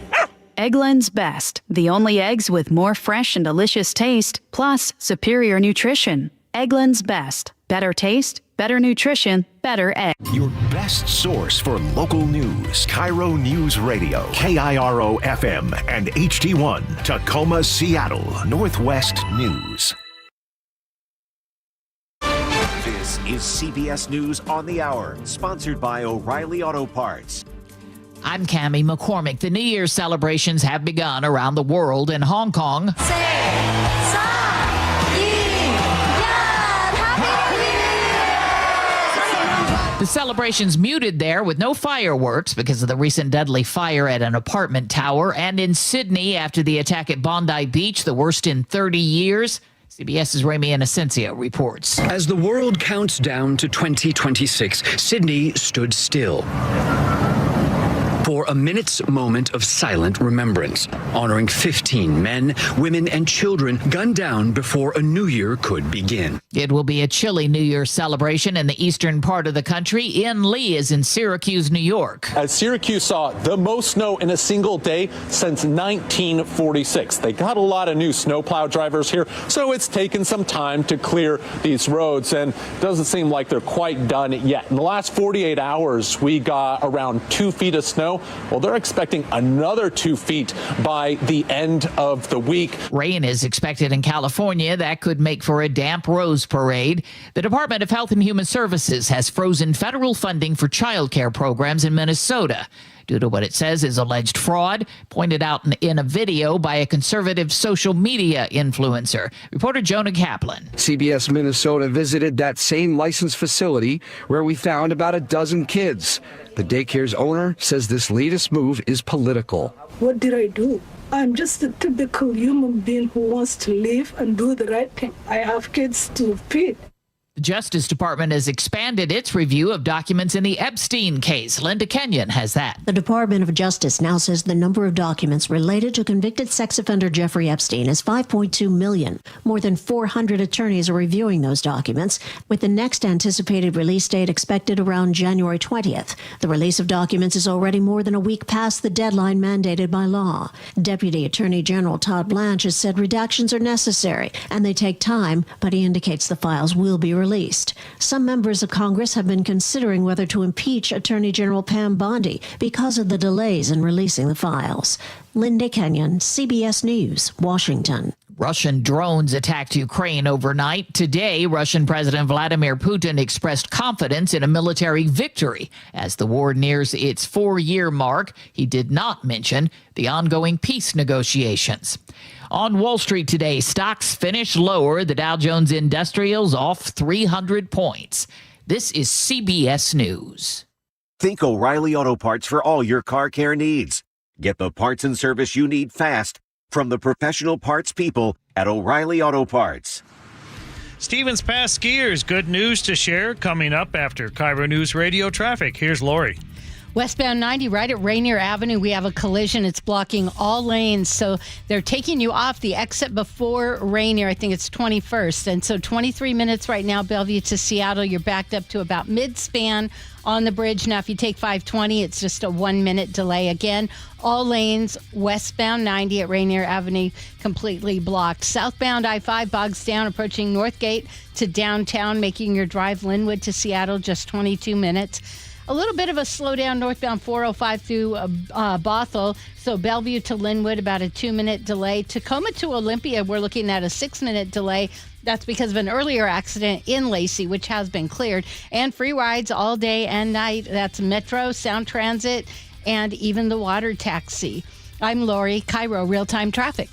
Eggland's Best, the only eggs with more fresh and delicious taste, plus superior nutrition. Eggland's Best. Better taste, better nutrition, better egg. Your best source for local news. KIRO News Radio, KIRO FM, and HD1, Tacoma, Seattle, Northwest News. This is CBS News on the Hour, sponsored by O'Reilly Auto Parts. I'm Cammie McCormick. The New Year's celebrations have begun around the world. In Hong Kong, The celebrations muted there with no fireworks because of the recent deadly fire at an apartment tower. And in Sydney, after the attack at Bondi Beach, the worst in 30 years, CBS's Rami Inocencio reports. As the world counts down to 2026, Sydney stood still for a minute's moment of silent remembrance, honoring 15 men, women, and children gunned down before a new year could begin. It will be a chilly New Year celebration in the eastern part of the country. Ian Lee is in Syracuse, New York. As Syracuse saw the most snow in a single day since 1946. They got a lot of new snowplow drivers here, so it's taken some time to clear these roads, and it doesn't seem like they're quite done yet. In the last 48 hours, we got around 2 feet of snow. Well, they're expecting another 2 feet by the end of the week. Rain is expected in California. That could make for a damp rose parade. The Department of Health and Human Services has frozen federal funding for child care programs in Minnesota due to what it says is alleged fraud, pointed out in a video by a conservative social media influencer. Reporter Jonah Kaplan. CBS Minnesota visited that same licensed facility where we found about a dozen kids. The daycare's owner says this latest move is political. What did I do? I'm just a typical human being who wants to live and do the right thing. I have kids to feed. The Justice Department has expanded its review of documents in the Epstein case. Linda Kenyon has that. The Department of Justice now says the number of documents related to convicted sex offender Jeffrey Epstein is 5.2 million. More than 400 attorneys are reviewing those documents, with the next anticipated release date expected around January 20th. The release of documents is already more than a week past the deadline mandated by law. Deputy Attorney General Todd Blanche has said redactions are necessary, and they take time, but he indicates the files will be released. Some members of Congress have been considering whether to impeach Attorney General Pam Bondi because of the delays in releasing the files. Linda Kenyon, CBS News, Washington. Russian drones attacked Ukraine overnight. Today, Russian President Vladimir Putin expressed confidence in a military victory. As the war nears its 4-year mark, he did not mention the ongoing peace negotiations. On Wall Street today, stocks finish lower. The Dow Jones Industrials off 300 points. This is CBS News. Think O'Reilly Auto Parts for all your car care needs. Get the parts and service you need fast from the professional parts people at O'Reilly Auto Parts. Stevens Pass skiers, good news to share coming up after KIRO Newsradio traffic. Here's Lori. Westbound 90 right at Rainier Avenue, we have a collision. It's blocking all lanes, so they're taking you off the exit before Rainier. I think it's 21st, and so 23 minutes right now, Bellevue to Seattle. You're backed up to about mid-span on the bridge. Now, if you take 520, it's just a 1-minute delay. Again, all lanes westbound 90 at Rainier Avenue completely blocked. Southbound I-5 bogs down, approaching Northgate to downtown, making your drive Linwood to Seattle just 22 minutes. A little bit of a slowdown northbound 405 through Bothell. So Bellevue to Linwood, about a 2-minute delay. Tacoma to Olympia, we're looking at a 6-minute delay. That's because of an earlier accident in Lacey, which has been cleared. And free rides all day and night. That's Metro, Sound Transit, and even the water taxi. I'm Lori, KIRO Real-Time Traffic.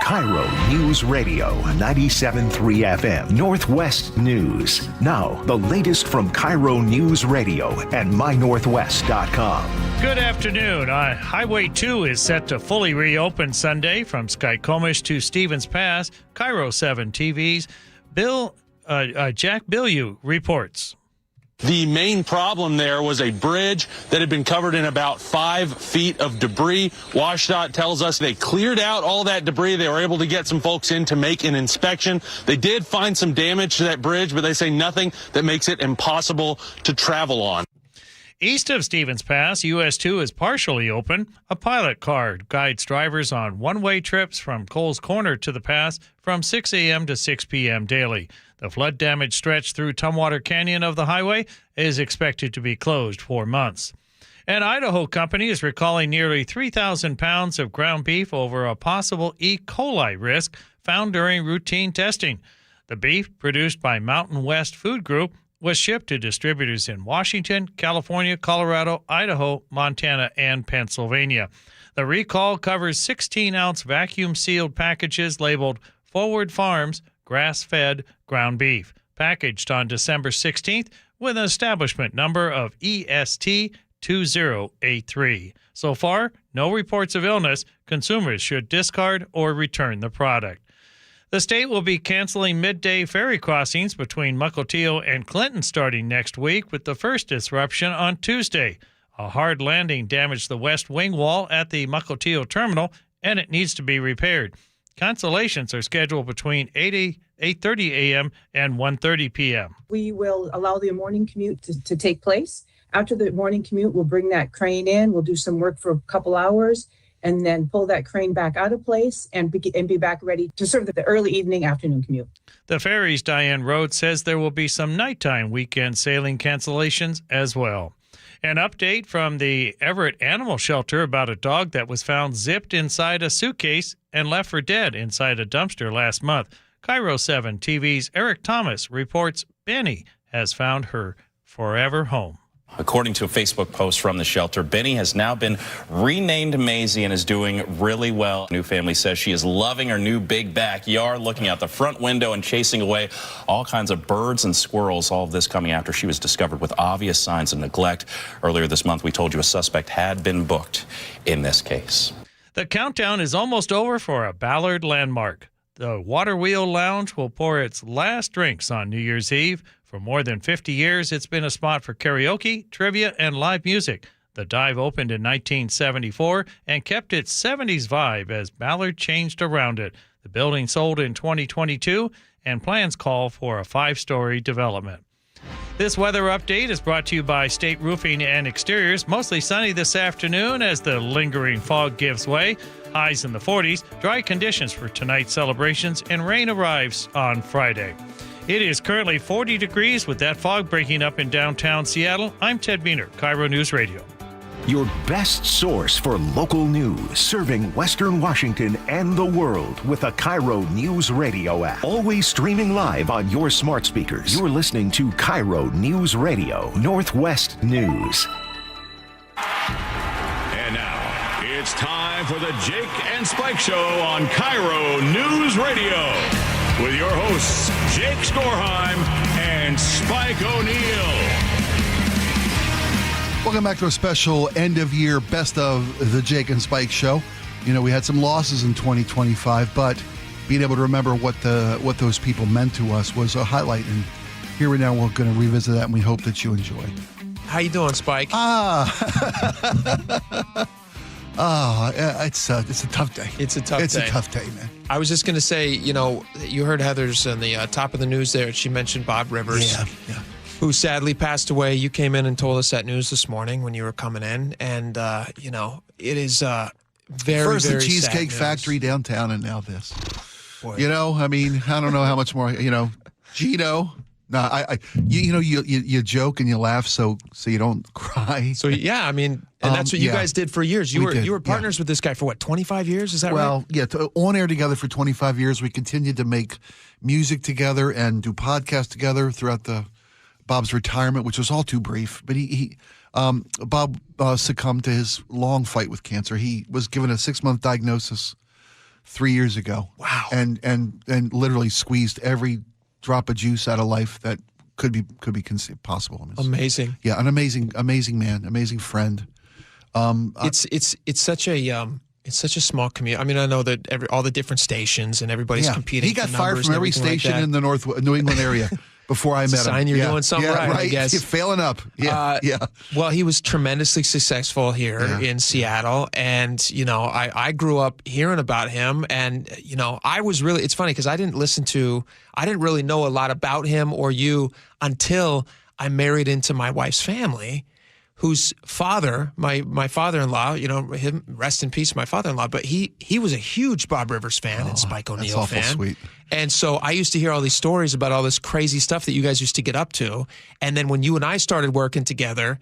KIRO News Radio 97.3 FM Northwest News. Now, the latest from KIRO News Radio and mynorthwest.com. Good afternoon. Highway 2 is set to fully reopen Sunday from Skykomish to Stevens Pass. KIRO 7 TV's Jack Bilyeu reports. The main problem there was a bridge that had been covered in about 5 feet of debris. WashDOT tells us they cleared out all that debris. They were able to get some folks in to make an inspection. They did find some damage to that bridge, but they say nothing that makes it impossible to travel on. East of Stevens Pass, US 2 is partially open. A pilot car guides drivers on one-way trips from Coles Corner to the pass from 6 a.m. to 6 p.m. daily. The flood-damaged stretch through Tumwater Canyon of the highway is expected to be closed for months. An Idaho company is recalling nearly 3,000 pounds of ground beef over a possible E. coli risk found during routine testing. The beef, produced by Mountain West Food Group, was shipped to distributors in Washington, California, Colorado, Idaho, Montana, and Pennsylvania. The recall covers 16-ounce vacuum-sealed packages labeled Forward Farms grass-fed ground beef. packaged on December 16th with an establishment number of EST 2083. So far, no reports of illness. Consumers should discard or return the product. The state will be canceling midday ferry crossings between Mukilteo and Clinton starting next week, with the first disruption on Tuesday. A hard landing damaged the west wing wall at the Mukilteo terminal, and it needs to be repaired. Cancellations are scheduled between 8:30 a.m. and 1:30 p.m. We will allow the morning commute to take place. After the morning commute, we'll bring that crane in. We'll do some work for a couple hours and then pull that crane back out of place and be back ready to serve the early evening, afternoon commute. The ferry's Diane Rhodes says there will be some nighttime weekend sailing cancellations as well. An update from the Everett Animal Shelter about a dog that was found zipped inside a suitcase and left for dead inside a dumpster last month. KIRO 7 TV's Eric Thomas reports Benny has found her forever home. According to a Facebook post from the shelter, Benny has now been renamed Maisie and is doing really well. New family says she is loving her new big backyard, looking out the front window and chasing away all kinds of birds and squirrels. All of this coming after she was discovered with obvious signs of neglect. Earlier this month, we told you a suspect had been booked in this case. The countdown is almost over for a Ballard landmark. The Water Wheel Lounge will pour its last drinks on New Year's Eve. For more than 50 years, it's been a spot for karaoke, trivia, and live music. The dive opened in 1974 and kept its 70s vibe as Ballard changed around it. The building sold in 2022, and plans call for a 5-story development. This weather update is brought to you by State Roofing and Exteriors. Mostly sunny this afternoon as the lingering fog gives way. Highs in the 40s, dry conditions for tonight's celebrations, and rain arrives on Friday. It is currently 40 degrees with that fog breaking up in downtown Seattle. I'm Ted Beener, KIRO News Radio. Your best source for local news, serving Western Washington and the world with a KIRO Newsradio app. Always streaming live on your smart speakers. You're listening to KIRO Newsradio, Northwest News. And now, it's time for the Jake and Spike Show on KIRO News Radio. With your hosts, Jake Skorheim and Spike O'Neill. Welcome back to a special end-of-year Best of the Jake and Spike Show. You know, we had some losses in 2025, but being able to remember what those people meant to us was a highlight. And here we now, we're going to revisit that, and we hope that you enjoy. How you doing, Spike? It's a tough day. It's a tough day, man. I was just going to say, you know, you heard Heather's on the top of the news there. She mentioned Bob Rivers, who sadly passed away. You came in and told us that news this morning when you were coming in. And, you know, it is very, First very the Cheesecake Factory downtown, and now this. Boy. You know, I mean, I don't know how much more, you know, Gino. No, you joke and you laugh so you don't cry. So yeah, I mean, and that's what you guys did for years. You were partners with this guy for what, 25 years? Is that right? Well, yeah, on air together for 25 years. We continued to make music together and do podcasts together throughout Bob's retirement, which was all too brief. But Bob succumbed to his long fight with cancer. He was given a 6-month diagnosis 3 years ago. Wow. And literally squeezed every drop of juice out of life that could be possible. Amazing. Yeah, an amazing man, amazing friend. It's such a small community. I mean, I know that all the different stations and everybody's competing. He got fired from every station in the New England area before I met him. Sign you're doing something right, I guess. You're failing up. Yeah. Well, he was tremendously successful here in Seattle, and you know, I grew up hearing about him, and you know, it's funny because I didn't really know a lot about him or you until I married into my wife's family, whose father, my father-in-law, you know, him, rest in peace, my father-in-law, but he was a huge Bob Rivers fan and Spike O'Neill fan. That's awful sweet. And so I used to hear all these stories about all this crazy stuff that you guys used to get up to. And then when you and I started working together,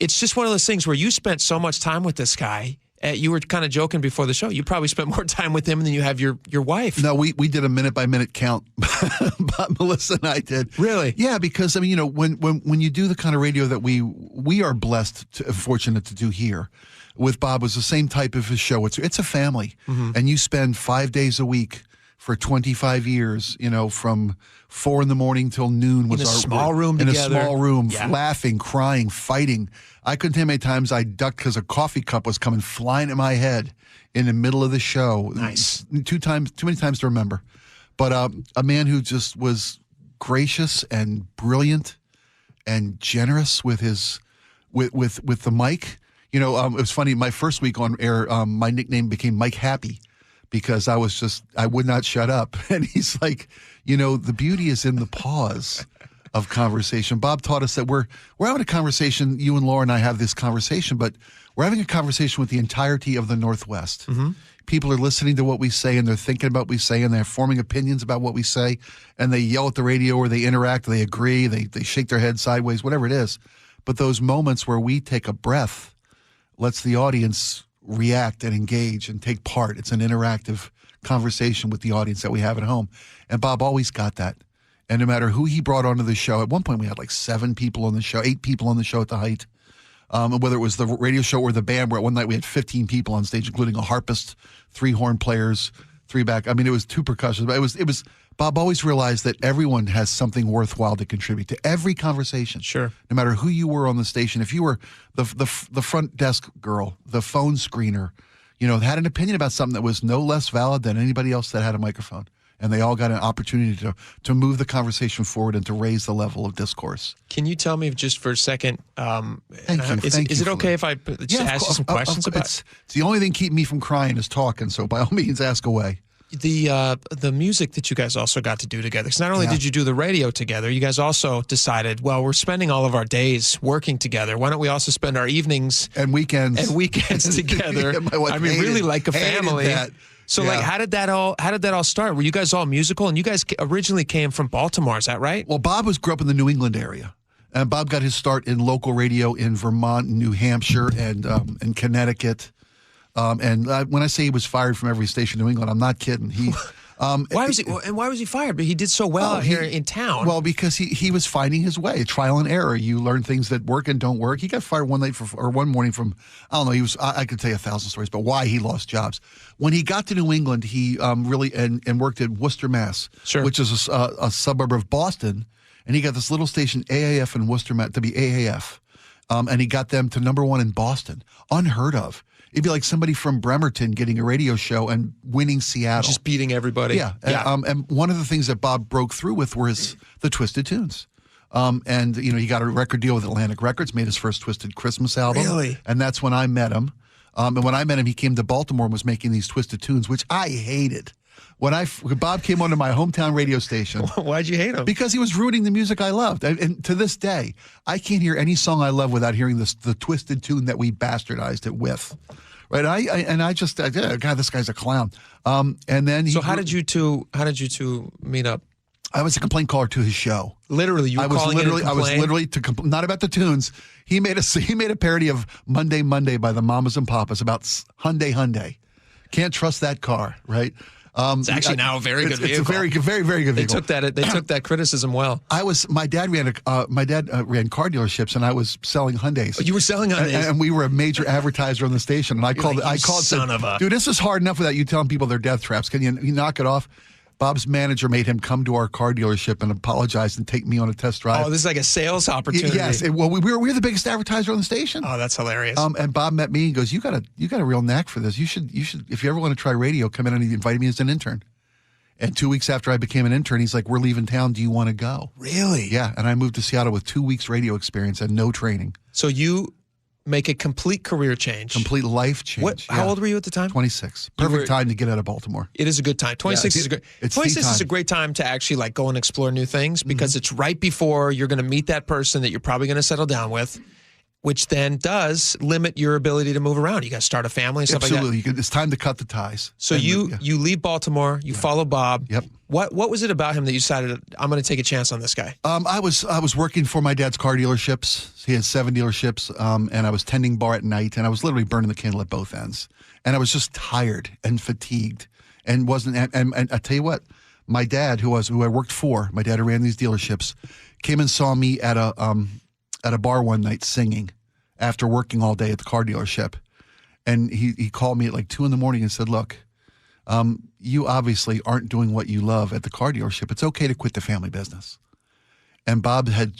it's just one of those things where you spent so much time with this guy. You were kind of joking before the show. You probably spent more time with him than you have your wife. No, we did a minute-by-minute count. Melissa and I did. Really? Yeah, because, I mean, you know, when you do the kind of radio that we are fortunate to do here with Bob, was the same type of his show. It's a family. Mm-hmm. And you spend 5 days a week for 25 years, from 4 a.m. till noon was in a our small room in together. a small room, Yeah. laughing, crying, fighting. I couldn't tell you how many times I ducked because a coffee cup was coming flying at my head in the middle of the show. Nice. Too many times to remember. But a man who just was gracious and brilliant and generous with his with the mic. It was funny. My first week on air, my nickname became Mike Happy because I would not shut up. And he's like, the beauty is in the pause of conversation. Bob taught us that we're having a conversation. You and Laura and I have this conversation, but we're having a conversation with the entirety of the Northwest. Mm-hmm. People are listening to what we say, and they're thinking about what we say, and they're forming opinions about what we say, and they yell at the radio, or they interact, or they agree, they shake their head sideways, whatever it is. But those moments where we take a breath lets the audience react and engage and take part. It's an interactive conversation with the audience that we have at home. And Bob always got that. And no matter who he brought onto the show, at one point we had like 7 people on the show, 8 people on the show at the height. Whether it was the radio show or the band, where at one night we had 15 people on stage, including a harpist, 3 horn players, 3 back. I mean, it was 2 percussions, but it was. Bob always realized that everyone has something worthwhile to contribute to every conversation. Sure. No matter who you were on the station, if you were the front desk girl, the phone screener, had an opinion about something that was no less valid than anybody else that had a microphone. And they all got an opportunity to move the conversation forward and to raise the level of discourse. Can you tell me just for a second? Thank you. Is it okay if I just ask you some questions about it? It's the only thing keeping me from crying is talking. So by all means, ask away. The music that you guys also got to do together. Because not only did you do the radio together, you guys also decided, well, we're spending all of our days working together. Why don't we also spend our evenings and weekends together? Yeah, my wife really like a family. That. So, Yeah. how did that all start? Were you guys all musical? And you guys originally came from Baltimore, is that right? Well, Bob grew up in the New England area. And Bob got his start in local radio in Vermont, New Hampshire, and Connecticut. And when I say he was fired from every station in New England, I'm not kidding. He why was he fired? But he did so well here in town. Well, because he was finding his way, trial and error. You learn things that work and don't work. He got fired one morning from, I don't know. I could tell you 1,000 stories, but why he lost jobs. When he got to New England, he really and worked at Worcester, Mass, which is a suburb of Boston, and he got this little station AAF in Worcester, Mass, to be AAF, and he got them to #1 in Boston, unheard of. It'd be like somebody from Bremerton getting a radio show and winning Seattle. Just beating everybody. Yeah. And one of the things that Bob broke through with was the Twisted Tunes. And he got a record deal with Atlantic Records, made his first Twisted Christmas album. Really? And that's when I met him. And when I met him, he came to Baltimore and was making these Twisted Tunes, which I hated. When Bob came onto my hometown radio station. Why'd you hate him? Because he was ruining the music I loved. And to this day, I can't hear any song I love without hearing the Twisted Tune that we bastardized it with. Right, God, this guy's a clown. And then how did you two meet up? I was a complaint caller to his show. Literally, I was literally not about the tunes. He made a parody of Monday by the Mamas and Papas about Hyundai. Can't trust that car, right? It's actually now a very good vehicle. It's a very, very, very good vehicle. They took that criticism well. My dad ran car dealerships, and I was selling Hyundais. Oh, you were selling Hyundais, and we were a major advertiser on the station. And I called. Dude, this is hard enough without you telling people they're death traps. Can you knock it off? Bob's manager made him come to our car dealership and apologize and take me on a test drive. Oh, this is like a sales opportunity. Yes. Well, we're the biggest advertiser on the station. Oh, that's hilarious. And Bob met me and goes, "You got a real knack for this. You should. If you ever want to try radio, come in." And he invited me as an intern. And 2 weeks after I became an intern, he's like, "We're leaving town. Do you want to go?" Really? Yeah. And I moved to Seattle with 2 weeks radio experience and no training. So you make a complete career change. Complete life change. How old were you at the time? 26. Perfect time to get out of Baltimore. It is a good time. 26 is a great. 26 is a great time to actually go and explore new things because it's right before you're going to meet that person that you're probably going to settle down with, which then does limit your ability to move around. You got to start a family and stuff like that. Absolutely. It's time to cut the ties. So you leave Baltimore, you follow Bob. Yep. What was it about him that you decided, I'm going to take a chance on this guy? I was working for my dad's car dealerships. He had 7 dealerships, and I was tending bar at night, and I was literally burning the candle at both ends. And I was just tired and fatigued, and wasn't. And I tell you what, my dad, who I worked for, my dad who ran these dealerships, came and saw me at a bar one night singing after working all day at the car dealership, and he called me at like 2 a.m. and said, "Look, you obviously aren't doing what you love at the car dealership. It's okay to quit the family business. And Bob had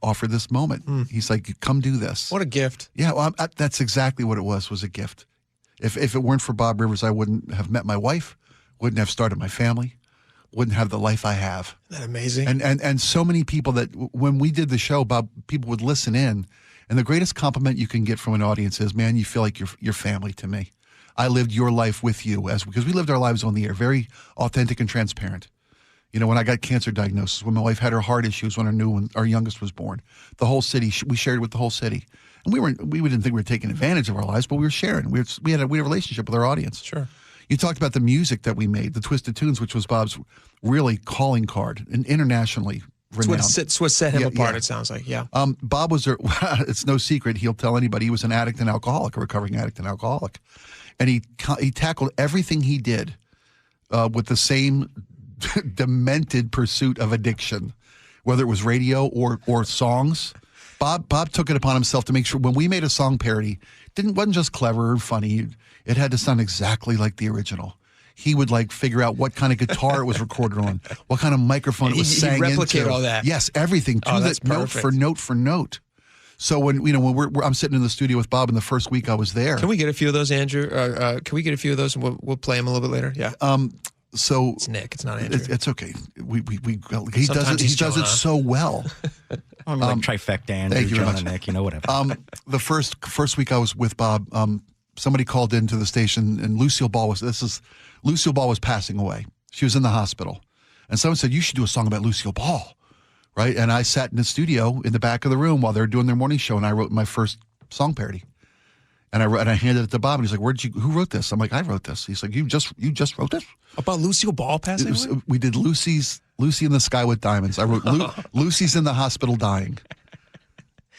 offered this moment. He's like, come do this. What a gift. Yeah, well, that's exactly what it was a gift. If it weren't for Bob Rivers, I wouldn't have met my wife, wouldn't have started my family, wouldn't have the life I have. Isn't that amazing? And so many people that when we did the show, Bob, people would listen in, and the greatest compliment you can get from an audience is, man, you feel like you're family to me. I lived your life with you because we lived our lives on the air, very authentic and transparent. You know, when I got cancer diagnosis, when my wife had her heart issues, when our youngest was born, the whole city, we shared with the whole city. And we didn't think we were taking advantage of our lives, but we were sharing. We had a relationship with our audience. Sure. You talked about the music that we made, the Twisted Tunes, which was Bob's really calling card, and internationally renowned. It's what set him apart, it sounds like, yeah. Bob was, it's no secret, he'll tell anybody, he was an addict and alcoholic, a recovering addict and alcoholic. And he tackled everything he did with the same demented pursuit of addiction, whether it was radio or songs. Bob took it upon himself to make sure when we made a song parody, wasn't just clever or funny. It had to sound exactly like the original. He would figure out what kind of guitar it was recorded on, what kind of microphone it was sang into. He'd replicate all that. Yes, everything to that note for note for note. So when I'm sitting in the studio with Bob in the first week I was there. Can we get a few of those, Andrew? Can we get a few of those and we'll play them a little bit later? Yeah. So it's Nick. It's not Andrew. It's okay. He does it so well. I'm like trifecta, Andrew, John, and Nick. Whatever. The first week I was with Bob, somebody called into the station, and Lucille Ball was passing away. She was in the hospital, and someone said, "You should do a song about Lucille Ball." Right, and I sat in the studio in the back of the room while they were doing their morning show, and I wrote my first song parody. And I handed it to Bob, and he's like, who wrote this? I'm like, I wrote this. He's like, you just wrote this? About Lucille Ball passing away? We did Lucy in the Sky with Diamonds. I wrote Lucy's in the hospital dying.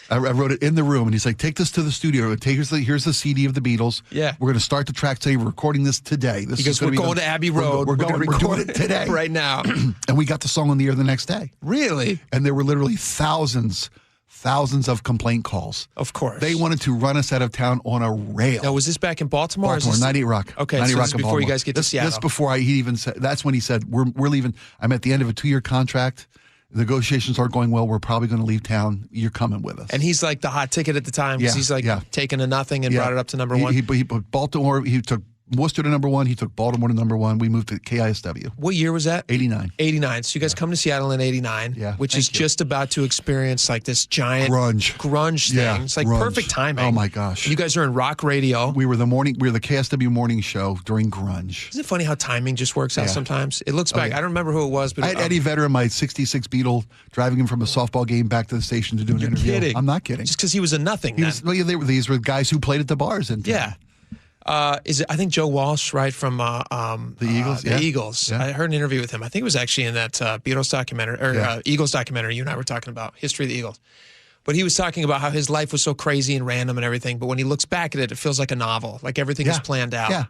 I wrote it in the room, and he's like, take this to the studio. Here's the CD of the Beatles. Yeah. We're going to start the track today. We're recording this today. He goes, we're going to Abbey Road. We're doing it today. Right now. And we got the song on the air the next day. Really? And there were literally thousands of complaint calls. Of course. They wanted to run us out of town on a rail. Now, was this back in Baltimore? Baltimore, 98 Rock. Okay, so this is before you guys get to Seattle. This before he even said, that's when he said, we're leaving. I'm at the end of a 2-year contract. The negotiations aren't going well. We're probably going to leave town. You're coming with us. And he's like the hot ticket at the time because he's taken a nothing and brought it up to number one. He put Baltimore, he took Worcester to number one. He took Baltimore to number one. We moved to KISW. What year was that? 89. 89. So you guys come to Seattle in 89, which is just about to experience this giant grunge thing. Yeah, it's grunge. Perfect timing. Oh my gosh. You guys are in rock radio. We were the KSW morning show during grunge. Isn't it funny how timing just works out sometimes? It looks back. I don't remember who it was, but I had Eddie Vedder in my 66 Beetle driving him from a softball game back to the station to do an interview. Kidding. I'm not kidding. Just because he was a nothing. These were guys who played at the bars in town. Yeah. Is it? I think Joe Walsh, right, from the Eagles. The Eagles. Yeah. I heard an interview with him. I think it was actually in that Beatles documentary or Eagles documentary. You and I were talking about history of the Eagles. But he was talking about how his life was so crazy and random and everything. But when he looks back at it, it feels like a novel. Like everything is planned out. Yeah,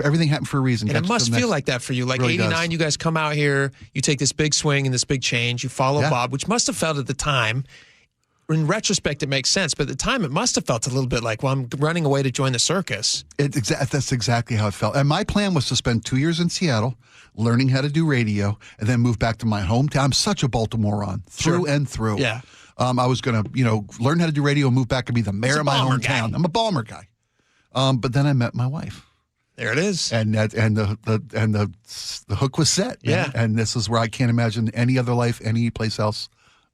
everything happened for a reason. And it must feel like that for you. Like really 89, does. You guys come out here, you take this big swing and this big change. You follow Bob, which must have felt at the time. In retrospect, it makes sense, but at the time, it must have felt a little bit like, well, I'm running away to join the circus. That's exactly how it felt. And my plan was to spend 2 years in Seattle, learning how to do radio, and then move back to my hometown. I'm such a Baltimorean, through and through. Yeah. I was going to, learn how to do radio and move back and be the mayor of my hometown. I'm a Balmer guy. But then I met my wife. There it is. And the hook was set. Yeah. And this is where I can't imagine any other life, any place else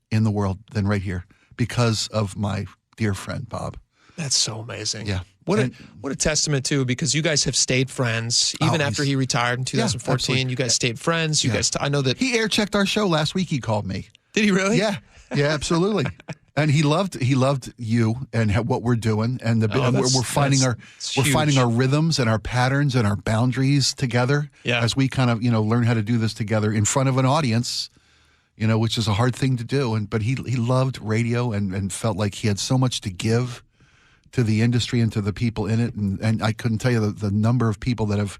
in the world than right here. Because of my dear friend, Bob. That's so amazing. Yeah. What a testament, too, because you guys have stayed friends. Even after he retired in 2014, you guys stayed friends. You guys, I know that. He air-checked our show last week, he called me. Did he really? Yeah. Yeah, absolutely. And he loved you and what we're doing. And we're finding our rhythms and our patterns and our boundaries together as we kind of, learn how to do this together in front of an audience. Which is a hard thing to do. But he loved radio and felt like he had so much to give to the industry and to the people in it. And I couldn't tell you the number of people that have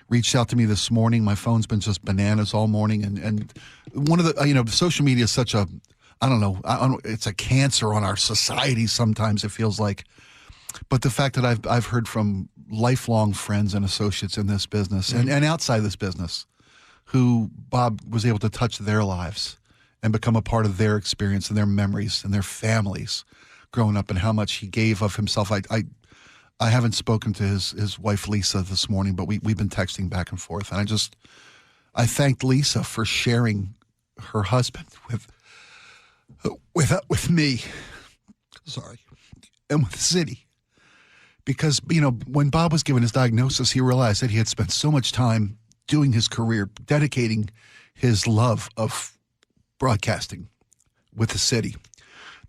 reached out to me this morning. My phone's been just bananas all morning. And one of the, social media is such a, I don't know, it's a cancer on our society sometimes, it feels like. But the fact that I've heard from lifelong friends and associates in this business and outside this business who Bob was able to touch their lives and become a part of their experience and their memories and their families growing up, and how much he gave of himself. I haven't spoken to his wife Lisa this morning, but we've been texting back and forth, and I thanked Lisa for sharing her husband with me, and with the city. Because, when Bob was given his diagnosis, he realized that he had spent so much time doing his career, dedicating his love of broadcasting with the city,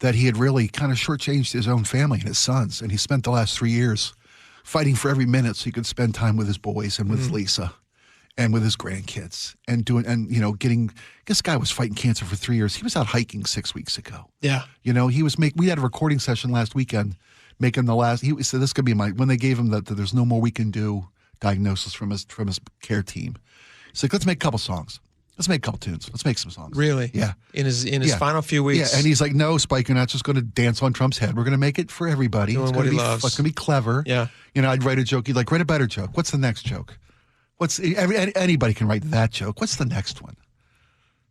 that he had really kind of shortchanged his own family and his sons. And he spent the last 3 years fighting for every minute so he could spend time with his boys and with Lisa and with his grandkids getting, this guy was fighting cancer for 3 years. He was out hiking 6 weeks ago. Yeah. We had a recording session last weekend making the last, he said, this could be when they gave him that there's no more we can do diagnosis from his care team. He's like, let's make a couple songs. Let's make a couple tunes. Let's make some songs. Really? Yeah. In his final few weeks. Yeah, and he's like, no, Spike, you're not just going to dance on Trump's head. We're going to make it for everybody. Doing what he loves. It's going to be clever. Yeah. I'd write a joke. He'd like, write a better joke. What's the next joke? Anybody can write that joke. What's the next one?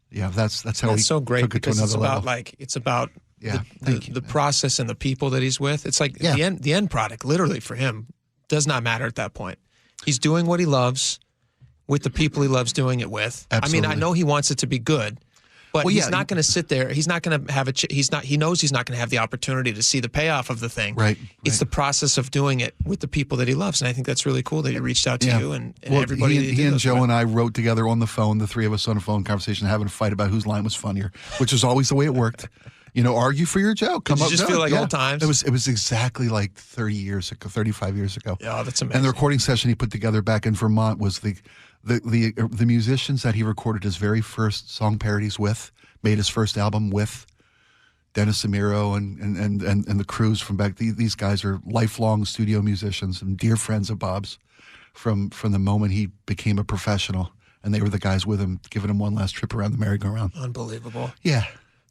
Yeah, that's how he so great took it to because another it's level. it's about Yeah, the process and the people that he's with. It's like the end product, literally, for him, does not matter at that point. He's doing what he loves with the people he loves doing it with. Absolutely. I mean, I know he wants it to be good, but he's not going to sit there. He's not going to have he knows he's not going to have the opportunity to see the payoff of the thing. Right. It's the process of doing it with the people that he loves. And I think that's really cool that he reached out to you and everybody. He and Joe and I wrote together on the phone, the three of us on a phone conversation, having a fight about whose line was funnier, which is always the way it worked. Argue for your joke. Did you just feel like old times? It was exactly like 35 years ago. Yeah, that's amazing. And the recording session he put together back in Vermont was the musicians that he recorded his very first song parodies with, made his first album with, Dennis Amiro and the crews from back. These guys are lifelong studio musicians and dear friends of Bob's from the moment he became a professional. And they were the guys with him, giving him one last trip around the merry-go-round. Unbelievable. Yeah.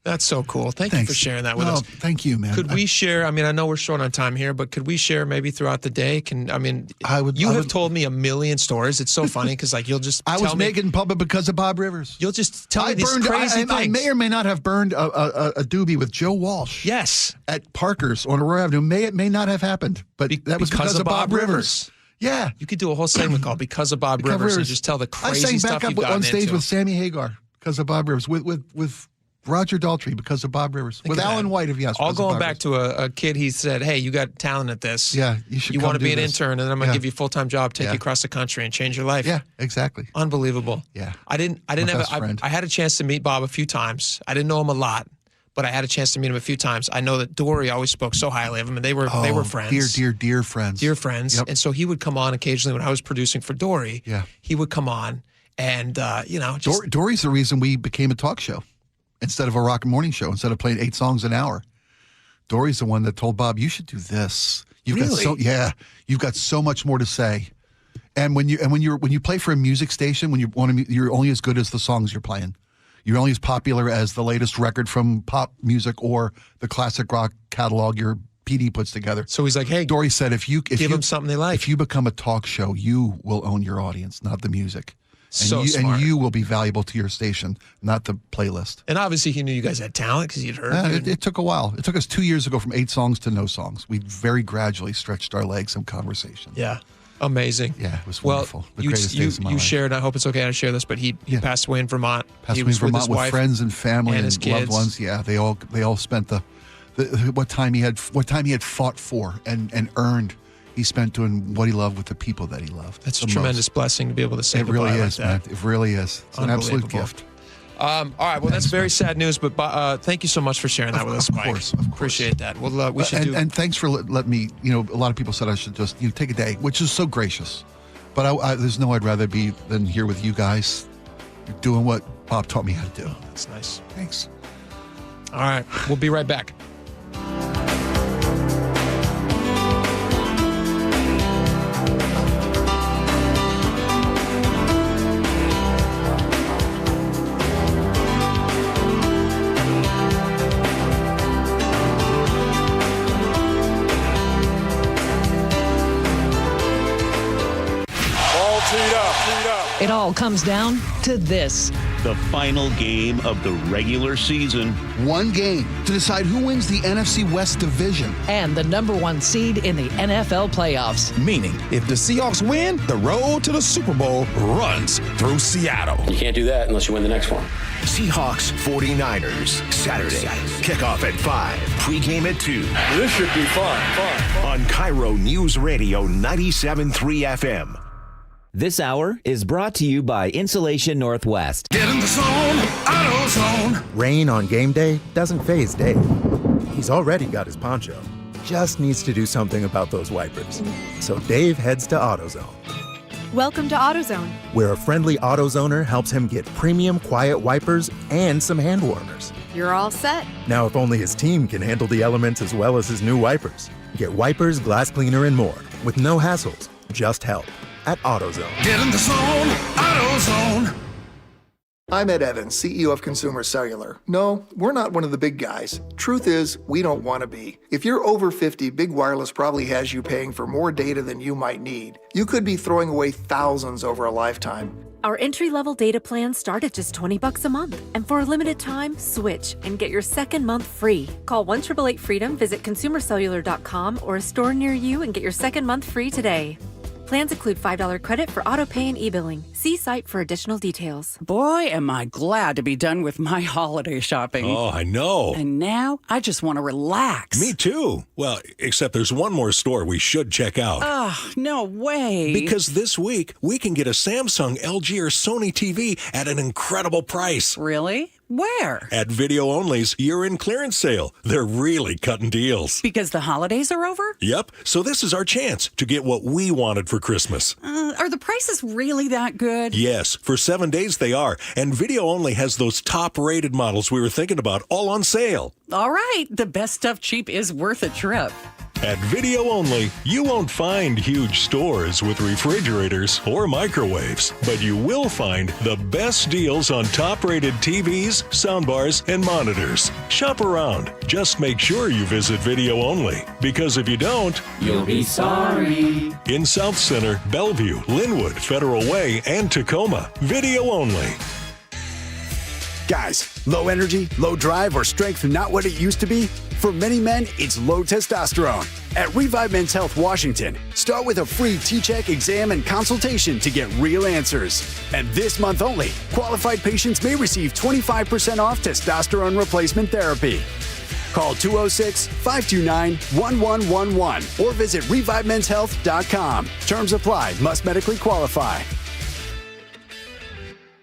That's so cool. Thanks you for sharing that with us. Thank you, man. Could we share? I mean, I know we're short on time here, but could we share maybe throughout the day? You have told me a million stories. It's so funny because you'll just. I was making in public because of Bob Rivers. You'll just tell me these crazy things. I may or may not have burned a doobie with Joe Walsh. Yes. At Parker's on Aurora Avenue. It may not have happened, but that was because of Bob Rivers. Yeah. You could do a whole segment called "Because of Bob Rivers" and just tell the crazy stuff you've gotten into. I sang back up on stage with Sammy Hagar because of Bob Rivers, with Roger Daltrey because of Bob Rivers, with Alan White, if you ask. All going back to a kid, he said, "Hey, you got talent at this. Yeah, you should. You want to be an intern, and then I'm going to give you a full-time job, take you across the country, and change your life." Yeah, exactly. Unbelievable. Yeah, I had a chance to meet Bob a few times. I didn't know him a lot, but I had a chance to meet him a few times. I know that Dory always spoke so highly of him, and they were friends. Dear friends. Dear friends. Yep. And so he would come on occasionally when I was producing for Dory. Yeah. He would come on, and Dory's the reason we became a talk show instead of a rock and morning show. Instead of playing 8 songs an hour, Dory's the one that told Bob, "You should do this. You've got so much more to say." And when you play for a music station, you're only as good as the songs you're playing. You're only as popular as the latest record from pop music or the classic rock catalog your PD puts together. So he's like, "Hey," Dory said, if you give them something they like. If you become a talk show, you will own your audience, not the music. Smart. And you will be valuable to your station, not the playlist. And obviously he knew you guys had talent because he'd heard. It took a while. It took us 2 years to go from 8 songs to no songs. We very gradually stretched our legs in conversation. Yeah. Amazing. Yeah, it was wonderful. Well, the greatest days of my life. shared, I hope it's okay to share this, but he passed away in Vermont. Passed away in Vermont with friends and family and his loved kids. ones. Yeah, they all spent what time he had fought for and earned. He spent doing what he loved with the people that he loved. That's a tremendous blessing to be able to say goodbye. It really is, like man. It really is. It's an absolute gift. All right, well, that's very sad news, but thank you so much for sharing that with us, Mike. Of course. Appreciate that. Well, we should and thanks for letting me, a lot of people said I should just take a day, which is so gracious. But there's no I'd rather be than here with you guys doing what Bob taught me how to do. That's nice. Thanks. All right, we'll be right back. It all comes down to this. The final game of the regular season. One game to decide who wins the NFC West division. And the number 1 seed in the NFL playoffs. Meaning, if the Seahawks win, the road to the Super Bowl runs through Seattle. You can't do that unless you win the next one. Seahawks 49ers, Saturday. Kickoff at 5. Pregame at 2. This should be fun. On KIRO Newsradio 97.3 FM. This hour is brought to you by Insulation Northwest. Get in the zone, AutoZone. Rain on game day doesn't faze Dave. He's already got his poncho. Just needs to do something about those wipers. So Dave heads to AutoZone. Welcome to AutoZone, where a friendly AutoZoner helps him get premium quiet wipers and some hand warmers. You're all set. Now, if only his team can handle the elements as well as his new wipers. Get wipers, glass cleaner, and more with no hassles, just help at AutoZone. Get in the zone, AutoZone. I'm Ed Evans, CEO of Consumer Cellular. No, we're not one of the big guys. Truth is, we don't want to be. If you're over 50, Big Wireless probably has you paying for more data than you might need. You could be throwing away thousands over a lifetime. Our entry-level data plans start at just $20 a month. And for a limited time, switch and get your second month free. Call 1-888-FREEDOM, visit consumercellular.com or a store near you and get your second month free today. Plans include $5 credit for auto pay and e-billing. See site for additional details. Boy, am I glad to be done with my holiday shopping. Oh, I know. And now I just want to relax. Me too. Well, except there's one more store we should check out. Oh, no way. Because this week, we can get a Samsung, LG, or Sony TV at an incredible price. Really? Where? At Video Only's year-end clearance sale. They're really cutting deals. Because the holidays are over? Yep. So this is our chance to get what we wanted for Christmas. Are the prices really that good? Yes. For 7 days they are. And Video Only has those top-rated models we were thinking about all on sale. All right. The best stuff cheap is worth a trip. At Video Only, you won't find huge stores with refrigerators or microwaves, but you will find the best deals on top-rated TVs, soundbars, and monitors. Shop around. Just make sure you visit Video Only, because if you don't, you'll be sorry. In South Center, Bellevue, Linwood, Federal Way, and Tacoma, Video Only. Guys, low energy, low drive, or strength not what it used to be? For many men, it's low testosterone. At Revive Men's Health Washington, start with a free T-check exam and consultation to get real answers. And this month only, qualified patients may receive 25% off testosterone replacement therapy. Call 206-529-1111 or visit ReviveMen'sHealth.com. Terms apply. Must medically qualify.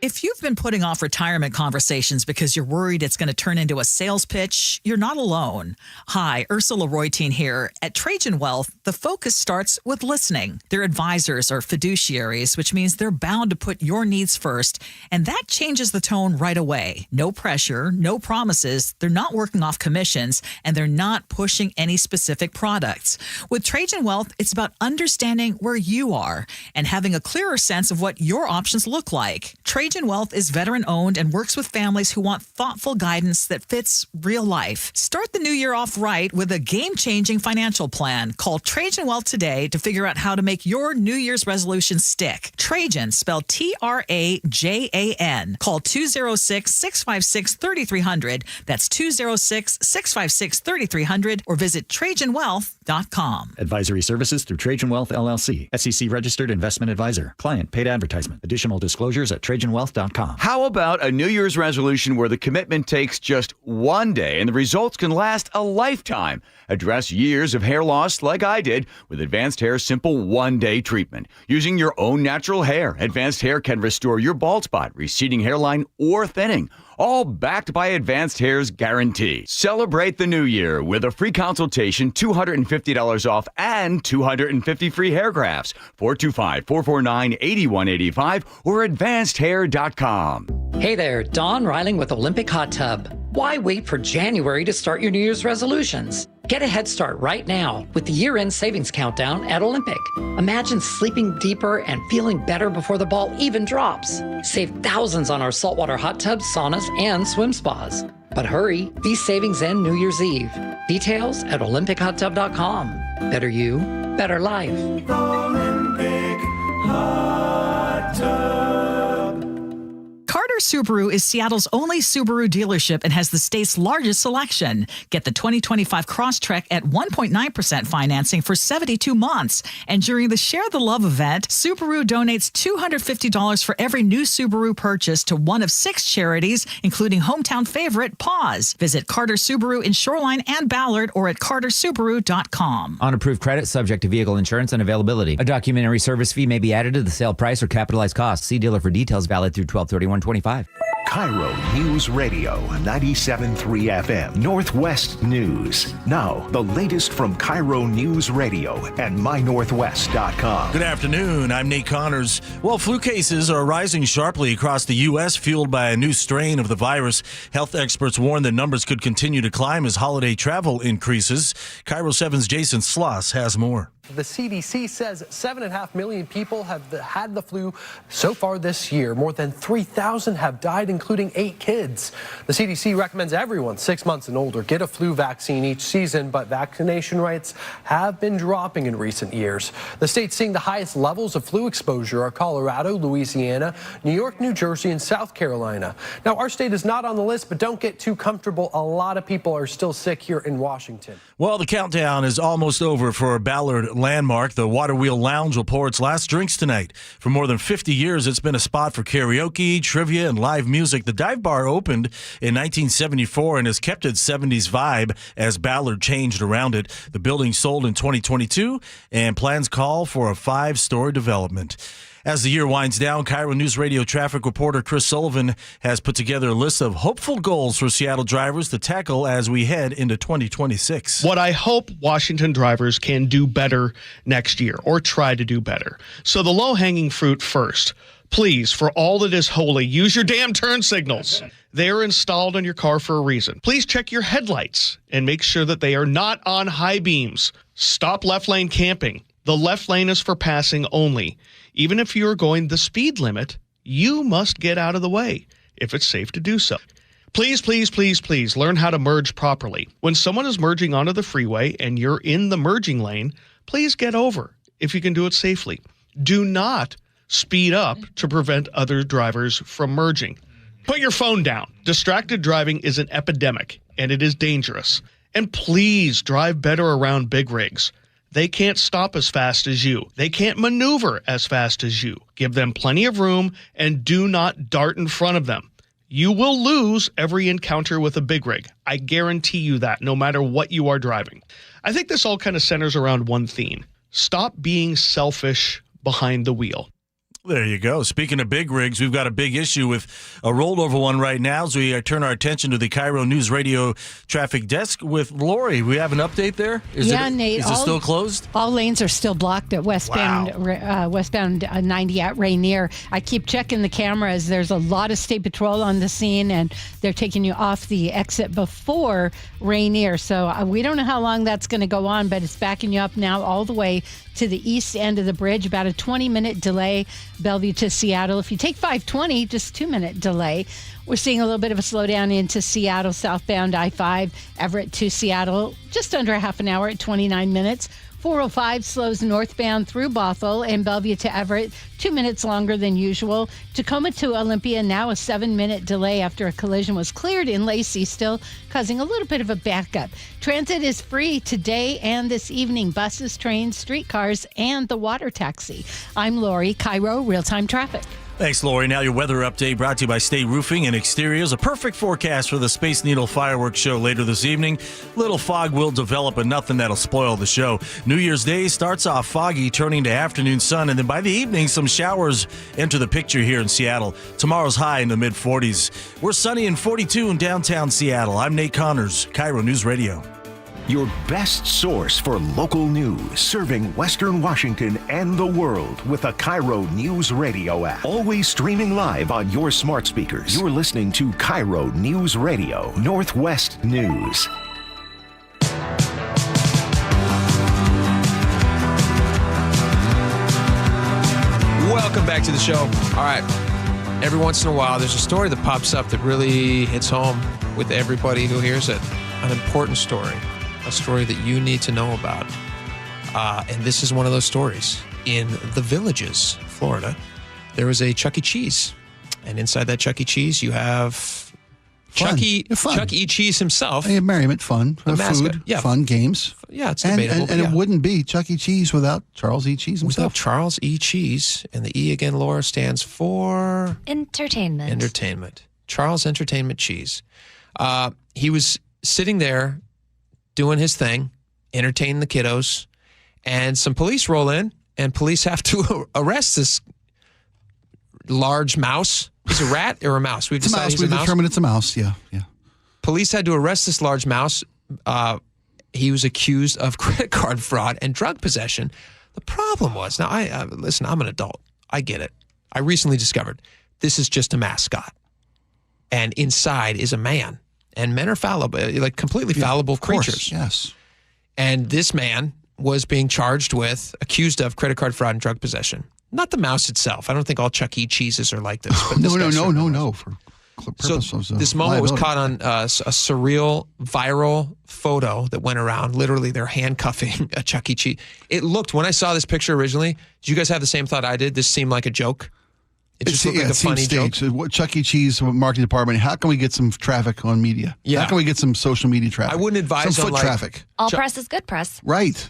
If you've been putting off retirement conversations because you're worried it's going to turn into a sales pitch, you're not alone. Hi, Ursula Reutin here. At Trajan Wealth, the focus starts with listening. Their advisors are fiduciaries, which means they're bound to put your needs first, and that changes the tone right away. No pressure, no promises, they're not working off commissions, and they're not pushing any specific products. With Trajan Wealth, it's about understanding where you are and having a clearer sense of what your options look like. Trajan Wealth is veteran-owned and works with families who want thoughtful guidance that fits real life. Start the new year off right with a game-changing financial plan. Call Trajan Wealth today to figure out how to make your New Year's resolution stick. Trajan, spelled Trajan. Call 206-656-3300. That's 206-656-3300 or visit TrajanWealth.com. Advisory services through Trajan Wealth, LLC. SEC registered investment advisor. Client paid advertisement. Additional disclosures at TrajanWealth.com. How about a New Year's resolution where the commitment takes just one day and the results can last a lifetime? Address years of hair loss like I did with Advanced Hair's simple one-day treatment. Using your own natural hair, Advanced Hair can restore your bald spot, receding hairline, or thinning. All backed by Advanced Hair's guarantee. Celebrate the new year with a free consultation, $250 off, and 250 free hair grafts. 425-449-8185 or advancedhair.com. Hey there, Don Reiling with Olympic Hot Tub. Why wait for January to start your New Year's resolutions? Get a head start right now with the year-end savings countdown at Olympic. Imagine sleeping deeper and feeling better before the ball even drops. Save thousands on our saltwater hot tubs, saunas, and swim spas. But hurry, these savings end New Year's Eve. Details at OlympicHotTub.com. Better you, better life. Olympic Hot Tub. Subaru is Seattle's only Subaru dealership and has the state's largest selection. Get the 2025 Crosstrek at 1.9% financing for 72 months. And during the Share the Love event, Subaru donates $250 for every new Subaru purchase to one of 6 charities, including hometown favorite Paws. Visit Carter Subaru in Shoreline and Ballard or at cartersubaru.com. On approved credit, subject to vehicle insurance and availability. A documentary service fee may be added to the sale price or capitalized costs. See dealer for details. Valid through 12/31/25. KIRO News Radio 97.3 FM Northwest News. Now, the latest from KIRO News Radio and mynorthwest.com. Good afternoon. I'm Nate Connors. Well, flu cases are rising sharply across the U.S., fueled by a new strain of the virus. Health experts warn that numbers could continue to climb as holiday travel increases. KIRO 7's Jason Sloss has more. The CDC says 7.5 million people have had the flu so far this year. More than 3,000 have died, including 8 kids. The CDC recommends everyone 6 months and older get a flu vaccine each season, but vaccination rates have been dropping in recent years. The states seeing the highest levels of flu exposure are Colorado, Louisiana, New York, New Jersey, and South Carolina. Now, our state is not on the list, but don't get too comfortable. A lot of people are still sick here in Washington. Well, the countdown is almost over for Ballard Landmark. The Water Wheel Lounge will pour its last drinks tonight. For more than 50 years, it's been a spot for karaoke, trivia, and live music. The dive bar opened in 1974 and has kept its 70s vibe as Ballard changed around it. The building sold in 2022, and plans call for a 5-story development. As the year winds down, KIRO News Radio traffic reporter Chris Sullivan has put together a list of hopeful goals for Seattle drivers to tackle as we head into 2026. What I hope Washington drivers can do better next year, or try to do better. So the low-hanging fruit first. Please, for all that is holy, use your damn turn signals. They are installed on your car for a reason. Please check your headlights and make sure that they are not on high beams. Stop left lane camping. The left lane is for passing only. Even if you're going the speed limit, you must get out of the way if it's safe to do so. Please, please, please, please learn how to merge properly. When someone is merging onto the freeway and you're in the merging lane, please get over if you can do it safely. Do not speed up to prevent other drivers from merging. Put your phone down. Distracted driving is an epidemic, and it is dangerous. And please drive better around big rigs. They can't stop as fast as you. They can't maneuver as fast as you. Give them plenty of room and do not dart in front of them. You will lose every encounter with a big rig. I guarantee you that, no matter what you are driving. I think this all kind of centers around one theme. Stop being selfish behind the wheel. There you go. Speaking of big rigs, we've got a big issue with a rollover one right now, so we turn our attention to the KIRO News Radio traffic desk with Lori. We have an update there? Nate. Is it still closed? All lanes are still blocked at westbound 90 at Rainier. I keep checking the cameras. There's a lot of state patrol on the scene, and they're taking you off the exit before Rainier. So we don't know how long that's going to go on, but it's backing you up now all the way to the east end of the bridge, about a 20-minute delay, Bellevue to Seattle. If you take 520, just 2-minute delay. We're seeing a little bit of a slowdown into Seattle, southbound I-5, Everett to Seattle, just under a half an hour at 29 minutes. 405 slows northbound through Bothell and Bellevue to Everett, 2 minutes longer than usual. Tacoma to Olympia, now a 7-minute delay after a collision was cleared in Lacey, still causing a little bit of a backup. Transit is free today and this evening. Buses, trains, streetcars, and the water taxi. I'm Lori, KIRO Real-Time Traffic. Thanks, Lori. Now your weather update brought to you by State Roofing and Exteriors. A perfect forecast for the Space Needle fireworks show later this evening. Little fog will develop, but nothing that'll spoil the show. New Year's Day starts off foggy, turning to afternoon sun, and then by the evening, some showers enter the picture here in Seattle. Tomorrow's high in the mid-40s. We're sunny and 42 in downtown Seattle. I'm Nate Connors, KIRO News Radio. Your best source for local news, serving Western Washington and the world with a KIRO News Radio app. Always streaming live on your smart speakers. You're listening to KIRO News Radio, Northwest News. Welcome back to the show. All right. Every once in a while, there's a story that pops up that really hits home with everybody who hears it. An important story. A story that you need to know about. And this is one of those stories. In the Villages, Florida, there was a Chuck E. Cheese. And inside that Chuck E. Cheese, you have Chuck E. Cheese himself. Yeah, merriment, fun, food, fun, games. Yeah, it's debatable. And it wouldn't be Chuck E. Cheese without Charles E. Cheese himself. Without Charles E. Cheese. And the E again, Laura, stands for? Entertainment. Entertainment. Charles Entertainment Cheese. He was sitting there doing his thing, entertaining the kiddos, and some police roll in, and police have to arrest this large mouse. He's a rat or a mouse? We've decided he's a mouse. Determined it's a mouse, yeah. Police had to arrest this large mouse. He was accused of credit card fraud and drug possession. The problem was, now, listen, I'm an adult. I get it. I recently discovered this is just a mascot. And inside is a man. And men are fallible, like completely fallible creatures. Yes. And this man was being accused of credit card fraud and drug possession. Not the mouse itself. I don't think all Chuck E. Cheeses are like this. But No. For purposes of this moment was liability. caught on a surreal viral photo that went around. Literally, they're handcuffing a Chuck E. Cheese. It looked, when I saw this picture originally, did you guys have the same thought I did? This seemed like a joke. It just looked like a funny joke. What Chuck E. Cheese marketing department? How can we get some traffic on media? Yeah. How can we get some social media traffic? I wouldn't advise some on foot traffic. All press is good press. Right.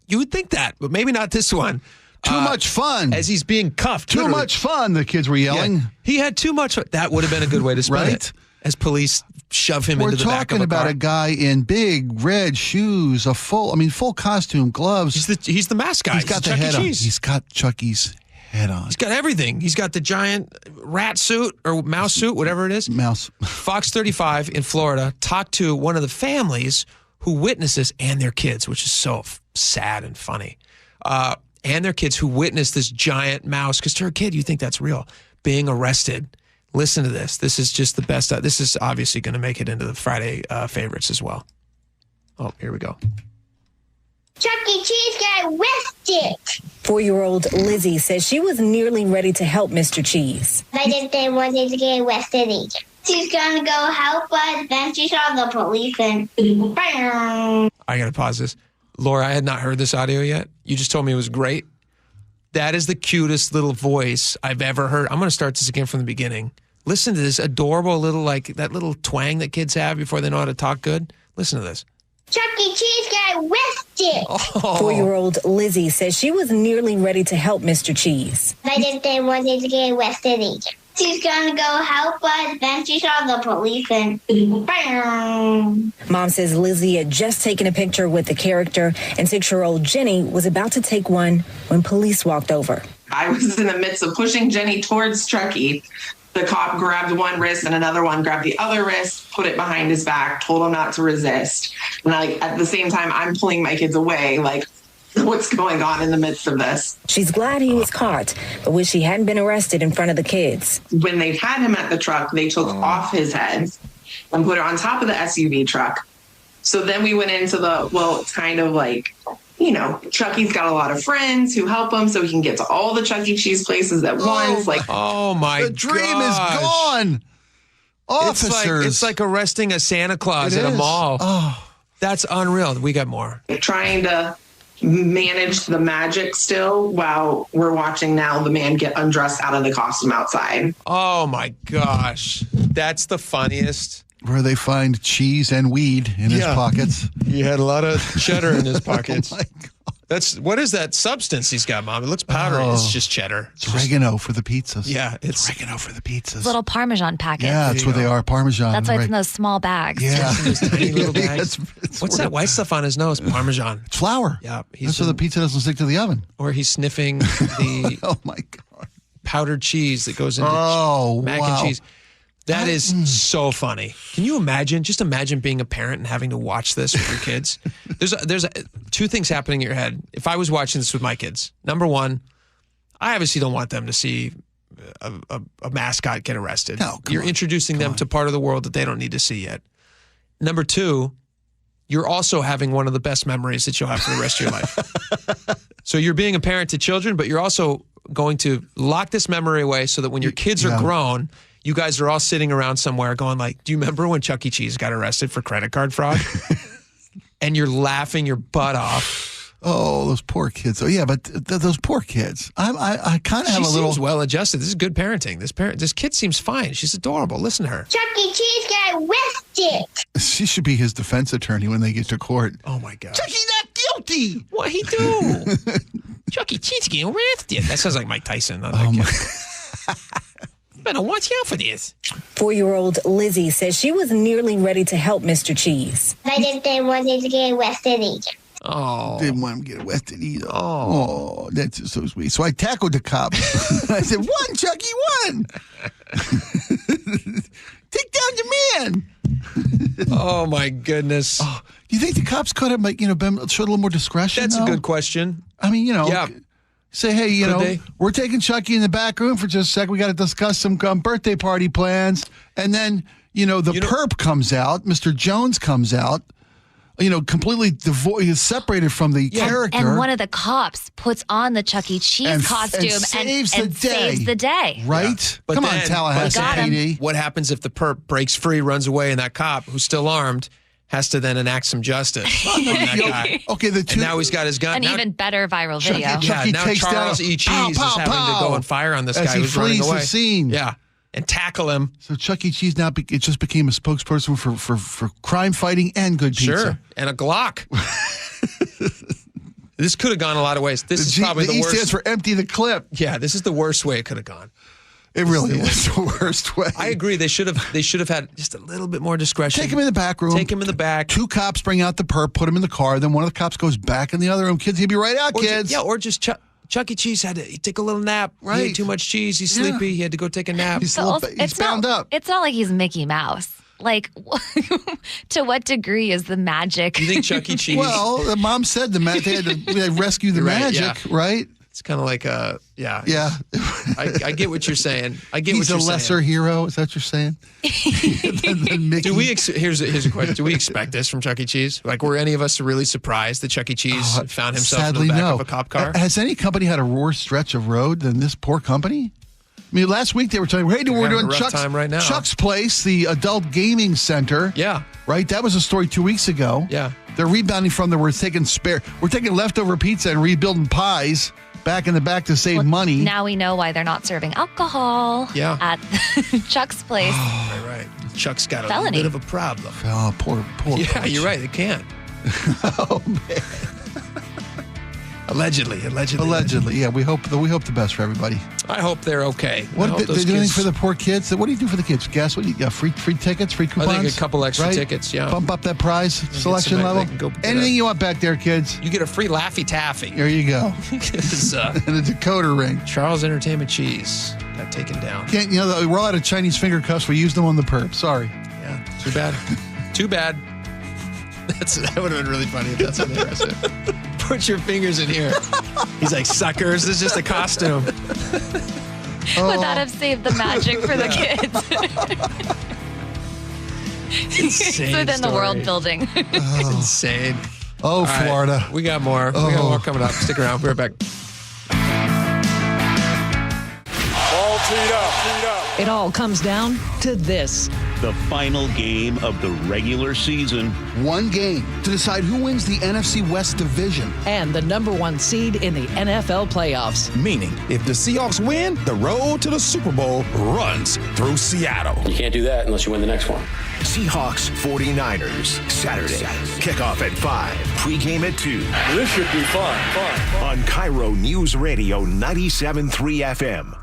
You would think that, but maybe not this one. Too much fun. As he's being cuffed. Too much fun, the kids were yelling. Yeah. He had too much fun. That would have been a good way to spin it. As police shove him into the back of a car. We're talking about a guy in big red shoes, full costume, gloves. He's the mascot. He's got the head on. He's got Chucky's head on. He's got everything. He's got the giant rat suit or mouse suit, whatever it is. Mouse. Fox 35 in Florida talked to one of the families who witnessed this and their kids, which is so sad and funny. And their kids who witnessed this giant mouse, because to a kid, you think that's real, being arrested. Listen to this. This is just the best. This is obviously going to make it into the Friday favorites as well. Oh, here we go. Chuck E. Cheese got arrested. 4-year-old Lizzie says she was nearly ready to help Mr. Cheese. I didn't think wanted to get arrested either. She's going to go help us. Then she saw the police and I got to pause this. Laura, I had not heard this audio yet. You just told me it was great. That is the cutest little voice I've ever heard. I'm going to start this again from the beginning. Listen to this adorable little, that little twang that kids have before they know how to talk good. Listen to this. Chuck E. Cheese got arrested. 4-year-old Lizzie says she was nearly ready to help Mr. Cheese. I didn't think wanted to get arrested either. She's going to go help us. Then she saw the police and Mom says Lizzie had just taken a picture with the character, and 6-year-old Jenny was about to take one when police walked over. I was in the midst of pushing Jenny towards Chucky. The cop grabbed one wrist and another one grabbed the other wrist, put it behind his back, told him not to resist. And at the same time, I'm pulling my kids away, what's going on in the midst of this? She's glad he was caught, but wish he hadn't been arrested in front of the kids. When they had him at the truck, they took off his head and put it on top of the SUV truck. So then we went into it's kind of Chucky's got a lot of friends who help him so he can get to all the Chuck E. Cheese places at once. Oh my God. The dream is gone. Officers. It's like arresting a Santa Claus at a mall. Oh. That's unreal. We got more. Trying to manage the magic still while we're watching now the man get undressed out of the costume outside. Oh my gosh. That's the funniest. Where they find cheese and weed in his pockets. He had a lot of cheddar in his pockets. Oh my God. What is that substance he's got, Mom? It looks powdery. It's just cheddar. It's oregano for the pizzas. Yeah, it's oregano for the pizzas. Little Parmesan packets. Yeah, that's what they are. Parmesan. That's why it's in those small bags. Yeah. Those tiny little bags. What's that white stuff on his nose? Parmesan. It's flour. Yeah. That's so the pizza doesn't stick to the oven. Or he's sniffing the oh my God. powdered cheese that goes into mac wow. and cheese. That is so funny. Can you imagine? Just imagine being a parent and having to watch this with your kids. There's two things happening in your head. If I was watching this with my kids, number one, I obviously don't want them to see a mascot get arrested. No, you're introducing them to part of the world that they don't need to see yet. Number two, you're also having one of the best memories that you'll have for the rest of your life. So you're being a parent to children, but you're also going to lock this memory away so that when your kids are grown, you guys are all sitting around somewhere going do you remember when Chuck E. Cheese got arrested for credit card fraud? And you're laughing your butt off Oh, those poor kids. Oh, yeah, but those poor kids. I kind of have a little. She seems well adjusted. This is good parenting. This kid seems fine. She's adorable. Listen to her. Chuck E. Cheese got arrested. She should be his defense attorney when they get to court. Oh, my God. Chucky not guilty. What he do? Chuck E. Cheese getting arrested. That sounds like Mike Tyson. Not that kid. Better watch out for this. 4-year-old Lizzie says she was nearly ready to help Mr. Cheese. I didn't want him to get arrested either. Oh. Didn't want him to get arrested either. Oh, that's just so sweet. So I tackled the cop. I said, "One, Chucky, one. Take down your man." Oh, my goodness. Oh, do you think the cops could have, showed a little more discretion? That's a good question. I mean, say, hey, we're taking Chucky in the back room for just a second. We got to discuss some birthday party plans. And then, the perp comes out. Mr. Jones comes out. Completely devoid, separated from the character. And one of the cops puts on the Chuck E. Cheese costume and saves the day. Right? Yeah. Come on, Tallahassee PD. What happens if the perp breaks free, runs away, and that cop, who's still armed, has to then enact some justice on that guy? Okay, and now he's got his gun. An even better viral video. Now Charles E. Cheese is having to go and fire on this guy who's running away. The scene. Yeah. And tackle him. So Chuck E. Cheese it just became a spokesperson for crime fighting and good pizza. Sure, and a Glock. This could have gone a lot of ways. This is probably the E worst. stands for empty the clip. Yeah, this is the worst way it could have gone. It really is the worst way. I agree. They should have had just a little bit more discretion. Take him in the back room. Take him in the back. 2 cops bring out the perp, put him in the car. Then one of the cops goes back in the other room. Kids, he'll be right out, kids. Or just Chuck E. Cheese had to take a little nap. Right. He ate too much cheese. He's sleepy. He had to go take a nap. He's bound up. It's not like he's Mickey Mouse. Like, to what degree is the magic? You think Chuck E. Cheese? Well, the mom said they had to rescue the magic, right? It's kind of like Yeah. I get what you're saying. He's a lesser hero. Is that what you're saying? than Mickey. Here's a question. Do we expect this from Chuck E. Cheese? Like, were any of us really surprised that Chuck E. Cheese found himself in the back of a cop car? Has any company had a worse stretch of road than this poor company? I mean, last week they were telling me, hey, we're doing Chuck's Place, the adult gaming center. Yeah. Right? That was a story 2 weeks ago. Yeah. They're rebounding from we're taking leftover pizza and rebuilding pies back in the back to save money. Now we know why they're not serving alcohol at Chuck's Place. Right. Chuck's got a bit of a problem. Oh, poor. Yeah, Coach. You're right. They can't. Oh, man. Allegedly. Yeah, we hope the best for everybody. I hope they're okay. What they do anything for the poor kids? What do you do for the kids? Guess what? You got free tickets, free coupons. I think a couple extra tickets. Yeah, bump up that prize selection level. Anything you want back there, kids. You get a free Laffy Taffy. There you go. And a decoder ring. Charles Entertainment Cheese got taken down. We're all out of Chinese finger cuffs. We used them on the perp. Sorry. Yeah. Too bad. Too bad. That would have been really funny if that's what they said. Put your fingers in here. He's like, suckers, this is just a costume. Would that have saved the magic for the kids? Insane Within story. the world building. It's insane. Oh, Florida. Right, we got more. We got more coming up. Stick around. We're right back. All teed up. It all comes down to this. The final game of the regular season. One game to decide who wins the NFC West division. And the number 1 seed in the NFL playoffs. Meaning, if the Seahawks win, the road to the Super Bowl runs through Seattle. You can't do that unless you win the next one. Seahawks 49ers, Saturday. Kickoff at 5. Pregame at 2. This should be fun. On KIRO Newsradio 97.3 FM.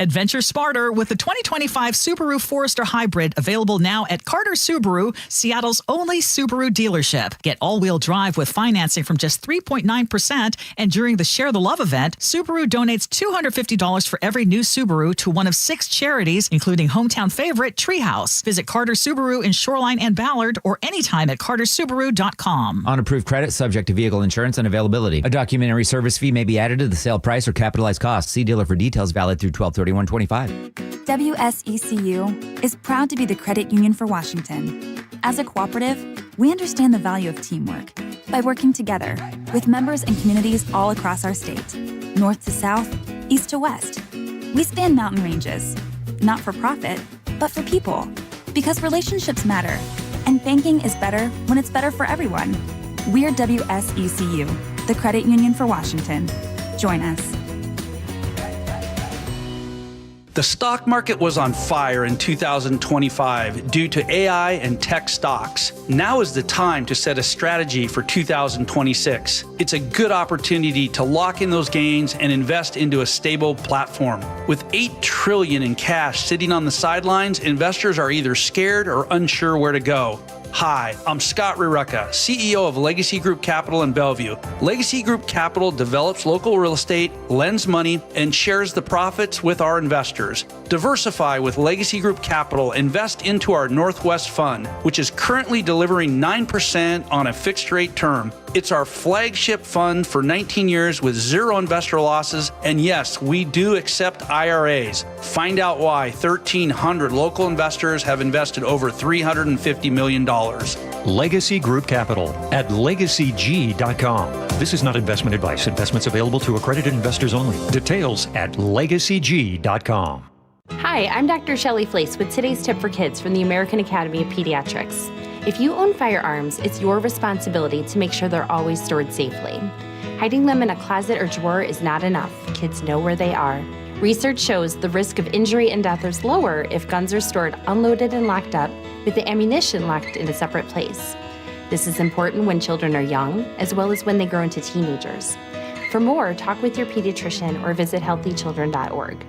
Adventure smarter with the 2025 Subaru Forester Hybrid, available now at Carter Subaru, Seattle's only Subaru dealership. Get all-wheel drive with financing from just 3.9%, and during the Share the Love event, Subaru donates $250 for every new Subaru to one of 6 charities, including hometown favorite Treehouse. Visit Carter Subaru in Shoreline and Ballard, or anytime at cartersubaru.com. On approved credit, subject to vehicle insurance and availability. A documentary service fee may be added to the sale price or capitalized costs. See dealer for details. Valid through 12/31/25. WSECU is proud to be the credit union for Washington. As a cooperative, we understand the value of teamwork by working together with members and communities all across our state, north to south, east to west. We span mountain ranges, not for profit, but for people, because relationships matter, and banking is better when it's better for everyone. We're WSECU, the credit union for Washington. Join us. The stock market was on fire in 2025 due to AI and tech stocks. Now is the time to set a strategy for 2026. It's a good opportunity to lock in those gains and invest into a stable platform. With $8 trillion in cash sitting on the sidelines, investors are either scared or unsure where to go. Hi, I'm Scott Rurecka, CEO of Legacy Group Capital in Bellevue. Legacy Group Capital develops local real estate, lends money, and shares the profits with our investors. Diversify with Legacy Group Capital. Invest into our Northwest Fund, which is currently delivering 9% on a fixed rate term. It's our flagship fund for 19 years with zero investor losses. And yes, we do accept IRAs. Find out why 1,300 local investors have invested over $350 million. Legacy Group Capital at legacyg.com. This is not investment advice. Investments available to accredited investors only. Details at legacyg.com. Hi, I'm Dr. Shelley Flace with today's tip for kids from the American Academy of Pediatrics. If you own firearms, it's your responsibility to make sure they're always stored safely. Hiding them in a closet or drawer is not enough. Kids know where they are. Research shows the risk of injury and death is lower if guns are stored unloaded and locked up, with the ammunition locked in a separate place. This is important when children are young, as well as when they grow into teenagers. For more, talk with your pediatrician or visit healthychildren.org.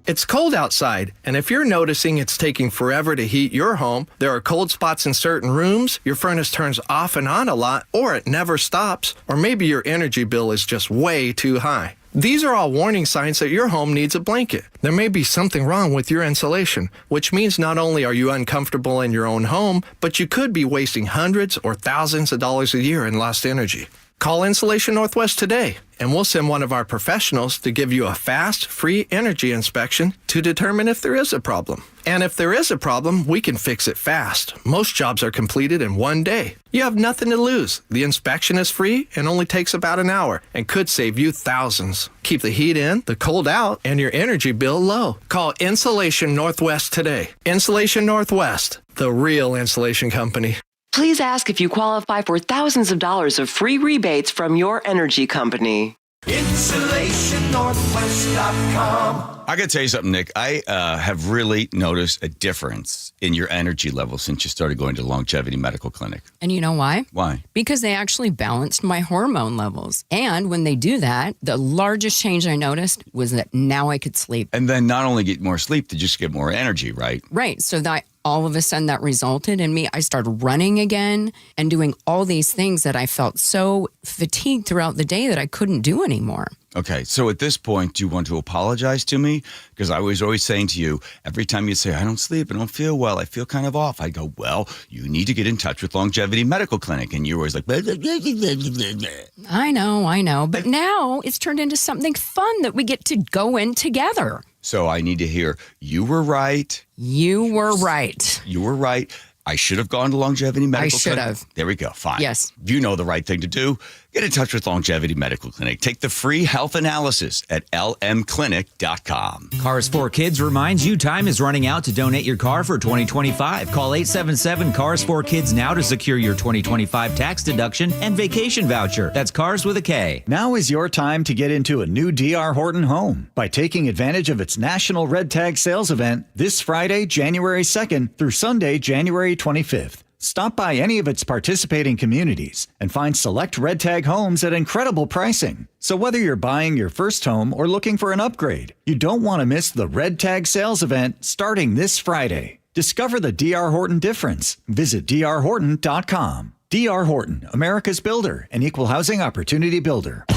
It's cold outside, and if you're noticing it's taking forever to heat your home, there are cold spots in certain rooms, your furnace turns off and on a lot, or it never stops, or maybe your energy bill is just way too high. These are all warning signs that your home needs a blanket. There may be something wrong with your insulation, which means not only are you uncomfortable in your own home, but you could be wasting hundreds or thousands of dollars a year in lost energy. Call Insulation Northwest today, and we'll send one of our professionals to give you a fast, free energy inspection to determine if there is a problem. And if there is a problem, we can fix it fast. Most jobs are completed in one day. You have nothing to lose. The inspection is free and only takes about an hour and could save you thousands. Keep the heat in, the cold out, and your energy bill low. Call Insulation Northwest today. Insulation Northwest, the real insulation company. Please ask if you qualify for thousands of dollars of free rebates from your energy company. InsulationNorthwest.com. I got to tell you something, Nick. I have really noticed a difference in your energy level since you started going to the Longevity Medical Clinic. And you know why? Why? Because they actually balanced my hormone levels. And when they do that, the largest change I noticed was that now I could sleep. And then not only get more sleep, they just get more energy, right? Right. So that all of a sudden that resulted in me, I started running again and doing all these things that I felt so fatigued throughout the day that I couldn't do anymore. Okay, so at this point, do you want to apologize to me? Because I was always saying to you, every time you say, I don't sleep, I don't feel well, I feel kind of off, I go, well, you need to get in touch with Longevity Medical Clinic. And you're always like, blah, blah, blah, blah, blah, blah. I know. But now it's turned into something fun that we get to go in together. So I need to hear, you were right. You were right. You were right. I should have gone to Longevity Medical Clinic. I should have. There we go. Fine. Yes. You know the right thing to do. Get in touch with Longevity Medical Clinic. Take the free health analysis at lmclinic.com. Cars for Kids reminds you time is running out to donate your car for 2025. Call 877-CARS4KIDS now to secure your 2025 tax deduction and vacation voucher. That's Cars with a K. Now is your time to get into a new D.R. Horton home by taking advantage of its National Red Tag Sales event this Friday, January 2nd through Sunday, January 25th. Stop by any of its participating communities and find select Red Tag homes at incredible pricing. So whether you're buying your first home or looking for an upgrade, you don't want to miss the Red Tag Sales event starting this Friday. Discover the D.R. Horton difference. Visit drhorton.com. D.R. Horton, America's builder and equal housing opportunity builder. All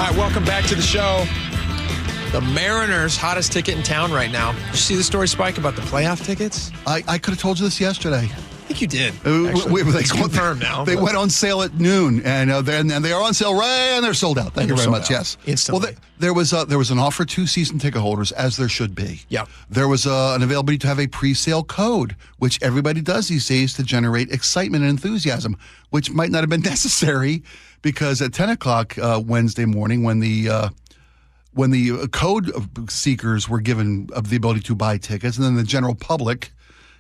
right, welcome back to the show. The Mariners' hottest ticket in town right now. Did you see the story, Spike, about the playoff tickets? I could have told you this yesterday. I think you did. It's confirmed now. They went on sale at noon, and they are on sale and they're sold out. Thank you very much. Yes, instantly. Well, there was an offer to season ticket holders, as there should be. Yeah. There was an availability to have a pre-sale code, which everybody does these days to generate excitement and enthusiasm, which might not have been necessary because at 10 o'clock Wednesday morning, when the code seekers were given the ability to buy tickets, and then the general public,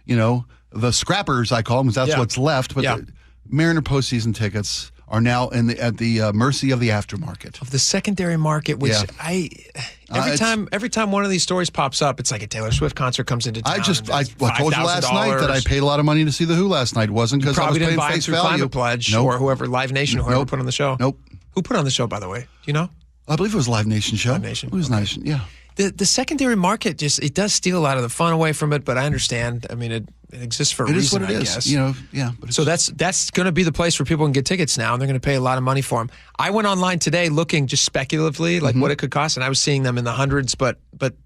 the scrappers, I call them, because that's what's left. But the Mariner postseason tickets are now at the mercy of the aftermarket. Of the secondary market, which every time one of these stories pops up, it's like a Taylor Swift concert comes into town. I told you last night that I paid a lot of money to see The Who last night. It wasn't because I was paying face value. Climate Pledge or whoever, Live Nation, whoever put on the show. Nope. Who put on the show, by the way? Do you know? I believe it was Live Nation show. Live Nation. It was Nation, yeah. The secondary market it does steal a lot of the fun away from it, but I understand. I mean, it exists for a reason, It is what it is. guess. But so that's going to be the place where people can get tickets now, and they're going to pay a lot of money for them. I went online today looking just speculatively, like what it could cost, and I was seeing them in the hundreds, but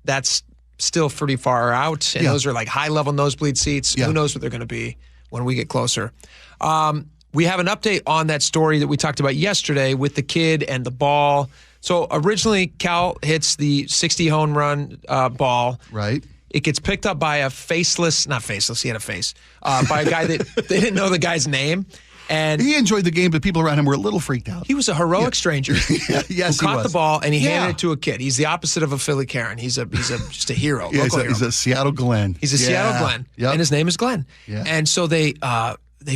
that's still pretty far out, and those are like high-level nosebleed seats. Who knows what they're going to be when we get closer. We have an update on that story that we talked about yesterday with the kid and the ball. So originally, Cal hits the 60 home run ball. Right. It gets picked up by a not faceless, he had a face, by a guy that they didn't know the guy's name. And he enjoyed the game, but people around him were a little freaked out. He was a heroic stranger yes, who caught the ball, and he handed Yeah. it to a kid. He's the opposite of a Philly Karen. He's just a hero, Yeah, local hero. he's a Seattle Glenn. He's a Seattle Glenn, Yep. and his name is Glenn. Yeah. And so they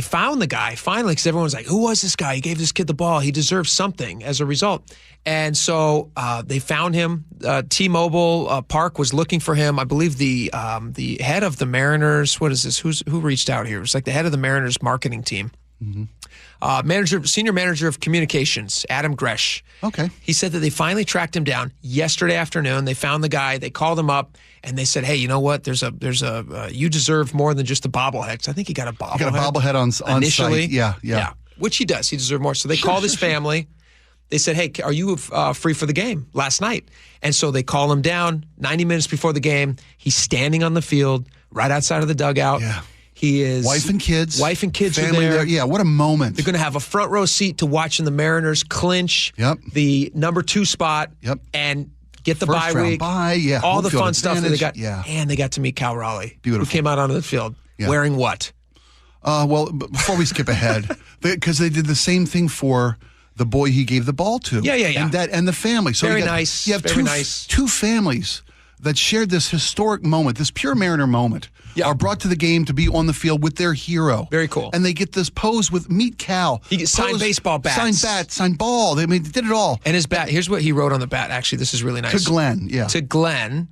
found the guy finally because everyone's like, who was this guy? He gave this kid the ball. He deserves something as a result. And so they found him. T-Mobile Park was looking for him. I believe the head of the Mariners, what is this? Who reached out here? It was like the head of the Mariners marketing team. Senior manager of communications, Adam Gresh. Okay. He said that they finally tracked him down yesterday afternoon. They found the guy. They called him up and they said, "Hey, you know what? There's a you deserve more than just a bobblehead." 'Cause I think he got a bobblehead. He got a bobblehead on initially. Site. Yeah. Which he does. He deserves more. So they called his family. They said, "Hey, are you free for the game last night?" And so they call him down 90 minutes before the game. He's standing on the field right outside of the dugout. Yeah. He is Wife and kids. Family are there. Yeah, what a moment. They're going to have a front row seat to watching the Mariners clinch the number 2 spot and get the First bye round week. bye, yeah. All the Home fun field stuff that they got. advantage, yeah. And they got to meet Cal Raleigh, Beautiful. who came out onto the field wearing what? Well, before we skip ahead, because they did the same thing for the boy he gave the ball to. Yeah. And the family. So Very you nice. have Very nice. two families that shared this historic moment, this pure Mariner moment, are brought to the game to be on the field with their hero. Very cool. And they get this pose with Meet Cal. He gets signed baseball bats. Signed bats, signed ball. They did it all. And his bat, here's what he wrote on the bat. Actually, this is really nice. To Glenn, yeah. To Glenn.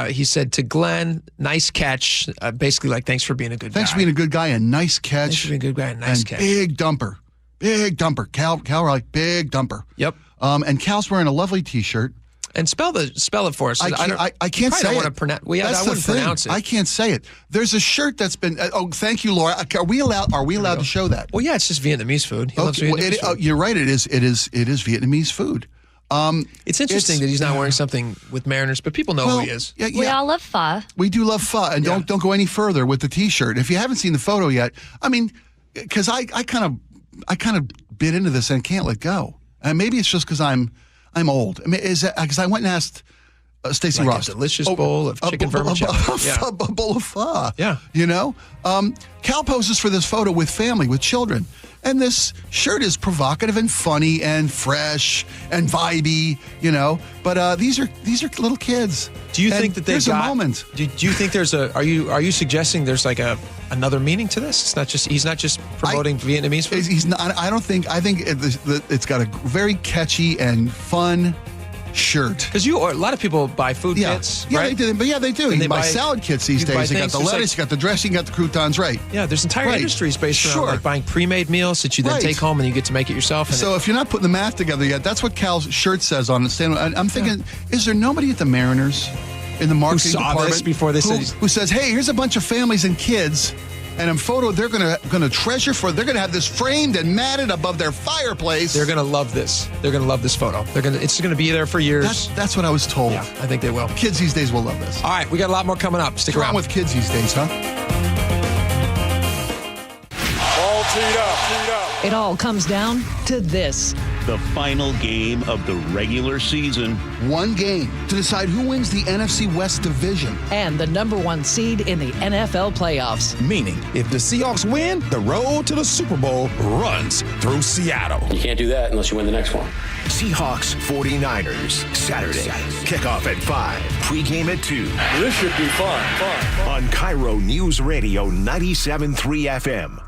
He said, to Glenn, nice catch. Basically, like, thanks for being a good guy. Thanks for being a good guy and nice catch. Thanks for being a good guy and nice catch. Big dumper. Big dumper. Cal Raleigh, big dumper. Yep. And Cal's wearing a lovely T-shirt. And spell it for us. I can't say it. I That's wouldn't pronounce it. I can't say it. There's a shirt that's been. Thank you, Laura. Are we allowed to show that? Well, yeah, it's just Vietnamese food. He loves Vietnamese food. You're right. It is Vietnamese food. It's interesting that he's not wearing something with Mariners, but people know who he is. We all love pho. We do love pho, and don't go any further with the T-shirt. If you haven't seen the photo yet, I mean, because I kind of bit into this and can't let go. And maybe it's just because I'm old. I mean, is that because I went and asked Stacey Ross a delicious bowl of chicken vermicelli, a bowl of pho. Yeah, Cal poses for this photo with family, with children, and this shirt is provocative and funny and fresh and vibey, But these are little kids. Do you think that there's a moment? Do you think there's a? Are you suggesting there's like another meaning to this? It's not just he's not just promoting Vietnamese food. He's not. I think it's got a very catchy and fun shirt. Because a lot of people buy food kits, right? They do. But they do. You buy salad kits these days. You got the lettuce, you got the dressing, you got the croutons, right? Yeah, there's entire industries based around like buying pre-made meals that you then take home and you get to make it yourself. So if you're not putting the math together yet, that's what Cal's shirt says on it. I'm thinking, is there nobody at the Mariners in the marketing department before they who says, "Hey, here's a bunch of families and kids." And a photo they're gonna treasure they're gonna have this framed and matted above their fireplace. They're gonna love this. They're gonna love this photo. It's gonna be there for years. That's what I was told. Yeah, I think they will. Kids these days will love this. All right, we got a lot more coming up. Stick around. with kids these days, huh? All teed up. It all comes down to this. The final game of the regular season. One game to decide who wins the NFC West division. And the number 1 seed in the NFL playoffs. Meaning, if the Seahawks win, the road to the Super Bowl runs through Seattle. You can't do that unless you win the next one. Seahawks 49ers, Saturday. Kickoff at 5. Pregame at 2. This should be fun. On KIRO News Radio 97.3 FM.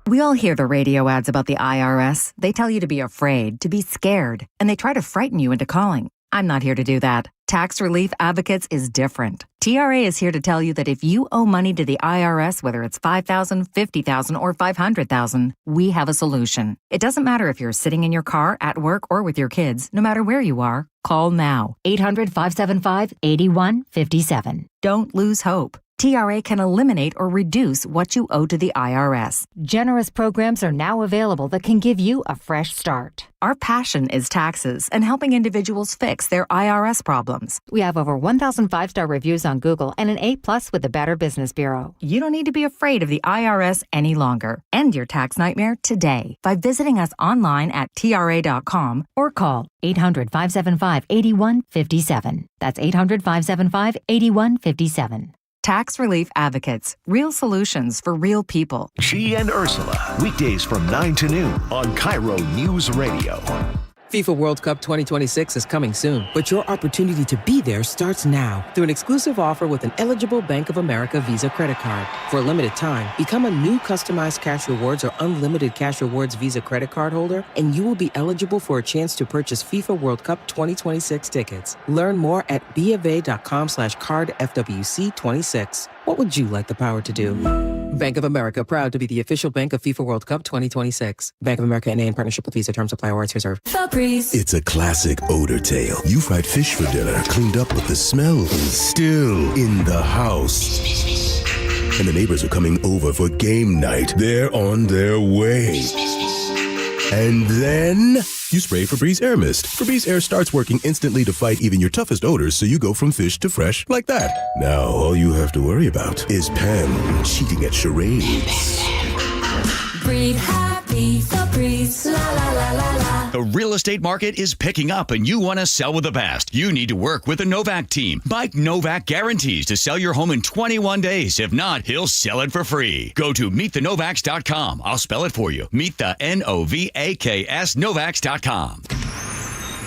We all hear the radio ads about the IRS. They tell you to be afraid, to be scared, and they try to frighten you into calling. I'm not here to do that. Tax Relief Advocates is different. TRA is here to tell you that if you owe money to the IRS, whether it's $5,000, $50,000, or $500,000, we have a solution. It doesn't matter if you're sitting in your car, at work, or with your kids. No matter where you are, call now. 800-575-8157. Don't lose hope. TRA can eliminate or reduce what you owe to the IRS. Generous programs are now available that can give you a fresh start. Our passion is taxes and helping individuals fix their IRS problems. We have over 1,000 5-star reviews on Google and an A+ with the Better Business Bureau. You don't need to be afraid of the IRS any longer. End your tax nightmare today by visiting us online at TRA.com or call 800-575-8157. That's 800-575-8157. Tax Relief Advocates. Real solutions for real people. Gee and Ursula. Weekdays from 9 to noon on KIRO News Radio. FIFA World Cup 2026 is coming soon, but your opportunity to be there starts now through an exclusive offer with an eligible Bank of America Visa credit card. For a limited time, become a new customized Cash Rewards or unlimited Cash Rewards Visa credit card holder, and you will be eligible for a chance to purchase FIFA World Cup 2026 tickets. Learn more at BofA.com/cardFWC26. What would you like the power to do? Bank of America, proud to be the official bank of FIFA World Cup 2026. Bank of America N.A. in partnership with Visa. Terms apply. Rights reserved. It's a classic odor tale. You fried fish for dinner, cleaned up, but the smell is still in the house. And the neighbors are coming over for game night. They're on their way. And then you spray Febreze Air Mist. Febreze Air starts working instantly to fight even your toughest odors, so you go from fish to fresh like that. Now all you have to worry about is Pam cheating at charades. Breathe happy, Febreze, la la la la la. The real estate market is picking up and you want to sell with the best. You need to work with the Novak team. Mike Novak guarantees to sell your home in 21 days. If not, he'll sell it for free. Go to meetthenovaks.com. I'll spell it for you. Meet the Novaks Novaks.com.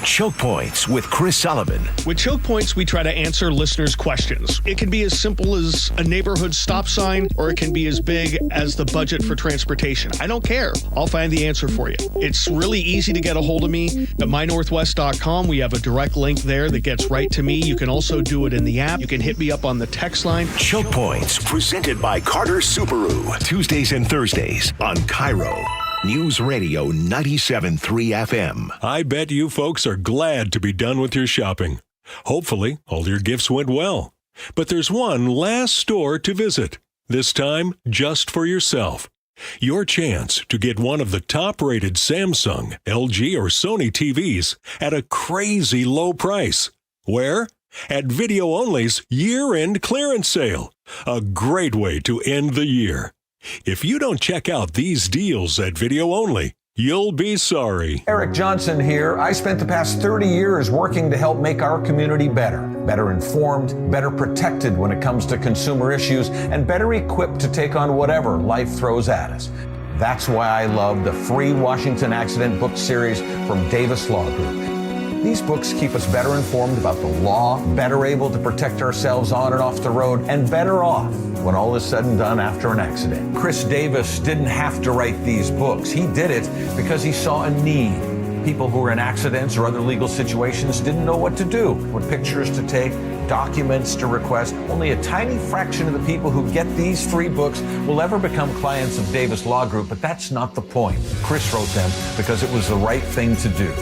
Choke Points with Chris Sullivan. With Choke Points, we try to answer listeners' questions. It can be as simple as a neighborhood stop sign, or it can be as big as the budget for transportation. I don't care. I'll find the answer for you. It's really easy to get a hold of me at mynorthwest.com. We have a direct link there that gets right to me. You can also do it in the app. You can hit me up on the text line. Choke Points, presented by Carter Subaru. Tuesdays and Thursdays on KIRO News Radio 97.3 FM. I bet you folks are glad to be done with your shopping. Hopefully, all your gifts went well. But there's one last store to visit, this time just for yourself. Your chance to get one of the top-rated Samsung, LG, or Sony TVs at a crazy low price. Where? At Video Only's year-end clearance sale. A great way to end the year. If you don't check out these deals at Video Only, you'll be sorry. Eric Johnson here. I spent the past 30 years working to help make our community better informed, better protected when it comes to consumer issues, and better equipped to take on whatever life throws at us. That's why I love the free Washington Accident book series from Davis Law Group. These books keep us better informed about the law, better able to protect ourselves on and off the road, and better off when all is said and done after an accident. Chris Davis didn't have to write these books. He did it because he saw a need. People who were in accidents or other legal situations didn't know what to do, what pictures to take, documents to request. Only a tiny fraction of the people who get these free books will ever become clients of Davis Law Group, but that's not the point. Chris wrote them because it was the right thing to do.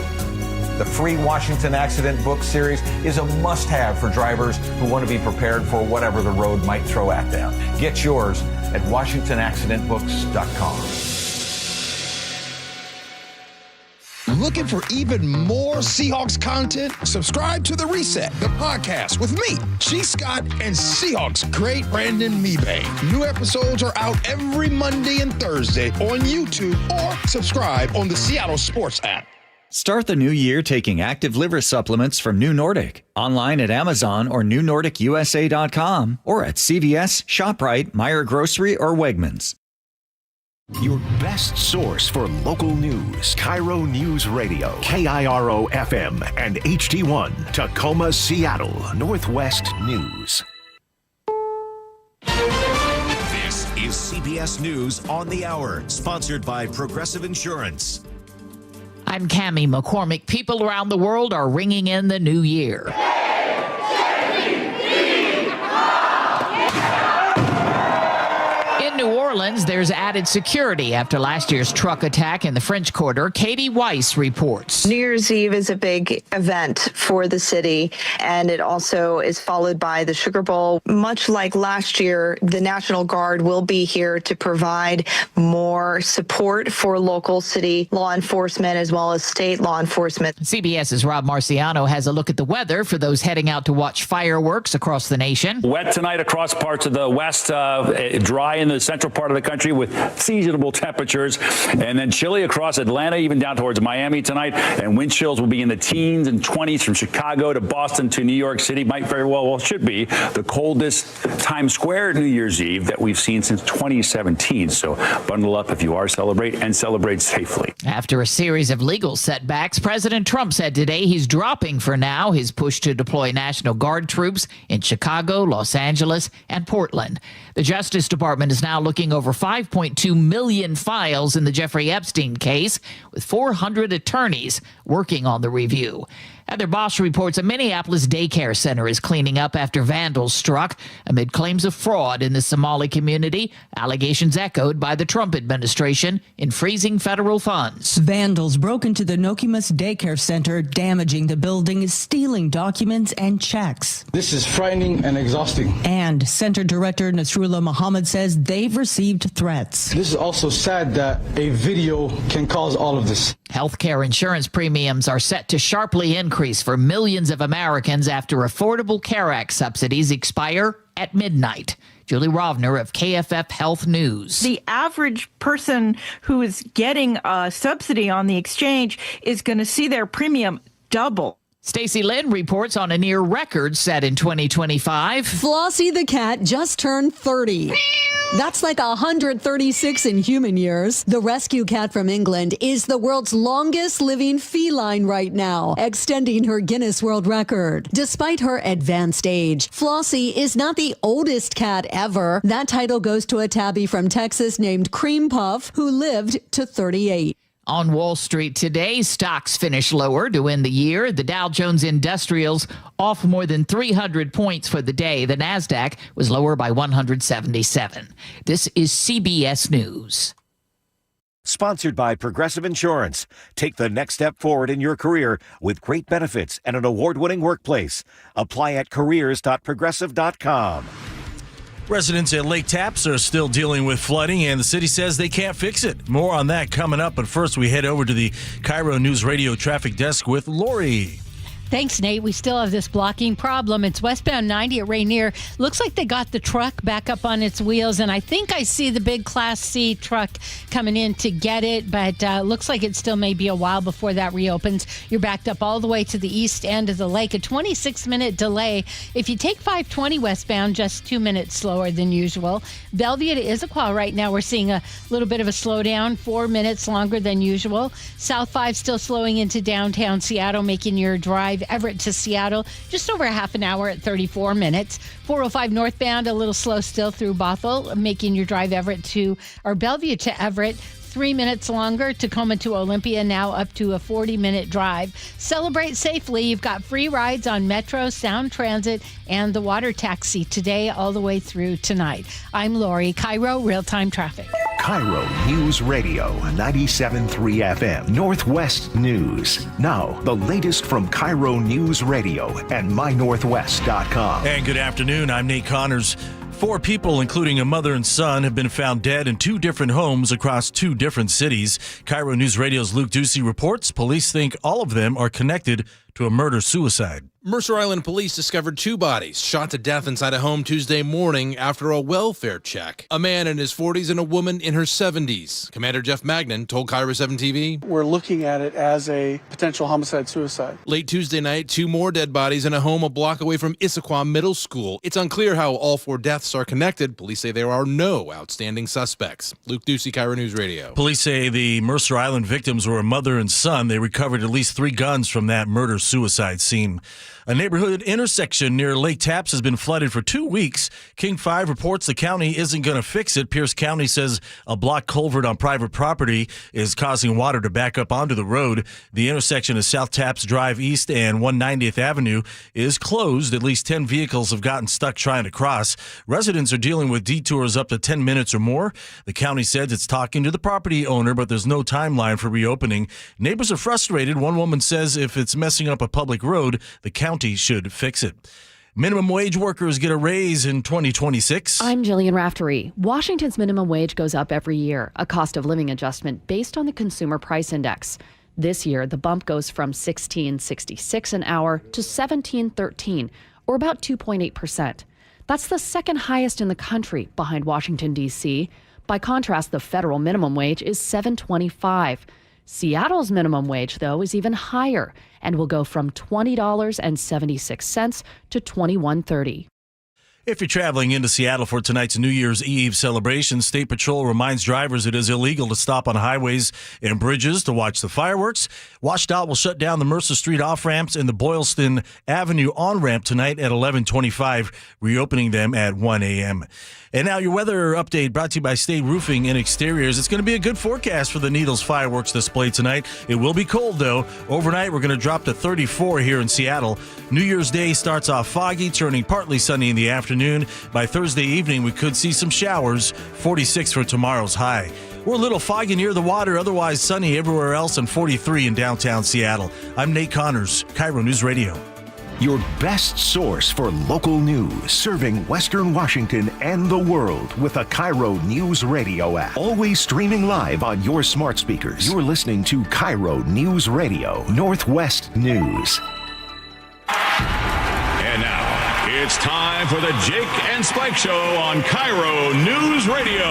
The free Washington Accident book series is a must-have for drivers who want to be prepared for whatever the road might throw at them. Get yours at WashingtonAccidentBooks.com. Looking for even more Seahawks content? Subscribe to The Reset, the podcast with me, G. Scott, and Seahawks great Brandon Mebane. New episodes are out every Monday and Thursday on YouTube, or subscribe on the Seattle Sports app. Start the new year taking active liver supplements from New Nordic. Online at Amazon or NewNordicUSA.com or at CVS, ShopRite, Meijer Grocery, or Wegmans. Your best source for local news. KIRO News Radio. KIRO FM and HD1. Tacoma, Seattle. Northwest News. This is CBS News on the Hour, sponsored by Progressive Insurance. I'm Cammie McCormick. People around the world are ringing in the new year. In New Orleans, there's added security after last year's truck attack in the French Quarter. Katie Weiss reports. New Year's Eve is a big event for the city, and it also is followed by the Sugar Bowl. Much like last year, the National Guard will be here to provide more support for local city law enforcement as well as state law enforcement. CBS's Rob Marciano has a look at the weather for those heading out to watch fireworks across the nation. Wet tonight across parts of the west, dry in the central part of the country with seasonable temperatures, and then chilly across Atlanta, even down towards Miami tonight, and wind chills will be in the teens and 20s from Chicago to Boston to New York City. Might very well should be the coldest Times Square New Year's Eve that we've seen since 2017. So bundle up if you are celebrate safely. After a series of legal setbacks, President Trump said today he's dropping for now his push to deploy National Guard troops in Chicago, Los Angeles, and Portland. The Justice Department is now looking over 5.2 million files in the Jeffrey Epstein case, with 400 attorneys working on the review. Heather Bosch reports a Minneapolis daycare center is cleaning up after vandals struck amid claims of fraud in the Somali community, allegations echoed by the Trump administration in freezing federal funds. Vandals broke into the Nokomis daycare center, damaging the building, stealing documents and checks. This is frightening and exhausting. And Center Director Nasrullah Muhammad says they've received threats. This is also sad that a video can cause all of this. Healthcare insurance premiums are set to sharply increase for millions of Americans after Affordable Care Act subsidies expire at midnight. Julie Rovner of KFF Health News. The average person who is getting a subsidy on the exchange is going to see their premium double. Stacey Lynn reports on a near record set in 2025. Flossie the cat just turned 30. That's like 136 in human years. The rescue cat from England is the world's longest living feline right now, extending her Guinness World Record. Despite her advanced age, Flossie is not the oldest cat ever. That title goes to a tabby from Texas named Cream Puff, who lived to 38. On Wall Street today, stocks finished lower to end the year. The Dow Jones Industrials off more than 300 points for the day. The Nasdaq was lower by 177. This is CBS News. Sponsored by Progressive Insurance. Take the next step forward in your career with great benefits and an award-winning workplace. Apply at careers.progressive.com. Residents at Lake Tapps are still dealing with flooding, and the city says they can't fix it. More on that coming up, but first we head over to the KIRO News Radio traffic desk with Lori. Thanks, Nate. We still have this blocking problem. It's westbound 90 at Rainier. Looks like they got the truck back up on its wheels, and I think I see the big Class C truck coming in to get it, but looks like it still may be a while before that reopens. You're backed up all the way to the east end of the lake. A 26-minute delay. If you take 520 westbound, just 2 minutes slower than usual. Bellevue to Issaquah right now, we're seeing a little bit of a slowdown, 4 minutes longer than usual. South 5 still slowing into downtown Seattle, making your drive Everett to Seattle just over half an hour at 34 minutes. 405 northbound, a little slow still through Bothell, making your drive Everett to, or Bellevue to Everett. 3 minutes longer. Tacoma to Olympia, now up to a 40-minute drive. Celebrate safely. You've got free rides on Metro, Sound Transit, and the water taxi today all the way through tonight. I'm Lori, KIRO Real-Time Traffic. KIRO News Radio, 97.3 FM, Northwest News. Now, the latest from KIRO News Radio and mynorthwest.com. And good afternoon. I'm Nate Connors. 4 people, including a mother and son, have been found dead in 2 different homes across 2 different cities. KIRO News Radio's Luke Ducey reports police think all of them are connected to a murder-suicide. Mercer Island police discovered 2 bodies shot to death inside a home Tuesday morning after a welfare check. A man in his 40s and a woman in her 70s. Commander Jeff Magnan told KIRO 7 TV. We're looking at it as a potential homicide-suicide. Late Tuesday night, 2 more dead bodies in a home a block away from Issaquah Middle School. It's unclear how all 4 deaths are connected. Police say there are no outstanding suspects. Luke Ducey, KIRO News Radio. Police say the Mercer Island victims were a mother and son. They recovered at least 3 guns from that murder-suicide scene. A neighborhood intersection near Lake Tapps has been flooded for 2 weeks. King 5 reports the county isn't going to fix it. Pierce County says a block culvert on private property is causing water to back up onto the road. The intersection of South Tapps Drive East and 190th Avenue is closed. At least 10 vehicles have gotten stuck trying to cross. Residents are dealing with detours up to 10 minutes or more. The county says it's talking to the property owner, but there's no timeline for reopening. Neighbors are frustrated. One woman says if it's messing up a public road, the county should fix it. Minimum wage workers get a raise in 2026. I'm Jillian Raftery. Washington's minimum wage goes up every year, a cost of living adjustment based on the Consumer Price Index. This year, the bump goes from $16.66 an hour to $17.13, or about 2.8%. That's the second highest in the country, behind Washington, D.C. By contrast, the federal minimum wage is $7.25. Seattle's minimum wage, though, is even higher and will go from $20.76 to $21.30. If you're traveling into Seattle for tonight's New Year's Eve celebration, State Patrol reminds drivers it is illegal to stop on highways and bridges to watch the fireworks. WashDOT will shut down the Mercer Street off-ramps and the Boylston Avenue on-ramp tonight at 11:25, reopening them at 1 a.m. And now your weather update brought to you by State Roofing and Exteriors. It's going to be a good forecast for the Needles fireworks display tonight. It will be cold, though. Overnight, we're going to drop to 34 here in Seattle. New Year's Day starts off foggy, turning partly sunny in the afternoon. By Thursday evening, we could see some showers, 46 for tomorrow's high. We're a little foggy near the water, otherwise sunny everywhere else, and 43 in downtown Seattle. I'm Nate Connors, KIRO News Radio. Your best source for local news, serving Western Washington and the world with the KIRO News Radio App. Always streaming live on your smart speakers. You're listening to KIRO News Radio, Northwest News. And now, it's time for the Jake and Spike Show on KIRO News Radio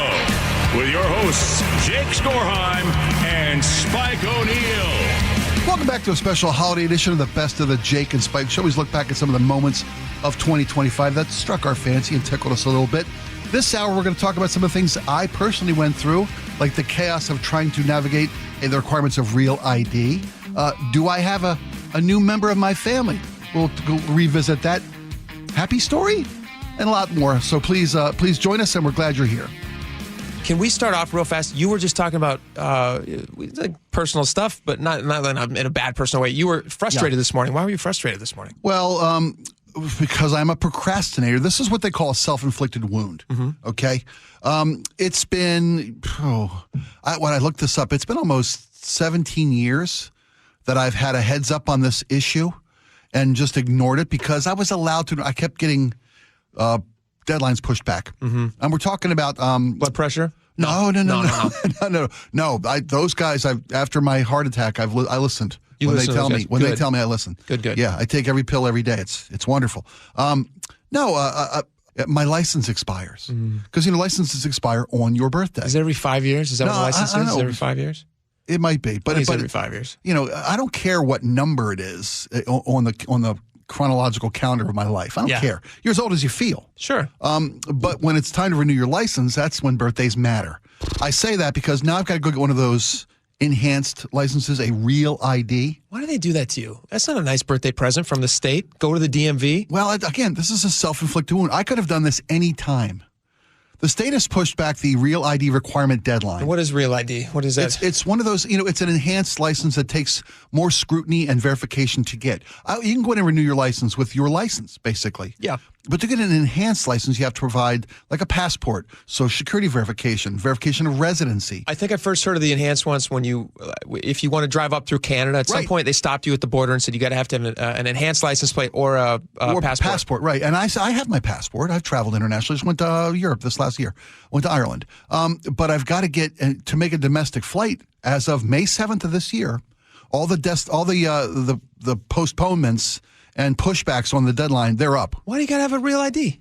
with your hosts, Jake Storheim and Spike O'Neill. Welcome back to a special holiday edition of the Best of the Jake and Spike Show. We look back at some of the moments of 2025 that struck our fancy and tickled us a little bit. This hour, we're going to talk about some of the things I personally went through, like the chaos of trying to navigate the requirements of Real ID. Do I have a new member of my family? We'll revisit that happy story and a lot more. So please join us, and we're glad you're here. Can we start off real fast? You were just talking about like personal stuff, but not in a bad personal way. You were frustrated this morning. Why were you frustrated this morning? Well, because I'm a procrastinator. This is what they call a self-inflicted wound. Mm-hmm. Okay, it's been when I looked this up, it's been almost 17 years that I've had a heads up on this issue and just ignored it because I was allowed to. I kept getting deadlines pushed back. Mm-hmm. And we're talking about blood pressure. No. Those guys. After my heart attack, I listened. When they tell me, I listen. Good. Yeah, I take every pill every day. It's wonderful. My license expires because licenses expire on your birthday. Is it every 5 years? Is that what the license is? Is it every 5 years? It might be, but it's every 5 years. I don't care what number it is on the chronological calendar of my life. I don't care. You're as old as you feel. Sure. But when it's time to renew your license, that's when birthdays matter. I say that because now I've got to go get one of those enhanced licenses, a Real ID. Why do they do that to you? That's not a nice birthday present from the state. Go to the DMV. Well, again, this is a self-inflicted wound. I could have done this any time. The state has pushed back the Real ID requirement deadline. And what is Real ID? What is that? It's one of those, it's an enhanced license that takes more scrutiny and verification to get. You can go in and renew your license with your license, basically. Yeah. But to get an enhanced license, you have to provide like a passport, Social Security verification of residency. I think I first heard of the enhanced ones when if you want to drive up through Canada, at some point they stopped you at the border and said you got to have an enhanced license plate or a passport. Right. And I have my passport. I've traveled internationally. Just went to Europe this last year. Went to Ireland. But I've got to get to make a domestic flight as of May 7th of this year. all the postponements and pushbacks on the deadline, they're up. Why do you got to have a real ID?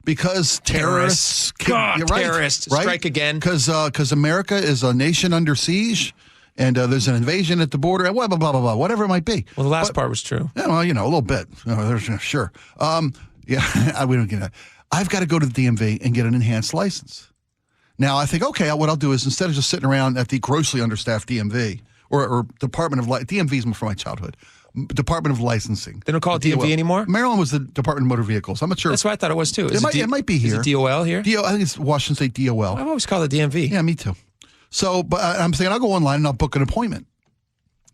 Because terrorists. Terrorists. Strike again. Because America is a nation under siege. And there's an invasion at the border, and blah, blah, blah, blah, blah, whatever it might be. Well, the last part was true. Yeah, well, a little bit. Sure. Yeah, we don't get it. I've got to go to the DMV and get an enhanced license. Now, I think, okay, what I'll do is instead of just sitting around at the grossly understaffed DMV or Department of DMV is from my childhood. Department of Licensing. They don't call it DMV anymore? Maryland was the Department of Motor Vehicles. I'm not sure. That's what I thought it was, too. It might be here. Is it DOL here? I think it's Washington State DOL. I've always called it DMV. Yeah, me too. So, but I'm saying I'll go online and I'll book an appointment.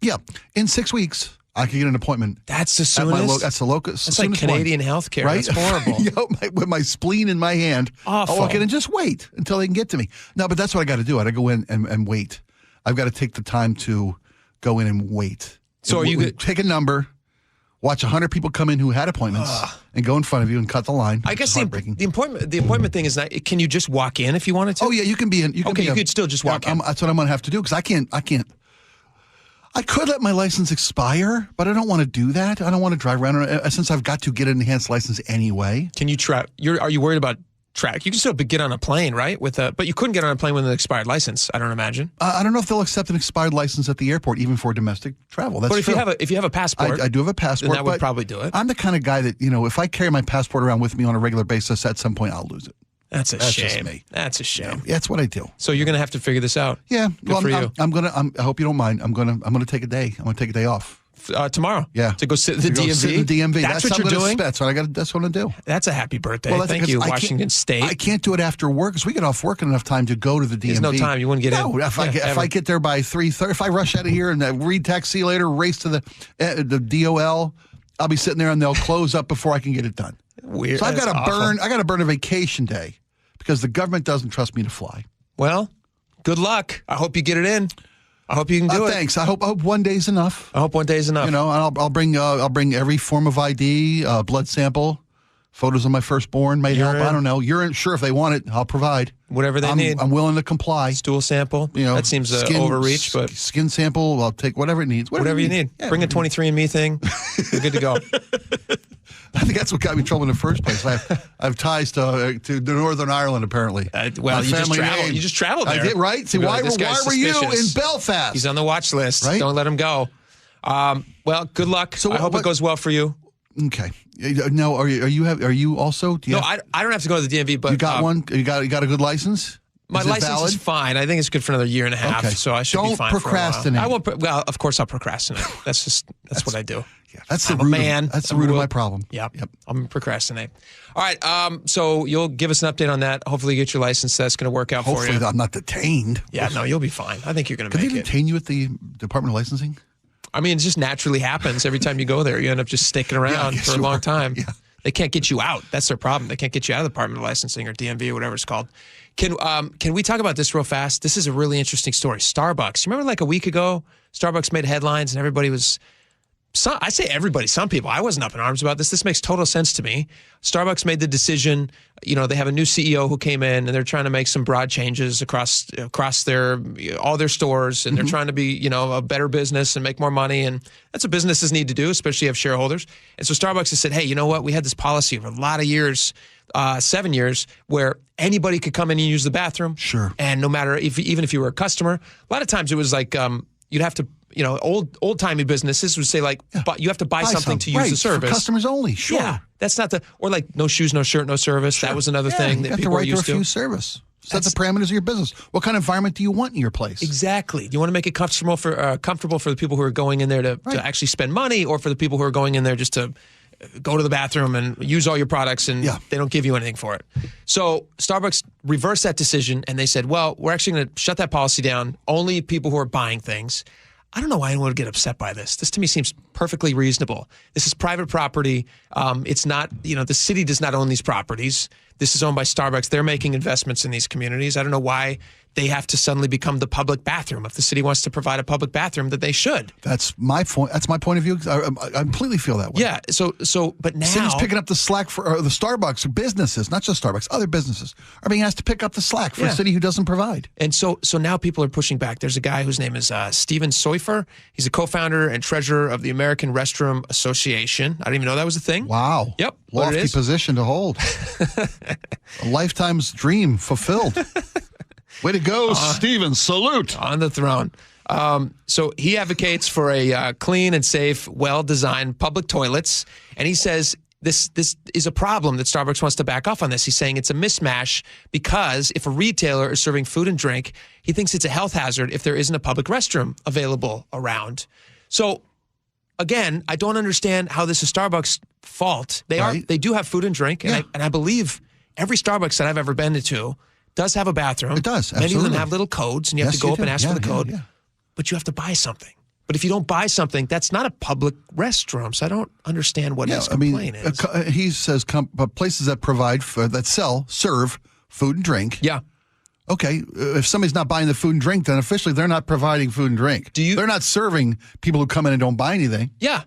Yeah, in 6 weeks, I can get an appointment. That's the soonest? That's the locus. That's like Canadian healthcare. Right? That's horrible. With my spleen in my hand, Awful. I'll walk in and just wait until they can get to me. No, but that's what I got to do. I got to go in and wait. I've got to take the time to go in and wait. So are you good? Take a number, watch 100 people come in who had appointments, and go in front of you and cut the line. I guess the appointment thing is not. Can you just walk in if you wanted to? Oh yeah, you can be in. You could still just walk in. That's what I'm going to have to do because I can't. I could let my license expire, but I don't want to do that. I don't want to drive around since I've got to get an enhanced license anyway. Can you try? Are you worried about track? You can still get on a plane, right? But you couldn't get on a plane with an expired license. I don't imagine. I don't know if they'll accept an expired license at the airport, even for domestic travel. That's true. If you have a passport, I do have a passport. Then that would probably do it. I'm the kind of guy that if I carry my passport around with me on a regular basis, at some point I'll lose it. That's a shame. Just me. That's a shame. Yeah, that's what I do. So you're going to have to figure this out. Yeah. Good for you. I hope you don't mind. I'm gonna take a day. I'm gonna take a day off. Tomorrow. Yeah. To go sit at the DMV. Sit in the DMV. That's what you're doing. That's what I got. That's what I do. That's a happy birthday. Thank you, Washington State. I can't do it after work because we get off work in enough time to go to the DMV. There's no time. You wouldn't get in. If I get there by 3:30, if I rush out of here and read text, see you later, race to the DOL, I'll be sitting there and they'll close up before I can get it done. Weird. So I've got to burn. I got to burn a vacation day because the government doesn't trust me to fly. Well, good luck. I hope you get it in. I hope you can do it. Thanks. I hope 1 day's enough. I hope 1 day's enough. And I'll bring every form of ID, blood sample, photos of my firstborn may help. I don't know. Urine, sure, if they want it, I'll provide. Whatever they need. I'm willing to comply. Stool sample. That seems overreach, but skin sample. I'll take whatever it needs. Whatever you need. Yeah, bring a 23andMe thing. You're good to go. I think that's what got me in trouble in the first place. I have ties to Northern Ireland, apparently. Well, you just traveled there. I did, right? See, why were you in Belfast? He's on the watch list. Right? Don't let him go. Well, good luck. So I hope it goes well for you. Okay. No, are you also? I don't have to go to the DMV, but you got one. You got a good license. My license is fine. I think it's good for another year and a half, so I should be fine. Don't procrastinate. I won't. Well, of course I'll procrastinate. That's what I do. Yeah, that's the root of my problem. Yep. I'm procrastinate. All right. So you'll give us an update on that. Hopefully, you get your license. That's going to work out for you. Hopefully, I'm not detained. Yeah. No, you'll be fine. I think you're going to make it. Can they detain you at the Department of Licensing? I mean, it just naturally happens every time you go there. You end up just sticking around for a long time. Yeah. They can't get you out. That's their problem. They can't get you out of the Department of Licensing or DMV or whatever it's called. Can we talk about this real fast? This is a really interesting story. Starbucks. You remember like a week ago, Starbucks made headlines and everybody was... I say everybody, some people. I wasn't up in arms about this. This makes total sense to me. Starbucks made the decision. They have a new CEO who came in, and they're trying to make some broad changes across all their stores, and they're trying to be a better business and make more money. And that's what businesses need to do, especially if you have shareholders. And so Starbucks has said, hey, you know what? We had this policy for a lot of years, 7 years, where anybody could come in and use the bathroom. Sure. And no matter even if you were a customer, a lot of times it was like you'd have to. Old-timey businesses would say, but you have to buy something to use the service. For customers only, sure. Yeah, that's not or like no shoes, no shirt, no service. Sure. That was another thing that people were used to. You have the right to refuse service. Set the parameters of your business. What kind of environment do you want in your place? Exactly. You want to make it comfortable for the people who are going in there to actually spend money, or for the people who are going in there just to go to the bathroom and use all your products, and they don't give you anything for it. So Starbucks reversed that decision, and they said, well, we're actually going to shut that policy down. Only people who are buying things. I don't know why anyone would get upset by this. This to me seems perfectly reasonable. This is private property. It's not, the city does not own these properties. This is owned by Starbucks. They're making investments in these communities. I don't know why they have to suddenly become the public bathroom. If the city wants to provide a public bathroom, that they should. That's my point. That's my point of view. I completely feel that way. Yeah. But now the city's picking up the slack for the Starbucks businesses, not just Starbucks, other businesses are being asked to pick up the slack for a city who doesn't provide. And so now people are pushing back. There's a guy whose name is Steven Soifer. He's a co-founder and treasurer of the American Restroom Association. I didn't even know that was a thing. Wow. Yep. Lofty position to hold. A lifetime's dream fulfilled. Way to go, Steven. Salute. On the throne. So he advocates for a clean and safe, well-designed public toilets. And he says this is a problem that Starbucks wants to back off on this. He's saying it's a mismatch because if a retailer is serving food and drink, he thinks it's a health hazard if there isn't a public restroom available around. So, again, I don't understand how this is Starbucks' fault. They do have food and drink, and I believe every Starbucks that I've ever been to does have a bathroom. It does, absolutely. Many of them have little codes, and you have to go up and ask for the code. Yeah. But you have to buy something. But if you don't buy something, that's not a public restroom. So I don't understand what his complaint is. He says places that serve food and drink. Yeah. Okay, if somebody's not buying the food and drink, then officially they're not providing food and drink. They're not serving people who come in and don't buy anything. Yeah.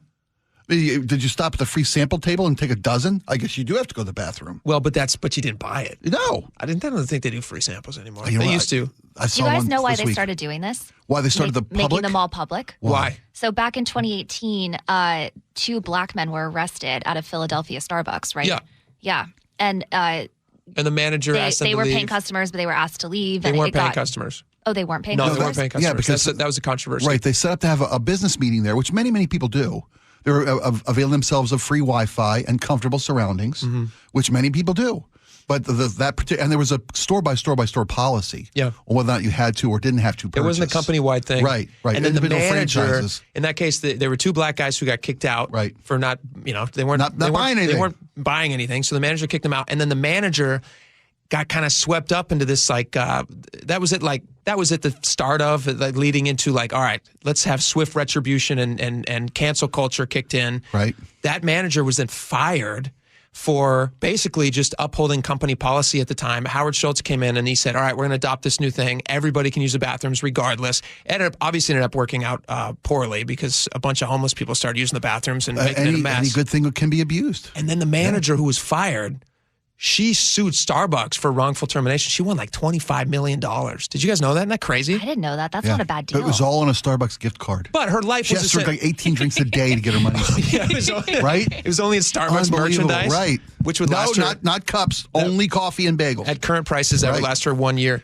Did you stop at the free sample table and take a dozen? I guess you do have to go to the bathroom. Well, but you didn't buy it. No. I don't think they do free samples anymore. They used to. I saw you guys one know why this they week. started doing this? Why they started making them all public? Why? So back in 2018, 2 black men were arrested at a Philadelphia Starbucks, right? Yeah. Yeah. And the manager asked them to they were leave. paying customers, but they were asked to leave. They and weren't paying customers. Oh, they weren't paying No, customers? they weren't paying customers. Yeah, because that was a controversy. Right. They set up to have a business meeting there, which many people do. They're availing themselves of free Wi-Fi and comfortable surroundings, which many people do. But and there was a store by store policy on whether or not you had to or didn't have to purchase. It wasn't a company-wide thing. Right. And then the manager, franchises. in that case, there were 2 black guys who got kicked out for not, they weren't buying anything. They weren't buying anything. So the manager kicked them out. And then the manager got kind of swept up into this, that was at the start of leading into all right, let's have swift retribution and cancel culture kicked in. Right. That manager was then fired for basically just upholding company policy at the time. Howard Schultz came in and he said, all right, we're going to adopt this new thing. Everybody can use the bathrooms regardless. Obviously ended up working out poorly because a bunch of homeless people started using the bathrms and making it a mess. Any good thing can be abused. And then the manager who was fired, she sued Starbucks for wrongful termination. She won $25 million. Did you guys know that? Isn't that crazy? I didn't know that. That's not a bad deal. It was all on a Starbucks gift card. But her life was... She has to drink 18 drinks a day to get her money. Right? It was only at Starbucks merchandise. Right. Which would last her... not cups, only coffee and bagels. At current prices, that would last her 1 year.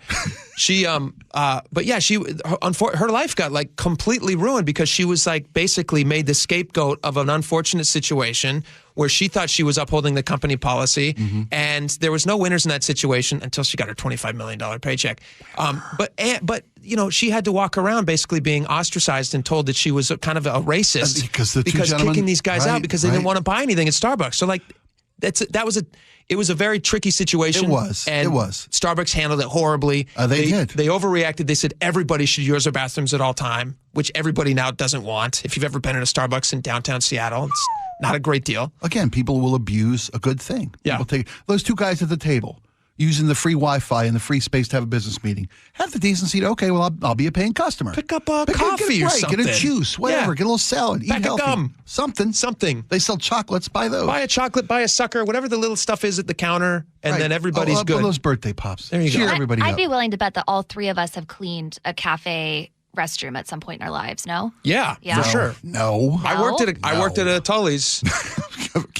She, but yeah, her life got completely ruined because she was basically made the scapegoat of an unfortunate situation where she thought she was upholding the company policy, and there was no winners in that situation until she got her $25 million paycheck. But she had to walk around basically being ostracized and told that she was kind of a racist because kicking these guys out because they didn't want to buy anything at Starbucks. So it was a very tricky situation. It was. Starbucks handled it horribly. They did. They overreacted. They said everybody should use their bathrooms at all time, which everybody now doesn't want. If you've ever been at a Starbucks in downtown Seattle, it's not a great deal. Again, people will abuse a good thing. Yeah. People take those 2 guys at the table using the free Wi-Fi and the free space to have a business meeting. Have the decency to, okay, well, I'll be a paying customer. Pick up a coffee or something. Get a juice, whatever. Get a little salad. Eat Pack healthy. of gum. Something. They sell chocolates. Buy those. Buy a chocolate, buy a sucker, whatever the little stuff is at the counter, and then everybody's good. Those birthday pops. There you go. Cheer everybody I'd up. be willing to bet that all 3 of us have cleaned a cafe restroom at some point in our lives, no? Yeah, Yeah? for sure. No. I worked at a Tully's.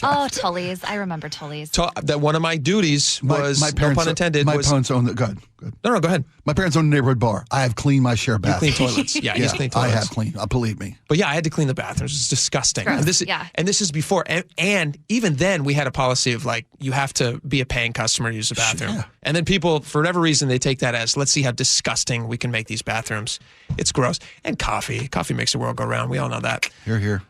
Oh, Tully's. I remember Tully's. That one of my duties was, no pun intended, my parents own the... Good. No, go ahead. My parents own a neighborhood bar. I have cleaned my share of bathrooms. You clean toilets. Yeah, he's cleaned toilets. I have cleaned. Believe me. But yeah, I had to clean the bathrooms. It's disgusting. Gross. And this is before. And even then, we had a policy of you have to be a paying customer to use the bathroom. Yeah. And then people, for whatever reason, they take that as, let's see how disgusting we can make these bathrooms. It's gross. And coffee. Coffee makes the world go round. We all know that. Here.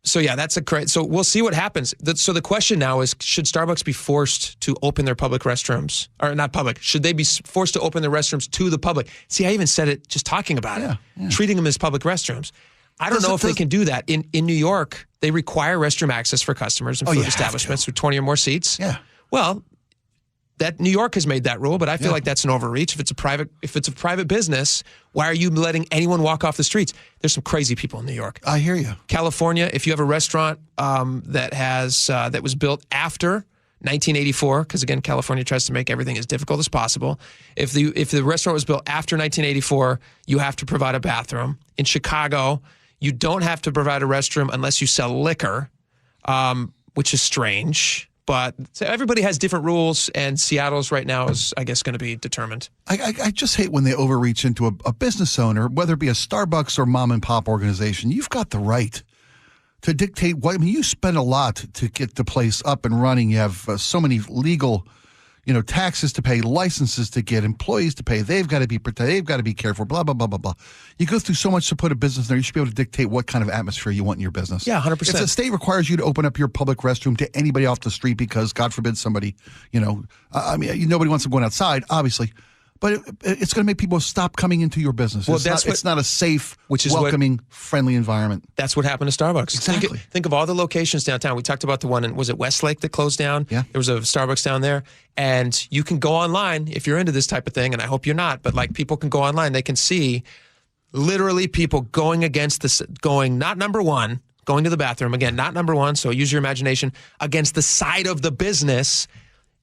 So yeah, that's so we'll see what happens. So the question now is, should Starbucks be forced to open their public restrooms? Or not public, should they be forced to open their restrooms to the public? See, I even said it just talking about it, treating them as public restrooms. I don't know if they can do that. In New York, they require restroom access for customers and food establishments with 20 or more seats. Yeah. Well, that New York has made that rule, but I feel like that's an overreach. If it's a private business, why are you letting anyone walk off the streets? There's some crazy people in New York. I hear you. California, if you have a restaurant that was built after 1984, because again, California tries to make everything as difficult as possible. If the restaurant was built after 1984, you have to provide a bathroom. In Chicago, you don't have to provide a restroom unless you sell liquor, which is strange. But everybody has different rules, and Seattle's right now is, I guess, going to be determined. I just hate when they overreach into a business owner, whether it be a Starbucks or mom and pop organization. You've got the right to dictate what. I mean, you spend a lot to get the place up and running. You have so many legal, taxes to pay, licenses to get, employees to pay. They've got to be protected. They've got to be cared for. Blah blah blah blah blah. You go through so much to put a business there. You should be able to dictate what kind of atmosphere you want in your business. Yeah, 100%. If the state requires you to open up your public restroom to anybody off the street because, God forbid, somebody, nobody wants them going outside, obviously. But it's going to make people stop coming into your business. Well, it's not a safe, welcoming, friendly environment. That's what happened to Starbucks. Exactly. Think of all the locations downtown. We talked about the one was it Westlake that closed down? Yeah. There was a Starbucks down there. And you can go online if you're into this type of thing, and I hope you're not, but people can go online. They can see literally people going against not number one, going to the bathroom, again, not number one, so use your imagination, against the side of the business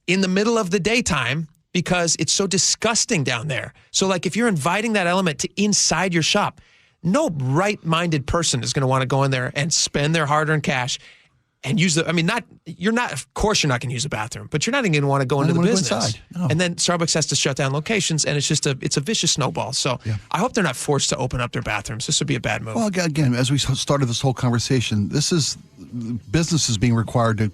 in the middle of the daytime, because it's so disgusting down there. So if you're inviting that element to inside your shop, no right-minded person is going to want to go in there and spend their hard-earned cash and use of course you're not going to use the bathroom, but you're not even going to want to go into the business. No. And then Starbucks has to shut down locations, and it's a vicious snowball. So I hope they're not forced to open up their bathrooms. This would be a bad move. Well, again, as we started this whole conversation, this is businesses being required to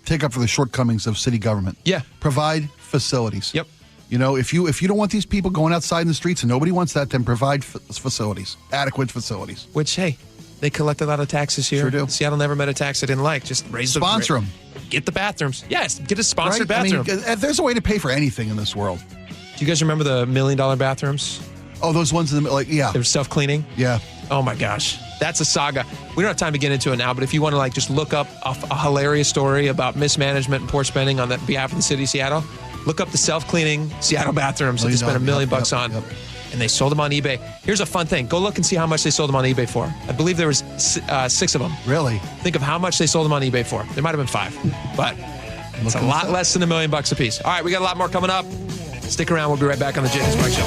take up for the shortcomings of city government. Yeah. Provide facilities. Yep. If you don't want these people going outside in the streets, and nobody wants that, then provide facilities, adequate facilities. Which, hey, they collect a lot of taxes here. Sure do. Seattle never met a tax they didn't like. Just raise the sponsor them. Get the bathrms. Yes, get a sponsored bathroom. There's a way to pay for anything in this world. Do you guys remember the $1 million bathrooms? Oh, those ones in the yeah. They were self-cleaning. Yeah. Oh my gosh, that's a saga. We don't have time to get into it now, but if you want to just look up a hilarious story about mismanagement and poor spending on the behalf of the city of Seattle, look up the self-cleaning Seattle bathrooms that they spent $1 million on. Yep. And they sold them on eBay. Here's a fun thing. Go look and see how much they sold them on eBay for. I believe there was 6 of them. Really? Think of how much they sold them on eBay for. There might have been 5, but it's a lot less than $1 million a piece. All right, we got a lot more coming up. Stick around. We'll be right back on the Jake and Spike Show.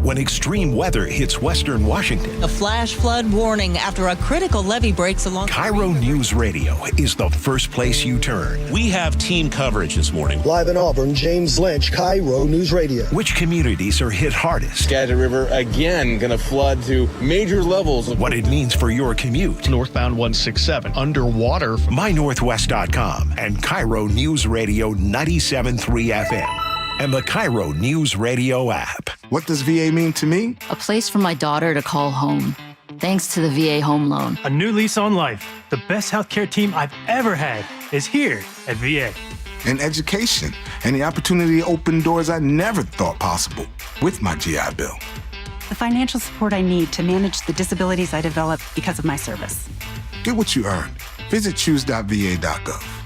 When extreme weather hits Western Washington, A flash flood warning after a critical levee breaks along. KIRO News Radio is the first place you turn. We have team coverage this morning. Live in Auburn, James Lynch, KIRO News Radio. Which communities are hit hardest? Skagit River again going to flood to major levels. What it means for your commute. Northbound 167 underwater. MyNorthwest.com and KIRO News Radio 97.3 FM. And the KIRO News Radio app. What does VA mean to me? A place for my daughter to call home, thanks to the VA Home Loan. A new lease on life. The best healthcare team I've ever had is here at VA. And education, and the opportunity to open doors I never thought possible with my GI Bill. The financial support I need to manage the disabilities I developed because of my service. Get what you earned. Visit choose.va.gov.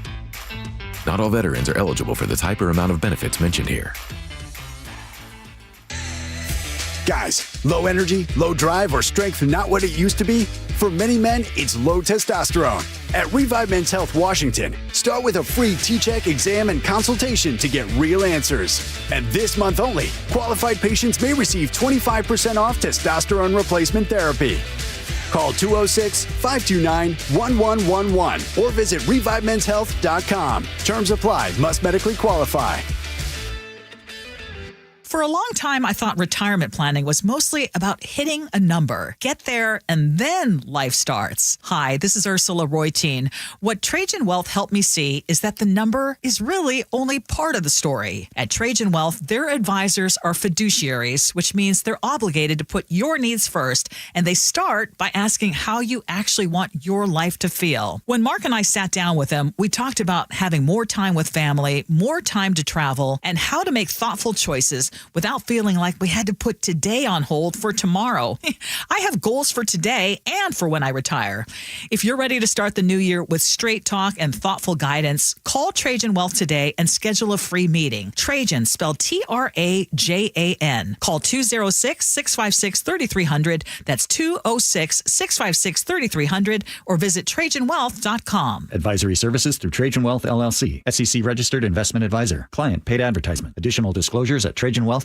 Not all veterans are eligible for the type or amount of benefits mentioned here. Guys, low energy, low drive, or strength not what it used to be? For many men, it's low testosterone. At Revive Men's Health Washington, start with a free T-check exam and consultation to get real answers. And this month only, qualified patients may receive 25% off testosterone replacement therapy. Call 206-529-1111 or visit ReviveMen'sHealth.com. Terms apply. Must medically qualify. For a long time, I thought retirement planning was mostly about hitting a number. Get there, and then life starts. Hi, this is Ursula Reutin. What Trajan Wealth helped me see is that the number is really only part of the story. At Trajan Wealth, their advisors are fiduciaries, which means they're obligated to put your needs first, and they start by asking how you actually want your life to feel. When Mark and I sat down with them, we talked about having more time with family, more time to travel, and how to make thoughtful choices without feeling like we had to put today on hold for tomorrow. I have goals for today and for when I retire. If you're ready to start the new year with straight talk and thoughtful guidance, call Trajan Wealth today and schedule a free meeting. Trajan, spelled Trajan. Call 206-656-3300. That's 206-656-3300, or visit TrajanWealth.com. Advisory services through Trajan Wealth, LLC. SEC registered investment advisor. Client paid advertisement. Additional disclosures at TrajanWealth.com.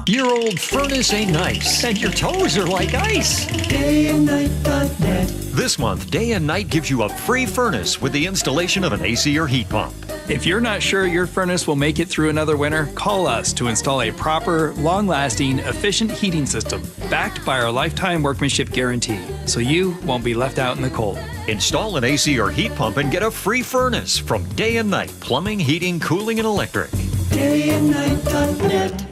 Your old furnace ain't nice, and your toes are like ice. DayandNight.net. This month, Day and Night gives you a free furnace with the installation of an AC or heat pump. If you're not sure your furnace will make it through another winter, call us to install a proper, long-lasting, efficient heating system backed by our lifetime workmanship guarantee, so you won't be left out in the cold. Install an AC or heat pump and get a free furnace from Day and Night Plumbing, Heating, Cooling, and Electric. DayandNight.net.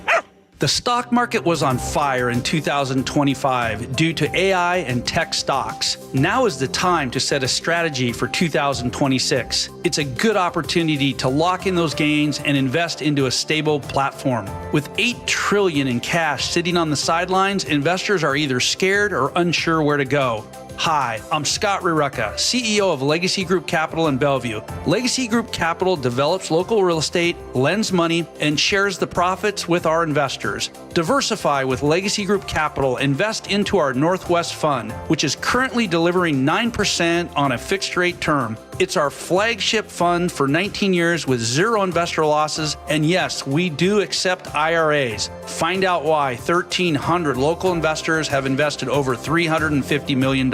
The stock market was on fire in 2025 due to AI and tech stocks. Now is the time to set a strategy for 2026. It's a good opportunity to lock in those gains and invest into a stable platform. With $8 trillion in cash sitting on the sidelines, investors are either scared or unsure where to go. Hi, I'm Scott Rurecka, CEO of Legacy Group Capital in Bellevue. Legacy Group Capital develops local real estate, lends money, and shares the profits with our investors. Diversify with Legacy Group Capital. Invest into our Northwest Fund, which is currently delivering 9% on a fixed rate term. It's our flagship fund for 19 years with zero investor losses. And yes, we do accept IRAs. Find out why 1,300 local investors have invested over $350 million.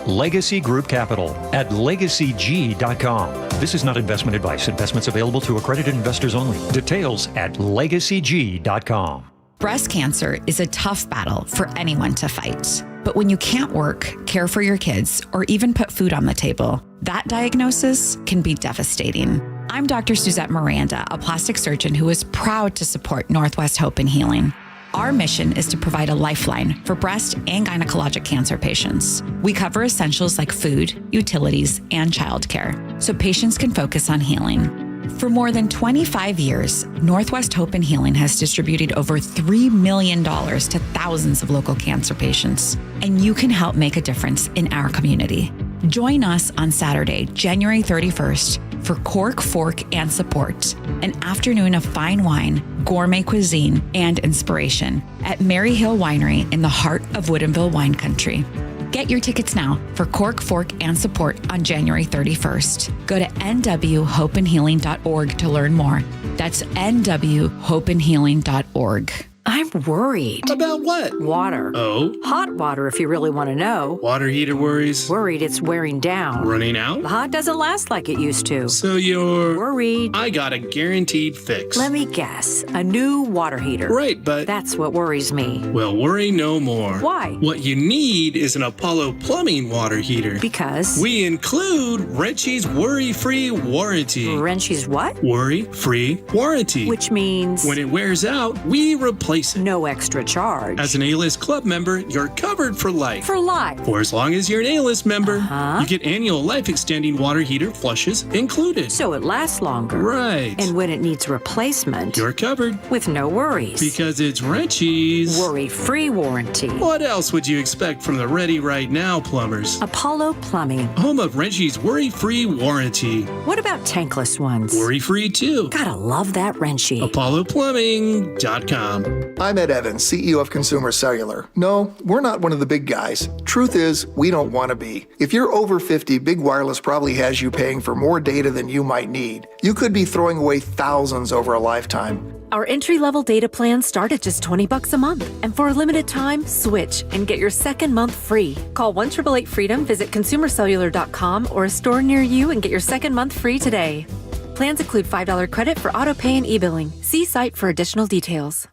Legacy Group Capital at LegacyG.com. This is not investment advice. Investments available to accredited investors only. Details at LegacyG.com. Breast cancer is a tough battle for anyone to fight. But when you can't work, care for your kids, or even put food on the table, that diagnosis can be devastating. I'm Dr. Suzette Miranda, a plastic surgeon who is proud to support Northwest Hope and Healing. Our mission is to provide a lifeline for breast and gynecologic cancer patients. We cover essentials like food, utilities, and childcare, so patients can focus on healing. For more than 25 years, Northwest Hope and Healing has distributed over $3 million to thousands of local cancer patients, and you can help make a difference in our community. Join us on Saturday, January 31st for Cork, Fork, and Support, an afternoon of fine wine, gourmet cuisine, and inspiration at Mary Hill Winery in the heart of Woodinville wine country. Get your tickets now for Cork, Fork, and Support on January 31st. Go to nwhopeandhealing.org to learn more. That's nwhopeandhealing.org. I'm worried. About what? Water. Oh? Hot water, if you really want to know. Water heater worries? Worried it's wearing down. Running out? The hot doesn't last like it used to. So you're... worried. I got a guaranteed fix. Let me guess. A new water heater. Right, but... that's what worries me. Well, worry no more. Why? What you need is an Apollo Plumbing water heater. Because? We include Wrenchie's worry-free warranty. Wrenchie's what? Worry-free warranty. Which means? When it wears out, we replace it. No extra charge. As an A-List Club member, you're covered for life. For life? For as long as you're an A-List member. You get annual life-extending water heater flushes included. So it lasts longer. Right. And when it needs replacement, you're covered. With no worries. Because it's Wrenchie's worry-free warranty. What else would you expect from the Ready Right Now plumbers? Apollo Plumbing. Home of Wrenchie's worry-free warranty. What about tankless ones? Worry-free too. Gotta love that Wrenchie. ApolloPlumbing.com. I'm Ed Evans, CEO of Consumer Cellular. No, we're not one of the big guys. Truth is, we don't want to be. If you're over 50, Big Wireless probably has you paying for more data than you might need. You could be throwing away thousands over a lifetime. Our entry-level data plans start at just $20 a month. And for a limited time, switch and get your second month free. Call 1-888-FREEDOM, visit consumercellular.com or a store near you and get your second month free today. Plans include $5 credit for auto pay and e-billing. See site for additional details.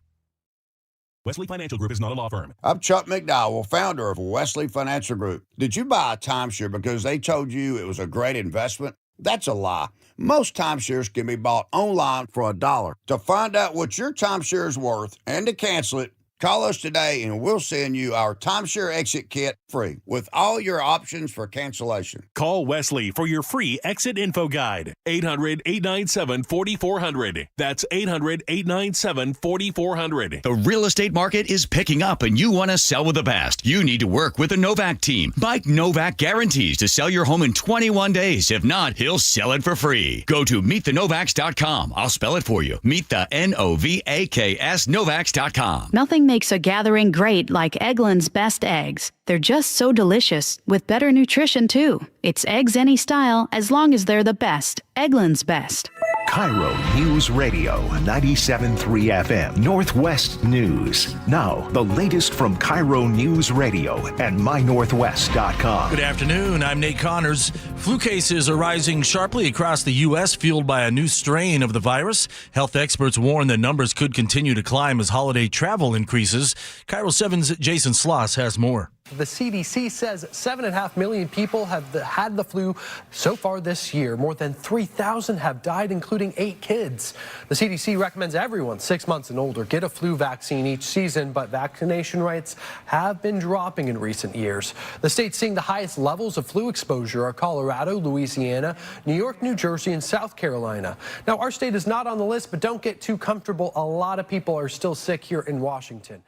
Wesley Financial Group is not a law firm. I'm Chuck McDowell, founder of Wesley Financial Group. Did you buy a timeshare because they told you it was a great investment? That's a lie. Most timeshares can be bought online for $1. To find out what your timeshare is worth and to cancel it, call us today and we'll send you our timeshare exit kit free with all your options for cancellation. Call Wesley for your free exit info guide. 800-897-4400. That's 800-897-4400. The real estate market is picking up and you want to sell with the best. You need to work with the Novak team. Mike Novak guarantees to sell your home in 21 days. If not, he'll sell it for free. Go to meetthenovaks.com. I'll spell it for you. Meet the Novaks Novaks.com. Nothing makes a gathering great like Eggland's Best Eggs. They're just so delicious, with better nutrition too. It's eggs any style, as long as they're the best. Eggland's Best. KIRO News Radio 97.3 FM, Northwest News. Now, the latest from KIRO News Radio and mynorthwest.com. Good afternoon. I'm Nate Connors. Flu cases are rising sharply across the U.S., fueled by a new strain of the virus. Health experts warn that numbers could continue to climb as holiday travel increases. KIRO 7's Jason Sloss has more. The CDC says 7.5 million people have had the flu so far this year. More than 3,000 have died, including 8 kids. The CDC recommends everyone 6 months and older get a flu vaccine each season, but vaccination rates have been dropping in recent years. The states seeing the highest levels of flu exposure are Colorado, Louisiana, New York, New Jersey, and South Carolina. Now, our state is not on the list, but don't get too comfortable. A lot of people are still sick here in Washington.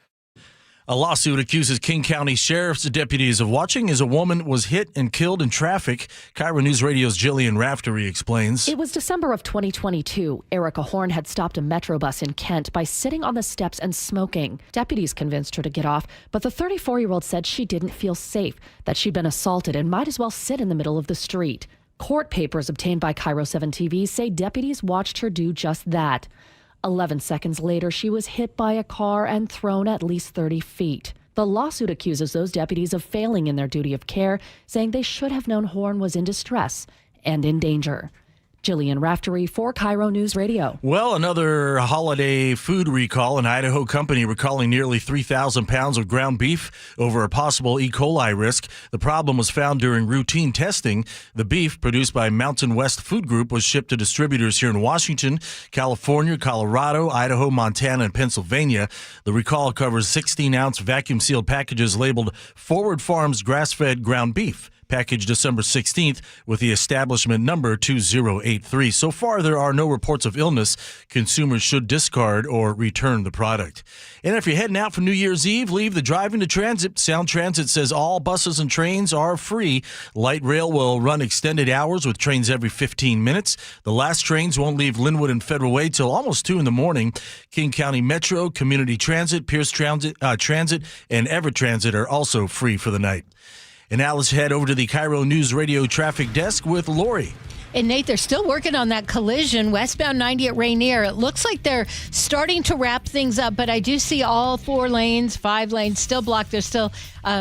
A lawsuit accuses King County Sheriff's deputies of watching as a woman was hit and killed in traffic. KIRO News Radio's Jillian Raftery explains. It was December of 2022. Erica Horn had stopped a Metro bus in Kent by sitting on the steps and smoking. Deputies convinced her to get off, but the 34-year-old said she didn't feel safe, that she'd been assaulted and might as well sit in the middle of the street. Court papers obtained by KIRO 7 TV say deputies watched her do just that. 11 seconds later, she was hit by a car and thrown at least 30 feet. The lawsuit accuses those deputies of failing in their duty of care, saying they should have known Horn was in distress and in danger. Jillian Raftery for KIRO News Radio. Well, another holiday food recall. An Idaho company recalling nearly 3,000 pounds of ground beef over a possible E. coli risk. The problem was found during routine testing. The beef, produced by Mountain West Food Group, was shipped to distributors here in Washington, California, Colorado, Idaho, Montana, and Pennsylvania. The recall covers 16-ounce vacuum-sealed packages labeled Forward Farms grass-fed ground beef, packaged December 16th with the establishment number 2083. So far, there are no reports of illness. Consumers should discard or return the product. And if you're heading out for New Year's Eve, leave the driving to transit. Sound Transit says all buses and trains are free. Light rail will run extended hours with trains every 15 minutes. The last trains won't leave Linwood and Federal Way till almost 2 in the morning. King County Metro, Community Transit, Pierce Transit, and Everett Transit are also free for the night. And now let's head over to the KIRO News Radio traffic desk with Lori. And Nate, they're still working on that collision westbound 90 at Rainier. It looks like they're starting to wrap things up, but I do see all 4 lanes, 5 lanes still blocked. They're still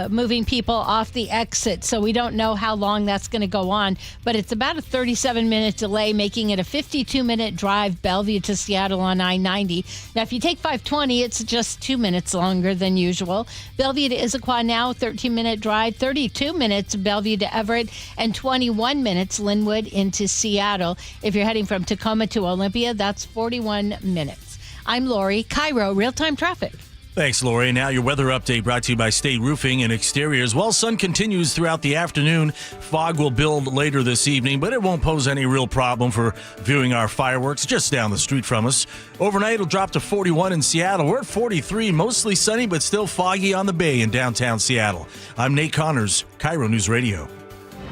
moving people off the exit, so we don't know how long that's going to go on. But it's about a 37-minute delay, making it a 52-minute drive, Bellevue to Seattle on I-90. Now, if you take 520, it's just 2 minutes longer than usual. Bellevue to Issaquah now, 13-minute drive, 32 minutes Bellevue to Everett, and 21 minutes Linwood into Seattle. If you're heading from Tacoma to Olympia, that's 41 minutes. I'm Lori, KIRO Real-Time Traffic. Thanks, Lori. Now your weather update brought to you by State Roofing and Exteriors. Well, sun continues throughout the afternoon. Fog will build later this evening, but it won't pose any real problem for viewing our fireworks just down the street from us. Overnight, it'll drop to 41 in Seattle. We're at 43, mostly sunny, but still foggy on the bay in downtown Seattle. I'm Nate Connors, KIRO News Radio.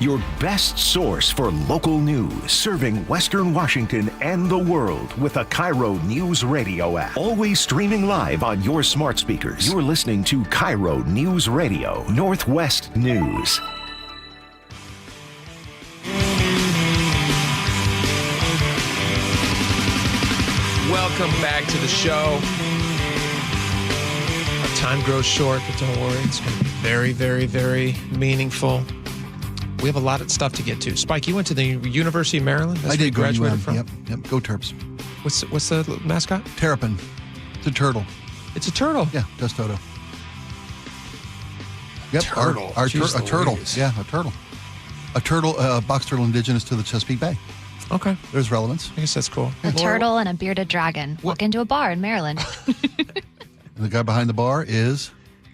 Your best source for local news, serving Western Washington and the world with a KIRO News Radio app. Always streaming live on your smart speakers. You're listening to KIRO News Radio, Northwest News. Welcome back to the show. Our time grows short, but don't worry. It's going to be very, very, very meaningful. We have a lot of stuff to get to. Spike, you went to the University of Maryland? That's I did. Graduated from? Yep. Go Terps. What's the mascot? Terrapin. It's a turtle. It's a turtle. Yeah, that's Toto. Yep, Turtle. A Jeez turtle. Louise. Yeah, a turtle. A turtle, box turtle indigenous to the Chesapeake Bay. Okay. There's relevance. I guess that's cool. A turtle and a bearded dragon walk into a bar in Maryland. The guy behind the bar is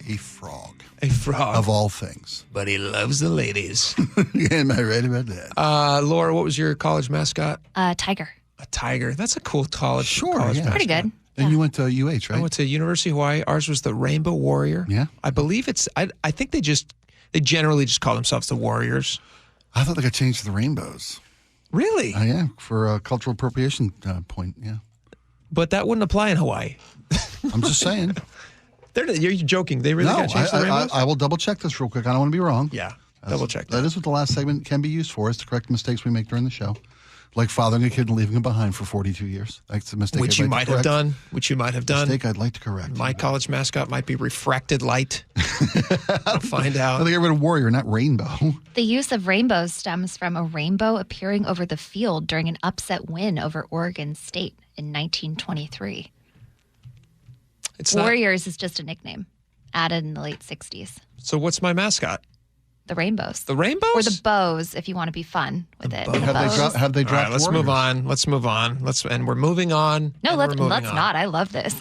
a frog. A frog. Of all things. But he loves the ladies. Am I right about that? Laura, what was your college mascot? Tiger. A tiger. That's a cool college yeah. mascot. Pretty good. And you went to UH, right? I went to University of Hawaii. Ours was the Rainbow Warrior. Yeah. I believe it's, I think they generally just call themselves the Warriors. I thought they got changed to the rainbows. Really? Yeah, for a cultural appropriation point, yeah. But that wouldn't apply in Hawaii. I'm just saying. You're joking. They really got changed to the rainbows? I will double check this real quick. I don't want to be wrong. Yeah, double check that. That is what the last segment can be used for, is to correct mistakes we make during the show. Like fathering a kid and leaving him behind for 42 years. That's a mistake. Which you might have done. Mistake I'd like to correct. My college mascot might be refracted light. I'll find out. They got rid of warrior, not rainbow. The use of rainbows stems from a rainbow appearing over the field during an upset win over Oregon State in 1923. Warriors is just a nickname added in the late 60s. So what's my mascot? The rainbows. The rainbows? Or the bows, if you want to be fun with it. Have they dropped All right, let's move on. And we're moving on. No, let's not. I love this.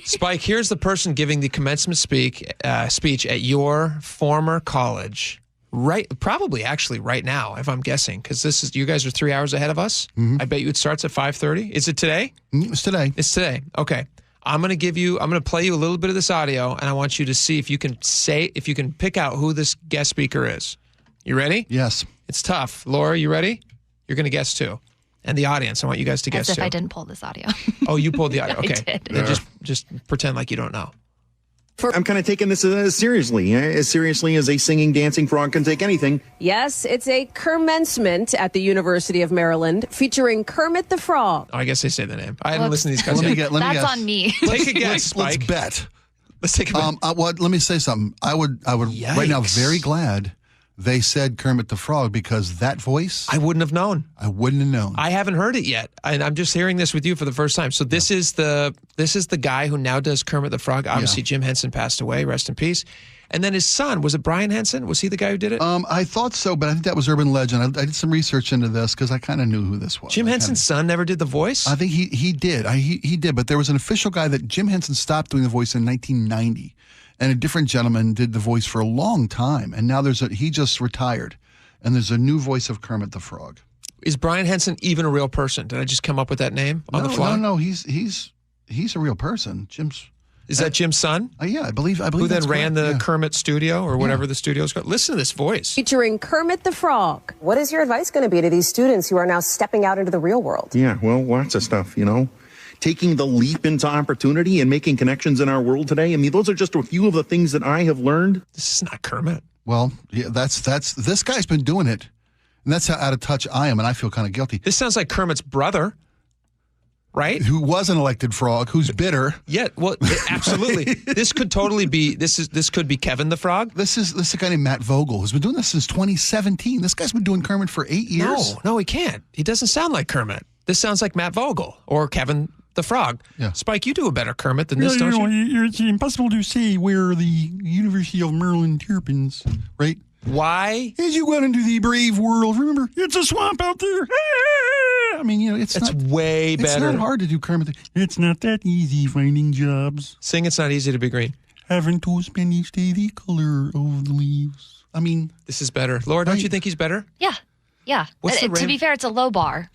Spike, here's the person giving the commencement speech at your former college. Probably actually right now, if I'm guessing, because you guys are 3 hours ahead of us. Mm-hmm. I bet you it starts at 5:30. Is it today? It's today. It's today. Okay. I'm going to play you a little bit of this audio, and I want you to see if you can pick out who this guest speaker is. You ready? Yes. It's tough. Laura, you ready? You're going to guess too. And the audience, I want you guys to guess too. As if I didn't pull this audio. Oh, you pulled the audio. Okay. I did. Then just pretend like you don't know. I'm kind of taking this seriously as a singing, dancing frog can take anything. Yes, it's a commencement at the University of Maryland featuring Kermit the Frog. Oh, I guess they say the name. I hadn't listened to these guys yet. That's on me. Take a guess, Spike. Let's bet. Let's take a bet. Let me say something. I would Yikes. right now very glad they said Kermit the Frog, because that voice, I wouldn't have known. I haven't heard it yet, and I'm just hearing this with you for the first time. So this is the guy who now does Kermit the Frog. Obviously, Jim Henson passed away. Rest in peace. And then his son, was it Brian Henson? Was he the guy who did it? I thought so, but I think that was urban legend. I did some research into this because I kind of knew who this was. Jim Henson's son never did the voice? I think he did. He did, but there was an official guy that Jim Henson stopped doing the voice in 1990, and a different gentleman did the voice for a long time, and now he just retired, and there's a new voice of Kermit the Frog. Is Brian Henson even a real person? Did I just come up with that name on the fly? No, he's a real person. Is that Jim's son? Yeah, I believe. Who then ran the Kermit studio or whatever the studio's called? Listen to this voice. Featuring Kermit the Frog. What is your advice going to be to these students who are now stepping out into the real world? Yeah, well, lots of stuff, Taking the leap into opportunity and making connections in our world today. I mean, those are just a few of the things that I have learned. This is not Kermit. Well, yeah, that's this guy's been doing it, and that's how out of touch I am, and I feel kind of guilty. This sounds like Kermit's brother. Right? Who was an elected frog, who's bitter. Yeah, well, absolutely. This could totally be, this could be Kevin the Frog. This is a guy named Matt Vogel who's been doing this since 2017. This guy's been doing Kermit for 8 years. No, he can't. He doesn't sound like Kermit. This sounds like Matt Vogel or Kevin the Frog. Yeah. Spike, you do a better Kermit than this, don't you? It's impossible to say where the University of Maryland happens, right? Why? As you go out into the brave world, remember, it's a swamp out there. I mean, it's way better. It's not hard to do Kermit. It's not that easy finding jobs. Sing It's Not Easy to Be Green. Having to spend each day the color of the leaves. I mean, this is better. Laura, don't you think he's better? Yeah. To be fair, it's a low bar.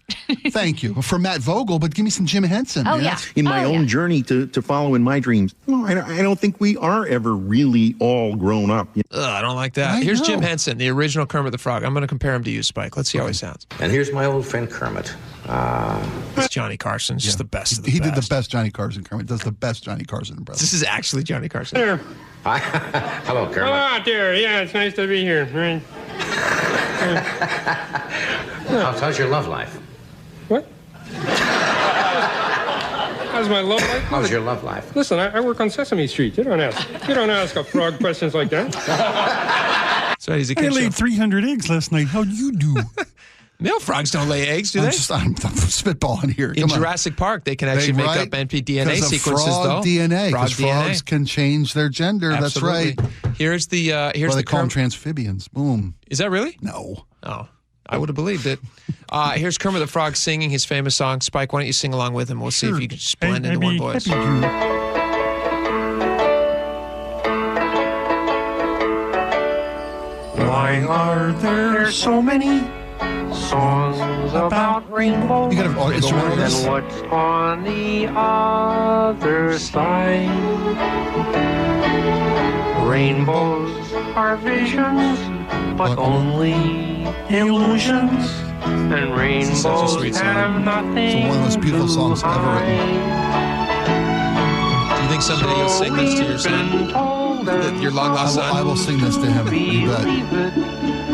Thank you. For Matt Vogel, but give me some Jim Henson. Oh, yeah. In my own journey to follow in my dreams, I don't think we are ever really all grown up. I don't like that. Here's Jim Henson, the original Kermit the Frog. I'm going to compare him to you, Spike. Let's see how he sounds. And here's my old friend Kermit. It's Johnny Carson. Just the best of the best. He did the best Johnny Carson. Kermit does the best Johnny Carson impression. This is actually Johnny Carson. There. Hi. Hello, Kermit. Hello out there. Yeah, it's nice to be here. Right. How's your love life? What? How's my love life? How's your love life? Listen, I work on Sesame Street. You don't ask a frog questions like that. So he's a I laid 300 eggs last night. How'd you do? No, frogs don't lay eggs, do they? I'm spitballing here. In Jurassic Park, they can actually make up DNA sequences, frog though. DNA, Frog because frogs can change their gender. Absolutely. That's right. Here's the they call them transphibians. Boom. Is that really? No. Oh, I would have believed it. Here's Kermit the Frog singing his famous song. Spike, why don't you sing along with him? We'll see if you can just blend into one voice. Why are there so many songs about rainbows? You got an instrumental of this? And what's on the other side? Rainbows are visions, but only illusions. And rainbows have nothing. It's one of the most beautiful songs ever written. Do you think someday you'll sing this to your son? Your long lost son? I will sing this to him. You bet.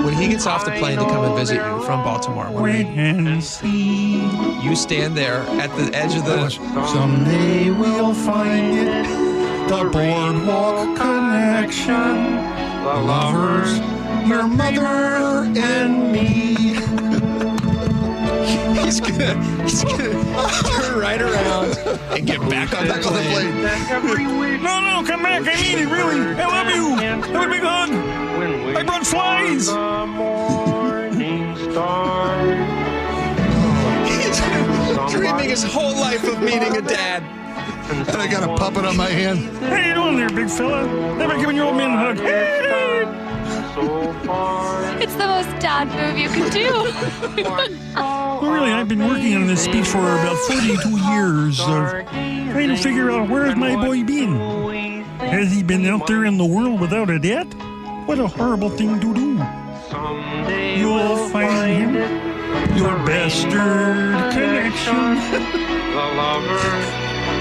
When he gets off the plane to come and visit you from Baltimore, Wait and see. You stand there at the edge of the... Someday we'll find it. The boardwalk connection. The lovers, your mother and me. He's gonna turn right around and get back on the plane. No, come back. I need it, really. I love you. Have a big hug. I brought flies. He's dreaming his whole life of meeting a dad. And I got a puppet on my hand. How you doing there, big fella? How about giving your old man a hug? It's the most dad move you can do. Well, really, I've been working on this speech for about 42 years of trying to figure out where has my boy been. Has he been out there in the world without a dad? What a horrible thing to do. You'll find him, your bastard connection. The lovers,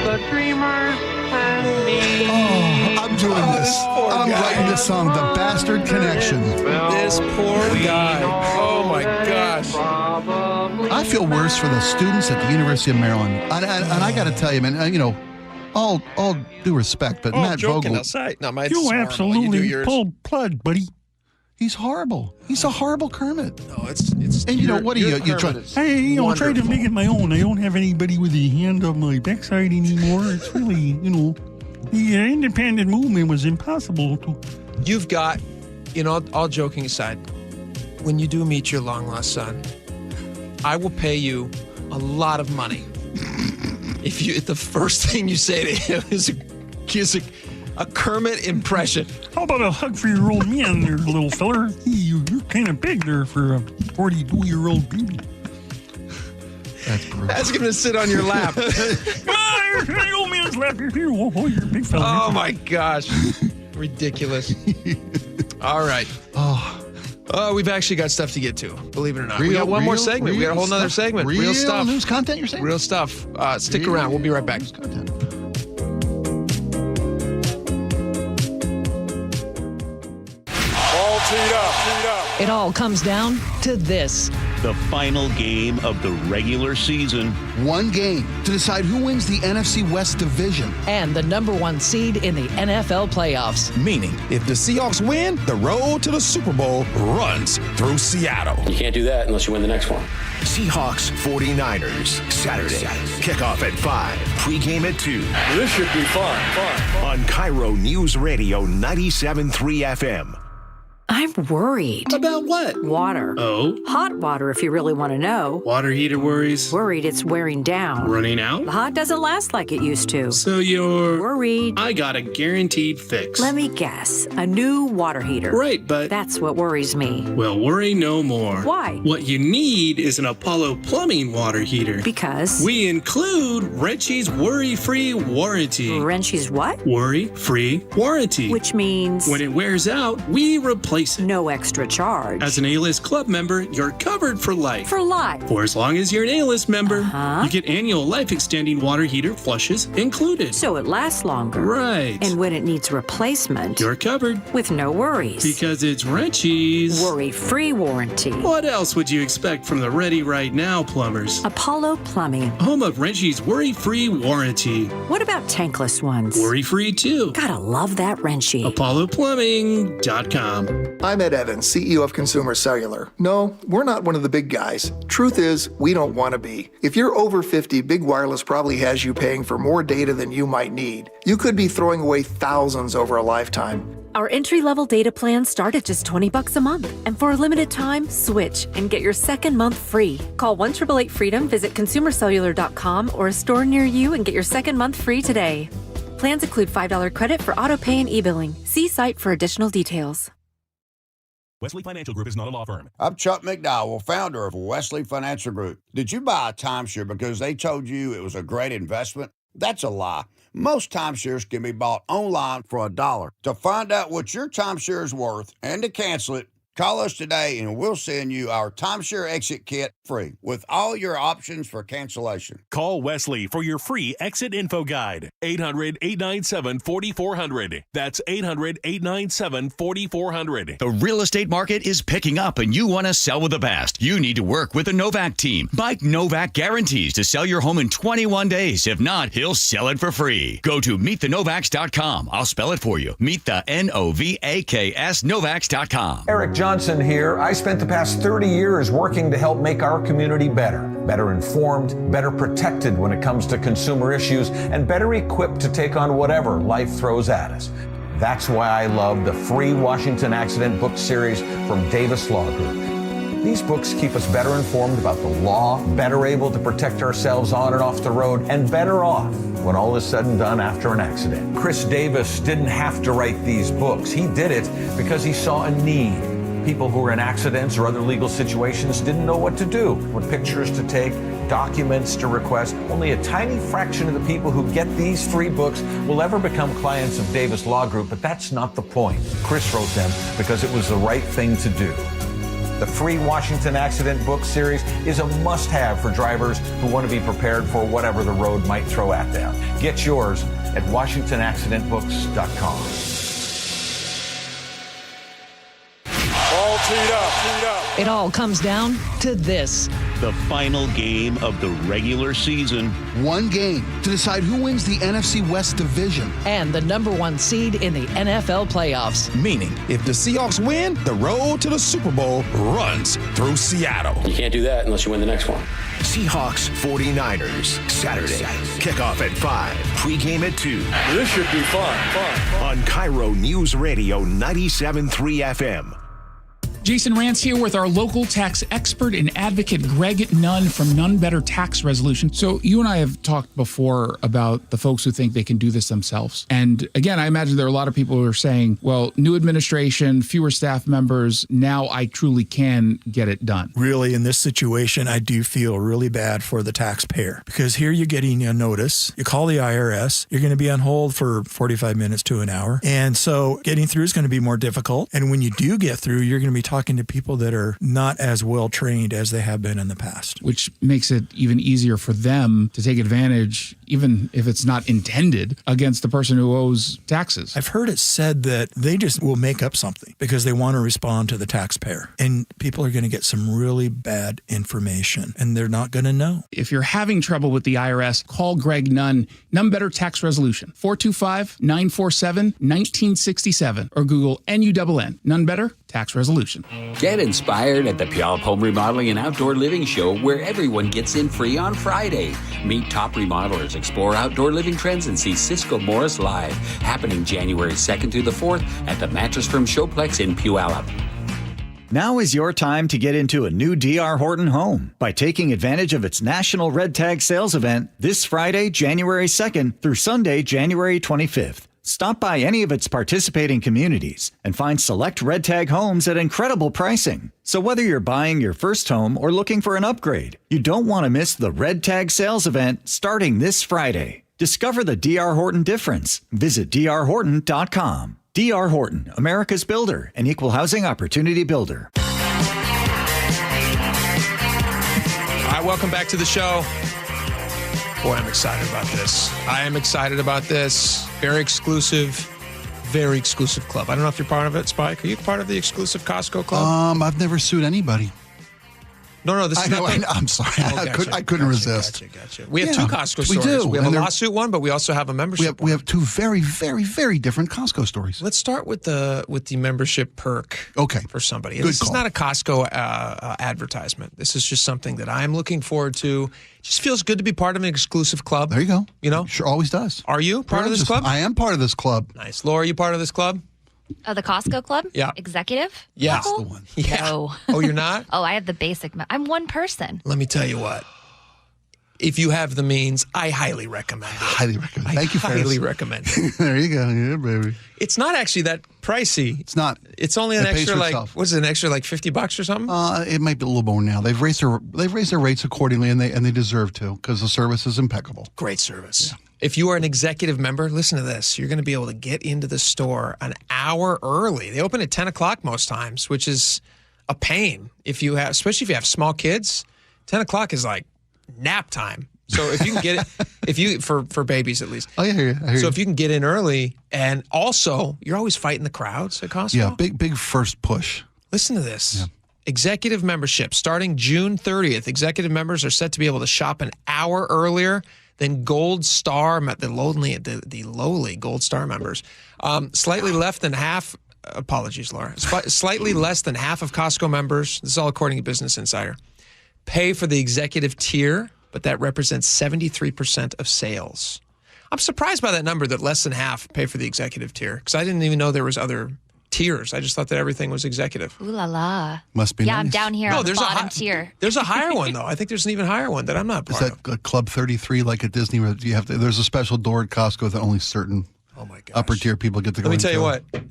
the dreamers, and me. Oh, I'm doing this. I'm writing this song, The Bastard Connection. This poor guy. Oh my gosh. I feel worse for the students at the University of Maryland. And I got to tell you, man, all due respect, but Matt Vogel. You absolutely pulled plug, buddy. He's horrible. He's a horrible Kermit. No, it's. And what are you trying? Hey, try to make it my own. I don't have anybody with a hand on my backside anymore. It's really, the independent movement was impossible to. You've got, all joking aside, when you do meet your long lost son, I will pay you a lot of money if the first thing you say to him is a Kermit impression. How about a hug for your old man there, little feller? You're kind of big there for a 42-year-old baby. That's brutal. Ask him to sit on your lap. Come on, your old man's lap. You're a big fella. Oh, my gosh. Ridiculous. All right. Oh, we've actually got stuff to get to, believe it or not. We got one more segment. We got a whole nother segment. Real stuff. News content, you're saying? Real stuff. Stick around. We'll be right back. News content. All teed up. It all comes down to this. The final game of the regular season. One game to decide who wins the NFC West division. And the number one seed in the NFL playoffs. Meaning, if the Seahawks win, the road to the Super Bowl runs through Seattle. You can't do that unless you win the next one. Seahawks 49ers, Saturday. Kickoff at 5. Pregame at 2. This should be fun. On KIRO Newsradio 97.3 FM. I'm worried. About what? Water. Oh? Hot water, if you really want to know. Water heater worries? Worried it's wearing down. Running out? The hot doesn't last like it used to. So you're... Worried. I got a guaranteed fix. Let me guess. A new water heater. Right, but... That's what worries me. Well, worry no more. Why? What you need is an Apollo Plumbing water heater. Because? We include Wrenchy's worry-free warranty. Wrenchy's what? Worry-free warranty. Which means? When it wears out, we replace it. No extra charge. As an A-List Club member, you're covered for life. For life? For as long as you're an A-List member, you get annual life-extending water heater flushes included. So it lasts longer. Right. And when it needs replacement, you're covered. With no worries. Because it's Wrenchy's worry-free warranty. What else would you expect from the Ready Right Now plumbers? Apollo Plumbing. Home of Wrenchy's worry-free warranty. What about tankless ones? Worry-free too. Gotta love that Wrenchy. ApolloPlumbing.com. I'm Ed Evans, CEO of Consumer Cellular. No, we're not one of the big guys. Truth is, we don't want to be. If you're over 50, Big Wireless probably has you paying for more data than you might need. You could be throwing away thousands over a lifetime. Our entry-level data plans start at just $20 a month. And for a limited time, switch and get your second month free. Call 1-888-FREEDOM, visit consumercellular.com or a store near you and get your second month free today. Plans include $5 credit for auto-pay and e-billing. See site for additional details. Wesley Financial Group is not a law firm. I'm Chuck McDowell, founder of Wesley Financial Group. Did you buy a timeshare because they told you it was a great investment? That's a lie. Most timeshares can be bought online for $1. To find out what your timeshare is worth and to cancel it, call us today and we'll send you our timeshare exit kit free with all your options for cancellation. Call Wesley for your free exit info guide. 800-897-4400. That's 800-897-4400. The real estate market is picking up and you want to sell with the best. You need to work with the Novak team. Mike Novak guarantees to sell your home in 21 days. If not, he'll sell it for free. Go to meetthenovaks.com. I'll spell it for you. Meet the Novaks Novaks.com. Eric Johnson here. I spent the past 30 years working to help make our community better informed, better protected when it comes to consumer issues, and better equipped to take on whatever life throws at us. That's why I love the free Washington Accident book series from Davis Law Group. These books keep us better informed about the law, better able to protect ourselves on and off the road, and better off when all is said and done after an accident. Chris Davis didn't have to write these books. He did it because he saw a need. People who were in accidents or other legal situations didn't know what to do, what pictures to take, documents to request. Only a tiny fraction of the people who get these free books will ever become clients of Davis Law Group, but that's not the point. Chris wrote them because it was the right thing to do. The free Washington Accident book series is a must-have for drivers who want to be prepared for whatever the road might throw at them. Get yours at WashingtonAccidentBooks.com. All teed up. It all comes down to this. The final game of the regular season. One game to decide who wins the NFC West division. And the number one seed in the NFL playoffs. Meaning, if the Seahawks win, the road to the Super Bowl runs through Seattle. You can't do that unless you win the next one. Seahawks 49ers, Saturday. Kickoff at 5, pregame at 2. This should be fun. On KIRO Newsradio 97.3 FM. Jason Rance here with our local tax expert and advocate, Greg Nunn from None Better Tax Resolution. So you and I have talked before about the folks who think they can do this themselves. And again, I imagine there are a lot of people who are saying, well, new administration, fewer staff members, now I truly can get it done. Really, in this situation, I do feel really bad for the taxpayer because here you're getting a notice. You call the IRS, you're going to be on hold for 45 minutes to an hour. And so getting through is going to be more difficult. And when you do get through, you're going to be talking to people that are not as well trained as they have been in the past. Which makes it even easier for them to take advantage, even if it's not intended, against the person who owes taxes. I've heard it said that they just will make up something because they want to respond to the taxpayer. And people are going to get some really bad information and they're not going to know. If you're having trouble with the IRS, call Greg Nunn, None Better Tax Resolution, 425-947-1967, or Google NUNN, None Better Tax Resolution. Get inspired at the Puyallup Home Remodeling and Outdoor Living Show, where everyone gets in free on Friday. Meet top remodelers, explore outdoor living trends, and see Cisco Morris live. Happening January 2nd through the 4th at the Mattress Firm Showplex in Puyallup. Now is your time to get into a new D.R. Horton home by taking advantage of its National Red Tag Sales event this Friday, January 2nd through Sunday, January 25th. Stop by any of its participating communities and find select Red Tag homes at incredible pricing. So whether you're buying your first home or looking for an upgrade, you don't want to miss the Red Tag Sales event starting this Friday. Discover the D.R. Horton difference. Visit drhorton.com. D.R. Horton, America's builder and equal housing opportunity builder. All right, welcome back to the show. Boy, I'm excited about this. I am excited about this. Very exclusive club. I don't know if you're part of it, Spike. Are you part of the exclusive Costco club? I've never sued anybody. No, this is not. I'm sorry. Gotcha, I couldn't resist. Gotcha. We have two Costco we stories. do. We have And a they're- lawsuit one, but we also have a membership We have two very, very, very different Costco stories. Let's start with the membership perk. Okay. For somebody. Good This call. is not a Costco advertisement. This is just something that I'm looking forward to. It just feels good to be part of an exclusive club. There you go. You know? Sure, always does. Are you part of this club? I am part of this club. Nice. Laura, you part of this club? Oh, the Costco Club? Yeah. Executive? Yeah. level? That's the one. Yeah. No. Oh, you're not? Oh, I have the basic. I'm one person. Let me tell you what. If you have the means, I highly recommend it. Highly recommend. Thank you, highly Ferris. recommend it. There you go. Yeah, baby. It's not actually that pricey. It's not. It's only an It pays extra for like itself. what's it, an extra like $50 or something? It might be a little more now. They've raised their rates accordingly, and they deserve to because the service is impeccable. Great service. Yeah. If you are an executive member, listen to this. You're going to be able to get into the store an hour early. They open at 10 o'clock most times, which is a pain if you have, especially if you have small kids. 10 o'clock is like nap time. So if you can get it, for babies at least. Oh, yeah, I hear you. So if you can get in early, and also you're always fighting the crowds at Costco. Yeah, big first push. Listen to this. Yeah. Executive membership starting June 30th. Executive members are set to be able to shop an hour earlier than Gold Star, the lowly Gold Star members. Slightly less than half. Apologies, Laura. Slightly less than half of Costco members. This is all according to Business Insider. Pay for the executive tier, but that represents 73% of sales. I'm surprised by that number that less than half pay for the executive tier because I didn't even know there was other tiers. I just thought that everything was executive. Ooh la la. Must be Yeah, nice. I'm down here on the bottom tier. There's a higher one, though. I think there's an even higher one that I'm not part Is that Club 33 like at Disney? Where you have to, there's a special door at Costco that only certain upper tier people get to go Let me tell you into. what.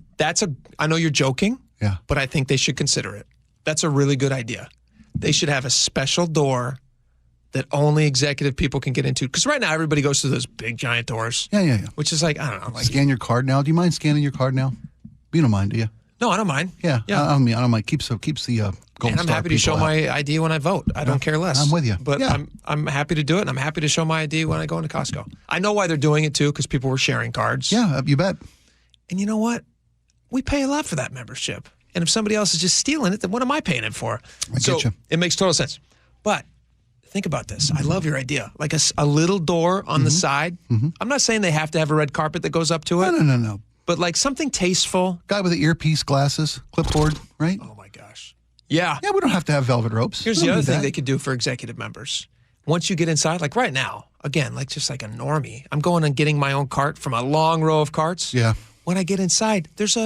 I know you're joking, Yeah. but I think they should consider it. That's a really good idea. They should have a special door that only executive people can get into. Because right now, everybody goes through those big, giant doors. Yeah. Which is like, I don't know. Like, Scan your card now. Do you mind scanning your card now? You don't mind, do you? no, I don't mind. Yeah. I don't mind. Keeps the Gold And I'm Star happy to show people my ID when I vote. I don't care less. I'm with you. But Yeah. I'm happy to do it, and I'm happy to show my ID when I go into Costco. I know why they're doing it, too, because people were sharing cards. Yeah, you bet. And you know what? We pay a lot for that membership. And if somebody else is just stealing it, then what am I paying it for? I get you. It makes total sense. But think about this. I love your idea. Like a little door on the side. Mm-hmm. I'm not saying they have to have a red carpet that goes up to it. No. But like something tasteful. Guy with the earpiece, glasses, clipboard, right? Oh, my gosh. Yeah. Yeah, we don't have to have velvet ropes. Here's We the don't other need thing that. they could do for executive members. Once you get inside, like right now, again, like just like a normie, I'm going and getting my own cart from a long row of carts. Yeah. When I get inside, there's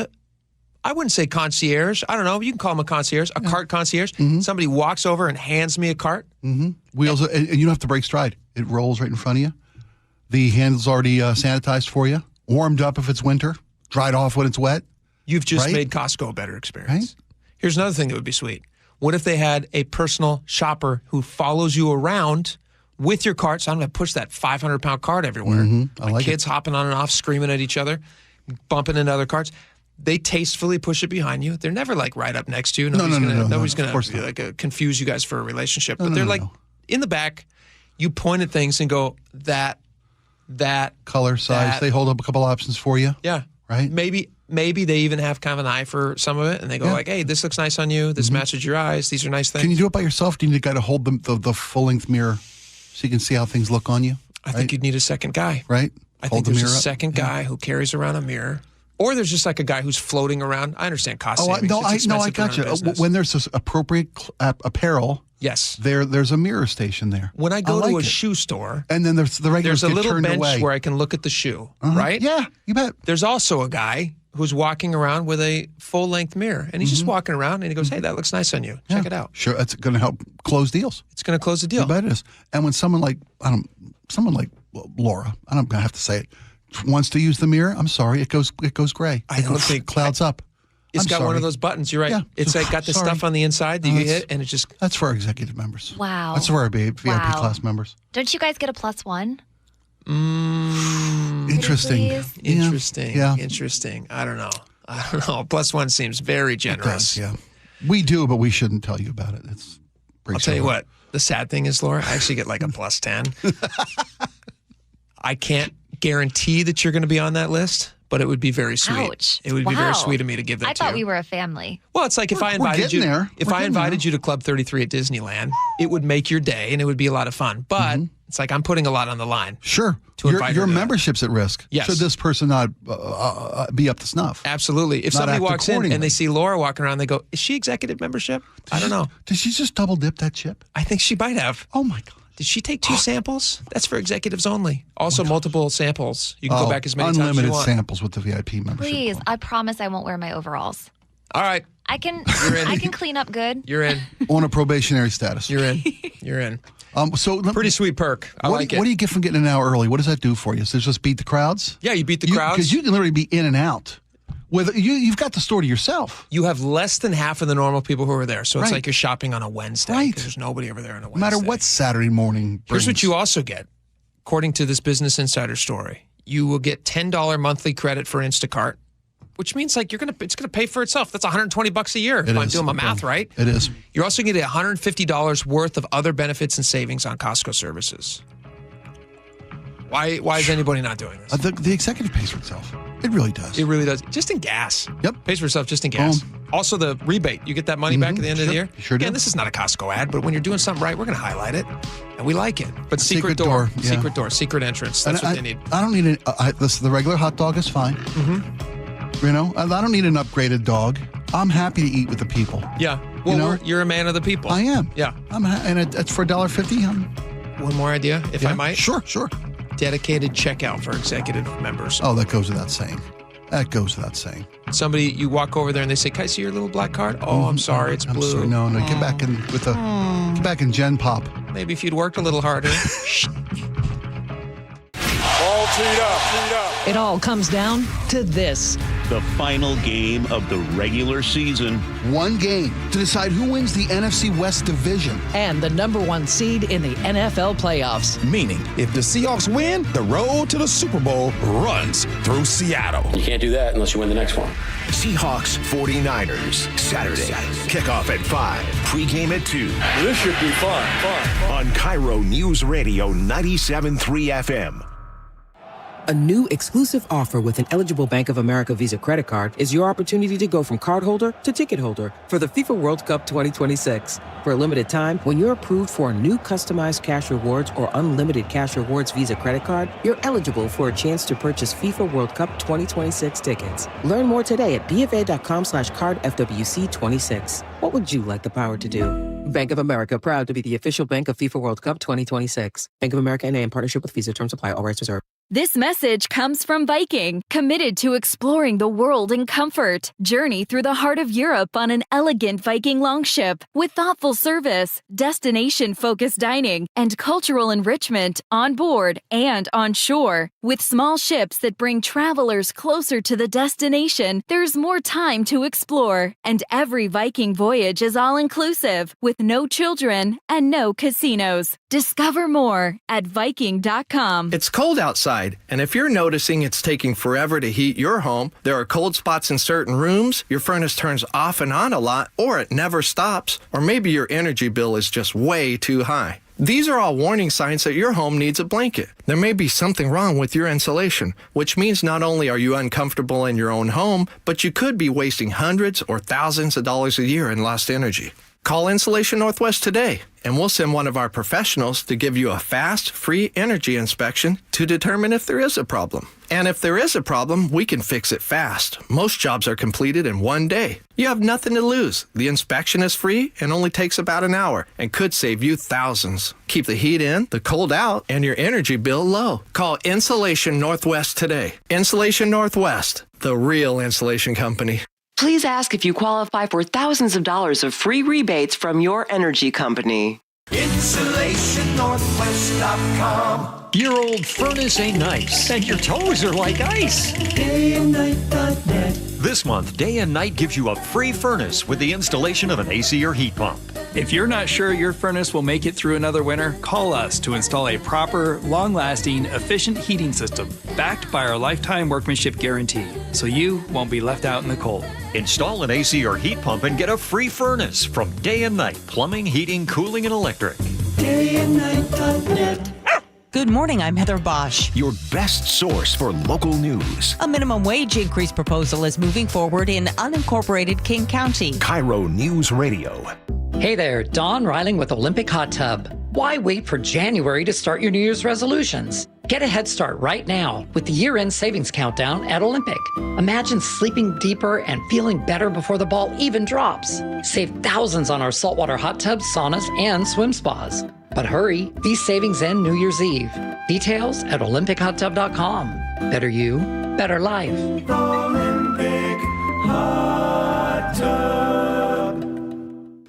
I wouldn't say concierge. I don't know. You can call them a concierge, a cart concierge. Mm-hmm. Somebody walks over and hands me a cart. Mm-hmm. Wheels, and you don't have to break stride. It rolls right in front of you. The handle's already sanitized for you, warmed up if it's winter, dried off when it's wet. You've just Right? made Costco a better experience. Right? Here's another thing that would be sweet. What if they had a personal shopper who follows you around with your cart? So I don't have to push that 500-pound cart everywhere. I My like kids hopping on and off, screaming at each other, bumping into other carts. They tastefully push it behind you. They're never like right up next to you. Nobody's of gonna course not. like confuse you guys for a relationship. No, But no, they're no, like no. in the back. You point at things and go that Color, size. that- They hold up a couple options for you. yeah. Right? Maybe they even have kind of an eye for some of it, and they go Yeah. like, "Hey, this looks nice on you. This matches your eyes. These are nice things." Can you do it by yourself? Do you need a guy to hold the full-length mirror so you can see how things look on you? I think you'd need a second guy. Right? I Hold think the there's a mirror up. second guy who carries around a mirror, or there's just like a guy who's floating around. I understand cost Oh, savings. It's I expensive to got run you. a business. When there's this appropriate apparel, yes, there's a mirror station there. when I go like to a it. shoe store, And then there's the regulars there's a get little turned bench away. where I can look at the shoe, Uh-huh. right? Yeah, you bet. There's also a guy who's walking around with a full-length mirror, and he's just walking around, and he goes, "Hey, that looks nice on you. Check it out." Sure, it's going to help close deals. It's going to close the deal. I bet it is. And when someone like Laura, I don't have to say it, wants to use the mirror, I'm sorry, it goes gray. I don't think clouds up. It's I'm got one sorry. of those buttons. You're right. Yeah. It's like got the Sorry. stuff on the inside that No, you that's- hit, and it just. That's for our executive members. Wow. That's for our VIP Wow. class members. Don't you guys get a +1? Interesting. please? Yeah. Interesting. Yeah. Interesting. I don't know. +1 seems very It generous. does, yeah. We do, but we shouldn't tell you about it. It's I'll tell you what. The sad thing is, Laura, I actually get like a +10. I can't guarantee that you're going to be on that list, but it would be very sweet. Ouch. It would be very sweet of me to give that I to you. thought we were a family. Well, it's like if I invited you to Club 33 at Disneyland, it would make your day and it would be a lot of fun. But it's like I'm putting a lot on the line. Sure. Invite your her to membership's at risk. Yes. Should this person not be up to snuff? Absolutely. If Not somebody act walks in accordingly. and they see Laura walking around, they go, is she executive membership? I don't know. Did she just double dip that chip? I think she might have. Oh, my God. Did she take 2 samples? That's for executives only. Also, multiple samples. You can go back as many times as you unlimited want. samples with the VIP membership. Please, I promise I won't wear my overalls. All right. I can clean up good. You're in. On a probationary status. You're in. You're in. Pretty sweet perk. I what, like it. What do you get from getting an hour early? What does that do for you? Does it just beat the crowds? Yeah, you beat the crowds. Because you can literally be in and out. You've got the store to yourself. You have less than half of the normal people who are there. So it's Right. like you're shopping on a Wednesday. Right. Because there's nobody over there on a No Wednesday. matter what Saturday morning brings. Here's what you also get. According to this Business Insider story, you will get $10 monthly credit for Instacart, which means like it's gonna pay for itself. That's $120 a year if I'm doing my math right. It is. You're also going to get $150 worth of other benefits and savings on Costco services. Why is anybody not doing this? The executive pays for itself. It really does. It really does. Just in gas. Yep. Pays for itself just in gas. Also, the rebate. You get that money back at the end of the year. Sure do. Again, this is not a Costco ad, but when you're doing something right, we're going to highlight it. And we like it. But secret door. yeah. Secret door. Secret entrance. That's what they need. I don't need it. The regular hot dog is fine. Mm-hmm. You know, I don't need an upgraded dog. I'm happy to eat with the people. Yeah. Well, you're a man of the people. I am. Yeah. And it's for $1.50. One more idea, if I might. Sure. Dedicated checkout for executive members. Oh, that goes without saying. Somebody, you walk over there and they say, "Can I see your little black card?" Oh, I'm sorry, it's blue. Sorry. No, get back in get back in Gen Pop. Maybe if you'd worked a little harder. All teed up. It all comes down to this. The final game of the regular season. One game to decide who wins the NFC West division. And the #1 seed in the NFL playoffs. Meaning, if the Seahawks win, the road to the Super Bowl runs through Seattle. You can't do that unless you win the next one. Seahawks 49ers, Saturday. Kickoff at 5, pregame at 2. This should be fun. On KIRO Newsradio 97.3 FM. A new exclusive offer with an eligible Bank of America Visa credit card is your opportunity to go from cardholder to ticket holder for the FIFA World Cup 2026. For a limited time, when you're approved for a new customized cash rewards or unlimited cash rewards Visa credit card, you're eligible for a chance to purchase FIFA World Cup 2026 tickets. Learn more today at BofA.com/card FWC26. What would you like the power to do? Bank of America, proud to be the official bank of FIFA World Cup 2026. Bank of America NA in partnership with Visa. Terms apply. All rights reserved. This message comes from Viking, committed to exploring the world in comfort. Journey through the heart of Europe on an elegant Viking longship with thoughtful service, destination-focused dining, and cultural enrichment on board and on shore. With small ships that bring travelers closer to the destination, there's more time to explore. And every Viking voyage is all-inclusive, with no children and no casinos. Discover more at Viking.com. It's cold outside, and if you're noticing it's taking forever to heat your home, there are cold spots in certain rooms, your furnace turns off and on a lot, or it never stops, or maybe your energy bill is just way too high. These are all warning signs that your home needs a blanket. There may be something wrong with your insulation, which means not only are you uncomfortable in your own home, but you could be wasting hundreds or thousands of dollars a year in lost energy. Call Insulation Northwest today, and we'll send one of our professionals to give you a fast, free energy inspection to determine if there is a problem. And if there is a problem, we can fix it fast. Most jobs are completed in one day. You have nothing to lose. The inspection is free and only takes about an hour and could save you thousands. Keep the heat in, the cold out, and your energy bill low. Call Insulation Northwest today. Insulation Northwest, the real insulation company. Please ask if you qualify for thousands of dollars of free rebates from your energy company. InsulationNorthwest.com. Your old furnace ain't nice, and your toes are like ice. DayandNight.net. This month, Day and Night gives you a free furnace with the installation of an AC or heat pump. If you're not sure your furnace will make it through another winter, call us to install a proper, long-lasting, efficient heating system backed by our lifetime workmanship guarantee, so you won't be left out in the cold. Install an AC or heat pump and get a free furnace from Day and Night Plumbing, Heating, Cooling, and Electric. DayandNight.net. Good morning, I'm Heather Bosch. Your best source for local news. A minimum wage increase proposal is moving forward in unincorporated King County. KIRO News Radio. Hey there, Don Reiling with Olympic Hot Tub. Why wait for January to start your New Year's resolutions? Get a head start right now with the year-end savings countdown at Olympic. Imagine sleeping deeper and feeling better before the ball even drops. Save thousands on our saltwater hot tubs, saunas, and swim spas. But hurry, these savings end New Year's Eve. Details at OlympicHotTub.com. Better you, better life. Olympic Hot Tub.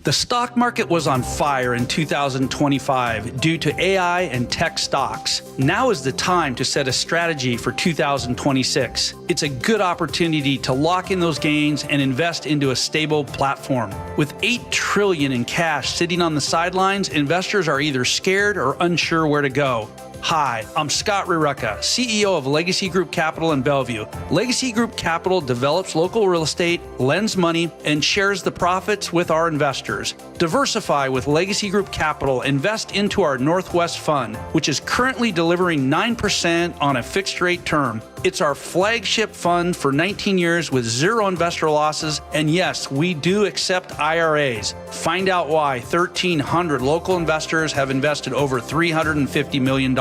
The stock market was on fire in 2025 due to AI and tech stocks. Now is the time to set a strategy for 2026. It's a good opportunity to lock in those gains and invest into a stable platform. With $8 trillion in cash sitting on the sidelines, investors are either scared or unsure where to go. Hi, I'm Scott Rurecka, CEO of Legacy Group Capital in Bellevue. Legacy Group Capital develops local real estate, lends money, and shares the profits with our investors. Diversify with Legacy Group Capital. Invest into our Northwest Fund, which is currently delivering 9% on a fixed rate term. It's our flagship fund for 19 years with zero investor losses. And yes, we do accept IRAs. Find out why 1,300 local investors have invested over $350 million.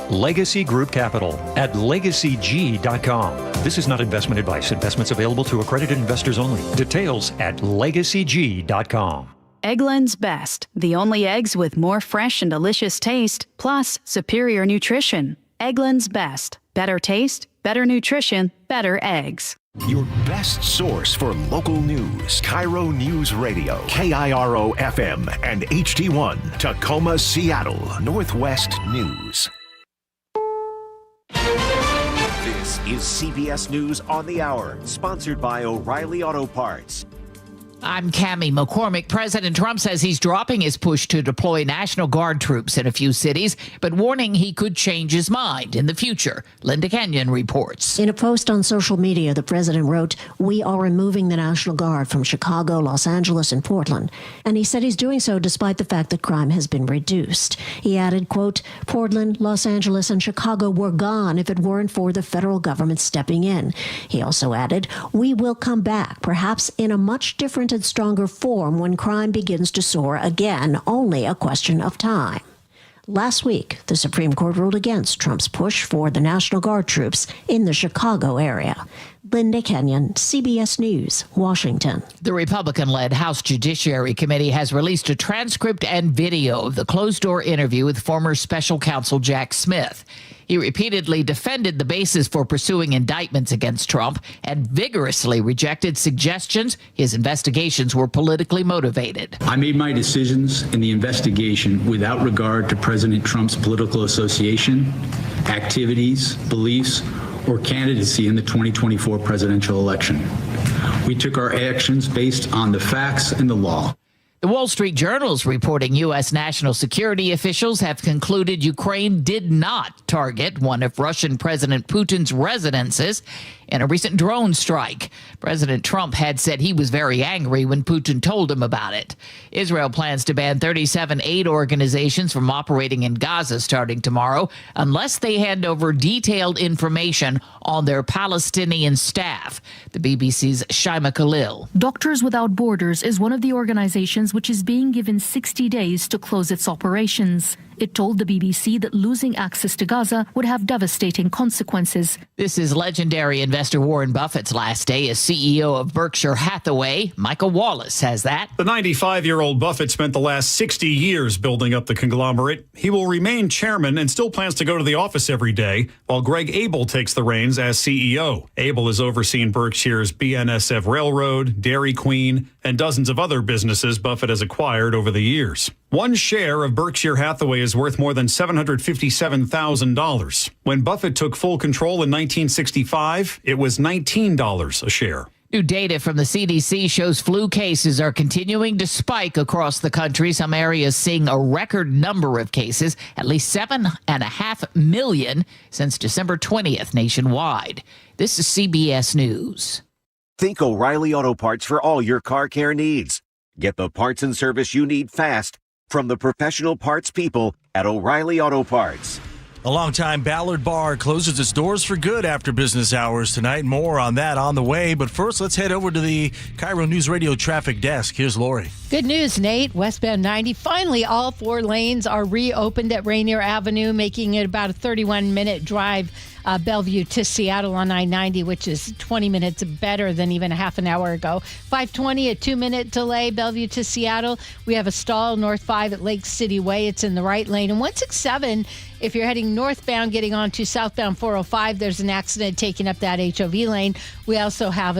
Legacy Group Capital at LegacyG.com. This is not investment advice. Investments available to accredited investors only. Details at LegacyG.com. Eggland's Best, the only eggs with more fresh and delicious taste, plus superior nutrition. Eggland's Best. Better taste, better nutrition, better eggs. Your best source for local news. KIRO News Radio. KIRO FM and HD1. Tacoma, Seattle. Northwest News. This is CBS News on the Hour, sponsored by O'Reilly Auto Parts. I'm Cammie McCormick. President Trump says he's dropping his push to deploy National Guard troops in a few cities, but warning he could change his mind in the future. Linda Kenyon reports. In a post on social media, the president wrote, "We are removing the National Guard from Chicago, Los Angeles, and Portland." And he said he's doing so despite the fact that crime has been reduced. He added, quote, "Portland, Los Angeles, and Chicago were gone if it weren't for the federal government stepping in." He also added, "We will come back, perhaps in a much different and stronger form when crime begins to soar again, only a question of time." Last week, the Supreme Court ruled against Trump's push for the National Guard troops in the Chicago area. Linda Kenyon, CBS News, Washington. The Republican-led House Judiciary Committee has released a transcript and video of the closed-door interview with former special counsel Jack Smith. He repeatedly defended the basis for pursuing indictments against Trump and vigorously rejected suggestions his investigations were politically motivated. I made my decisions in the investigation without regard to President Trump's political association, activities, beliefs, or candidacy in the 2024 presidential election. We took our actions based on the facts and the law. The Wall Street Journal is reporting U.S. national security officials have concluded Ukraine did not target one of Russian President Putin's residences in a recent drone strike. President Trump had said he was very angry when Putin told him about it. Israel plans to ban 37 aid organizations from operating in Gaza starting tomorrow unless they hand over detailed information on their Palestinian staff. The BBC's Shaima Khalil. Doctors Without Borders is one of the organizations which is being given 60 days to close its operations. It told the BBC that losing access to Gaza would have devastating consequences. This is legendary investor Warren Buffett's last day as CEO of Berkshire Hathaway. Michael Wallace has that. The 95-year-old Buffett spent the last 60 years building up the conglomerate. He will remain chairman and still plans to go to the office every day, while Greg Abel takes the reins as CEO. Abel has overseen Berkshire's BNSF Railroad, Dairy Queen, and dozens of other businesses Buffett has acquired over the years. One share of Berkshire Hathaway is worth more than $757,000. When Buffett took full control in 1965, it was $19 a share. New data from the CDC shows flu cases are continuing to spike across the country. Some areas seeing a record number of cases, at least 7.5 million since December 20th nationwide. This is CBS News. Think O'Reilly Auto Parts for all your car care needs. Get the parts and service you need fast from the professional parts people at O'Reilly Auto Parts. A longtime Ballard bar closes its doors for good after business hours tonight. More on that on the way. But first, let's head over to the KIRO News Radio traffic desk. Here's Lori. Good news, Nate. Westbound 90. Finally, all 4 lanes are reopened at Rainier Avenue, making it about a 31-minute drive. Bellevue to Seattle on I-90, which is 20 minutes better than even a half an hour ago. 520, a 2-minute delay, Bellevue to Seattle. We have a stall north 5 at Lake City Way. It's in the right lane. And 167, if you're heading northbound, getting onto southbound 405, there's an accident taking up that HOV lane. We also have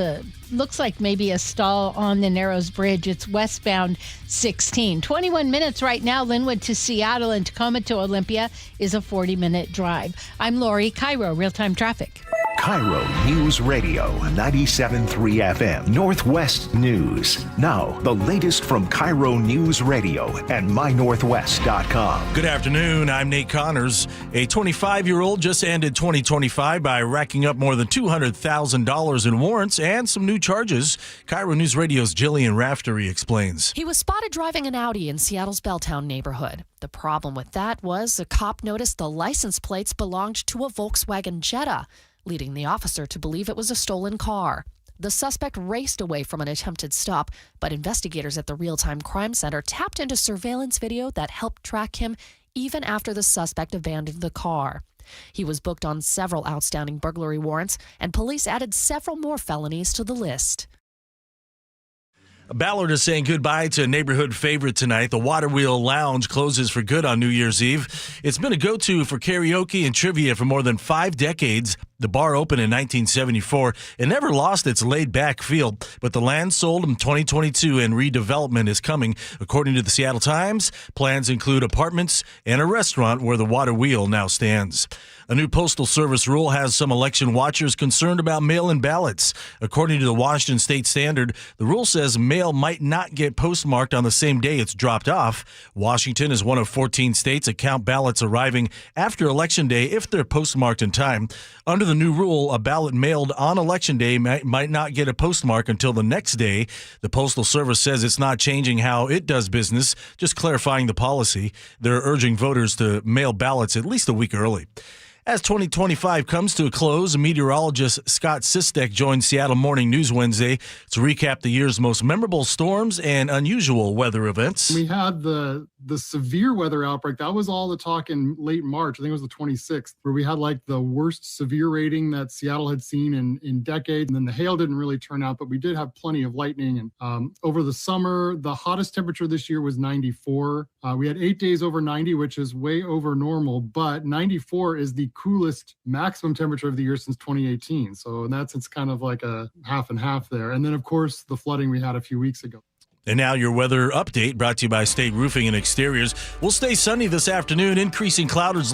looks like maybe a stall on the Narrows Bridge. It's westbound 16. 21 minutes right now. Linwood to Seattle and Tacoma to Olympia is a 40-minute drive. I'm Lori, KIRO Real-Time Traffic. KIRO News Radio 97.3 FM Northwest News. Now, the latest from KIRO News Radio and mynorthwest.com. Good afternoon. I'm Nate Connors. A 25-year-old just ended 2025 by racking up more than $200,000 in warrants and some new charges. KIRO News Radio's Jillian Raftery explains. He was spotted driving an Audi in Seattle's Belltown neighborhood. The problem with that was a cop noticed the license plates belonged to a Volkswagen Jetta, leading the officer to believe it was a stolen car. The suspect raced away from an attempted stop, but investigators at the Real-Time Crime Center tapped into surveillance video that helped track him even after the suspect abandoned the car. He was booked on several outstanding burglary warrants, and police added several more felonies to the list. Ballard is saying goodbye to a neighborhood favorite tonight. The Water Wheel Lounge closes for good on New Year's Eve. It's been a go-to for karaoke and trivia for more than 5 decades. The bar opened in 1974 and never lost its laid-back feel, but the land sold in 2022 and redevelopment is coming. According to the Seattle Times, plans include apartments and a restaurant where the Water Wheel now stands. A new Postal Service rule has some election watchers concerned about mail-in ballots. According to the Washington State Standard, the rule says mail might not get postmarked on the same day it's dropped off. Washington is one of 14 states that count ballots arriving after Election Day if they're postmarked in time. Under the new rule, a ballot mailed on Election Day might not get a postmark until the next day. The Postal Service says it's not changing how it does business, just clarifying the policy. They're urging voters to mail ballots at least a week early. As 2025 comes to a close, meteorologist Scott Sistek joins Seattle Morning News Wednesday to recap the year's most memorable storms and unusual weather events. We had the severe weather outbreak. That was all the talk in late March. I think it was the 26th, where we had like the worst severe rating that Seattle had seen in decades. And then the hail didn't really turn out, but we did have plenty of lightning. And over the summer, the hottest temperature this year was 94. We had 8 days over 90, which is way over normal, but 94 is the coolest maximum temperature of the year since 2018. So in that sense, kind of like a half and half there. And then, of course, the flooding we had a few weeks ago. And now your weather update brought to you by State Roofing and Exteriors. We'll stay sunny this afternoon, increasing clouds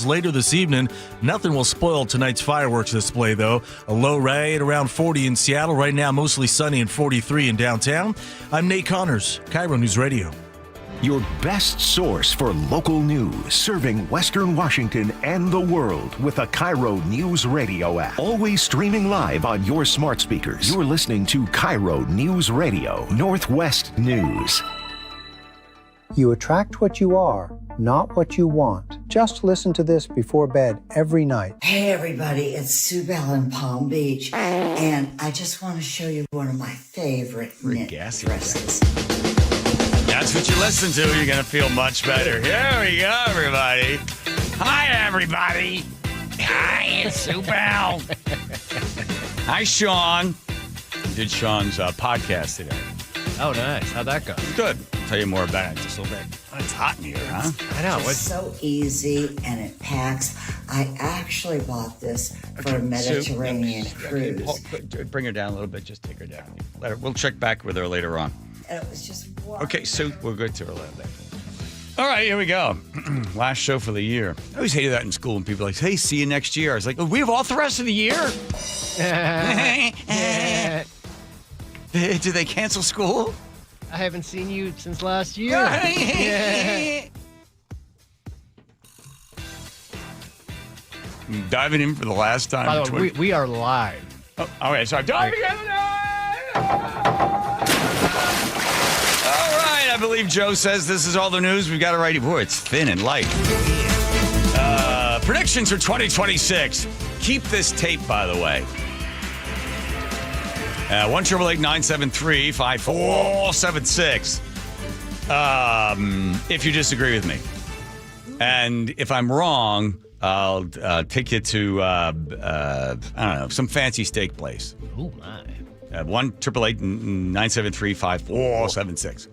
later this evening. Nothing will spoil tonight's fireworks display, though. A low right around 40 in Seattle. Right now, mostly sunny and 43 in downtown. I'm Nate Connors, KIRO News Radio. Your best source for local news, serving Western Washington and the world with a KIRO News Radio app. Always streaming live on your smart speakers. You're listening to KIRO News Radio, Northwest News. You attract what you are, not what you want. Just listen to this before bed every night. Hey everybody, it's Sue Bell in Palm Beach, and I just want to show you one of my favorite knit dresses. That's what you listen to. You're going to feel much better. Here we go, everybody. Hi, everybody. Hi, it's Sue Bell. Hi, Sean. Did Sean's podcast today. Oh, nice. How'd that go? Good. I'll tell you more about it in just a little bit. Oh, it's hot in here, huh? I know. It's so easy, and it packs. I actually bought this for a Mediterranean cruise. Okay, bring her down a little bit. Just take her down. We'll check back with her later on. And it was just wonderful. Okay, so we'll go to her later. All right, here we go. Last show for the year. I always hated that in school when people are like, hey, see you next year. I was like, oh, we have all the rest of the year? Did they cancel school? I haven't seen you since last year. Diving in for the last time. By the way, we are live. Oh, all right, so I'm diving in. I believe Joe says this is all the news. We've got it right. Boy, it's thin and light. Predictions for 2026. Keep this tape, by the way. 1-888-973-5476. If you disagree with me. And if I'm wrong, I'll take you to, I don't know, some fancy steak place. Oh, my. 1-888-973-5476.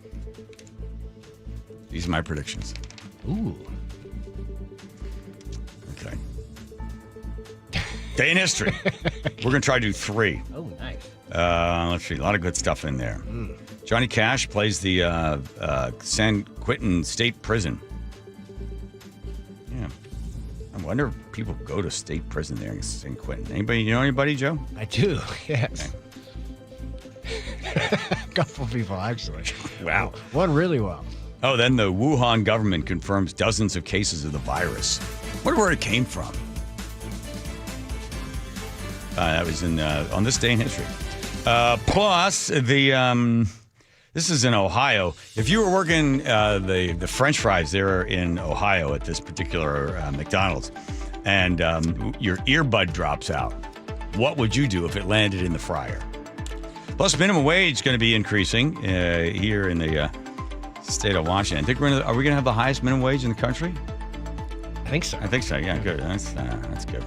These are my predictions. Ooh. Okay. Day in history. We're going to try to do 3. Oh, nice. Let's see. A lot of good stuff in there. Johnny Cash plays the San Quentin State Prison. Yeah. I wonder if people go to state prison there in San Quentin. Anybody, you know anybody, Joe? I do, yes. A couple people, actually. Wow. One really well. Oh, then the Wuhan government confirms dozens of cases of the virus. Wonder where it came from. That was on this day in history. Plus, this is in Ohio. If you were working the French fries there in Ohio at this particular McDonald's, and your earbud drops out, what would you do if it landed in the fryer? Plus, minimum wage is going to be increasing here in the state of Washington. I think are we going to have the highest minimum wage in the country? I think so. I think so. Yeah, good. That's good.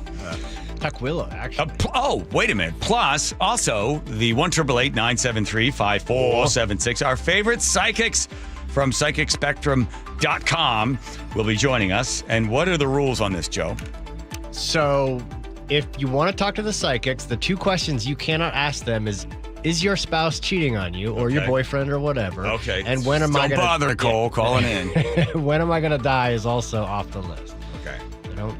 Tukwila, actually. Oh, wait a minute. Plus, also, the 1-888-973-5476. Our favorite psychics from PsychicSpectrum.com will be joining us. And what are the rules on this, Joe? So, if you want to talk to the psychics, the 2 questions you cannot ask them is your spouse cheating on you or your boyfriend or whatever? Okay. And when am I going to... Don't bother, Nicole, calling in. When am I going to die is also off the list. Okay. They don't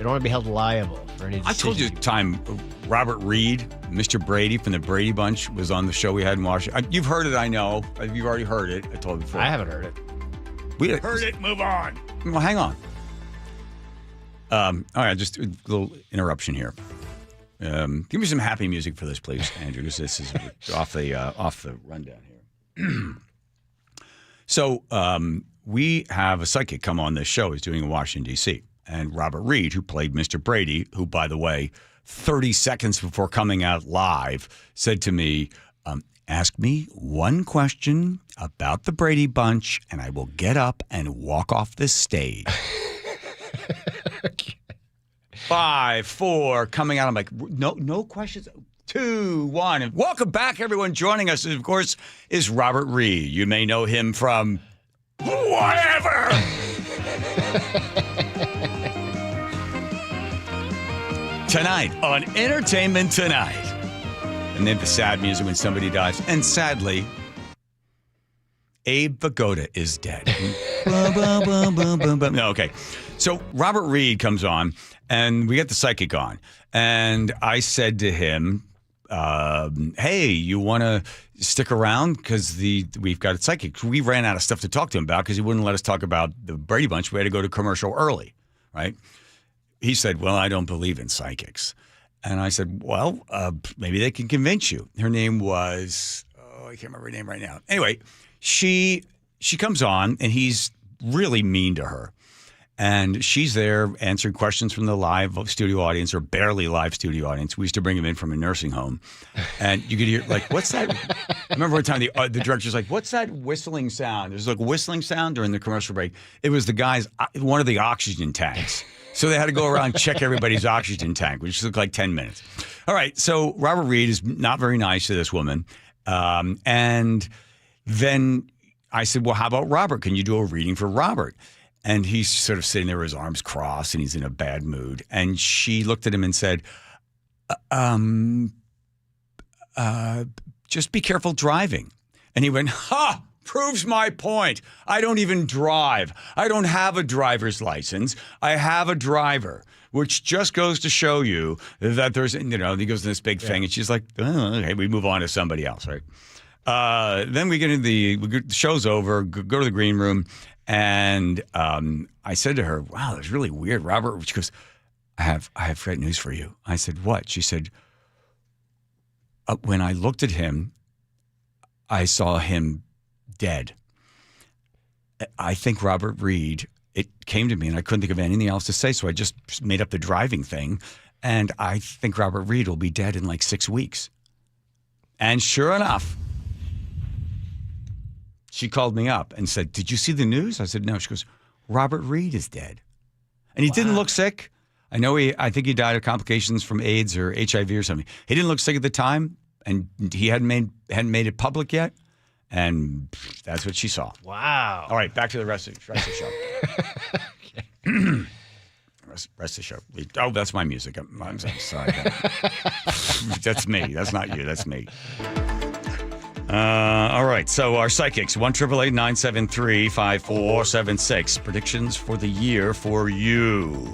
want to be held liable for any decisions. I told you the time Robert Reed, Mr. Brady from the Brady Bunch, was on the show we had in Washington. You've heard it, I know. You've already heard it. I told you before. I haven't heard it. We heard it. Move on. Well, hang on. All right, just a little interruption here. Give me some happy music for this, please, Andrew, because this is off the rundown here. So we have a psychic come on this show. He's doing in Washington, D.C., and Robert Reed, who played Mr. Brady, who, by the way, 30 seconds before coming out live, said to me, ask me one question about the Brady Bunch, and I will get up and walk off this stage. Okay. 5, 4, coming out. I'm like, no questions. 2, 1. And welcome back, everyone. Joining us, of course, is Robert Reed. You may know him from whatever. Tonight on Entertainment Tonight. And then the sad music when somebody dies. And sadly, Abe Vigoda is dead. No, okay. So Robert Reed comes on, and we get the psychic on. And I said to him, hey, you want to stick around? Because we've got a psychic. We ran out of stuff to talk to him about because he wouldn't let us talk about the Brady Bunch. We had to go to commercial early, right? He said, well, I don't believe in psychics. And I said, well, maybe they can convince you. Her name was, I can't remember her name right now. Anyway, she comes on, and he's really mean to her. And she's there answering questions from the live studio audience, or barely live studio audience. We used to bring him in from a nursing home. And you could hear, like, what's that? I remember one time the director's like, what's that whistling sound? There's like a whistling sound during the commercial break. It was the guy's, one of the oxygen tanks. So they had to go around and check everybody's oxygen tank, which took like 10 minutes. All right. So Robert Reed is not very nice to this woman. And then I said, well, how about Robert? Can you do a reading for Robert? And he's sort of sitting there with his arms crossed, and he's in a bad mood. And she looked at him and said, just be careful driving. And he went, ha! Proves my point. I don't even drive. I don't have a driver's license. I have a driver, which just goes to show you that there's, he goes in this big thing, and she's like, oh, okay, we move on to somebody else, right? Then we get into the show's over, go to the green room, and I said to her, wow, that's really weird, Robert. She goes, I have great news for you. I said, what? She said, when I looked at him, I saw him dead. I think Robert Reed it came to me and I couldn't think of anything else to say. So I just made up the driving thing. And I think Robert Reed will be dead in like 6 weeks. And sure enough, she called me up and said, "Did you see the news?" I said, "No." She goes, "Robert Reed is dead." And he didn't look sick. I think he died of complications from AIDS or HIV or something. He didn't look sick at the time, and he hadn't made it public yet. And that's what she saw. Wow. All right, back to the rest of the show. Rest of the show. Oh, that's my music. I'm sorry. That's me. That's not you. That's me. All right. So our psychics, 1-888-973-5476. Predictions for the year for you.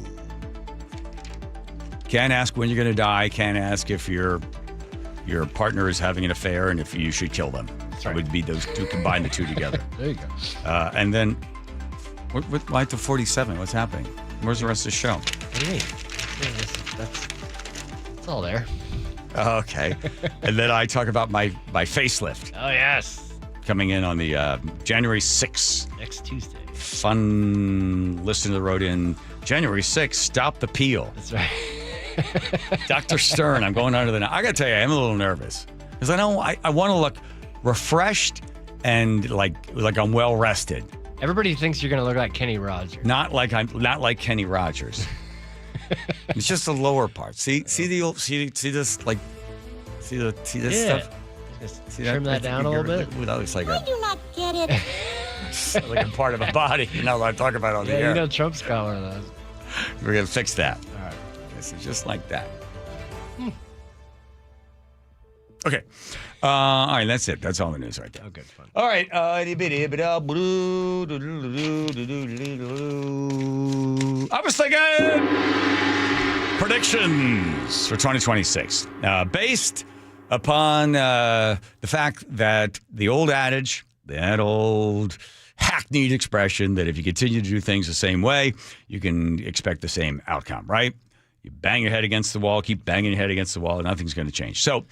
Can't ask when you're going to die. Can't ask if your partner is having an affair and if you should kill them. That would be those two, combine the two together. There you go. And then, why to 47? What's happening? Where's the rest of the show? What do you mean? That's all there. Okay. And then I talk about my facelift. Oh, yes. Coming in on the January 6th. Next Tuesday. Fun listener wrote in, January 6th, stop the peel. That's right. Dr. Stern, I'm going under the knife. I got to tell you, I'm a little nervous. Because I know I want to look refreshed and like I'm well rested. Everybody thinks you're going to look like Kenny Rogers. Not like Kenny Rogers. It's just the lower part. See this this stuff. Just trim that down a little bit. That looks like I do not get it. like a part of a body. You know what I'm talking about on the air. You know Trump's got one of those. We're gonna fix that. All right. So just like that. Okay. All right, that's it. That's all the news right there. Oh, good fun. All right. I was thinking predictions for 2026 based upon the fact that the old adage, that old hackneyed expression that if you continue to do things the same way, you can expect the same outcome, right? You bang your head against the wall, keep banging your head against the wall, and nothing's going to change. So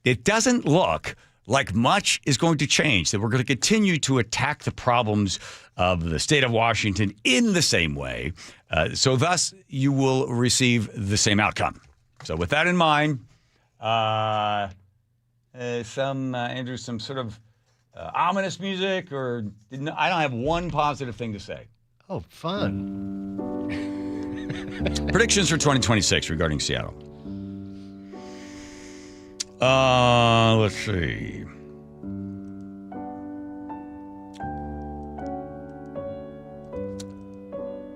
it doesn't look like much is going to change, that we're going to continue to attack the problems of the state of Washington in the same way. So thus, you will receive the same outcome. So with that in mind, Andrew, some sort of ominous music, or I don't have one positive thing to say. Oh, fun. Predictions for 2026 regarding Seattle. Let's see.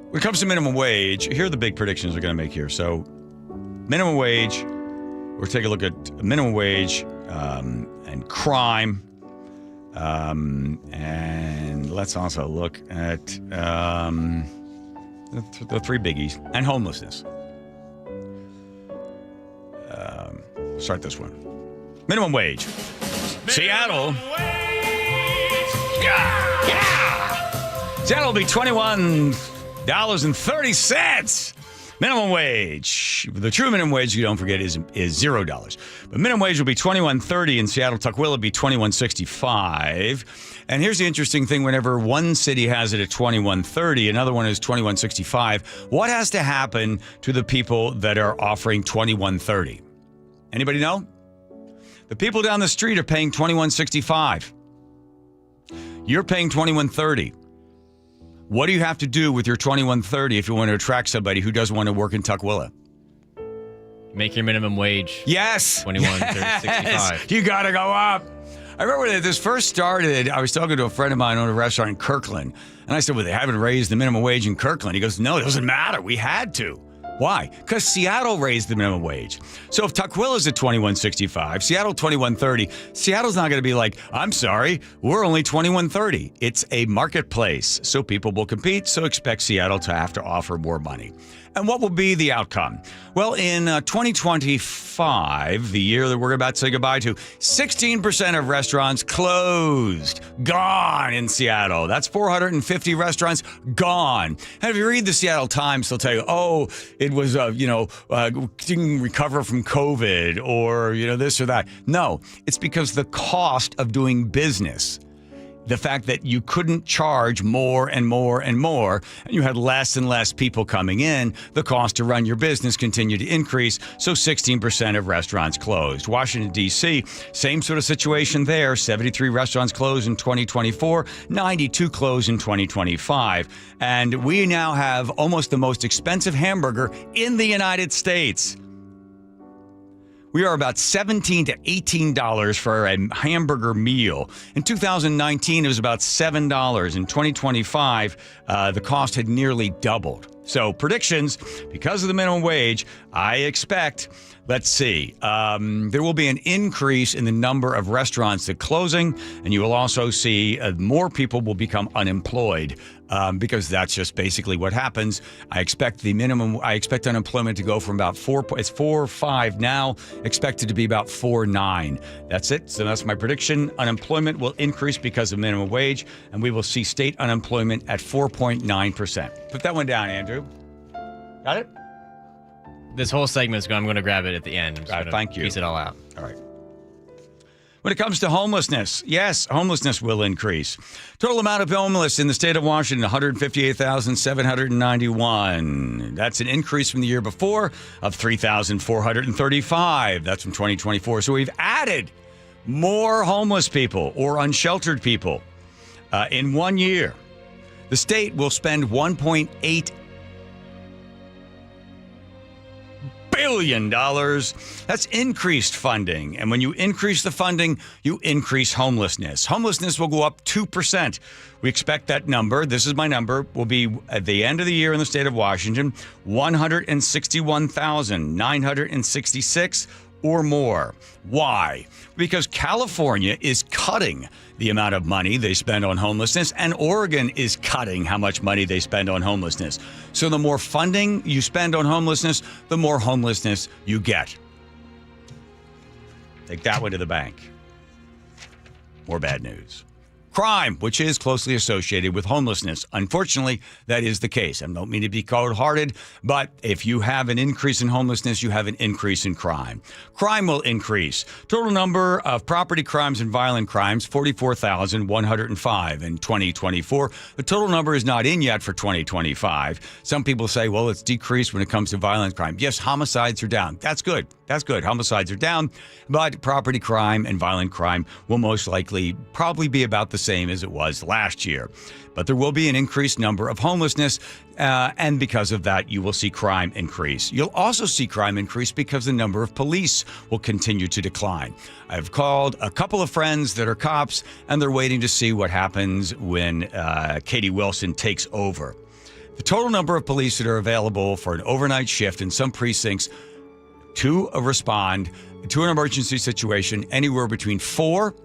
When it comes to minimum wage, here are the big predictions we're going to make here. So, minimum wage, we'll take a look at minimum wage and crime. And let's also look at the three biggies, and homelessness. Start this one. Minimum wage. Seattle. Yeah. Seattle will be $21.30. Minimum wage. The true minimum wage, you don't forget, is $0. But minimum wage will be $21.30 in Seattle. Tukwila will be $21.65. And here's the interesting thing: whenever one city has it at $21.30, another one is $21.65. What has to happen to the people that are offering $21.30? Anybody know? The people down the street are paying $21.65. You're paying $21.30. What do you have to do with your $21.30 if you want to attract somebody who doesn't want to work in Tukwila? Make your minimum wage. Yes. $21.65. You got to go up. I remember when this first started, I was talking to a friend of mine who owned a restaurant in Kirkland. And I said, well, they haven't raised the minimum wage in Kirkland. He goes, no, it doesn't matter. We had to. Why? Because Seattle raised the minimum wage. So if Tukwila at $21.65, Seattle $21.30, Seattle's not going to be like, I'm sorry, we're only $21.30. It's a marketplace, so people will compete, so expect Seattle to have to offer more money. And what will be the outcome? Well, in 2025, the year that we're about to say goodbye to, 16% of restaurants closed, gone in Seattle. That's 450 restaurants gone. And if you read the Seattle Times, they'll tell you, oh, it was, didn't recover from COVID or, this or that. No, it's because the cost of doing business the fact that you couldn't charge more and more and more, and you had less and less people coming in, the cost to run your business continued to increase, so 16% of restaurants closed. Washington, D.C., same sort of situation there. 73 restaurants closed in 2024, 92 closed in 2025. And we now have almost the most expensive hamburger in the United States. We are about $17 to $18 for a hamburger meal. In 2019, it was about $7. In 2025, the cost had nearly doubled. So predictions, because of the minimum wage, I expect, let's see, there will be an increase in the number of restaurants that are closing, and you will also see more people will become unemployed because that's just basically what happens. I expect unemployment to go from about 4.5 now, expected to be about 4.9. That's it. So that's my prediction. Unemployment will increase because of minimum wage, and we will see state unemployment at 4.9%. Put that one down, Andrew. Got it? This whole segment's going. I'm going to grab it at the end. Thank you. Piece it all out. All right. When it comes to homelessness, yes, homelessness will increase. Total amount of homeless in the state of Washington, 158,791. That's an increase from the year before of 3,435. That's from 2024. So we've added more homeless people or unsheltered people in 1 year. The state will spend $1.8 billion. That's increased funding. And when you increase the funding, you increase homelessness. Homelessness will go up 2%. We expect that number, this is my number, will be at the end of the year in the state of Washington, 161,966 or more. Why? Because California is cutting the amount of money they spend on homelessness, and Oregon is cutting how much money they spend on homelessness. So the more funding you spend on homelessness, the more homelessness you get. Take that one to the bank. More bad news. Crime, which is closely associated with homelessness. Unfortunately, that is the case. I don't mean to be cold-hearted, but if you have an increase in homelessness, you have an increase in crime. Crime will increase. Total number of property crimes and violent crimes, 44,105 in 2024. The total number is not in yet for 2025. Some people say, well, it's decreased when it comes to violent crime. Yes, homicides are down. That's good. That's good. Homicides are down, but property crime and violent crime will most likely probably be about the same as it was last year. But there will be an increased number of homelessness, and because of that, you will see crime increase. You'll also see crime increase because the number of police will continue to decline. I've called a couple of friends that are cops, and they're waiting to see what happens when Katie Wilson takes over. The total number of police that are available for an overnight shift in some precincts to respond to an emergency situation, anywhere between 4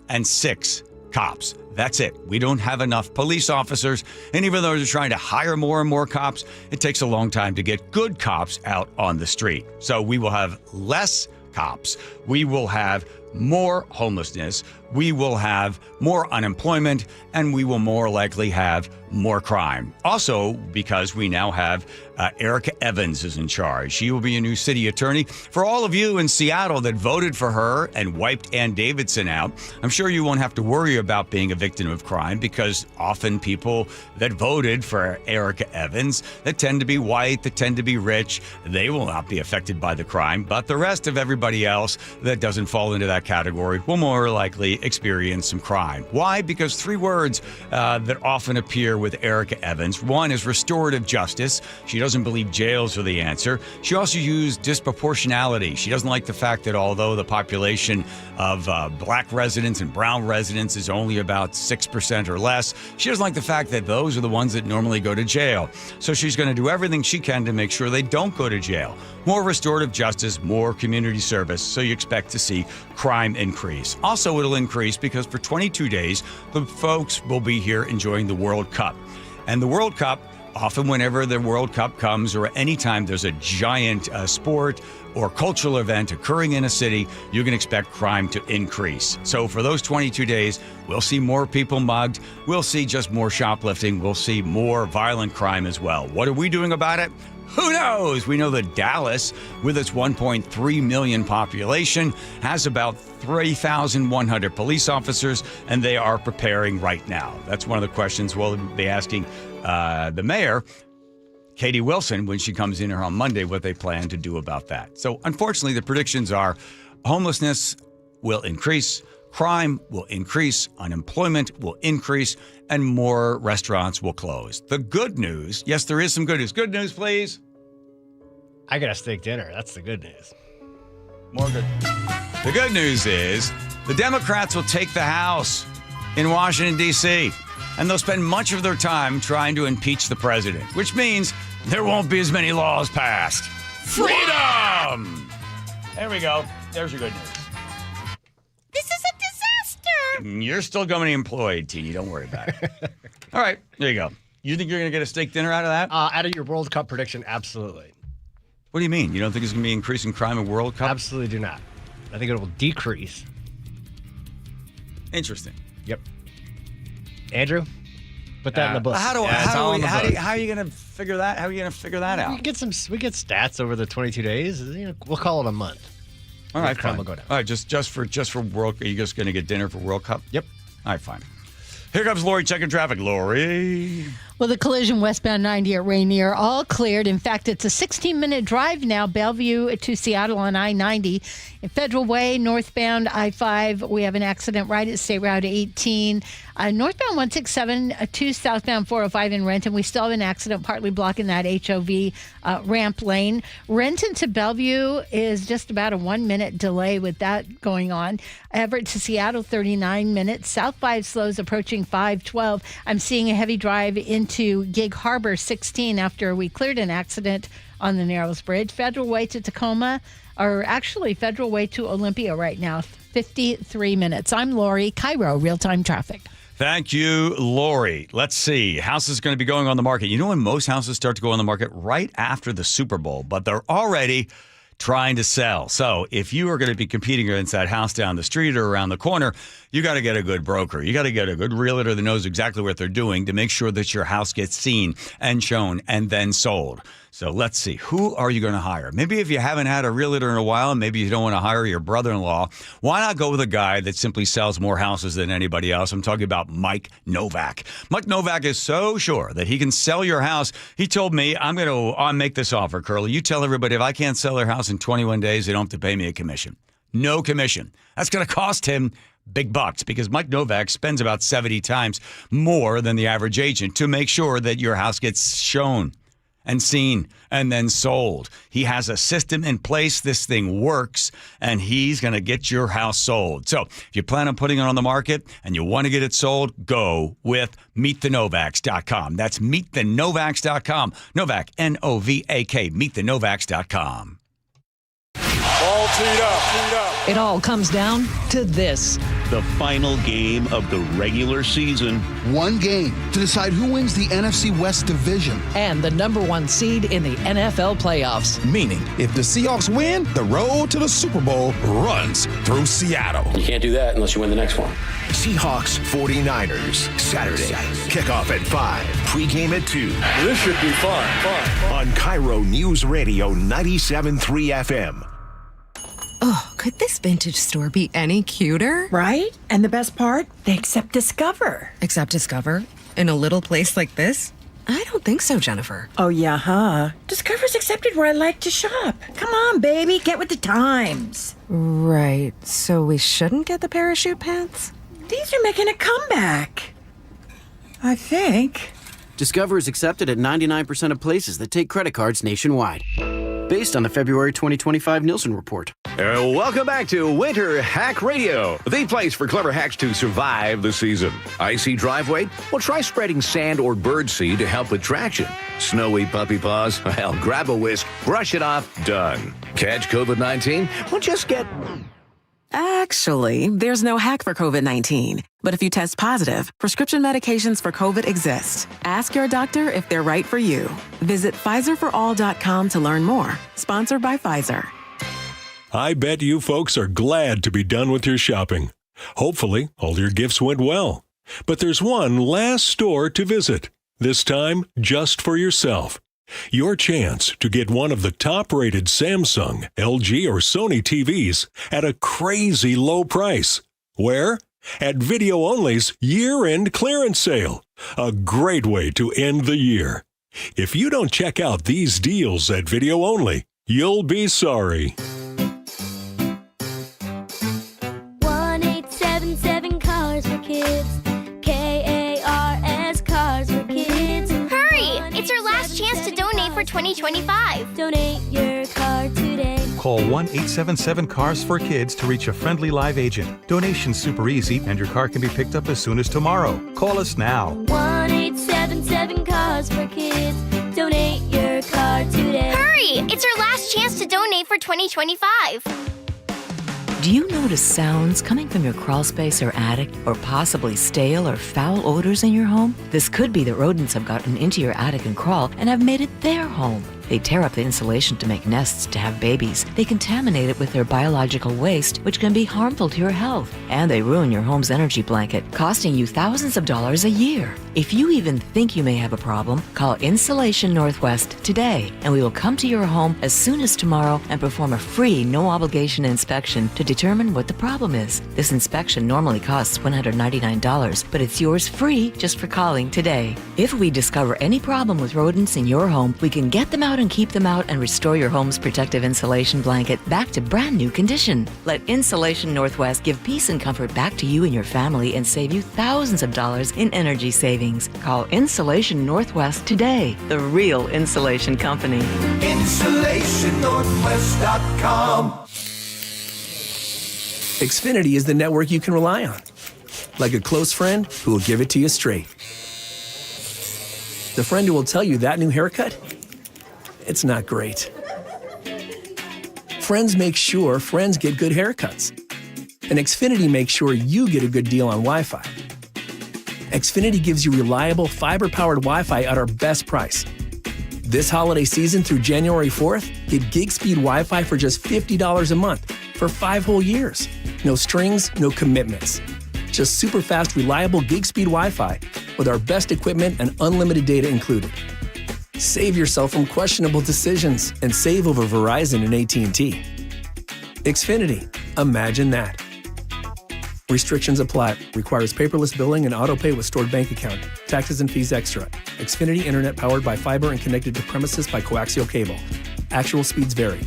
and 6 cops. That's it. We don't have enough police officers. And even though they're trying to hire more and more cops, it takes a long time to get good cops out on the street. So we will have less cops. We will have more homelessness. We will have more unemployment, and we will more likely have more crime. Also, because we now have Erica Evans is in charge. She will be a new city attorney. For all of you in Seattle that voted for her and wiped Ann Davidson out, I'm sure you won't have to worry about being a victim of crime, because often people that voted for Erica Evans, that tend to be white, that tend to be rich, they will not be affected by the crime. But the rest of everybody else that doesn't fall into that category will more likely experience some crime. Why? Because 3 words that often appear with Erica Evans. One is restorative justice. She doesn't believe jails are the answer. She also used disproportionality. She doesn't like the fact that although the population of black residents and brown residents is only about 6% or less, she doesn't like the fact that those are the ones that normally go to jail. So she's going to do everything she can to make sure they don't go to jail. More restorative justice, more community service, so you expect to see crime increase. Also, it'll increase because for 22 days, the folks will be here enjoying the World Cup. And the World Cup, often whenever the World Cup comes or anytime there's a giant sport or cultural event occurring in a city, you can expect crime to increase. So for those 22 days, we'll see more people mugged. We'll see just more shoplifting. We'll see more violent crime as well. What are we doing about it? Who knows? We know that Dallas, with its 1.3 million population, has about 3,100 police officers, and they are preparing right now. That's one of the questions we'll be asking the mayor, Katie Wilson, when she comes in here on Monday, what they plan to do about that. So, unfortunately, the predictions are homelessness will increase, crime will increase, unemployment will increase, and more restaurants will close. The good news, yes, there is some good news. Good news, please. I got a steak dinner. That's the good news. More good. The good news is the Democrats will take the House in Washington, D.C., and they'll spend much of their time trying to impeach the president, which means there won't be as many laws passed. Freedom! There we go. There's your good news. This is a disaster. You're still going to be employed, Teeny. Don't worry about it. All right. There you go. You think you're going to get a steak dinner out of that? Out of your World Cup prediction, absolutely. What do you mean? You don't think there's going to be increasing crime in World Cup? Absolutely do not. I think it will decrease. Interesting. Yep. Andrew, put that in the book. How are you going to figure that? How are you going to figure that out? We get stats over the 22 days. We'll call it a month. All right, crime fine. will go down. All right, just for World. Are you just going to get dinner for World Cup? Yep. All right, fine. Here comes Lori checking traffic. Lori. Well, the collision westbound 90 at Rainier, all cleared. In fact, it's a 16-minute drive now, Bellevue to Seattle on I-90. In Federal Way, northbound I-5, we have an accident right at State Route 18. Northbound 167 to southbound 405 in Renton. We still have an accident partly blocking that HOV ramp lane. Renton to Bellevue is just about a 1-minute delay with that going on. Everett to Seattle, 39 minutes. South 5 slows approaching 512. I'm seeing a heavy drive into Gig Harbor, 16, after we cleared an accident on the Narrows Bridge. Federal Way to Tacoma, or actually Federal Way to Olympia right now, 53 minutes. I'm Lori, KIRO Real-Time Traffic. Thank you, Lori. Let's see. Houses going to be going on the market. You know when most houses start to go on the market? Right after the Super Bowl, but they're already trying to sell. So if you are going to be competing against that house down the street or around the corner, you got to get a good broker. You got to get a good realtor that knows exactly what they're doing to make sure that your house gets seen and shown and then sold. So let's see. Who are you going to hire? Maybe if you haven't had a realtor in a while, maybe you don't want to hire your brother-in-law, why not go with a guy that simply sells more houses than anybody else? I'm talking about Mike Novak. Mike Novak is so sure that he can sell your house. He told me, I'm going to make this offer, Curly. You tell everybody if I can't sell their house in 21 days, they don't have to pay me a commission. No commission. That's going to cost him big bucks because Mike Novak spends about 70 times more than the average agent to make sure that your house gets shown and seen and then sold. He has a system in place. This thing works, and he's going to get your house sold. So if you plan on putting it on the market and you want to get it sold, go with meetthenovaks.com. That's meetthenovaks.com. Novak, N-O-V-A-K, meetthenovaks.com. All teed up. It all comes down to this. The final game of the regular season. One game to decide who wins the NFC West division. And the number one seed in the NFL playoffs. Meaning, if the Seahawks win, the road to the Super Bowl runs through Seattle. You can't do that unless you win the next one. Seahawks 49ers, Saturday. Kickoff at 5. Pregame at 2. This should be fun. On KIRO Newsradio 97.3 FM. Oh, could this vintage store be any cuter? Right? And the best part? They accept Discover. Accept Discover? In a little place like this? I don't think so, Jennifer. Oh, yeah, huh? Discover's accepted where I like to shop. Come on, baby, get with the times. Right, so we shouldn't get the parachute pants? These are making a comeback. I think. Discover is accepted at 99% of places that take credit cards nationwide. Based on the February 2025 Nielsen report. Welcome back to Winter Hack Radio, the place for clever hacks to survive the season. Icy driveway? Well, try spreading sand or birdseed to help with traction. Snowy puppy paws? Well, grab a whisk, brush it off, done. Catch COVID-19? Well, just get... Actually, there's no hack for COVID-19. But if you test positive, prescription medications for COVID exist. Ask your doctor if they're right for you. Visit PfizerForAll.com to learn more. Sponsored by Pfizer. I bet you folks are glad to be done with your shopping. Hopefully, all your gifts went well. But there's one last store to visit, this time just for yourself. Your chance to get one of the top-rated Samsung, LG, or Sony TVs at a crazy low price. Where? At Video Only's year-end clearance sale. A great way to end the year. If you don't check out these deals at Video Only, you'll be sorry. 1-877 Cars for Kids. KARS Cars for Kids. Hurry! It's your last chance to donate for 2025. Donate your car today. Call 1-877-CARS for Kids to reach a friendly live agent. Donation's super easy, and your car can be picked up as soon as tomorrow. Call us now. 1-877 Cars for Kids. Donate your car today. Hurry! It's your last chance to donate for 2025. Do you notice sounds coming from your crawl space or attic, or possibly stale or foul odors in your home? This could be that rodents have gotten into your attic and crawl and have made it their home. They tear up the insulation to make nests to have babies. They contaminate it with their biological waste, which can be harmful to your health. And they ruin your home's energy blanket, costing you thousands of dollars a year. If you even think you may have a problem, call Insulation Northwest today, and we will come to your home as soon as tomorrow and perform a free, no-obligation inspection to determine what the problem is. This inspection normally costs $199, but it's yours free just for calling today. If we discover any problem with rodents in your home, we can get them out and keep them out and restore your home's protective insulation blanket back to brand new condition. Let Insulation Northwest give peace and comfort back to you and your family and save you thousands of dollars in energy savings. Call Insulation Northwest today, the real insulation company. InsulationNorthwest.com. Xfinity is the network you can rely on. Like a close friend who will give it to you straight. The friend who will tell you that new haircut? It's not great. Friends make sure friends get good haircuts. And Xfinity makes sure you get a good deal on Wi-Fi. Xfinity gives you reliable fiber-powered Wi-Fi at our best price. This holiday season through January 4th, get gig speed Wi-Fi for just $50 a month for 5 whole years. No strings, no commitments. Just super fast, reliable gig speed Wi-Fi with our best equipment and unlimited data included. Save yourself from questionable decisions and save over Verizon and AT&T. Xfinity. Imagine that. Restrictions apply. Requires paperless billing and autopay with stored bank account. Taxes and fees extra. Xfinity Internet powered by fiber and connected to premises by coaxial cable. Actual speeds vary.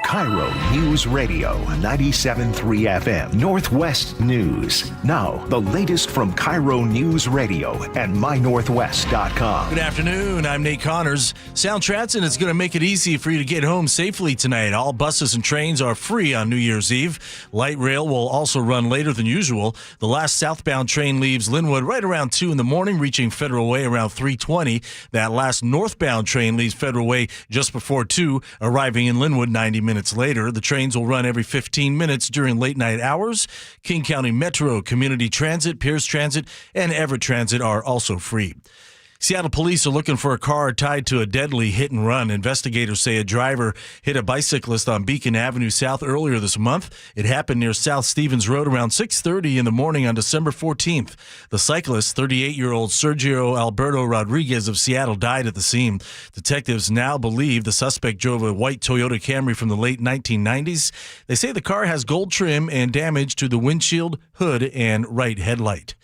KIRO News Radio 97.3 FM Northwest News. Now, the latest from KIRO News Radio and mynorthwest.com. Good afternoon. I'm Nate Connors. Sound Transit is going to make it easy for you to get home safely tonight. All buses and trains are free on New Year's Eve. Light rail will also run later than usual. The last southbound train leaves Linwood right around 2 in the morning, reaching Federal Way around 3:20. That last northbound train leaves Federal Way just before 2, arriving in Linwood 90 minutes later. The trains will run every 15 minutes during late night hours. King County Metro, Community Transit, Pierce Transit, and Everett Transit are also free. Seattle police are looking for a car tied to a deadly hit and run. Investigators say a driver hit a bicyclist on Beacon Avenue South earlier this month. It happened near South Stevens Road around 6:30 in the morning on December 14th. The cyclist, 38-year-old Sergio Alberto Rodriguez of Seattle, died at the scene. Detectives now believe the suspect drove a white Toyota Camry from the late 1990s. They say the car has gold trim and damage to the windshield, hood, and right headlight.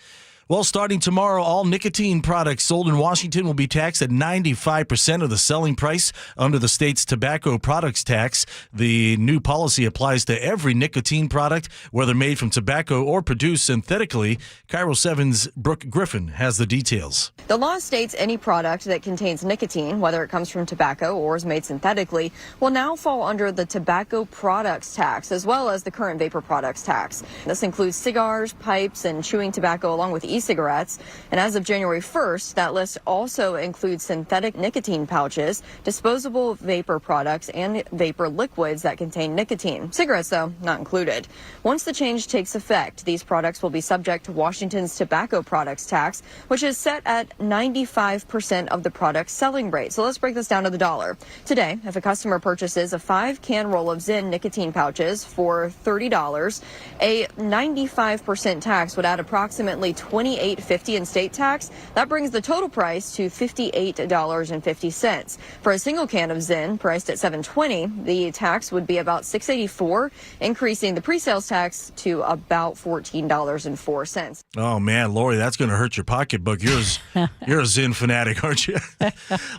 Well, starting tomorrow, all nicotine products sold in Washington will be taxed at 95% of the selling price under the state's tobacco products tax. The new policy applies to every nicotine product, whether made from tobacco or produced synthetically. KIRO 7's Brooke Griffin has the details. The law states any product that contains nicotine, whether it comes from tobacco or is made synthetically, will now fall under the tobacco products tax, as well as the current vapor products tax. This includes cigars, pipes, and chewing tobacco, along with e-cigarettes. And as of January 1st, that list also includes synthetic nicotine pouches, disposable vapor products, and vapor liquids that contain nicotine. Cigarettes, though, not included. Once the change takes effect, these products will be subject to Washington's tobacco products tax, which is set at 95% of the product's selling rate. So let's break this down to the dollar. Today, if a customer purchases a 5-can roll of Zyn nicotine pouches for $30, a 95% tax would add approximately $20 $28.50 in state tax. That brings the total price to $58.50. For a single can of Zyn, priced at $7.20, the tax would be about $6.84, increasing the pre-sales tax to about $14.04. Oh, man, Lori, that's going to hurt your pocketbook. You're a Zyn fanatic, aren't you?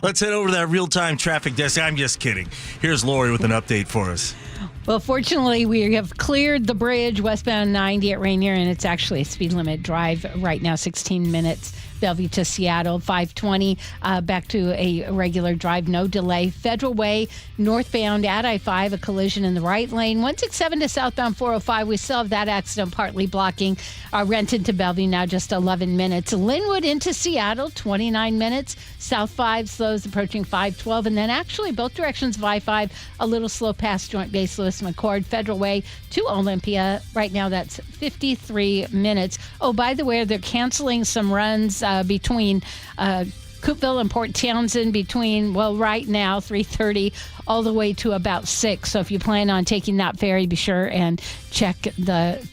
Let's head over to that real-time traffic desk. I'm just kidding. Here's Lori with an update for us. Well, fortunately, we have cleared the bridge westbound 90 at Rainier, and it's actually a speed limit drive right now, 16 minutes. Bellevue to Seattle, 520, back to a regular drive, no delay. Federal Way, northbound at I-5, a collision in the right lane. 167 to southbound 405, we still have that accident partly blocking. Renton to Bellevue now just 11 minutes. Linwood into Seattle, 29 minutes. South 5 slows approaching 512. And then actually both directions of I-5, a little slow past Joint Base Lewis McChord. Federal Way to Olympia, right now that's 53 minutes. Oh, by the way, they're canceling some runs between Coopville and Port Townsend between, well, right now, 3:30 all the way to about 6. So if you plan on taking that ferry, be sure and check the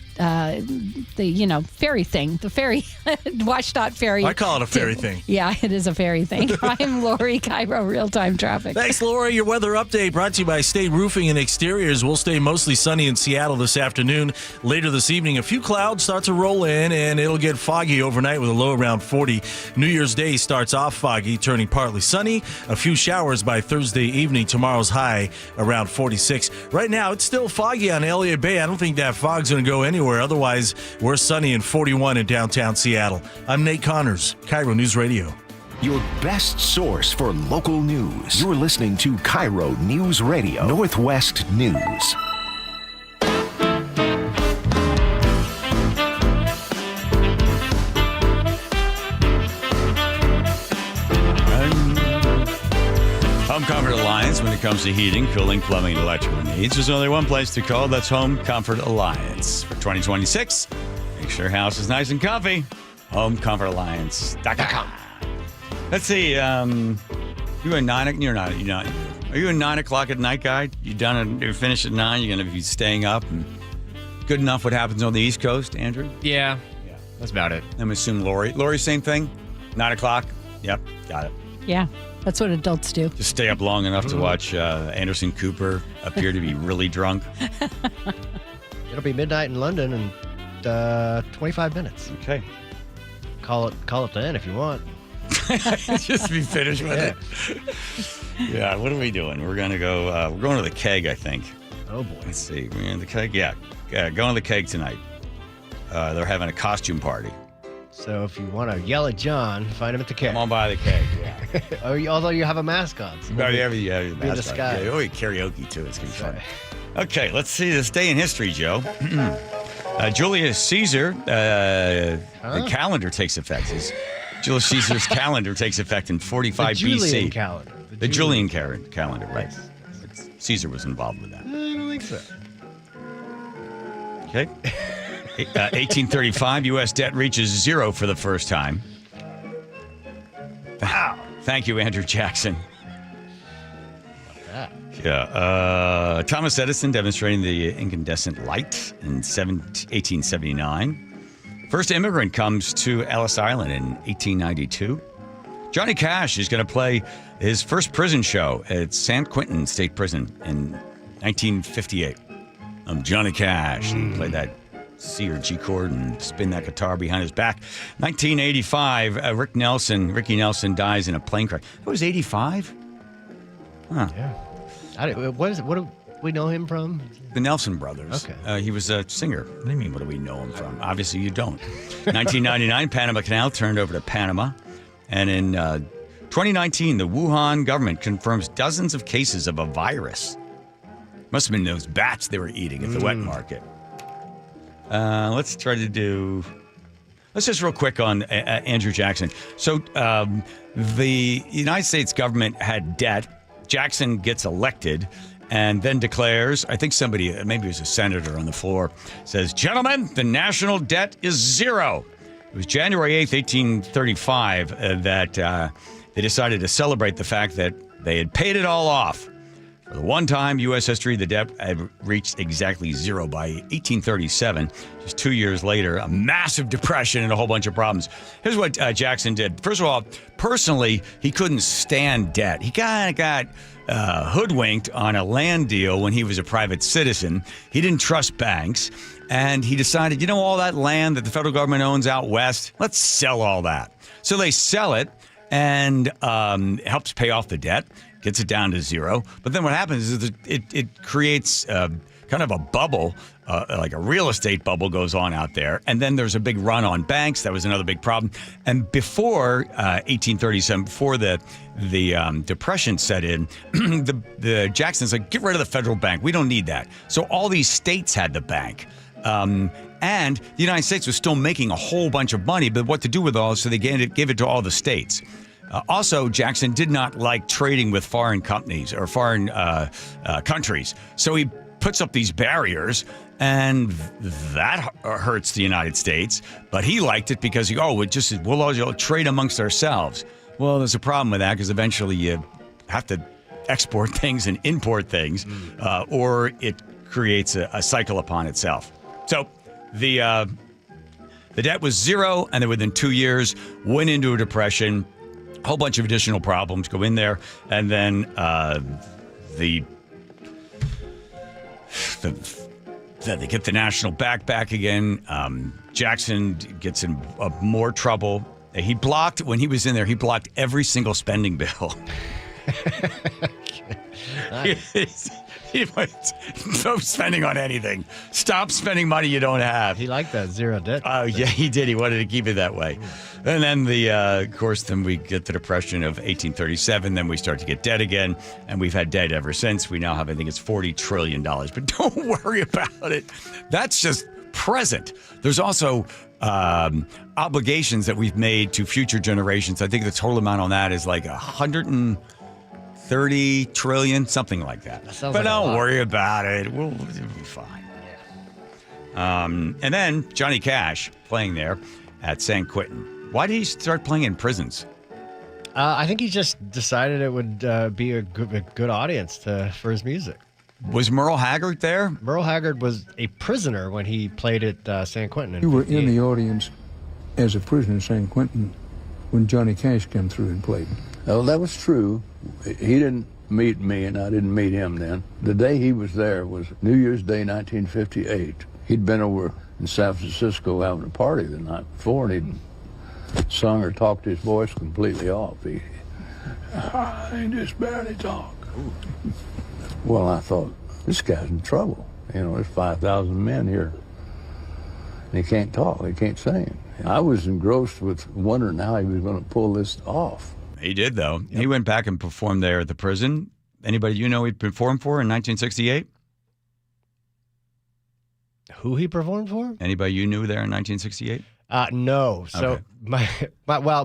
ferry thing, the ferry, WashDOT ferry. I call it a ferry thing. Yeah, it is a ferry thing. I'm Lori, KIRO Real-Time Traffic. Thanks, Lori. Your weather update brought to you by State Roofing and Exteriors. We'll stay mostly sunny in Seattle this afternoon. Later this evening, a few clouds start to roll in, and it'll get foggy overnight with a low around 40. New Year's Day starts off foggy, turning partly sunny. A few showers by Thursday evening. Tomorrow's high around 46. Right now, it's still foggy on Elliott Bay. I don't think that fog's going to go anywhere. Otherwise, we're sunny in 41 in downtown Seattle. I'm Nate Connors, KIRO News Radio. Your best source for local news. You're listening to KIRO News Radio, Northwest News. Home Comfort Alliance, when it comes to heating, cooling, plumbing, and electrical needs, there's only one place to call. That's Home Comfort Alliance. For 2026, make sure your house is nice and comfy. HomeComfortAlliance.com. Let's see. Are you a 9 o'clock at night guy? You're finished at 9? You're going to be staying up and good enough what happens on the East Coast, Andrew? Yeah, that's about it. I'm assuming Lori. Lori, same thing? 9 o'clock? Yep, got it. Yeah, that's what adults do. Just stay up long enough to watch Anderson Cooper appear to be really drunk. It'll be midnight in London in 25 minutes. Okay. Call it then if you want. Just be finished with it. Yeah, what are we doing? We're going to go, we're going to the Keg, I think. Oh, boy. Let's see. We're in the Keg? Yeah, going to the Keg tonight. They're having a costume party. So if you want to yell at John, find him at the Keg. Come on by the Keg, yeah. Although you have a mascot. So yeah, your mascot. In the sky. Yeah, karaoke, too. It's going to be fun. Okay, let's see this day in history, Joe. Julius Caesar, the calendar takes effect. Julius Caesar's calendar takes effect in 45 BC. Calendar. The Julian calendar, right. Caesar was involved with that. I don't think so. Okay. 1835, U.S. debt reaches zero for the first time. Wow. Thank you, Andrew Jackson. Yeah. Thomas Edison demonstrating the incandescent light in 1879. First immigrant comes to Ellis Island in 1892. Johnny Cash is going to play his first prison show at San Quentin State Prison in 1958. I'm Johnny Cash. He played that C or G chord and spin that guitar behind his back. 1985, Ricky Nelson dies in a plane crash. It was 85? Huh. Yeah. What do we know him from? The Nelson Brothers. Okay. He was a singer. What do you mean, what do we know him from? Obviously, you don't. 1999, Panama Canal turned over to Panama. And in 2019, the Wuhan government confirms dozens of cases of a virus. Must have been those bats they were eating at the wet market. Let's just real quick on Andrew Jackson. So the United States government had debt. Jackson gets elected and then declares, I think somebody, maybe it was a senator on the floor, says, "Gentlemen, the national debt is zero." It was January 8th, 1835, that they decided to celebrate the fact that they had paid it all off. For the one time U.S. history, the debt had reached exactly zero by 1837. Just 2 years later, a massive depression and a whole bunch of problems. Here's what Jackson did. First of all, personally, he couldn't stand debt. He kind of got hoodwinked on a land deal when he was a private citizen. He didn't trust banks. And he decided, all that land that the federal government owns out west, let's sell all that. So they sell it and helps pay off the debt. Gets it down to zero. But then what happens is it creates kind of a bubble, like a real estate bubble goes on out there. And then there's a big run on banks. That was another big problem. And before 1837, before the Depression set in, the Jacksons like, get rid of the federal bank. We don't need that. So all these states had the bank. And the United States was still making a whole bunch of money, but what to do with all this, so they gave it to all the states. Also, Jackson did not like trading with foreign companies or foreign countries. So he puts up these barriers, and that hurts the United States. But he liked it because we'll all trade amongst ourselves. Well, there's a problem with that because eventually you have to export things and import things, or it creates a cycle upon itself. So the debt was zero, and then within 2 years went into a depression. A whole bunch of additional problems go in there, and then they get the national back again. Jackson gets in more trouble. When he was in there, he blocked every single spending bill. Nice. No spending on anything. Stop spending money you don't have. He liked that zero debt. Oh, yeah, he did. He wanted to keep it that way. And then then we get the Depression of 1837. Then we start to get debt again, and we've had debt ever since. We now have, I think it's $40 trillion. But don't worry about it. That's just present. There's also obligations that we've made to future generations. I think the total amount on that is like 130 trillion, something like that. But don't worry about it. We'll be fine. Yeah. And then Johnny Cash playing there at San Quentin. Why did he start playing in prisons? I think he just decided it would be a good audience for his music. Was Merle Haggard there? Merle Haggard was a prisoner when he played at San Quentin. You were in the audience as a prisoner in San Quentin when Johnny Cash came through and played. Oh, that was true. He didn't meet me, and I didn't meet him then. The day he was there was New Year's Day, 1958. He'd been over in San Francisco having a party the night before, and he'd sung or talked his voice completely off. He just barely talk. Well, I thought, this guy's in trouble. There's 5,000 men here. And he can't talk. He can't sing. I was engrossed with wondering how he was going to pull this off. He did, though. Yep. He went back and performed there at the prison. Anybody he performed for in 1968? Who he performed for? Anybody you knew there in 1968? No. So okay.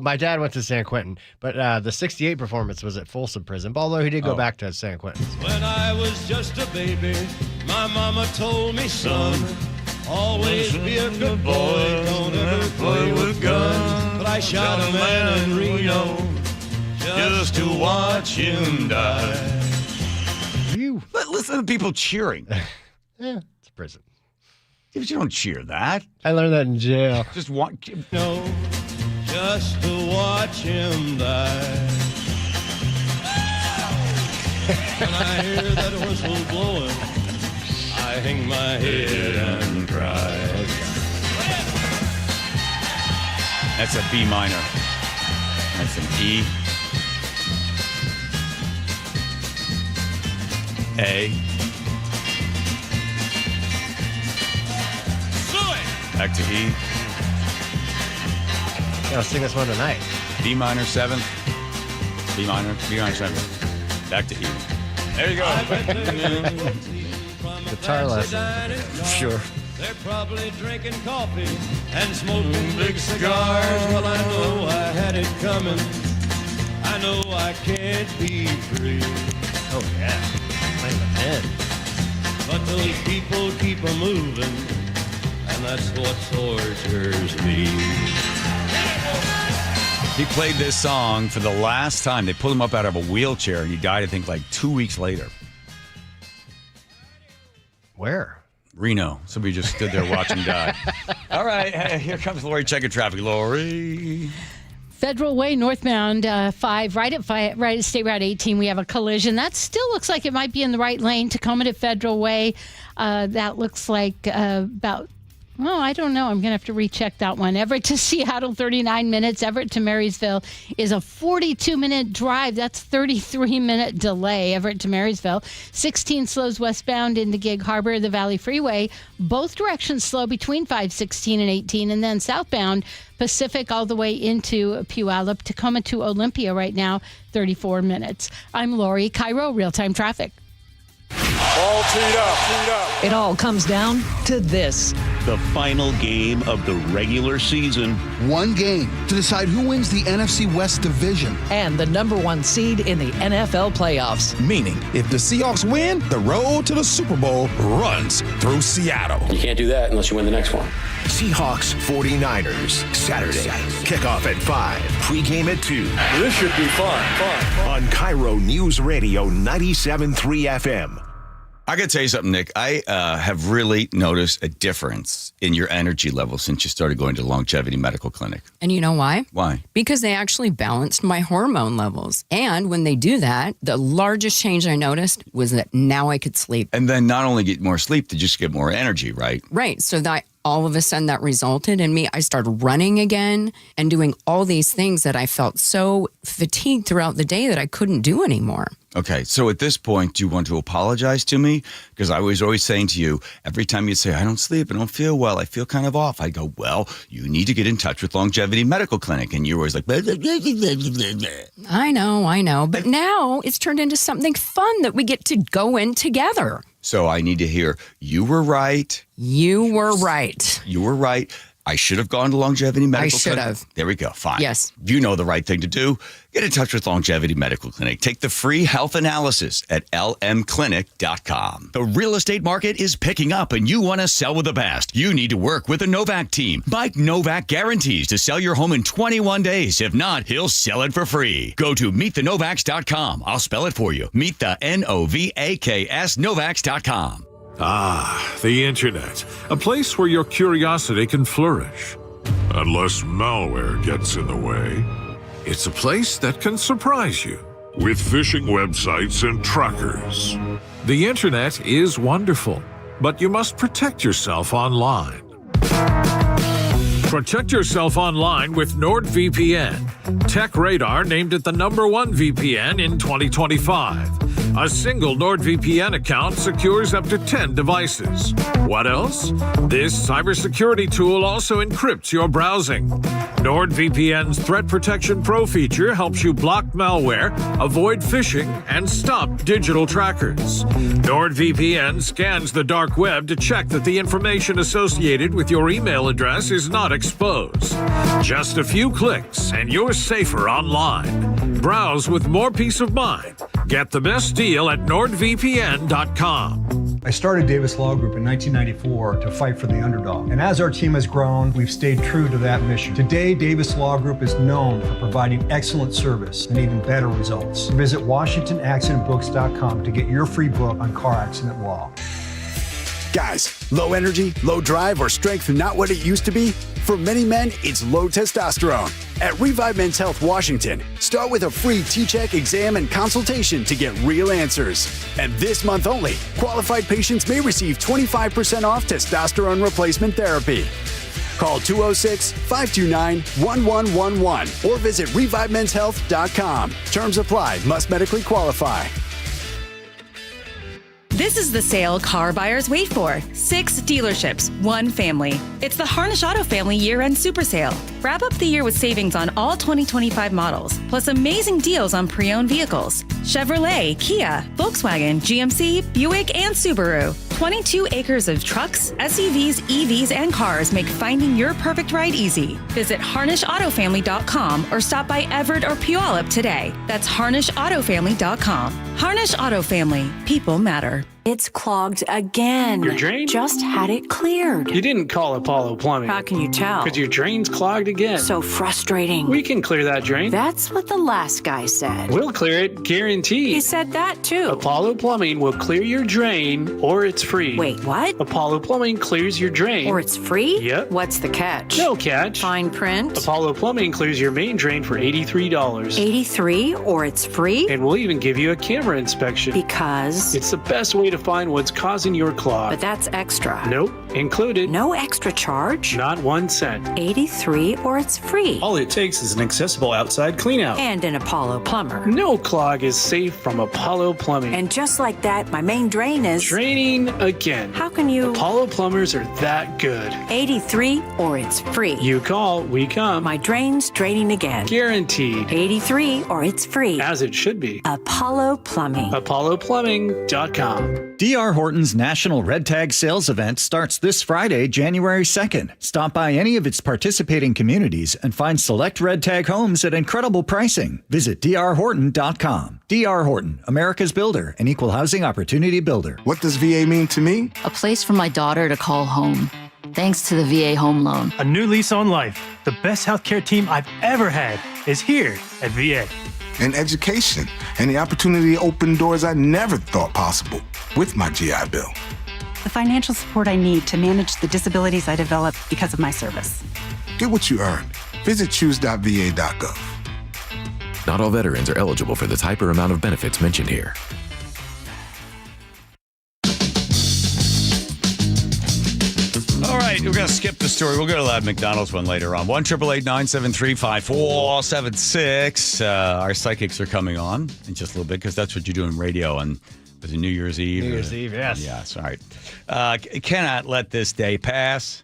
my dad went to San Quentin, but the 68 performance was at Folsom Prison, although he did go back to San Quentin. When I was just a baby, my mama told me, son, always be a good boy, don't ever play with guns. But I shot a man in Reno just to watch him die. Listen to people cheering. Yeah, it's prison. But you don't cheer that. I learned that in jail. Just to watch him die. When I hear that whistle blowing, I hang my head and cry. That's a B minor. That's an E. A. Back to E. Gotta sing this one tonight. B minor 7th. B minor 7th. Back to E. There you go. Guitar lesson. Sure. They're probably drinking coffee and smoking big cigars. Well, I know I had it coming. I know I can't be free. Oh, yeah. Playing the pen. But those people keep a moving. And that's what tortures me. He played this song for the last time. They pulled him up out of a wheelchair, and he died, I think, like 2 weeks later. Where? Reno. Somebody just stood there watching die. All right, hey, here comes Lori checking traffic. Lori. Federal Way northbound 5, right at State Route 18, we have a collision. That still looks like it might be in the right lane. Tacoma to Federal Way, that looks like about, I don't know. I'm going to have to recheck that one. Everett to Seattle, 39 minutes. Everett to Marysville is a 42-minute drive. That's 33-minute delay. Everett to Marysville. 16 slows westbound into Gig Harbor, the Valley Freeway. Both directions slow between 516 and 18. And then southbound Pacific all the way into Puyallup. Tacoma to Olympia right now, 34 minutes. I'm Lori, KIRO Real-Time Traffic. All teed up. It all comes down to this. The final game of the regular season. One game to decide who wins the NFC West division. And the number 1 seed in the NFL playoffs. Meaning, if the Seahawks win, the road to the Super Bowl runs through Seattle. You can't do that unless you win the next one. Seahawks 49ers, Saturday. Kickoff at 5. Pregame at 2. This should be fun. On KIRO Newsradio 97.3 FM. I got to tell you something, Nick. I have really noticed a difference in your energy level since you started going to the Longevity Medical Clinic. And you know why? Why? Because they actually balanced my hormone levels. And when they do that, the largest change I noticed was that now I could sleep. And then not only get more sleep, they just get more energy, right? Right. So that all of a sudden that resulted in me, I started running again and doing all these things that I felt so fatigued throughout the day that I couldn't do anymore. Okay, so at this point, do you want to apologize to me? Because I was always saying to you, every time you say, I don't sleep, I don't feel well, I feel kind of off, I go, well, you need to get in touch with Longevity Medical Clinic. And you're always like, blah, blah, blah, blah, blah, blah. I know. But now it's turned into something fun that we get to go in together. So I need to hear, you were right. You were right. You were right. I should have gone to Longevity Medical Clinic. I should have. There we go. Fine. Yes. You know the right thing to do. Get in touch with Longevity Medical Clinic. Take the free health analysis at lmclinic.com. The real estate market is picking up and you want to sell with the best. You need to work with the Novak team. Mike Novak guarantees to sell your home in 21 days. If not, he'll sell it for free. Go to meetthenovaks.com. I'll spell it for you. Meet the Novaks Novaks.com. Ah, the internet. A place where your curiosity can flourish. Unless malware gets in the way. It's a place that can surprise you with phishing websites and trackers. The internet is wonderful, but you must protect yourself online. Protect yourself online with NordVPN. Tech Radar named it the #1 VPN in 2025. A single NordVPN account secures up to 10 devices. What else? This cybersecurity tool also encrypts your browsing. NordVPN's Threat Protection Pro feature helps you block malware, avoid phishing, and stop digital trackers. NordVPN scans the dark web to check that the information associated with your email address is not exposed. Just a few clicks and you're safer online. Browse with more peace of mind. Get the best deal at NordVPN.com. I started Davis Law Group in 1994 to fight for the underdog. And as our team has grown, we've stayed true to that mission. Today, Davis Law Group is known for providing excellent service and even better results. Visit WashingtonAccidentBooks.com to get your free book on car accident law. Guys, low energy, low drive, or strength not what it used to be? For many men, it's low testosterone. At Revive Men's Health Washington, start with a free T-Check exam and consultation to get real answers. And this month only, qualified patients may receive 25% off testosterone replacement therapy. Call 206-529-1111 or visit ReviveMen'sHealth.com. Terms apply. Must medically qualify. This is the sale car buyers wait for. 6 dealerships, 1 family. It's the Harnish Auto Family Year-End Super Sale. Wrap up the year with savings on all 2025 models, plus amazing deals on pre-owned vehicles. Chevrolet, Kia, Volkswagen, GMC, Buick, and Subaru. 22 acres of trucks, SUVs, EVs, and cars make finding your perfect ride easy. Visit HarnishAutoFamily.com or stop by Everett or Puyallup today. That's HarnishAutoFamily.com. Harnish Auto Family. People matter. It's clogged again. Your drain? Just had it cleared. You didn't call Apollo Plumbing. How can you tell? Because your drain's clogged again. So frustrating. We can clear that drain. That's what the last guy said. We'll clear it, guaranteed. He said that too. Apollo Plumbing will clear your drain, or it's free. Wait, what? Apollo Plumbing clears your drain. Or it's free? Yep. What's the catch? No catch. Fine print? Apollo Plumbing clears your main drain for $83. $83, or it's free? And we'll even give you a camera inspection. Because? It's the best way to find what's causing your clog. But that's extra. Nope. Included. No extra charge? Not 1 cent. 83, or it's free. All it takes is an accessible outside cleanout. And an Apollo plumber. No clog is safe from Apollo Plumbing. And just like that, my main drain is... Draining again. How can you... Apollo plumbers are that good. 83, or it's free. You call, we come. My drain's draining again. Guaranteed. 83, or it's free. As it should be. Apollo Plumbing. ApolloPlumbing.com. D.R. Horton's National Red Tag Sales Event starts this Friday, January 2nd. Stop by any of its participating communities and find select Red Tag homes at incredible pricing. Visit drhorton.com. D.R. Horton, America's builder and equal housing opportunity builder. What does VA mean to me? A place for my daughter to call home. Thanks to the VA Home Loan. A new lease on life. The best healthcare team I've ever had is here at VA. And education, and the opportunity to open doors I never thought possible with my GI Bill. The financial support I need to manage the disabilities I developed because of my service. Get what you earn. Visit choose.va.gov. Not all veterans are eligible for the type or amount of benefits mentioned here. All right, we're going to skip the story. We'll go to that McDonald's one later on. 1-888-973-5476. Our psychics are coming on in just a little bit because that's what you do in radio on was it New Year's Eve? New Year's Eve, yes. Yes, all right. Cannot let this day pass.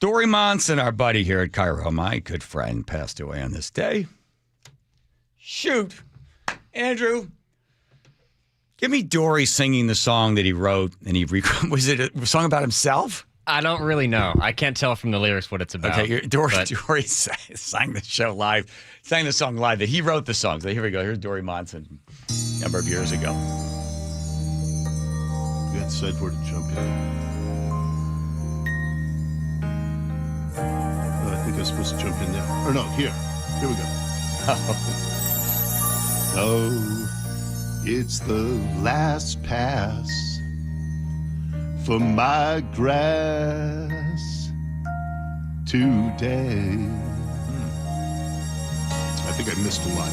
Dory Monson, our buddy here at KIRO, my good friend, passed away on this day. Shoot. Andrew. Give me Dory singing the song that he wrote, and was it a song about himself? I don't really know. I can't tell from the lyrics what it's about. Okay, Dory sang the show live, sang the song live. That he wrote the song. So here we go. Here's Dory Monson, a number of years ago. You had said where to jump in. I think I was supposed to jump in there. Or no, here. Here we go. Oh. It's the last pass for my grass today. I think I missed a line.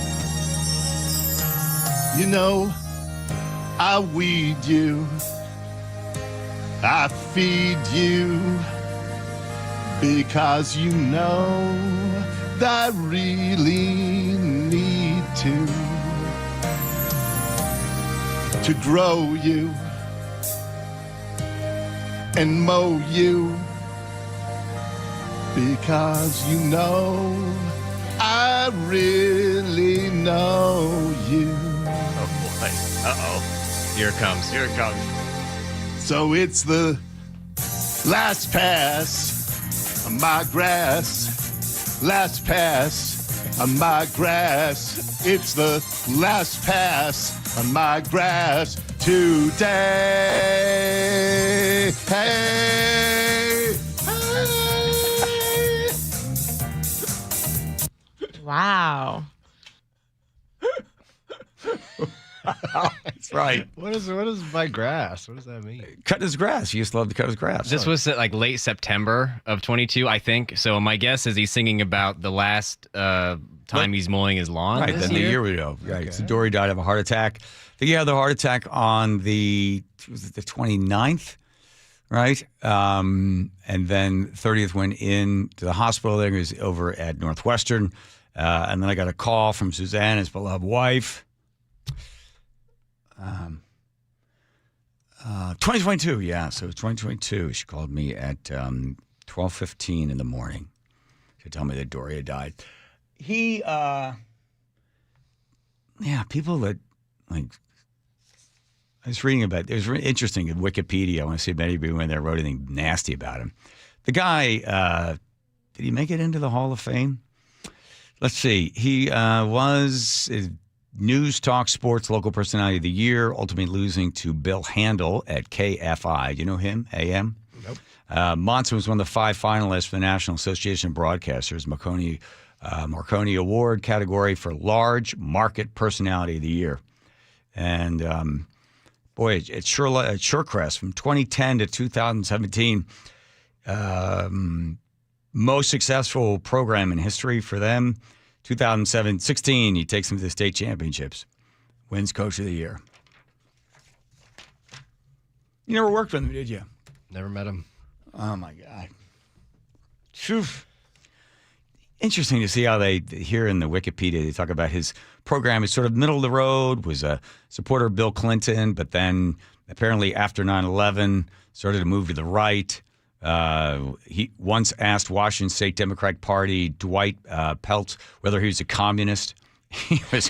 You know, I weed you, I feed you, because you know that I really need to grow you and mow you, because you know I really know you. Oh boy. Uh-oh. Here it comes. Here it comes. So it's the last pass on my grass. Last pass on my grass. It's the last pass on my grass today. Hey, hey. Wow. That's right. What is my grass? What does that mean? Cut his grass. He used to love to cut his grass. This was like late September of 22, I think. So my guess is he's singing about the last time he's mowing his lawn. Right, then the year ago. Right. Okay. So Dory died of a heart attack. I think he had the heart attack on the 29th, right? And then 30th went in to the hospital. There he was over at Northwestern. And then I got a call from Suzanne, his beloved wife. 2022, yeah. So 2022. She called me at 12:15 in the morning to tell me that Dory had died. He, people that, like, I was reading about, it was really interesting in Wikipedia. I want to see if anybody went there wrote anything nasty about him. The guy, did he make it into the Hall of Fame? Let's see. He was News Talk Sports Local Personality of the Year, ultimately losing to Bill Handel at KFI. You know him, AM? Nope. Monson was one of the 5 finalists for the National Association of Broadcasters Marconi Award category for Large Market Personality of the Year. And, at Surecrest from 2010 to 2017, most successful program in history for them. 2016, he takes them to the state championships, wins Coach of the Year. You never worked with him, did you? Never met him. Oh, my God. Phew. Interesting to see how they, here in the Wikipedia, they talk about his program is sort of middle of the road, was a supporter of Bill Clinton, but then apparently after 9/11 started to move to the right. He once asked Washington State Democratic Party Dwight Peltz whether he was a communist. He was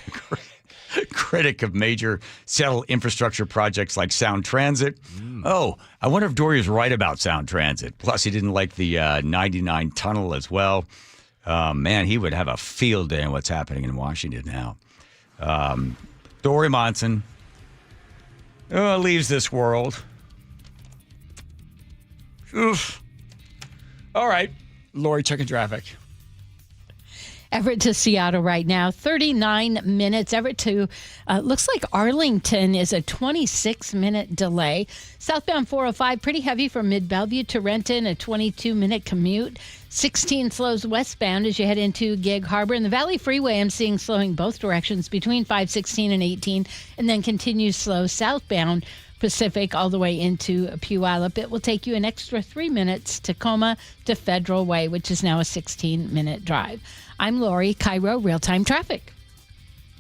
a critic of major Seattle infrastructure projects like Sound Transit. Oh, I wonder if Dory was right about Sound Transit. Plus, he didn't like the 99 tunnel as well. Man, he would have a field day on what's happening in Washington now. Dory Monson leaves this world. Oof. All right. Lori, checking traffic. Everett to Seattle right now, 39 minutes. Everett to, looks like Arlington is a 26-minute delay. Southbound 405, pretty heavy from Mid-Bellevue to Renton, a 22-minute commute. 16 slows westbound as you head into Gig Harbor. And the Valley Freeway, I'm seeing slowing both directions between 516 and 18, and then continues slow southbound Pacific all the way into Puyallup. It will take you an extra 3 minutes Tacoma to Federal Way, which is now a 16-minute drive. I'm Lori, KIRO Real-Time Traffic.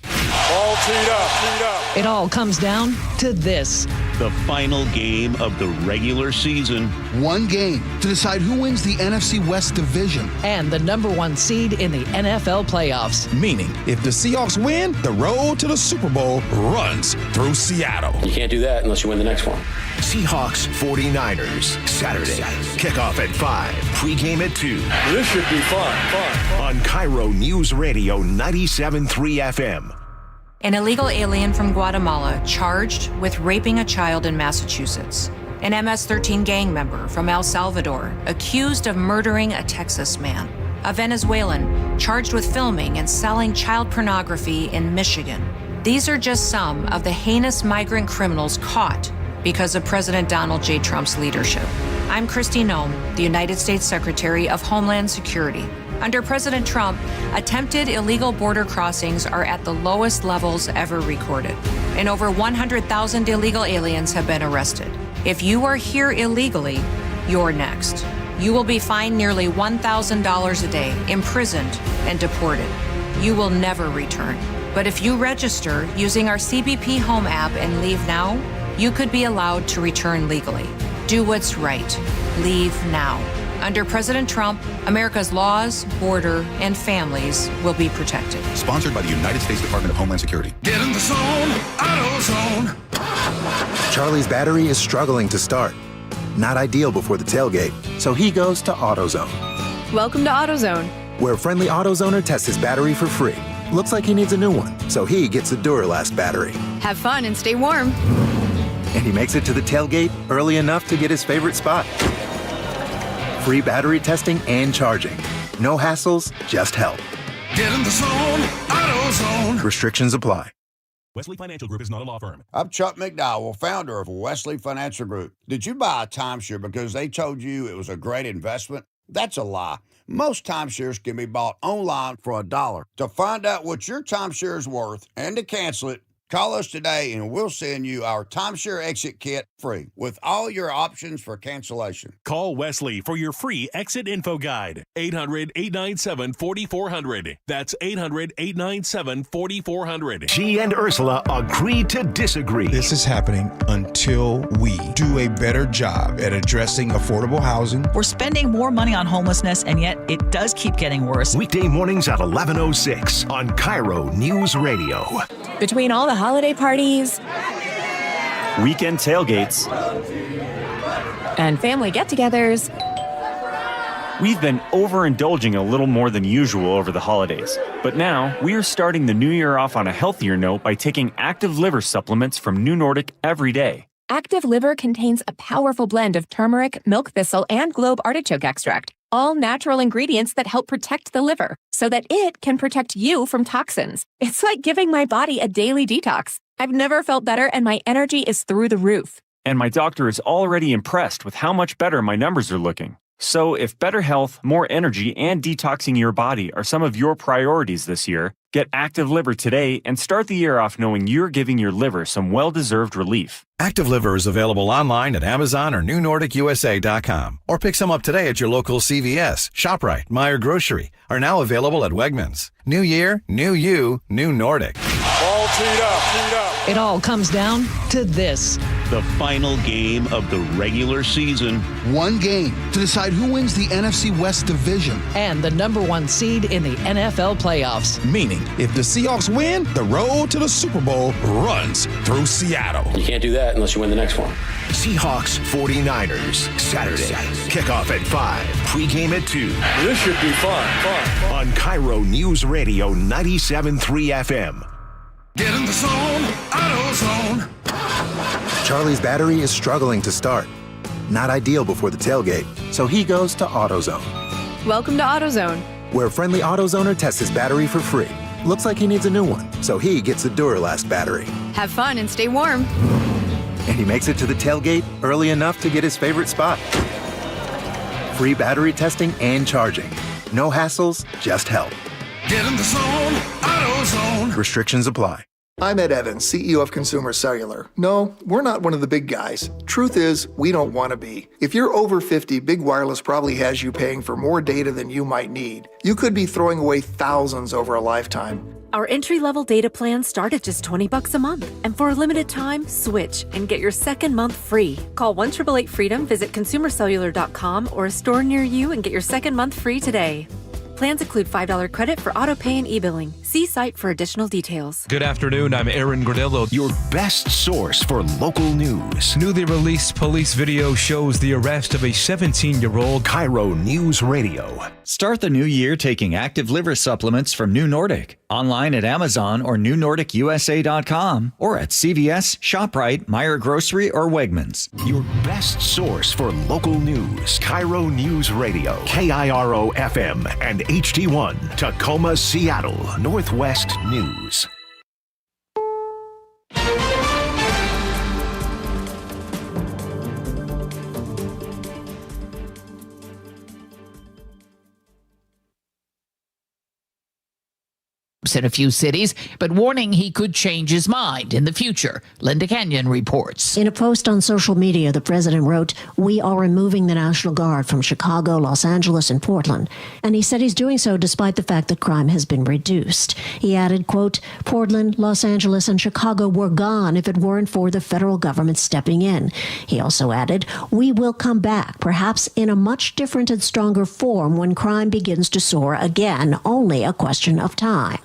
All teed up. It all comes down to this. The final game of the regular season. One game to decide who wins the NFC West division. And the number 1 seed in the NFL playoffs. Meaning, if the Seahawks win, the road to the Super Bowl runs through Seattle. You can't do that unless you win the next one. Seahawks 49ers, Saturday. Kickoff at 5, pregame at 2. This should be fun. On KIRO Newsradio 97.3 FM. An illegal alien from Guatemala charged with raping a child in Massachusetts. An MS-13 gang member from El Salvador accused of murdering a Texas man. A Venezuelan charged with filming and selling child pornography in Michigan. These are just some of the heinous migrant criminals caught because of President Donald J. Trump's leadership. I'm Kristi Noem, the United States Secretary of Homeland Security. Under President Trump, attempted illegal border crossings are at the lowest levels ever recorded, and over 100,000 illegal aliens have been arrested. If you are here illegally, you're next. You will be fined nearly $1,000 a day, imprisoned, and deported. You will never return. But if you register using our CBP Home app and leave now, you could be allowed to return legally. Do what's right. Leave now. Under President Trump, America's laws, border, and families will be protected. Sponsored by the United States Department of Homeland Security. Get in the zone, AutoZone. Charlie's battery is struggling to start. Not ideal before the tailgate, so he goes to AutoZone. Welcome to AutoZone, where a friendly AutoZoner tests his battery for free. Looks like he needs a new one, so he gets a Duralast battery. Have fun and stay warm. And he makes it to the tailgate early enough to get his favorite spot. Free battery testing and charging. No hassles, just help. Get in the zone, AutoZone. Restrictions apply. Wesley Financial Group is not a law firm. I'm Chuck McDowell, founder of Wesley Financial Group. Did you buy a timeshare because they told you it was a great investment? That's a lie. Most timeshares can be bought online for $1. To find out what your timeshare is worth and to cancel it, call us today and we'll send you our timeshare exit kit free with all your options for cancellation. Call Wesley for your free exit info guide. 800-897-4400. That's 800-897-4400. Gee and Ursula agree to disagree. This is happening until we do a better job at addressing affordable housing. We're spending more money on homelessness, and yet it does keep getting worse. Weekday mornings at 11:06 on KIRO News Radio. Between all the holiday parties, weekend tailgates, and family get-togethers, We've been overindulging a little more than usual over the holidays, but now we are starting the new year off on a healthier note by taking active liver supplements from New Nordic every day. Active Liver contains a powerful blend of turmeric, milk thistle, and globe artichoke extract, all natural ingredients that help protect the liver so that it can protect you from toxins. It's like giving my body a daily detox. I've never felt better, and my energy is through the roof. And my doctor is already impressed with how much better my numbers are looking. So if better health, more energy, and detoxing your body are some of your priorities this year, get Active Liver today and start the year off knowing you're giving your liver some well-deserved relief. Active Liver is available online at Amazon or NewNordicUSA.com. Or pick some up today at your local CVS, ShopRite, Meijer Grocery. Are now available at Wegmans. New year, new you, New Nordic. All teed up. It all comes down to this. The final game of the regular season. One game to decide who wins the NFC West division. And the number one seed in the NFL playoffs. Meaning, if the Seahawks win, the road to the Super Bowl runs through Seattle. You can't do that unless you win the next one. Seahawks 49ers, Saturday. Kickoff at 5, pregame at 2. This should be fun. On KIRO Newsradio 97.3 FM. Get in the zone, AutoZone. Charlie's battery is struggling to start. Not ideal before the tailgate, so he goes to AutoZone. Welcome to AutoZone. Where a friendly AutoZoner tests his battery for free. Looks like he needs a new one, so he gets a Duralast battery. Have fun and stay warm. And he makes it to the tailgate early enough to get his favorite spot. Free battery testing and charging. No hassles, just help. Get in the zone, AutoZone. Restrictions apply. I'm Ed Evans, CEO of Consumer Cellular. No, we're not one of the big guys. Truth is, we don't want to be. If you're over 50, Big Wireless probably has you paying for more data than you might need. You could be throwing away thousands over a lifetime. Our entry-level data plans start at just $20 a month. And for a limited time, switch and get your second month free. Call 1-888-FREEDOM, visit consumercellular.com or a store near you and get your second month free today. Plans include $5 credit for auto pay and e-billing. See site for additional details. Good afternoon, I'm Aaron Granillo. Your best source for local news. Newly released police video shows the arrest of a 17-year-old. KIRO News Radio. Start the new year taking active liver supplements from New Nordic. Online at Amazon or NewNordicUSA.com or at CVS, ShopRite, Meijer Grocery, or Wegmans. Your best source for local news. KIRO News Radio. KIRO FM and HD1. Tacoma, Seattle. Northwest News. In a few cities, but warning he could change his mind in the future. Linda Kenyon reports. In a post on social media, the president wrote, "We are removing the National Guard from Chicago, Los Angeles, and Portland." And he said he's doing so despite the fact that crime has been reduced. He added, quote, "Portland, Los Angeles, and Chicago were gone if it weren't for the federal government stepping in." He also added, "We will come back, perhaps in a much different and stronger form when crime begins to soar again, only a question of time."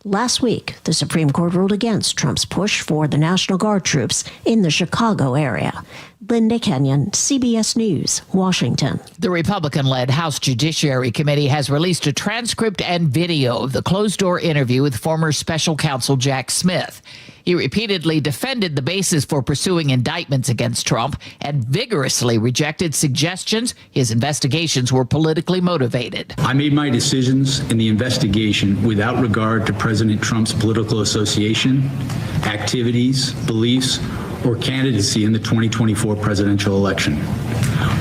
Last week, the Supreme Court ruled against Trump's push for the National Guard troops in the Chicago area. Linda Kenyon, CBS News, Washington. The Republican-led House Judiciary Committee has released a transcript and video of the closed-door interview with former special counsel Jack Smith. He repeatedly defended the basis for pursuing indictments against Trump and vigorously rejected suggestions his investigations were politically motivated. I made my decisions in the investigation without regard to President Trump's political association, activities, beliefs, or candidacy in the 2024 presidential election.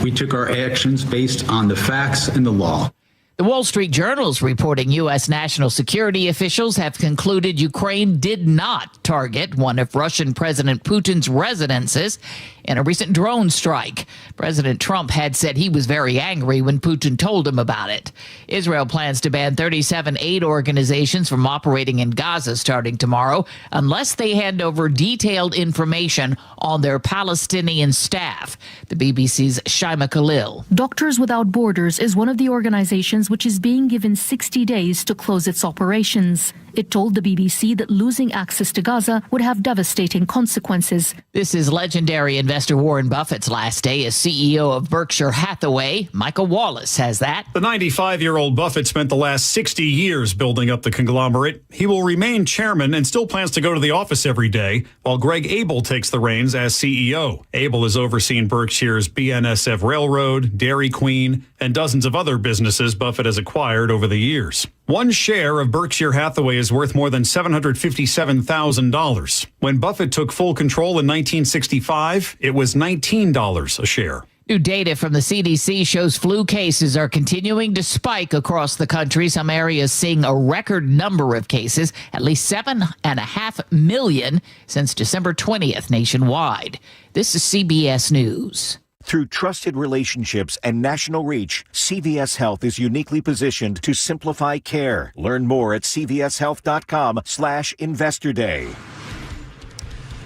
We took our actions based on the facts and the law. The Wall Street Journal is reporting U.S. national security officials have concluded Ukraine did not target one of Russian President Putin's residences in a recent drone strike. President Trump had said he was very angry when Putin told him about it. Israel plans to ban 37 aid organizations from operating in Gaza starting tomorrow unless they hand over detailed information on their Palestinian staff. The BBC's Shaima Khalil. Doctors Without Borders is one of the organizations which is being given 60 days to close its operations. It told the BBC that losing access to Gaza would have devastating consequences. This is legendary investor Warren Buffett's last day as CEO of Berkshire Hathaway. Michael Wallace has that. The 95-year-old Buffett spent the last 60 years building up the conglomerate. He will remain chairman and still plans to go to the office every day, while Greg Abel takes the reins as CEO. Abel has overseen Berkshire's BNSF Railroad, Dairy Queen, and dozens of other businesses Buffett has acquired over the years. One share of Berkshire Hathaway is worth more than $757,000. When Buffett took full control in 1965, it was $19 a share. New data from the CDC shows flu cases are continuing to spike across the country. Some areas seeing a record number of cases, at least 7.5 million since December 20th nationwide. This is CBS News. Through trusted relationships and national reach, CVS Health is uniquely positioned to simplify care. Learn more at cvshealth.com/Investor Day.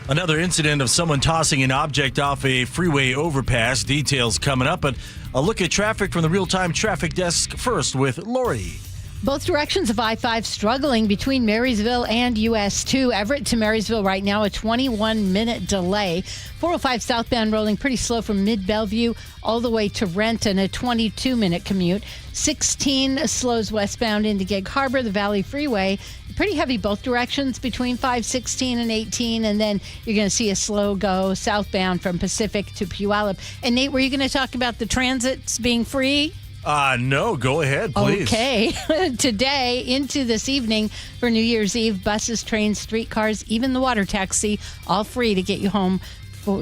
Another incident of someone tossing an object off a freeway overpass. Details coming up, but a look at traffic from the real-time traffic desk first with Lori. Both directions of I-5 struggling between Marysville and US 2. Everett to Marysville right now, a 21-minute delay. 405 southbound rolling pretty slow from Mid-Bellevue all the way to Renton, a 22-minute commute. 16 slows westbound into Gig Harbor, the Valley Freeway. Pretty heavy both directions between 516 and 18, and then you're going to see a slow go southbound from Pacific to Puyallup. And Nate, were you going to talk about the transits being free? No, go ahead, please. Okay. Today into this evening for New Year's Eve, buses, trains, streetcars, even the water taxi, all free to get you home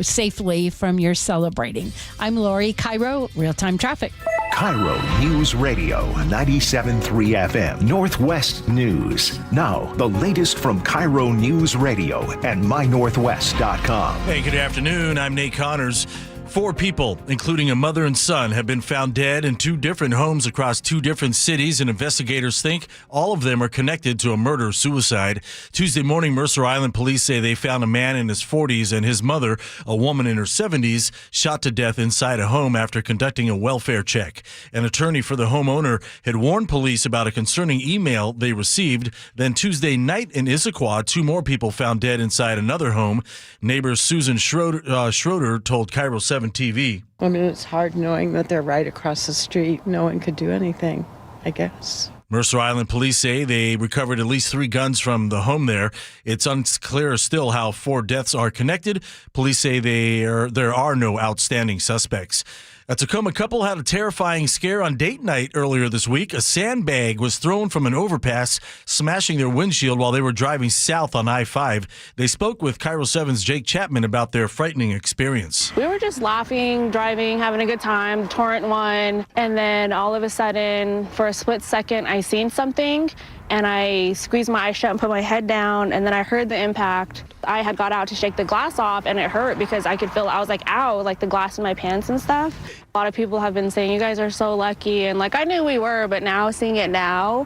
safely from your celebrating. I'm Lori, KIRO, Real-Time Traffic. KIRO News Radio 97.3 FM, Northwest News. Now, the latest from KIRO News Radio and mynorthwest.com. Hey, good afternoon. I'm Nate Connors. 4 people, including a mother and son, have been found dead in 2 different homes across 2 different cities, and investigators think all of them are connected to a murder-suicide. Tuesday morning, Mercer Island police say they found a man in his 40s and his mother, a woman in her 70s, shot to death inside a home after conducting a welfare check. An attorney for the homeowner had warned police about a concerning email they received. Then Tuesday night in Issaquah, 2 more people found dead inside another home. Neighbor Susan Schroeder told KIRO 7 TV. I mean, it's hard knowing that they're right across the street. No one could do anything, I guess. Mercer Island police say they recovered at least 3 guns from the home there. It's unclear still how 4 deaths are connected. Police say there are no outstanding suspects. A Tacoma couple had a terrifying scare on date night earlier this week. A sandbag was thrown from an overpass, smashing their windshield while they were driving south on I-5. They spoke with KIRO 7's Jake Chapman about their frightening experience. We were just laughing, driving, having a good time, torrent one, and then all of a sudden, for a split second, I seen something, and I squeezed my eyes shut and put my head down, and then I heard the impact. I had got out to shake the glass off, and it hurt because I could feel, I was like, ow, like the glass in my pants and stuff. A lot of people have been saying, you guys are so lucky, and like I knew we were, but now seeing it now,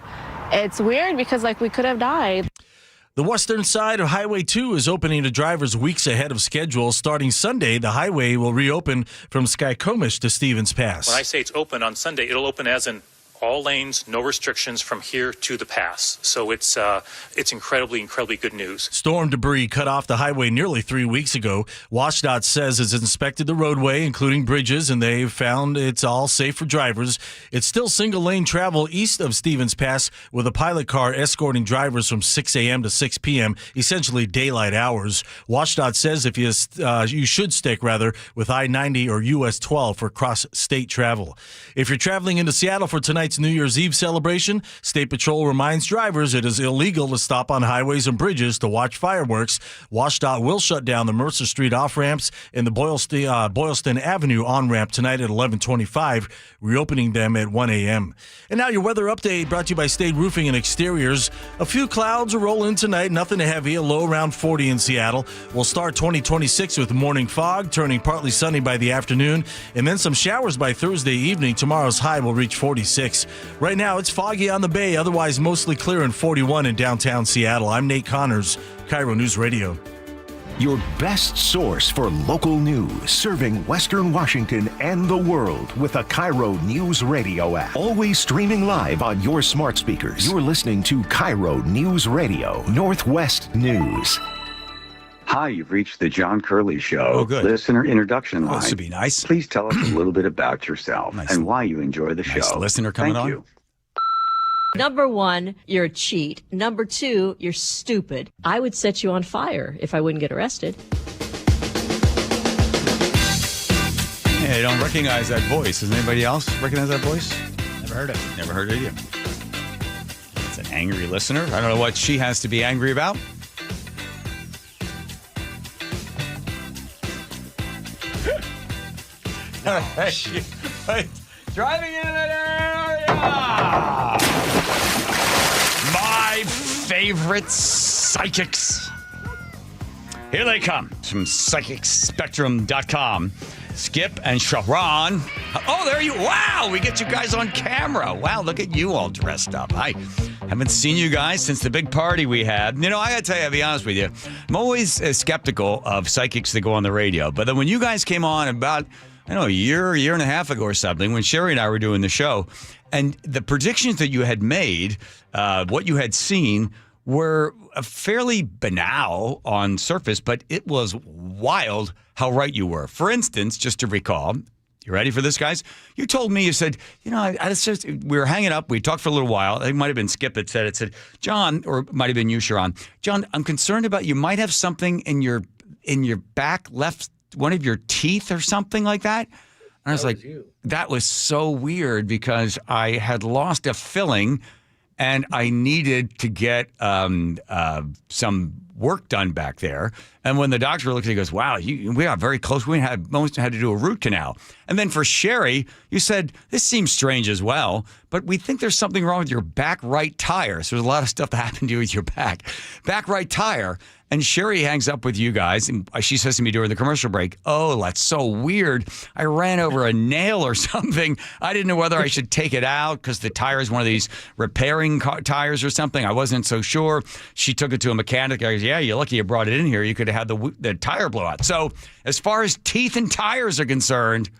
it's weird because like we could have died. The western side of Highway 2 is opening to drivers weeks ahead of schedule. Starting Sunday, the highway will reopen from Skykomish to Stevens Pass. When I say it's open on Sunday, it'll open as in all lanes, no restrictions from here to the pass. So it's incredibly good news. Storm debris cut off the highway nearly 3 weeks ago. WashDOT says it's inspected the roadway, including bridges, and they've found it's all safe for drivers. It's still single-lane travel east of Stevens Pass with a pilot car escorting drivers from 6 a.m. to 6 p.m., essentially daylight hours. WashDOT says if you should stick with I-90 or US 12 for cross-state travel. If you're traveling into Seattle for tonight's New Year's Eve celebration, State Patrol reminds drivers it is illegal to stop on highways and bridges to watch fireworks. WashDOT will shut down the Mercer Street off-ramps and the Boylston Avenue on-ramp tonight at 11:25, reopening them at 1 a.m. And now your weather update brought to you by State Roofing and Exteriors. A few clouds will roll in tonight, nothing heavy, a low around 40 in Seattle. We'll start 2026 with morning fog, turning partly sunny by the afternoon, and then some showers by Thursday evening. Tomorrow's high will reach 46. Right now, it's foggy on the bay, otherwise mostly clear, and 41 in downtown Seattle. I'm Nate Connors, KIRO News Radio. Your best source for local news, serving Western Washington and the world with a KIRO News Radio app. Always streaming live on your smart speakers. You're listening to KIRO News Radio, Northwest News. Hi, you've reached the John Curley Show. Oh, good. Listener introduction line. This would be nice. Please tell us a little bit about yourself and why you enjoy the Nice show. listener coming Thank on. you. Number one, you're a cheat. Number two, you're stupid. I would set you on fire if I wouldn't get arrested. Hey, I don't recognize that voice. Does anybody else recognize that voice? Never heard of it. Never heard of you. It's an angry listener. I don't know what she has to be angry about. Driving in that area. My favorite psychics. Here they come from psychicspectrum.com. Skip and Sharon. Oh, there you. Wow, we get you guys on camera. Wow, look at you all dressed up. I haven't seen you guys since the big party we had. You know, I gotta tell you, I'll be honest with you. I'm always skeptical of psychics that go on the radio. But then when you guys came on about, I don't know, a year and a half ago or something, when Sherry and I were doing the show, and the predictions that you had made, what you had seen, were fairly banal on surface, but it was wild how right you were. For instance, just to recall, you ready for this, guys? You told me, you said, you know, we were hanging up. We talked for a little while. It might have been Skip that said it. Said, John, or it might have been you, Sharon. John, I'm concerned about you might have something in your back left, one of your teeth or something like that. And I was like, that was so weird because I had lost a filling and I needed to get some work done back there. And when the doctor looked at it, he goes, wow, we got very close. We almost had to do a root canal. And then for Sherry, you said, this seems strange as well, but we think there's something wrong with your back right tire. So there's a lot of stuff that happened to you with your back right tire. And Sherry hangs up with you guys, and she says to me during the commercial break, oh, that's so weird. I ran over a nail or something. I didn't know whether I should take it out because the tire is one of these repairing tires or something. I wasn't so sure. She took it to a mechanic. I goes, yeah, you're lucky you brought it in here. You could have had the tire blow out. So as far as teeth and tires are concerned,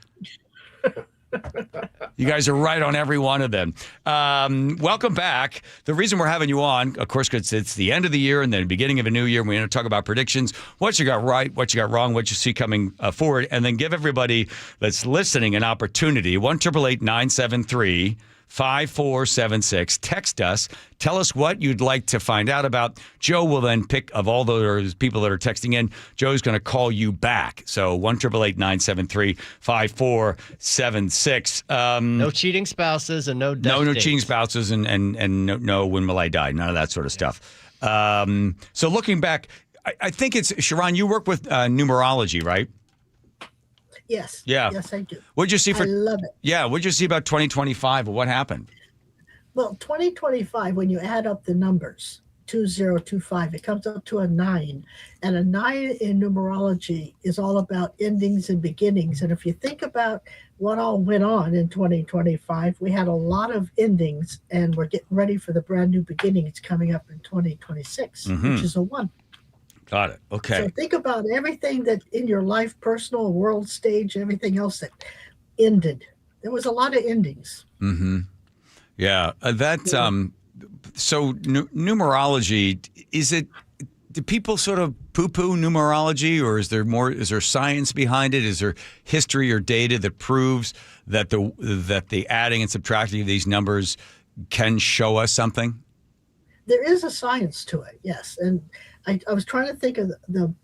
you guys are right on every one of them. Welcome back. The reason we're having you on, of course, because it's the end of the year and then the beginning of a new year. We're going to talk about predictions, what you got right, what you got wrong, what you see coming forward, and then give everybody that's listening an opportunity. 1-888-973-5476. Text us. Tell us what you'd like to find out about. Joe will then pick, of all those people that are texting in, Joe's going to call you back. So 1-888-973-5476. No cheating spouses and no death No dates. cheating spouses and no when will I die. None of that sort of stuff. So looking back, I think it's, Sharon, you work with numerology, right? Yes. Yeah. Yes, I do. What'd you see for? I love it. Yeah. What'd you see about 2025? What happened? Well, 2025, when you add up the numbers, 2025, it comes up to a 9. And a 9 in numerology is all about endings and beginnings. And if you think about what all went on in 2025, we had a lot of endings, and we're getting ready for the brand new beginnings coming up in 2026, which is a 1. Got it. Okay. So think about everything that in your life, personal, world stage, everything else that ended. There was a lot of endings. Mm-hmm. Yeah. So numerology, do people sort of poo-poo numerology, or is there science behind it? Is there history or data that proves that the adding and subtracting of these numbers can show us something? There is a science to it, yes. And I was trying to think of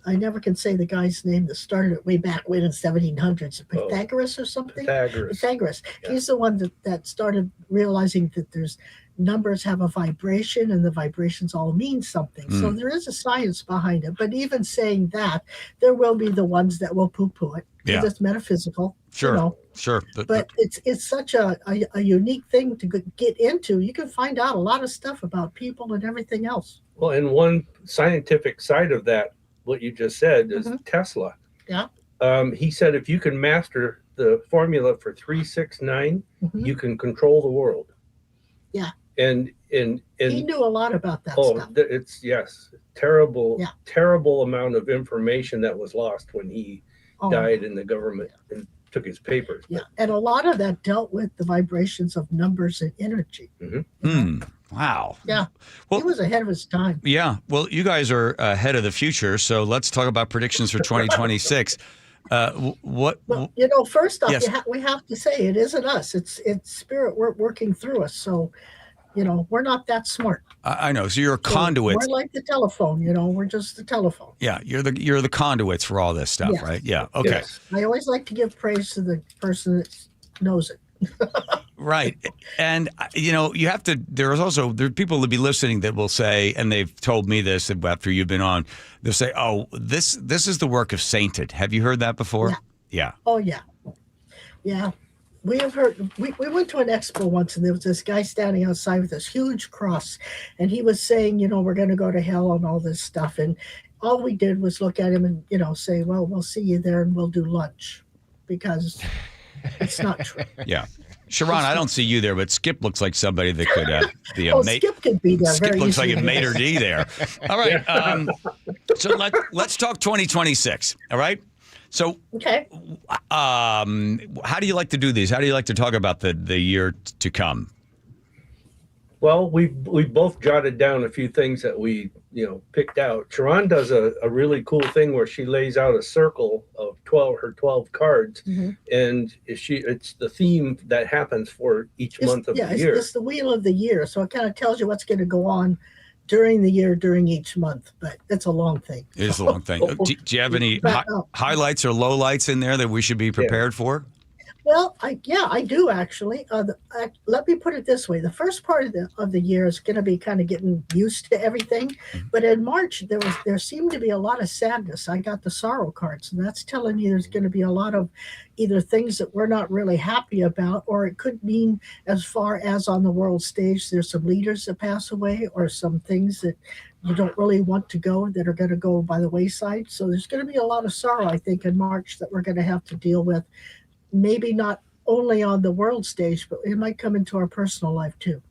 I never can say the guy's name that started it way back when in 1700s, Pythagoras or something? Pythagoras. Yeah. He's the one that started realizing that there's numbers have a vibration and the vibrations all mean something. So there is a science behind it. But even saying that, there will be the ones that will poo-poo it. Yeah. It's metaphysical. Sure. Sure. But it's such a unique thing to get into. You can find out a lot of stuff about people and everything else. Well, and one scientific side of that, what you just said, is Tesla. Yeah. He said if you can master the formula for 369, you can control the world. Yeah. And he knew a lot about that stuff. It's terrible amount of information that was lost when he died in the government and took his papers. Yeah, and a lot of that dealt with the vibrations of numbers and energy. Wow. Yeah, well, he was ahead of his time. Yeah, well, you guys are ahead of the future, so let's talk about predictions for 2026. First off, Yes. we have to say it isn't us. It's spirit working through us. So, we're not that smart. I know. So you're a conduit. We're like the telephone. We're just the telephone. Yeah, you're the conduits for all this stuff, Yes. right? Yeah. Okay. Yes. I always like to give praise to the person that knows it. Right. And, you have to, there are people that be listening that will say, and they've told me this after you've been on, they'll say, oh, this is the work of sainted. Have you heard that before? Yeah. Oh, yeah. Yeah. We have heard, we went to an expo once, and there was this guy standing outside with this huge cross, and he was saying, we're going to go to hell and all this stuff. And all we did was look at him and, say, well, we'll see you there and we'll do lunch, because it's not true. Yeah. Sharon, I don't see you there, but Skip looks like somebody that could be a mate. Skip could be there. Skip very looks like easily. a mate or D there. All right. So let's talk 2026. All right. So, okay. How do you like to do these? How do you like to talk about the year to come? Well, we both jotted down a few things that we picked out. Sharon does a really cool thing where she lays out a circle of 12 cards, and it's the theme that happens for each month of the year. It's the wheel of the year, so it kind of tells you what's going to go on during the year, during each month. But it's a long thing. It is a long thing. Do you have any highlights or lowlights in there that we should be prepared for? Well, I do actually. Let me put it this way: the first part of the year is going to be kind of getting used to everything, but in March there seemed to be a lot of sadness. I got the sorrow cards, and that's telling me there's going to be a lot of either things that we're not really happy about, or it could mean as far as on the world stage, there's some leaders that pass away, or some things that you don't really want to go that are going to go by the wayside. So there's going to be a lot of sorrow, I think, in March that we're going to have to deal with. Maybe not only on the world stage, but it might come into our personal life too.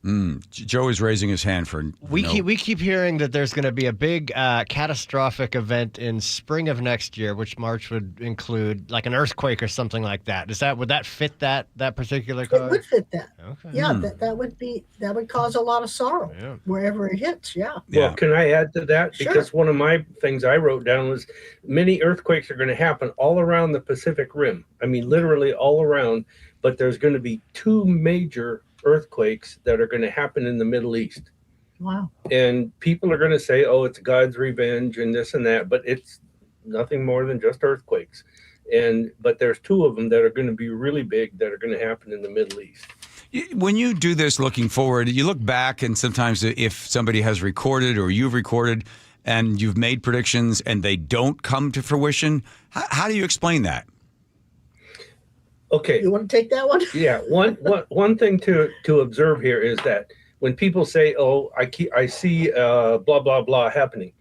Joe is raising his hand for we keep hearing that there's going to be a big catastrophic event in spring of next year, which March would include like an earthquake or something like that. Would that fit that particular card? It would fit that. Okay. Yeah, that would cause a lot of sorrow wherever it hits. Yeah. Well, can I add to that? Sure. Because one of my things I wrote down was many earthquakes are going to happen all around the Pacific Rim. I mean, literally all around. But there's going to be 2 major earthquakes that are going to happen in the Middle East. Wow. And people are going to say, oh, it's God's revenge and this and that, but it's nothing more than just earthquakes. But there's 2 of them that are going to be really big that are going to happen in the Middle East. When you do this looking forward, you look back, and sometimes if somebody has recorded or you've recorded and you've made predictions and they don't come to fruition, how do you explain that? Okay. You want to take that one? Yeah. One thing to observe here is that when people say, "Oh, I see blah blah blah happening,"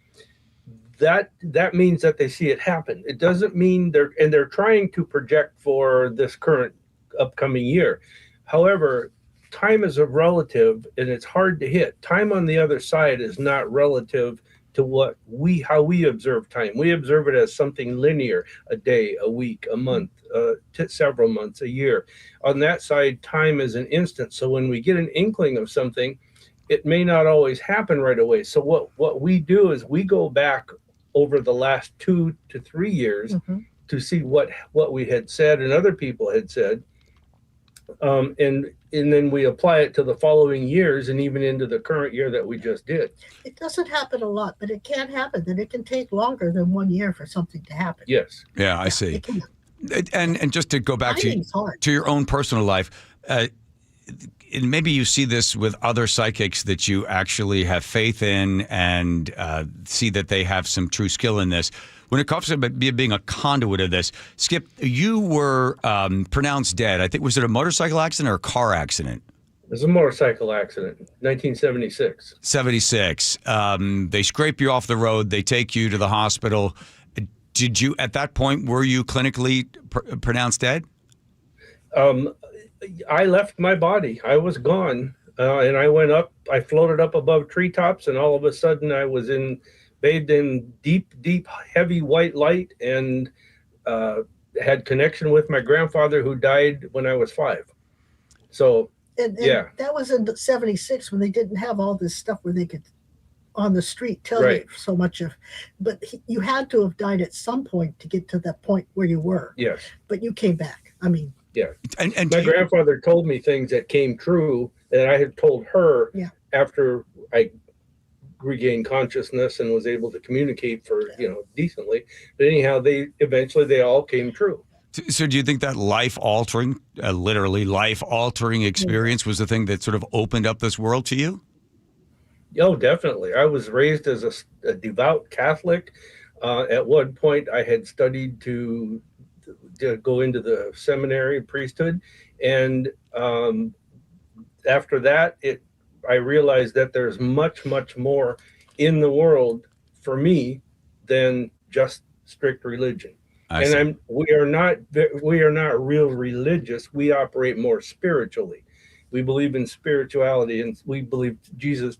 that means that they see it happen. It doesn't mean they're trying to project for this current upcoming year. However, time is a relative, and it's hard to hit. Time on the other side is not relative to how we observe time. We observe it as something linear: a day, a week, a month, several months, a year. On that side, time is an instant. So when we get an inkling of something, it may not always happen right away. So what we do is we go back over the last 2 to 3 years to see what we had said and other people had said. And then we apply it to the following years and even into the current year that we just did. It doesn't happen a lot, but it can happen. That it can take longer than 1 year for something to happen. Yes. Yeah, I see. And just to go back to your own personal life, and maybe you see this with other psychics that you actually have faith in and see that they have some true skill in this. When it comes to being a conduit of this, Skip, you were pronounced dead. I think, was it a motorcycle accident or a car accident? It was a motorcycle accident, 1976. 76. They scrape you off the road. They take you to the hospital. Did you, at that point, were you clinically pronounced dead? I left my body. I was gone. and I went up. I floated up above treetops, and all of a sudden, I was bathed in deep, heavy white light, and had connection with my grandfather who died when I was 5. So, and yeah, that was in '76 when they didn't have all this stuff where they could on the street tell right. you so much of, but you had to have died at some point to get to that point where you were. Yes. But you came back. I mean, yeah. And my grandfather told me things that came true that I had told her after I regained consciousness and was able to communicate for, decently. But anyhow, they all came true. So do you think that life-altering, literally life-altering experience was the thing that sort of opened up this world to you? Oh, definitely. I was raised as a devout Catholic. At one point, I had studied to go into the seminary priesthood. And after that, I realized that there's much, much more in the world for me than just strict religion. We are not real religious. We operate more spiritually. We believe in spirituality, and we believe Jesus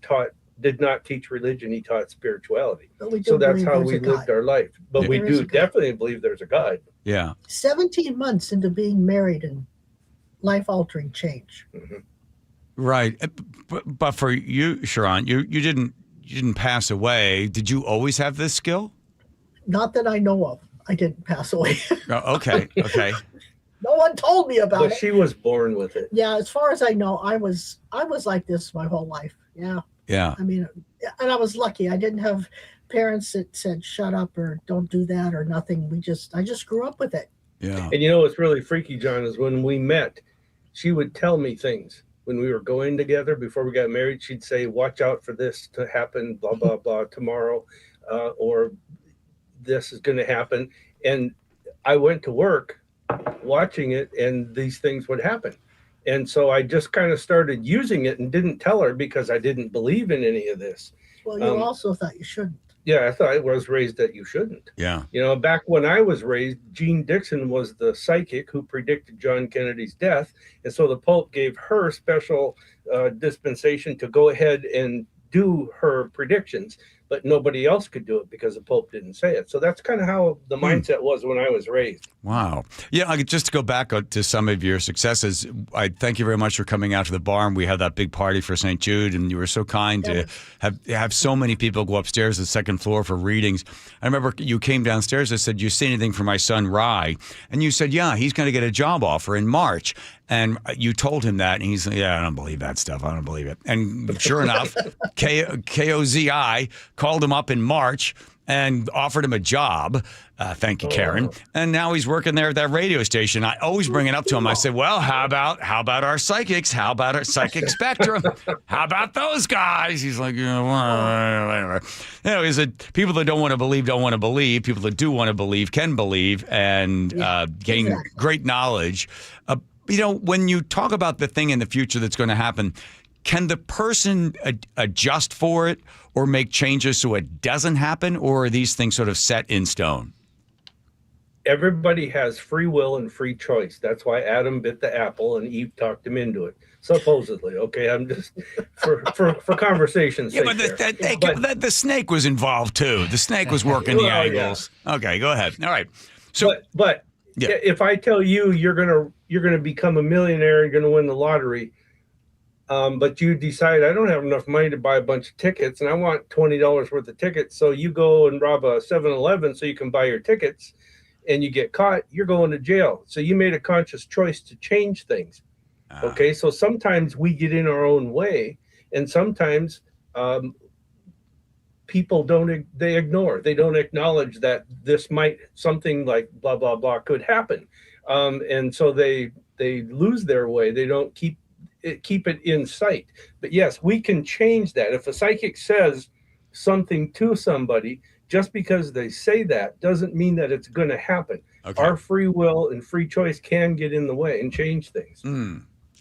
did not teach religion. He taught spirituality. So that's how we lived our life. But we do definitely believe there's a God. Yeah. 17 months into being married and life-altering change. Mm-hmm. Right. But for you, Sharon, you didn't pass away. Did you always have this skill? Not that I know of. I didn't pass away. Oh, okay. Okay. No one told me about it. But she was born with it. Yeah, as far as I know, I was like this my whole life. Yeah. Yeah. I mean, and I was lucky. I didn't have parents that said shut up or don't do that or nothing. I just grew up with it. Yeah. And what's really freaky, John, is when we met, she would tell me things when we were going together before we got married. She'd say, watch out for this to happen, blah, blah, blah, tomorrow, or this is going to happen. And I went to work watching it, and these things would happen. And so I just kind of started using it and didn't tell her because I didn't believe in any of this. Well, you also thought you shouldn't. Yeah, I thought I was raised that you shouldn't. Yeah. Back when I was raised, Jean Dixon was the psychic who predicted John Kennedy's death. And so the Pope gave her special dispensation to go ahead and do her predictions, but nobody else could do it because the Pope didn't say it. So that's kind of how the mindset was when I was raised. Wow. Yeah, just to go back to some of your successes, I thank you very much for coming out to the barn. We had that big party for St. Jude, and you were so kind to have so many people go upstairs to the second floor for readings. I remember you came downstairs and said, you see anything for my son, Rye? And you said, yeah, he's going to get a job offer in March. And you told him that, and he's like, yeah, I don't believe that stuff. I don't believe it. And sure enough, KOZI called him up in March and offered him a job. Thank you, Karen. And now he's working there at that radio station. I always bring it up to him. I said, well, how about our psychics? How about our psychic spectrum? How about those guys? He's like, whatever. He said, people that don't want to believe don't want to believe. People that do want to believe can believe and gain great knowledge. When you talk about the thing in the future that's going to happen, can the person adjust for it or make changes so it doesn't happen, or are these things sort of set in stone? Everybody has free will and free choice. That's why Adam bit the apple and Eve talked him into it. Supposedly, okay. I'm just for conversation's sake. But the snake was involved too. The snake was working the angles. Yeah. Okay, go ahead. All right. So, but if I tell you you're gonna become a millionaire and you're gonna win the lottery, but you decide I don't have enough money to buy a bunch of tickets and I want $20 worth of tickets, so you go and rob a 7-Eleven so you can buy your tickets, and you get caught, you're going to jail. So you made a conscious choice to change things. Okay, so sometimes we get in our own way, and sometimes people they ignore. They don't acknowledge that something like blah, blah, blah could happen. And so they lose their way. They don't keep it in sight. But yes, we can change that. If a psychic says something to somebody, just because they say that doesn't mean that it's going to happen. Okay. Our free will and free choice can get in the way and change things.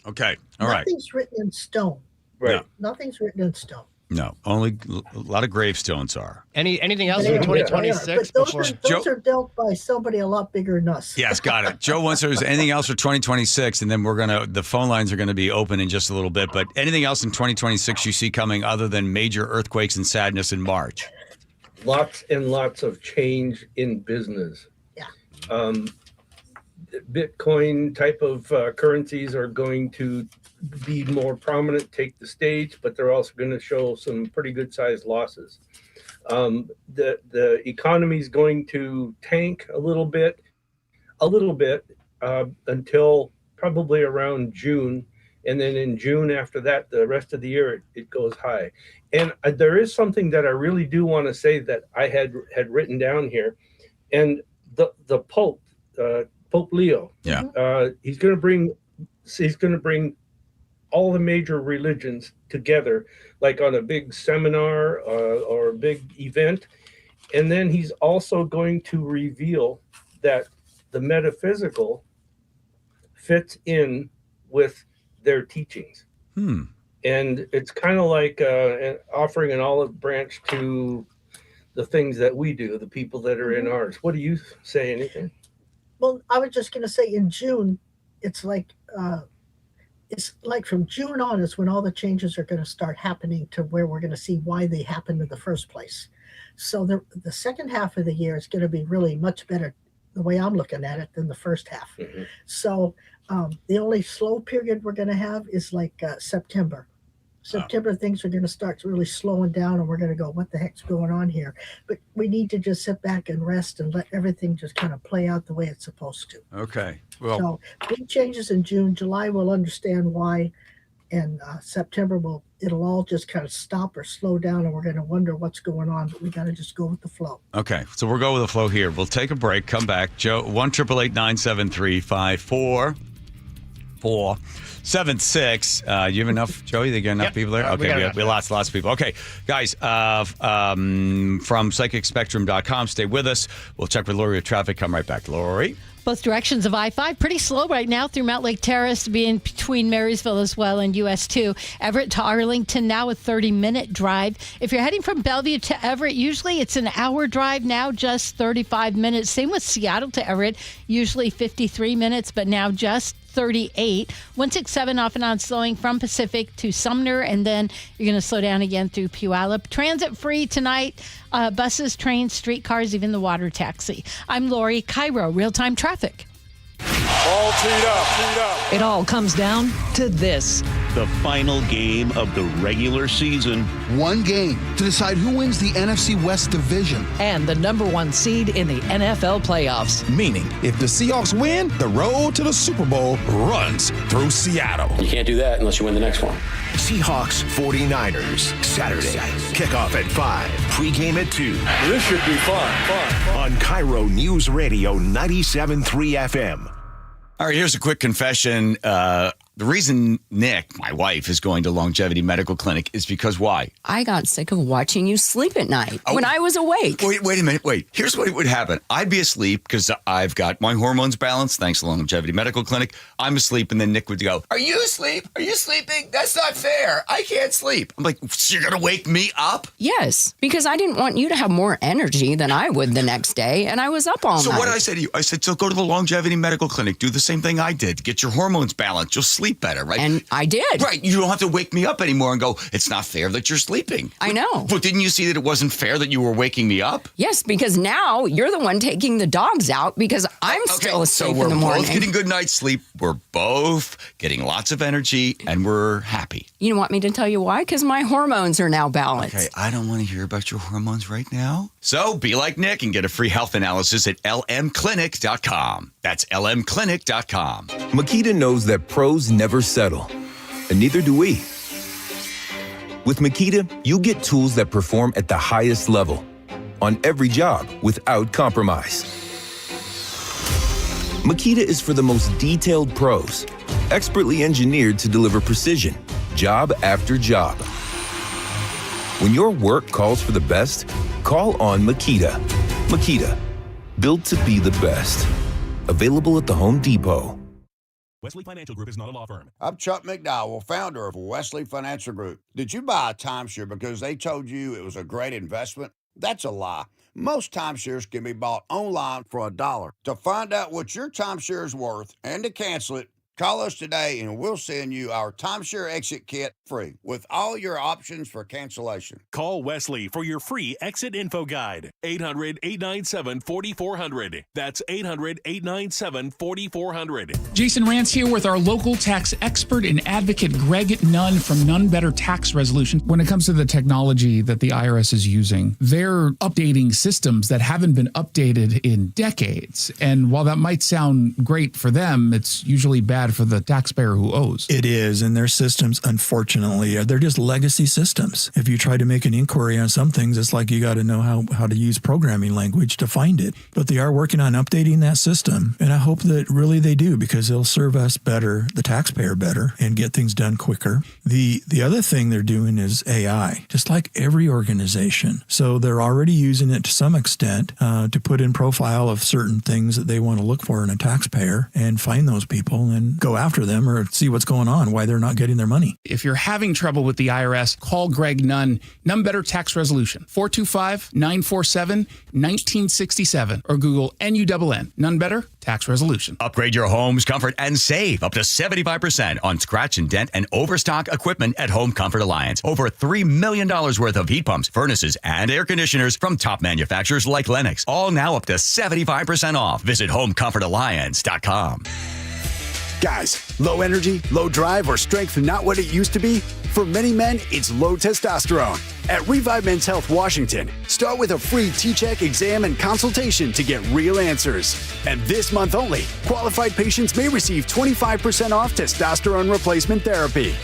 Okay. All right. Nothing's written in stone. Right. Nothing's written in stone. No, only a lot of gravestones are. Anything else in 2026? But those are dealt by somebody a lot bigger than us. Yes, got it. Joe wants there's anything else for 2026, and then the phone lines are going to be open in just a little bit. But anything else in 2026 you see coming other than major earthquakes and sadness in March? Lots and lots of change in business. Yeah. Bitcoin type of currencies are going to be more prominent, take the stage, but they're also going to show some pretty good sized losses. The economy is going to tank a little bit until probably around June. And then in June after that, the rest of the year, it goes high. And there is something that I really do want to say that I had written down here. And the Pope, Pope Leo, he's going to bring all the major religions together, like on a big seminar or a big event. And then he's also going to reveal that the metaphysical fits in with their teachings. And it's kind of like offering an olive branch to the things that we do, the people that are in ours. What do you say? Anything? Well, I was just going to say in June, it's like from June on is when all the changes are going to start happening to where we're going to see why they happened in the first place. So the second half of the year is going to be really much better, the way I'm looking at it, than the first half. So the only slow period we're going to have is like September. Things are going to start really slowing down, and we're going to go, what the heck's going on here? But we need to just sit back and rest and let everything just kind of play out the way it's supposed to. Okay. Well, so big changes in June. July we'll understand why, and September it'll all just kind of stop or slow down, and we're going to wonder what's going on. But we got to just go with the flow. Okay, so we'll go with the flow here. We'll take a break. Come back, Joe. 1-888-973-5476. You have enough, Joey? You got enough people there? Okay, we have lots of people. Okay, guys, from psychicspectrum.com, stay with us. We'll check with Lori with traffic. Come right back. Lori? Both directions of I-5, pretty slow right now through Mount Lake Terrace, being between Marysville as well and US 2. Everett to Arlington, now a 30-minute drive. If you're heading from Bellevue to Everett, usually it's an hour drive, now just 35 minutes. Same with Seattle to Everett, usually 53 minutes, but now just 38. 167 off and on slowing from Pacific to Sumner, and then you're going to slow down again through Puyallup. Transit free tonight. Buses, trains, streetcars, even the water taxi. I'm Lori, KIRO Real-Time Traffic. All teed up. It all comes down to this. The final game of the regular season. One game to decide who wins the NFC West division. And the number one seed in the NFL playoffs. Meaning, if the Seahawks win, the road to the Super Bowl runs through Seattle. You can't do that unless you win the next one. Seahawks 49ers, Saturday. Kickoff at 5. Pregame at 2. This should be fun. On KIRO Newsradio 97.3 FM. All right, here's a quick confession. The reason Nick, my wife, is going to Longevity Medical Clinic is because why? I got sick of watching you sleep at night when I was awake. Wait a minute. Here's what would happen. I'd be asleep because I've got my hormones balanced thanks to Longevity Medical Clinic. I'm asleep, and then Nick would go, "Are you asleep? Are you sleeping? That's not fair. I can't sleep." I'm like, "So you're going to wake me up?" Yes, because I didn't want you to have more energy than I would the next day, and I was up all night. So what did I say to you? I said, so go to the Longevity Medical Clinic. Do the same thing I did. Get your hormones balanced. You'll sleep better, right? And I did. Right. You don't have to wake me up anymore and go, it's not fair that you're sleeping. I know. But didn't you see that it wasn't fair that you were waking me up? Yes, because now you're the one taking the dogs out because I'm still asleep in the morning. So we're both getting good night's sleep. We're both getting lots of energy, and we're happy. You want me to tell you why? Because my hormones are now balanced. Okay, I don't want to hear about your hormones right now. So be like Nick and get a free health analysis at lmclinic.com. That's lmclinic.com. Makita knows that pros never settle, and neither do we. With Makita, you get tools that perform at the highest level on every job without compromise. Makita is for the most detailed pros, expertly engineered to deliver precision, job after job. When your work calls for the best, call on Makita. Makita, built to be the best. Available at the Home Depot. Wesley Financial Group is not a law firm. I'm Chuck McDowell, founder of Wesley Financial Group. Did you buy a timeshare because they told you it was a great investment? That's a lie. Most timeshares can be bought online for $1. To find out what your timeshare is worth and to cancel it, call us today and we'll send you our timeshare exit kit free with all your options for cancellation. Call Wesley for your free exit info guide. 800-897-4400. That's 800-897-4400. Jason Rance here with our local tax expert and advocate Greg Nunn from None Better Tax Resolution. When it comes to the technology that the IRS is using, they're updating systems that haven't been updated in decades. And while that might sound great for them, it's usually bad for the taxpayer who owes. It is, and their systems, unfortunately, they're just legacy systems. If you try to make an inquiry on some things, it's like you got to know how to use programming language to find it. But they are working on updating that system, and I hope that really they do, because they'll serve us better, the taxpayer better, and get things done quicker. The other thing they're doing is AI, just like every organization. So they're already using it to some extent to put in profile of certain things that they want to look for in a taxpayer and find those people and go after them or see what's going on, why they're not getting their money. If you're having trouble with the IRS, call Greg Nunn, None Better Tax Resolution, 425-947-1967, or Google NUNN, None Better Tax Resolution. Upgrade your home's comfort and save up to 75% on scratch and dent and overstock equipment at Home Comfort Alliance. Over $3 million worth of heat pumps, furnaces, and air conditioners from top manufacturers like Lennox. All now up to 75% off. Visit HomeComfortAlliance.com. Guys, low energy, low drive, or strength not what it used to be? For many men, it's low testosterone. At Revive Men's Health Washington, start with a free T-Check exam and consultation to get real answers. And this month only, qualified patients may receive 25% off testosterone replacement therapy.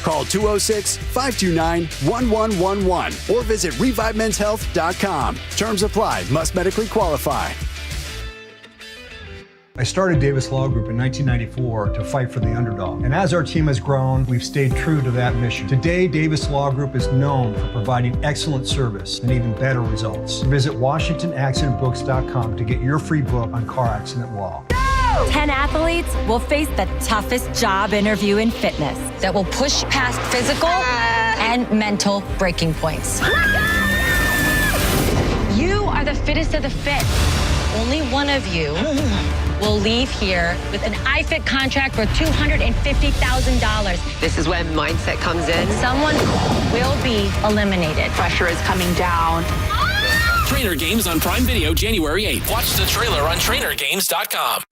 Call 206-529-1111 or visit ReviveMen'sHealth.com. Terms apply. Must medically qualify. I started Davis Law Group in 1994 to fight for the underdog. And as our team has grown, we've stayed true to that mission. Today, Davis Law Group is known for providing excellent service and even better results. Visit WashingtonAccidentBooks.com to get your free book on car accident law. 10 athletes will face the toughest job interview in fitness that will push past physical and mental breaking points. You are the fittest of the fit. Only one of you will leave here with an iFit contract for $250,000. This is when mindset comes in. Someone will be eliminated. Pressure is coming down. Trainer Games on Prime Video January 8th. Watch the trailer on trainergames.com.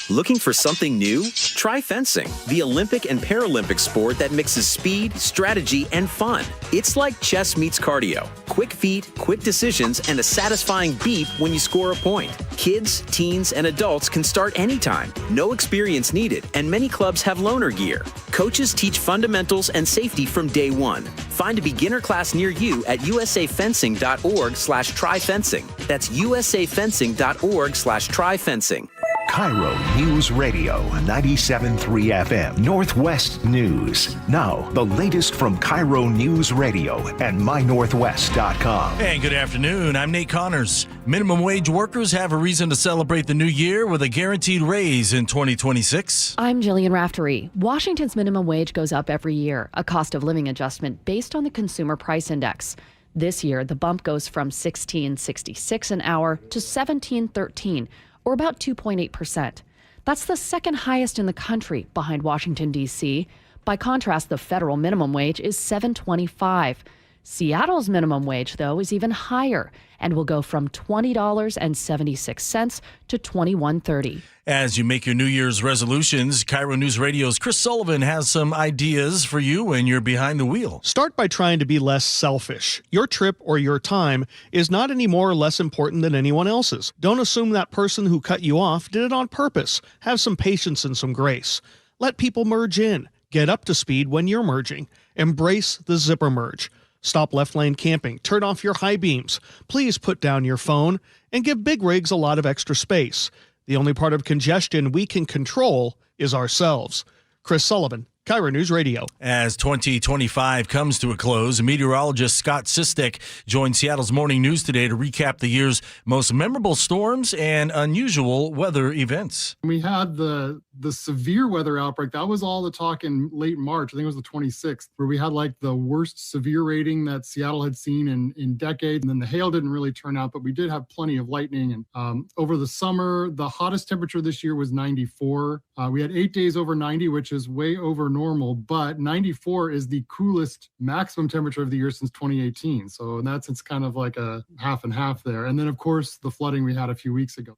Looking for something new? Try fencing, the Olympic and Paralympic sport that mixes speed, strategy, and fun. It's like chess meets cardio. Quick feet, quick decisions, and a satisfying beep when you score a point. Kids, teens, and adults can start anytime. No experience needed, and many clubs have loaner gear. Coaches teach fundamentals and safety from day one. Find a beginner class near you at usafencing.org/tryfencing. That's usafencing.org/tryfencing. KIRO News Radio 97.3 FM Northwest News. Now, the latest from KIRO News Radio and mynorthwest.com. And good afternoon. I'm Nate Connors. Minimum wage workers have a reason to celebrate the new year with a guaranteed raise in 2026. I'm Jillian Raftery. Washington's minimum wage goes up every year, a cost of living adjustment based on the Consumer Price Index. This year, the bump goes from $16.66 an hour to $17.13, or about 2.8%. That's the second highest in the country, behind Washington, D.C. By contrast, the federal minimum wage is $7.25. Seattle's minimum wage, though, is even higher and will go from $20.76 to $21.30. As you make your New Year's resolutions, KIRO News Radio's Chris Sullivan has some ideas for you when you're behind the wheel. Start by trying to be less selfish. Your trip or your time is not any more or less important than anyone else's. Don't assume that person who cut you off did it on purpose. Have some patience and some grace. Let people merge in. Get up to speed when you're merging. Embrace the zipper merge. Stop left lane camping. Turn off your high beams. Please put down your phone and give big rigs a lot of extra space. The only part of congestion we can control is ourselves. Chris Sullivan, KIRO News Radio. As 2025 comes to a close, meteorologist Scott Sistek joined Seattle's Morning News today to recap the year's most memorable storms and unusual weather events. We had the severe weather outbreak. That was all the talk in late March. I think it was the 26th, where we had like the worst severe rating that Seattle had seen in decades. And then the hail didn't really turn out, but we did have plenty of lightning. And over the summer, the hottest temperature this year was 94. We had 8 days over 90, which is way over normal, but 94 is the coolest maximum temperature of the year since 2018. So in that sense, kind of like a half and half there. And then, of course, the flooding we had a few weeks ago.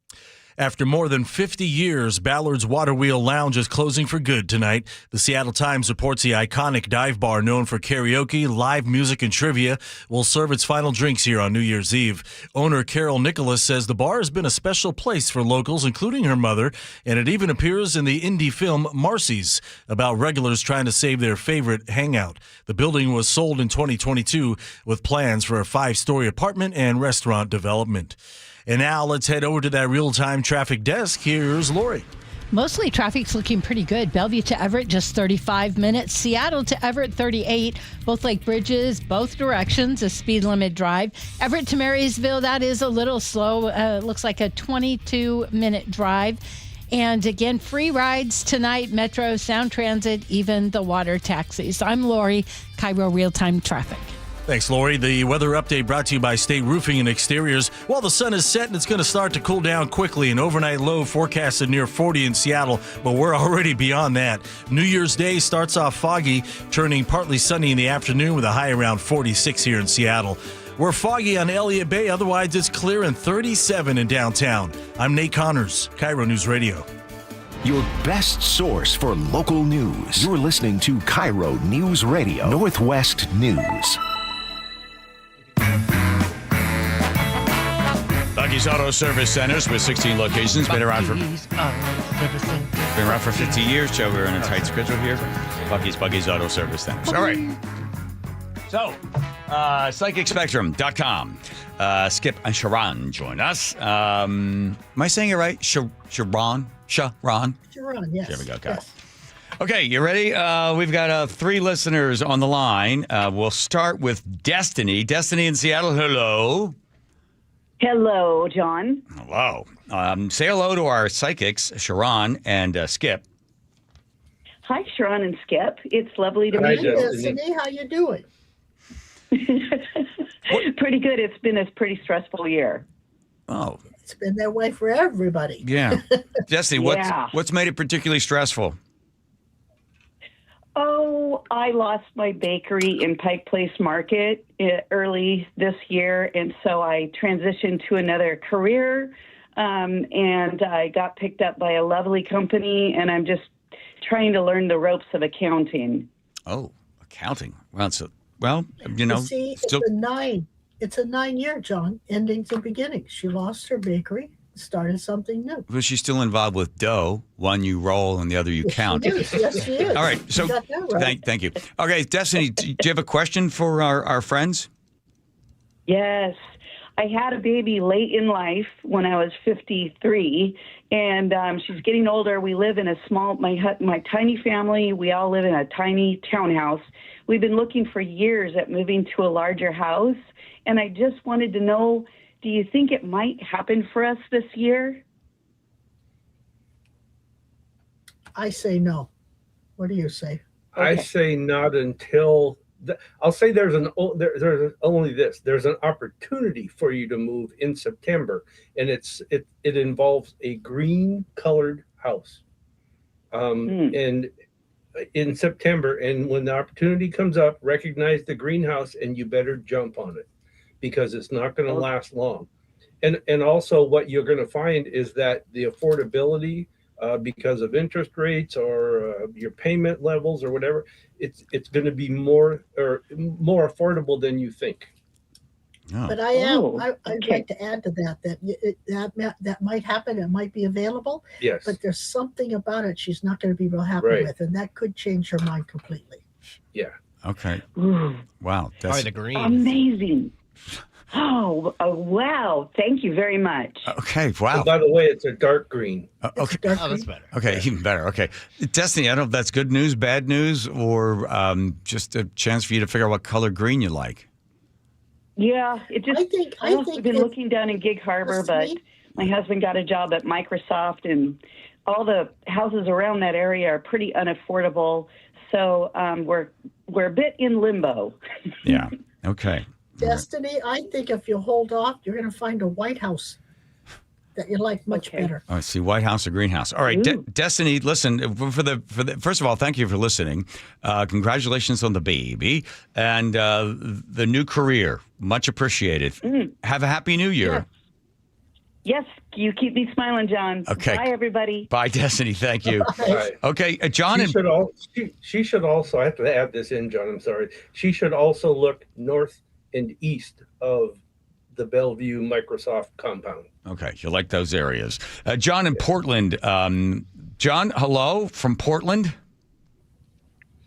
After more than 50 years, Ballard's Water Wheel Lounge is closing for good tonight. The Seattle Times reports the iconic dive bar known for karaoke, live music, and trivia will serve its final drinks here on New Year's Eve. Owner Carol Nicholas says the bar has been a special place for locals, including her mother, and it even appears in the indie film Marcy's, about regulars trying to save their favorite hangout. The building was sold in 2022 with plans for a 5-story apartment and restaurant development. And now let's head over to that real-time traffic desk. Here's Lori. Mostly traffic's looking pretty good. Bellevue to Everett, just 35 minutes. Seattle to Everett, 38. Both Lake Bridges, both directions, a speed limit drive. Everett to Marysville, that is a little slow. Looks like a 22-minute drive. And again, free rides tonight, Metro, Sound Transit, even the water taxis. I'm Lori, KIRO Real-Time Traffic. Thanks, Lori. The weather update brought to you by State Roofing and Exteriors. Well, the sun is set and it's going to start to cool down quickly. An overnight low forecasted near 40 in Seattle, but we're already beyond that. New Year's Day starts off foggy, turning partly sunny in the afternoon with a high around 46 here in Seattle. We're foggy on Elliott Bay, otherwise it's clear and 37 in downtown. I'm Nate Connors, KIRO News Radio. Your best source for local news. You're listening to KIRO News Radio, Northwest News. Bucky's Auto Service Centers with 16 locations. Been around for 50 years, Joe. We're in a tight schedule here. Bucky's Auto Service Centers. All right. So, PsychicSpectrum.com. Skip and Sharon join us. Am I saying it right? Sharon? Sharon, yes. There we go. Got it. Okay, you ready? We've got 3 listeners on the line. We'll start with Destiny. Destiny in Seattle, hello. Hello, John. Hello. Say hello to our psychics, Sharon and Skip. Hi, Sharon and Skip. It's lovely to meet you. Destiny, how you doing? Pretty good. It's been a pretty stressful year. Oh. It's been that way for everybody. Yeah. Destiny, what's made it particularly stressful? Oh, I lost my bakery in Pike Place Market early this year, and so I transitioned to another career, and I got picked up by a lovely company, and I'm just trying to learn the ropes of accounting. Oh, accounting. Well, See, it's a 9-year, John, endings and beginnings. She lost her bakery, started something new. Was she still involved with dough? One you roll and the other you count. Yes, she is. All right. So right. Thank you. Okay, Destiny, do you have a question for our friends? Yes. I had a baby late in life when I was 53, and she's getting older. We live in a my tiny family. We all live in a tiny townhouse. We've been looking for years at moving to a larger house, and I just wanted to know, do you think it might happen for us this year? I say no. What do you say? Okay. I say not until I'll say there's only this. There's an opportunity for you to move in September, and it involves a green colored house. And in September, and when the opportunity comes up, recognize the greenhouse and you better jump on it, because it's not going to last long. And also what you're going to find is that the affordability, because of interest rates or your payment levels or whatever, it's going to be more affordable than you think. Oh. But I'd like to add to that might happen. It might be available. Yes. But there's something about it she's not going to be real happy with, and that could change her mind completely. Yeah. Okay. Wow. That's amazing. Wow. Thank you very much. Okay, wow. And by the way, it's a dark green. Okay. That's better. Okay, even better. Okay. Destiny, I don't know if that's good news, bad news, or just a chance for you to figure out what color green you like. Yeah, it just. I've been looking down in Gig Harbor, but my husband got a job at Microsoft, and all the houses around that area are pretty unaffordable. So we're a bit in limbo. Yeah. Okay. Destiny, I think if you hold off, you're going to find a White House that you like much better. Oh, I see. White House or greenhouse. All right, Destiny. Listen, for the first of all, thank you for listening. Congratulations on the baby and the new career. Much appreciated. Have a happy New Year. Yes, you keep me smiling, John. Okay. Bye, everybody. Bye, Destiny. Thank you. Right. Okay, John. She should also. I have to add this in, John. I'm sorry. She should also look north and east of the Bellevue Microsoft compound. Okay, you like those areas. John in Portland. John, hello from Portland.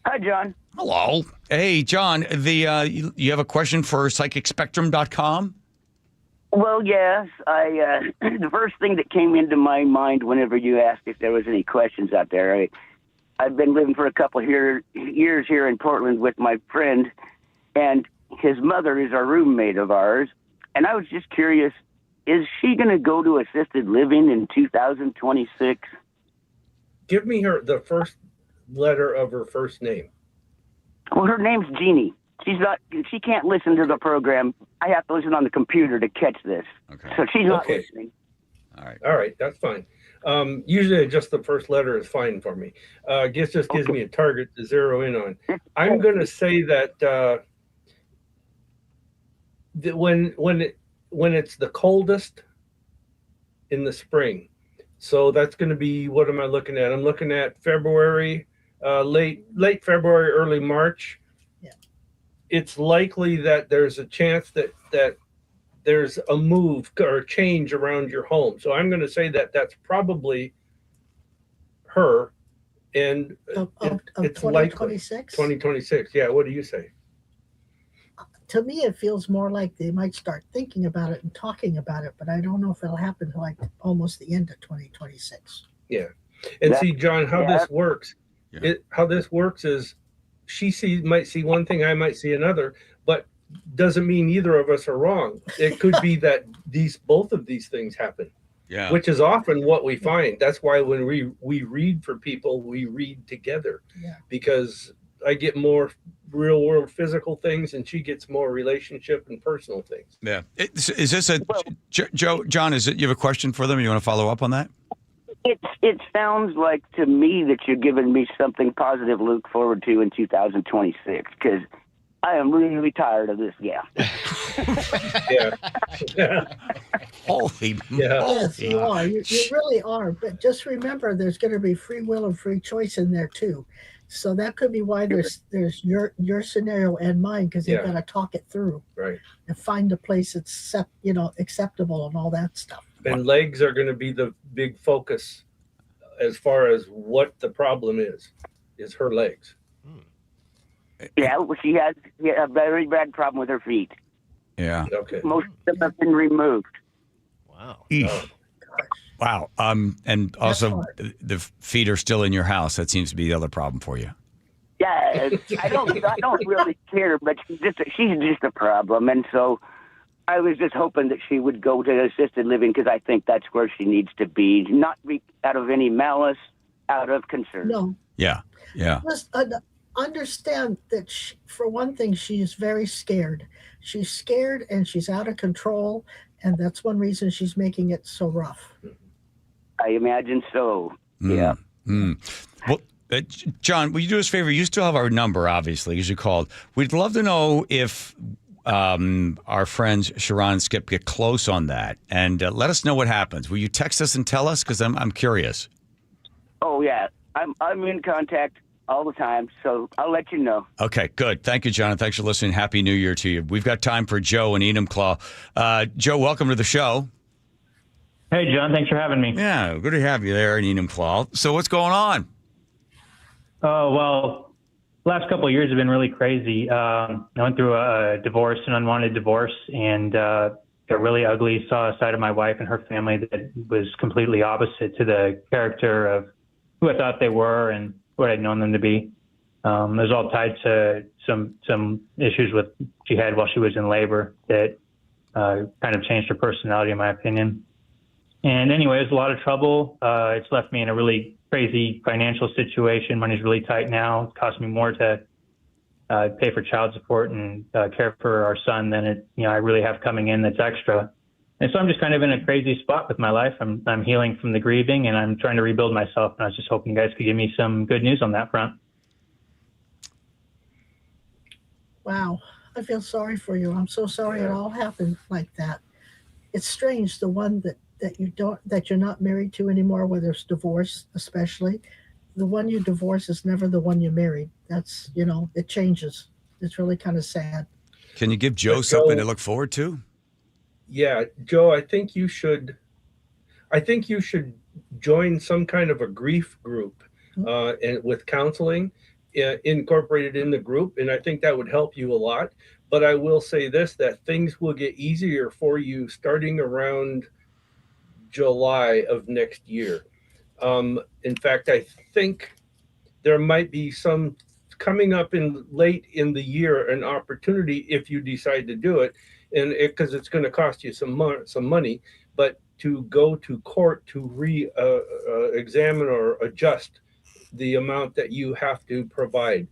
Hi, John. Hello. Hey, John. You have a question for PsychicSpectrum.com? Well, yes. The first thing that came into my mind whenever you asked if there was any questions out there, I've been living for a couple of years here in Portland with my friend, and his mother is a roommate of ours. And I was just curious, is she going to go to assisted living in 2026? Give me the first letter of her first name. Well, her name's Jeannie. She can't listen to the program. I have to listen on the computer to catch this. Okay. So she's not listening. All right, that's fine. Usually just the first letter is fine for me. Gives me a target to zero in on. I'm going to say that when it's the coldest in the spring, so that's going to be, what am I looking at? I'm looking at February, late February, early March. It's likely that there's a chance that there's a move or a change around your home. So I'm going to say that that's probably her. And it's 2026? 2026. Yeah. What do you say? To me, it feels more like they might start thinking about it and talking about it, but I don't know if it'll happen until like almost the end of 2026. Yeah. And see, John, how this works, is she might see one thing, I might see another, but doesn't mean either of us are wrong. It could be that both of these things happen. Yeah. Which is often what we find. That's why when we read for people, we read together. Yeah. Because I get more real world physical things and she gets more relationship and personal things. Yeah. Is this John, you have a question for them? You want to follow up on that? It sounds like to me that you're giving me something positive to look forward to in 2026, because I am really tired of this gal. Holy Yes, you are. You really are. But just remember, there's going to be free will and free choice in there too. So that could be why there's your scenario and mine, because you've got to talk it through, right, and find a place that's acceptable and all that stuff. And legs are going to be the big focus as far as what the problem is her legs. Yeah, well, she has a very bad problem with her feet. Yeah. Okay. Most of them have been removed. Wow. Wow. And also the feet are still in your house. That seems to be the other problem for you. Yeah, I don't really care, but she's just a problem, and so I was just hoping that she would go to assisted living, because I think that's where she needs to be, not be out of any malice, out of concern. No. Yeah. Just understand that for one thing, she is very scared. She's scared and she's out of control, and that's one reason she's making it so rough. I imagine so. Yeah. Well, John, will you do us a favor? You still have our number, obviously, because you called. We'd love to know if our friends Sharon and Skip get close on that, and let us know what happens. Will you text us and tell us? Because I'm curious. Oh yeah, I'm in contact all the time, so I'll let you know. Okay, good. Thank you, John, and thanks for listening. Happy New Year to you. We've got time for Joe and Enumclaw. Joe, welcome to the show. Hey, John. Thanks for having me. Yeah, good to have you there in Enumclaw. So what's going on? Oh, well, last couple of years have been really crazy. I went through a divorce, an unwanted divorce, and got really ugly. Saw a side of my wife and her family that was completely opposite to the character of who I thought they were and what I'd known them to be. It was all tied to some issues with she had while she was in labor that kind of changed her personality, in my opinion. And anyway, it was a lot of trouble. It's left me in a really crazy financial situation. Money's really tight now. It costs me more to pay for child support and care for our son than I really have coming in that's extra. And so I'm just kind of in a crazy spot with my life. I'm healing from the grieving, and I'm trying to rebuild myself. And I was just hoping you guys could give me some good news on that front. Wow. I feel sorry for you. I'm so sorry it all happened like that. It's strange, the one that you're not married to anymore, whether it's divorce, especially. The one you divorce is never the one you married. That's, it changes. It's really kind of sad. Can you give Joe something to look forward to? Yeah, Joe, I think you should join some kind of a grief group and with counseling incorporated in the group, and I think that would help you a lot. But I will say this, that things will get easier for you starting around July of next year. In fact, I think there might be some coming up in late in the year, an opportunity if you decide to do it, and because it's going to cost you some money, but to go to court to examine or adjust the amount that you have to provide.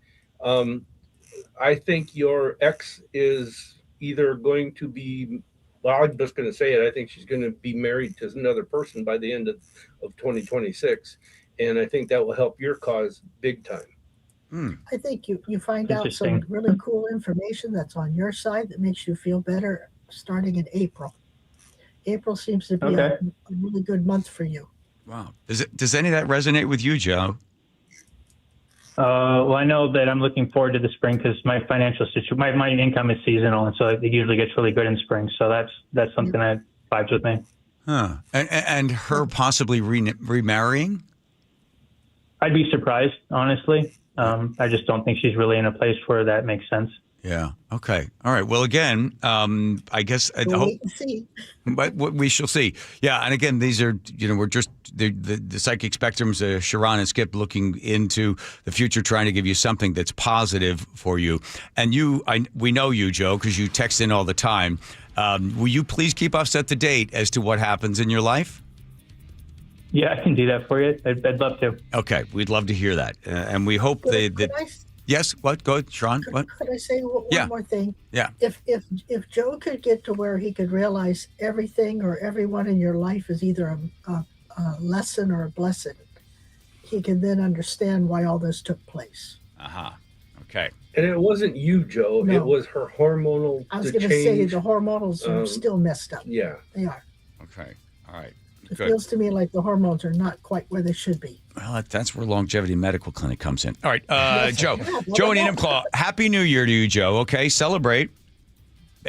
I think your ex is either going to be, well, I'm just going to say it, I think she's going to be married to another person by the end of 2026. And I think that will help your cause big time. I think you find out some really cool information that's on your side that makes you feel better starting in April. April seems to be a really good month for you. Wow. Does any of that resonate with you, Joe? Well, I know that I'm looking forward to the spring because my financial situation, my income is seasonal, and so it usually gets really good in spring. So that's something that vibes with me. Huh. And her possibly remarrying? I'd be surprised, honestly. I just don't think she's really in a place where that makes sense. Yeah. Okay. All right. Well, again, I guess we'll wait and see. But we shall see. Yeah. And again, these are, we're just the psychic spectrums, Sharon and Skip, looking into the future, trying to give you something that's positive for you. And we know you, Joe, because you text in all the time. Will you please keep us up to date as to what happens in your life? Yeah, I can do that for you. I'd love to. Okay. We'd love to hear that. And we hope Yes. What? Go ahead, Sharon. What? Could I say one more thing? Yeah. If Joe could get to where he could realize everything or everyone in your life is either a lesson or a blessing, he can then understand why all this took place. Okay. And it wasn't you, Joe. No. It was her hormonal. I was going to say the hormonals are still messed up. Yeah. They are. Okay. All right. It feels to me like the hormones are not quite where they should be. Well, that's where Longevity Medical Clinic comes in. All right, Joe. Joe and Enumclaw, Happy New Year to you, Joe. Okay, celebrate.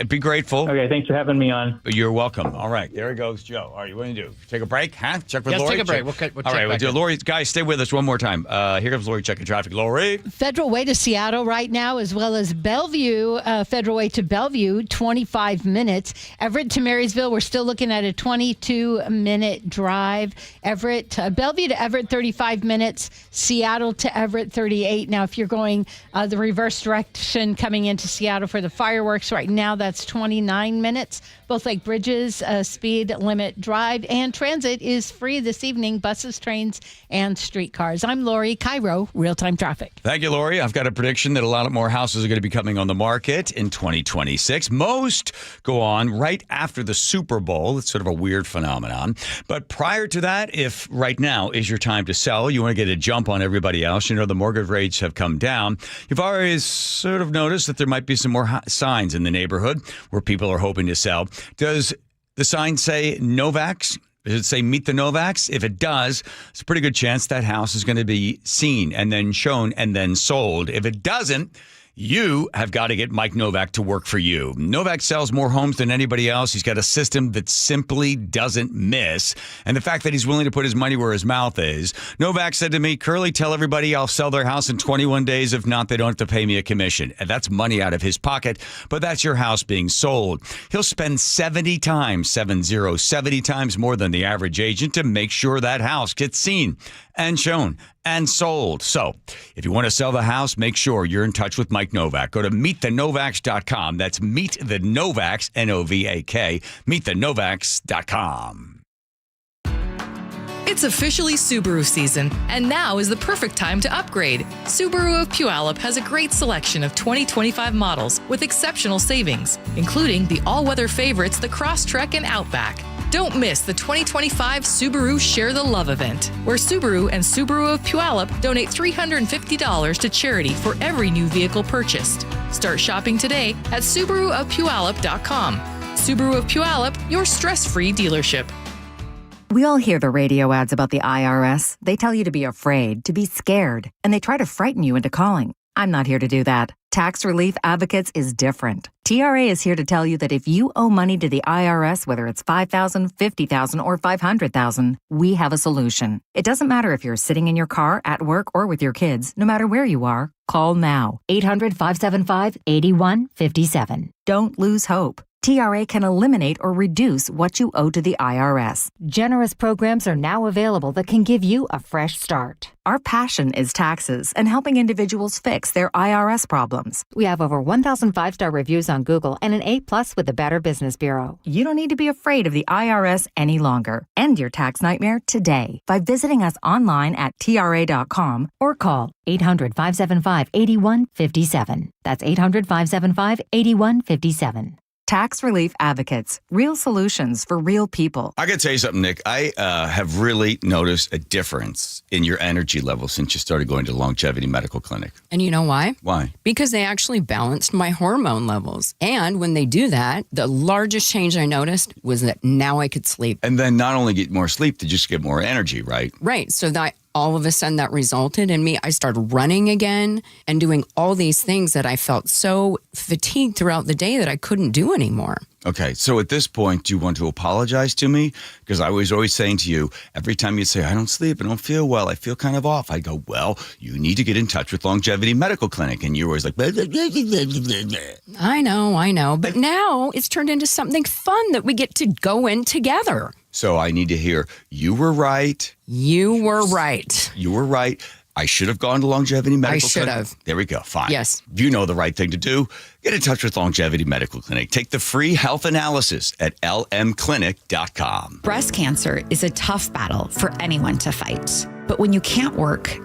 Be grateful. Okay, thanks for having me on. You're welcome. All right, there goes Joe. All right, what do you do? Take a break? Check with Lori? Let's take a break. We'll all right, we'll do it. Lori, guys, stay with us one more time. Here comes Lori checking traffic. Lori? Federal Way to Seattle right now, as well as Bellevue, Federal Way to Bellevue, 25 minutes. Everett to Marysville, we're still looking at a 22-minute drive. Bellevue to Everett, 35 minutes. Seattle to Everett, 38. Now, if you're going the reverse direction coming into Seattle for the fireworks right now, that's 29 minutes. Both Lake Bridges, speed limit drive, and transit is free this evening. Buses, trains, and streetcars. I'm Lori, KIRO, real-time traffic. Thank you, Lori. I've got a prediction that a lot more houses are going to be coming on the market in 2026. Most go on right after the Super Bowl. It's sort of a weird phenomenon. But prior to that, if right now is your time to sell, you want to get a jump on everybody else, the mortgage rates have come down. You've already sort of noticed that there might be some more signs in the neighborhood where people are hoping to sell. Does the sign say Novax? Does it say meet the Novaks? If it does, it's a pretty good chance that house is going to be seen and then shown and then sold. If it doesn't, You have got to get Mike Novak to work for you. Novak sells more homes than anybody else. He's got a system that simply doesn't miss. And the fact that he's willing to put his money where his mouth is. Novak said to me, Curly, tell everybody I'll sell their house in 21 days. If not, they don't have to pay me a commission. And that's money out of his pocket, but that's your house being sold. He'll spend 70 times more than the average agent to make sure that house gets seen and shown and sold. So if you want to sell the house, make sure you're in touch with Mike Novak. Go to meetthenovaks.com. That's meetthenovaks, Novak, meetthenovaks.com. It's officially Subaru season, and now is the perfect time to upgrade. Subaru of Puyallup has a great selection of 2025 models with exceptional savings, including the all-weather favorites, the Crosstrek and Outback. Don't miss the 2025 Subaru Share the Love event, where Subaru and Subaru of Puyallup donate $350 to charity for every new vehicle purchased. Start shopping today at SubaruofPuyallup.com. Subaru of Puyallup, your stress-free dealership. We all hear the radio ads about the IRS. They tell you to be afraid, to be scared, and they try to frighten you into calling. I'm not here to do that. Tax Relief Advocates is different. TRA is here to tell you that if you owe money to the IRS, whether it's $5,000, $50,000, or $500,000, we have a solution. It doesn't matter if you're sitting in your car, at work, or with your kids. No matter where you are, call now. 800-575-8157. Don't lose hope. TRA can eliminate or reduce what you owe to the IRS. Generous programs are now available that can give you a fresh start. Our passion is taxes and helping individuals fix their IRS problems. We have over 1,000 5-star reviews on Google and an A+ with the Better Business Bureau. You don't need to be afraid of the IRS any longer. End your tax nightmare today by visiting us online at TRA.com or call 800-575-8157. That's 800-575-8157. Tax Relief Advocates, real solutions for real people. I got to tell you something, Nick. I have really noticed a difference in your energy level since you started going to Longevity Medical Clinic. And you know why? Why? Because they actually balanced my hormone levels. And when they do that, the largest change I noticed was that now I could sleep. And then not only get more sleep, to just get more energy, right? Right. So that all of a sudden that resulted in me, I started running again and doing all these things that I felt so fatigued throughout the day that I couldn't do anymore. Okay, so at this point, do you want to apologize to me? Because I was always saying to you, every time you say, I don't sleep, I don't feel well, I feel kind of off, I go, well, you need to get in touch with Longevity Medical Clinic. And you were always like, blah, blah, blah, blah, blah, blah. I know. But now it's turned into something fun that we get to go in together. So I need to hear, you were right. You were right. You were right. I should have gone to Longevity Medical Clinic. I should have. There we go. Fine. Yes. You know the right thing to do. Get in touch with Longevity Medical Clinic. Take the free health analysis at lmclinic.com. Breast cancer is a tough battle for anyone to fight. But when you can't work,